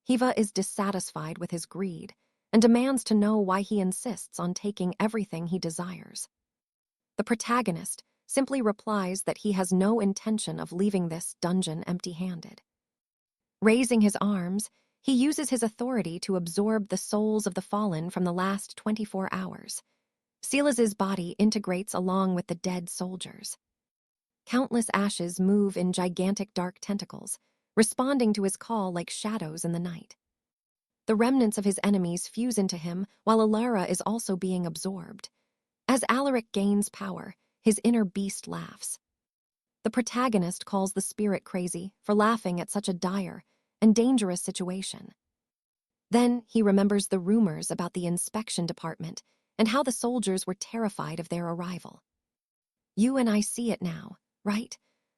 Eva is dissatisfied with his greed and demands to know why he insists on taking everything he desires. The protagonist simply replies that he has no intention of leaving this dungeon empty-handed. Raising his arms, he uses his authority to absorb the souls of the fallen from the last 24 hours. Silas's body integrates along with the dead soldiers. Countless ashes move in gigantic dark tentacles, responding to his call like shadows in the night. The remnants of his enemies fuse into him while Alara is also being absorbed. As Alaric gains power, his inner beast laughs. The protagonist calls the spirit crazy for laughing at such a dire and dangerous situation. Then he remembers the rumors about the inspection department and how the soldiers were terrified of their arrival. You and I see it now, right?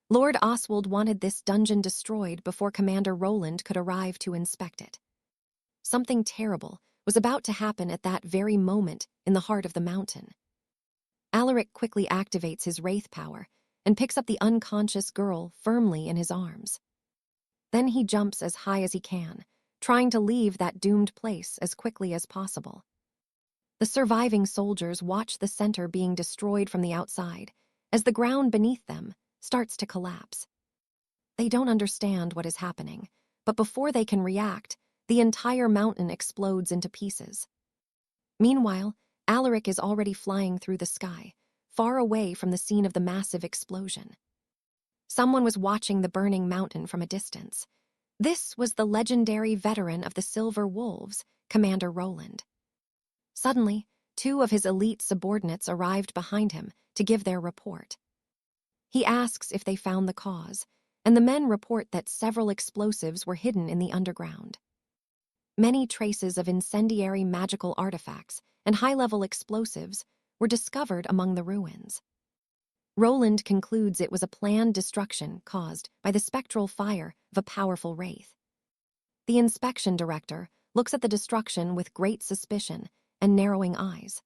Lord Oswald wanted this dungeon destroyed before Commander Roland could arrive to inspect it. Something terrible was about to happen at that very moment in the heart of the mountain. Alaric quickly activates his wraith power and picks up the unconscious girl firmly in his arms. Then he jumps as high as he can, trying to leave that doomed place as quickly as possible. The surviving soldiers watch the center being destroyed from the outside as the ground beneath them starts to collapse. They don't understand what is happening, but before they can react, the entire mountain explodes into pieces. Meanwhile, Alaric is already flying through the sky, far away from the scene of the massive explosion. Someone was watching the burning mountain from a distance. This was the legendary veteran of the Silver Wolves, Commander Roland. Suddenly, 2 of his elite subordinates arrived behind him to give their report. He asks if they found the cause, and the men report that several explosives were hidden in the underground. Many traces of incendiary magical artifacts and high-level explosives were discovered among the ruins. Roland concludes it was a planned destruction caused by the spectral fire of a powerful wraith. The inspection director looks at the destruction with great suspicion and narrowing eyes.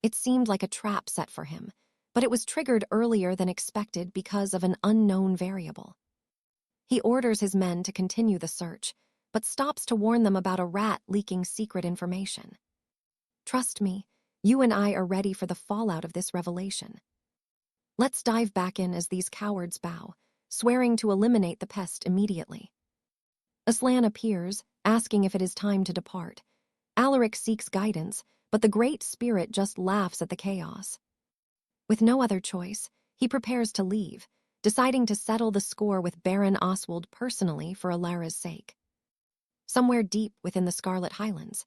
It seemed like a trap set for him, but it was triggered earlier than expected because of an unknown variable. He orders his men to continue the search, but stops to warn them about a rat leaking secret information. Trust me, you and I are ready for the fallout of this revelation. Let's dive back in as these cowards bow, swearing to eliminate the pest immediately. Aslan appears, asking if it is time to depart. Alaric seeks guidance, but the Great Spirit just laughs at the chaos. With no other choice, he prepares to leave, deciding to settle the score with Baron Oswald personally for Alara's sake. somewhere deep within the Scarlet Highlands.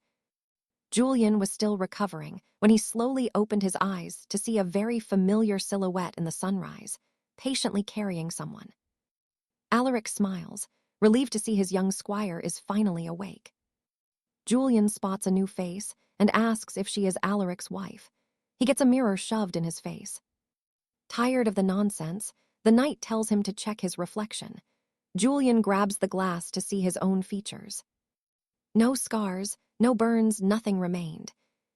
Julian was still recovering when he slowly opened his eyes to see a very familiar silhouette in the sunrise, patiently carrying someone. Alaric smiles, relieved to see his young squire is finally awake. Julian spots a new face and asks if she is Alaric's wife. He gets a mirror shoved in his face. Tired of the nonsense, the knight tells him to check his reflection. Julian grabs the glass to see his own features. No scars, no burns, nothing remained.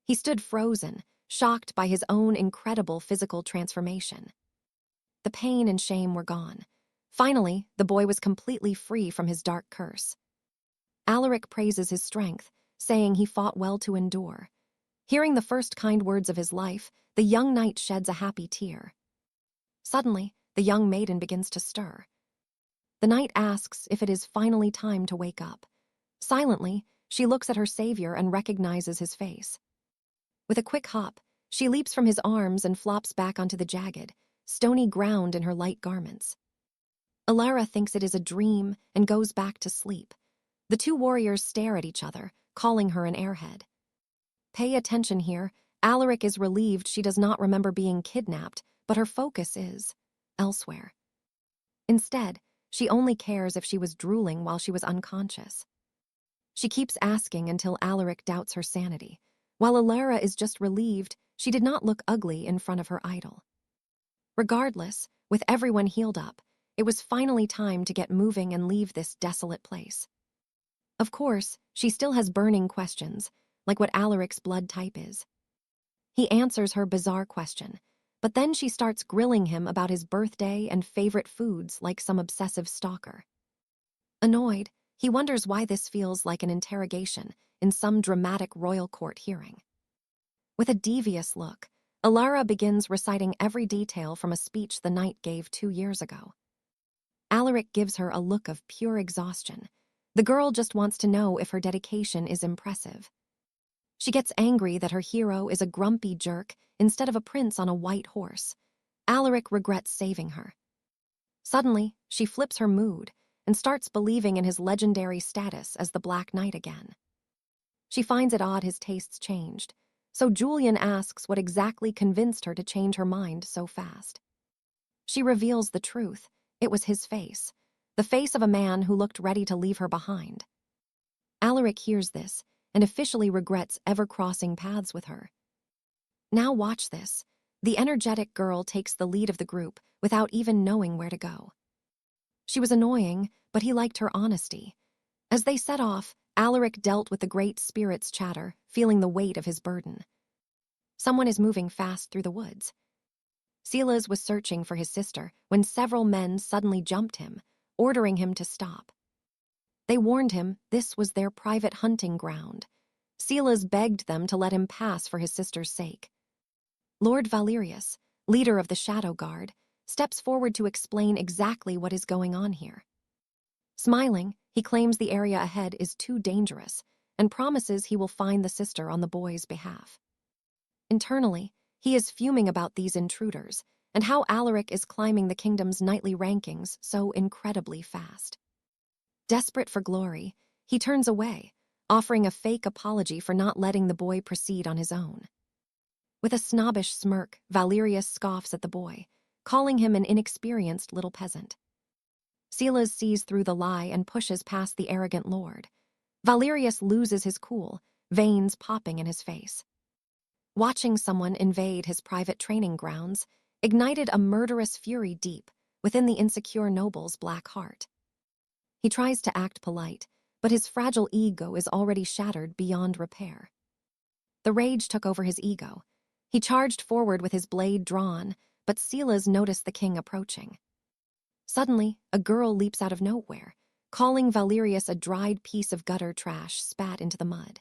He stood frozen, shocked by his own incredible physical transformation. The pain and shame were gone. Finally, the boy was completely free from his dark curse. Alaric praises his strength, saying he fought well to endure. Hearing the first kind words of his life, the young knight sheds a happy tear. Suddenly, the young maiden begins to stir. The knight asks if it is finally time to wake up. Silently, she looks at her savior and recognizes his face. With a quick hop, she leaps from his arms and flops back onto the jagged, stony ground in her light garments. Alara thinks it is a dream and goes back to sleep. The two warriors stare at each other, calling her an airhead. Pay attention here. Alaric is relieved she does not remember being kidnapped, but her focus is elsewhere. Instead, she only cares if she was drooling while she was unconscious. She keeps asking until Alaric doubts her sanity. While Alara is just relieved, she did not look ugly in front of her idol. Regardless, with everyone healed up, it was finally time to get moving and leave this desolate place. Of course, she still has burning questions, like what Alaric's blood type is. He answers her bizarre question, but then she starts grilling him about his birthday and favorite foods like some obsessive stalker. Annoyed, he wonders why this feels like an interrogation in some dramatic royal court hearing. With a devious look, Alara begins reciting every detail from a speech the knight gave 2 years ago. Alaric gives her a look of pure exhaustion. The girl just wants to know if her dedication is impressive. She gets angry that her hero is a grumpy jerk instead of a prince on a white horse. Alaric regrets saving her. Suddenly, she flips her mood and starts believing in his legendary status as the Black Knight again. She finds it odd his tastes changed, so Julian asks what exactly convinced her to change her mind so fast. She reveals the truth. It was his face, the face of a man who looked ready to leave her behind. Alaric hears this and officially regrets ever crossing paths with her. Now watch this. The energetic girl takes the lead of the group without even knowing where to go. She was annoying, but he liked her honesty. As they set off, Alaric dealt with the Great Spirit's chatter, feeling the weight of his burden. Someone is moving fast through the woods. Silas was searching for his sister when several men suddenly jumped him, ordering him to stop. They warned him this was their private hunting ground. Silas begged them to let him pass for his sister's sake. Lord Valerius, leader of the Shadow Guard, steps forward to explain exactly what is going on here. Smiling, he claims the area ahead is too dangerous and promises he will find the sister on the boy's behalf. Internally, he is fuming about these intruders and how Alaric is climbing the kingdom's nightly rankings so incredibly fast. Desperate for glory, he turns away, offering a fake apology for not letting the boy proceed on his own. With a snobbish smirk, Valerius scoffs at the boy, calling him an inexperienced little peasant. Silas sees through the lie and pushes past the arrogant lord. Valerius loses his cool, veins popping in his face. Watching someone invade his private training grounds ignited a murderous fury deep within the insecure noble's black heart. He tries to act polite, but his fragile ego is already shattered beyond repair. The rage took over his ego. He charged forward with his blade drawn, but Silas noticed the king approaching. Suddenly, a girl leaps out of nowhere, calling Valerius a dried piece of gutter trash spat into the mud.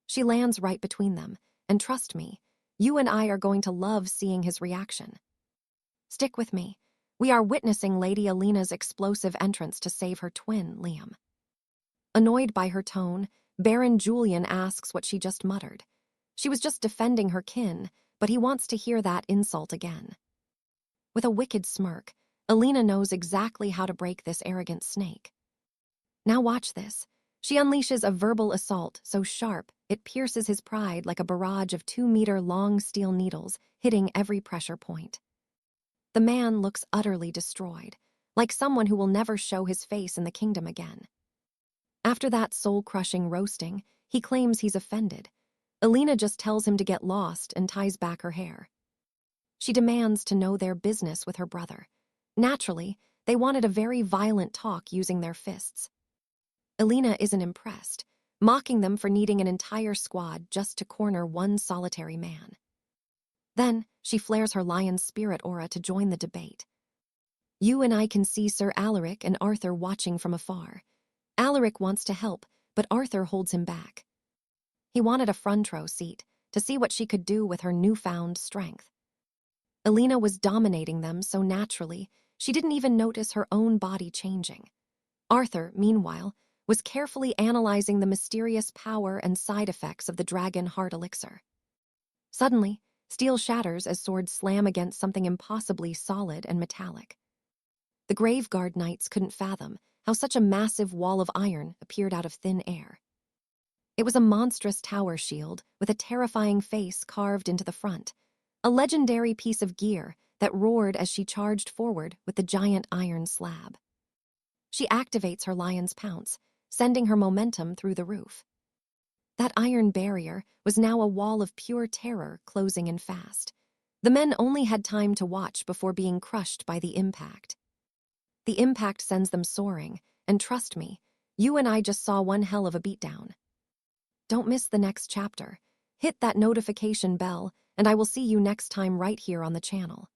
She lands right between them, and trust me, you and I are going to love seeing his reaction. Stick with me. We are witnessing Lady Alina's explosive entrance to save her twin, Liam. Annoyed by her tone, Baron Julian asks what she just muttered. She was just defending her kin, but he wants to hear that insult again. With a wicked smirk, Alina knows exactly how to break this arrogant snake. Now watch this. She unleashes a verbal assault so sharp it pierces his pride like a barrage of 2-meter-long steel needles hitting every pressure point. The man looks utterly destroyed, like someone who will never show his face in the kingdom again. After that soul-crushing roasting, he claims he's offended. Alina just tells him to get lost and ties back her hair. She demands to know their business with her brother. Naturally, they wanted a very violent talk using their fists. Alina isn't impressed, mocking them for needing an entire squad just to corner one solitary man. Then, she flares her lion's spirit aura to join the debate. You and I can see Sir Alaric and Arthur watching from afar. Alaric wants to help, but Arthur holds him back. He wanted a front row seat to see what she could do with her newfound strength. Alina was dominating them so naturally, she didn't even notice her own body changing. Arthur, meanwhile, was carefully analyzing the mysterious power and side effects of the dragon heart elixir. Suddenly, steel shatters as swords slam against something impossibly solid and metallic. The Graveguard knights couldn't fathom how such a massive wall of iron appeared out of thin air. It was a monstrous tower shield with a terrifying face carved into the front, a legendary piece of gear that roared as she charged forward with the giant iron slab. She activates her lion's pounce, sending her momentum through the roof. That iron barrier was now a wall of pure terror closing in fast. The men only had time to watch before being crushed by the impact. The impact sends them soaring, and trust me, you and I just saw one hell of a beatdown. Don't miss the next chapter. Hit that notification bell, and I will see you next time right here on the channel.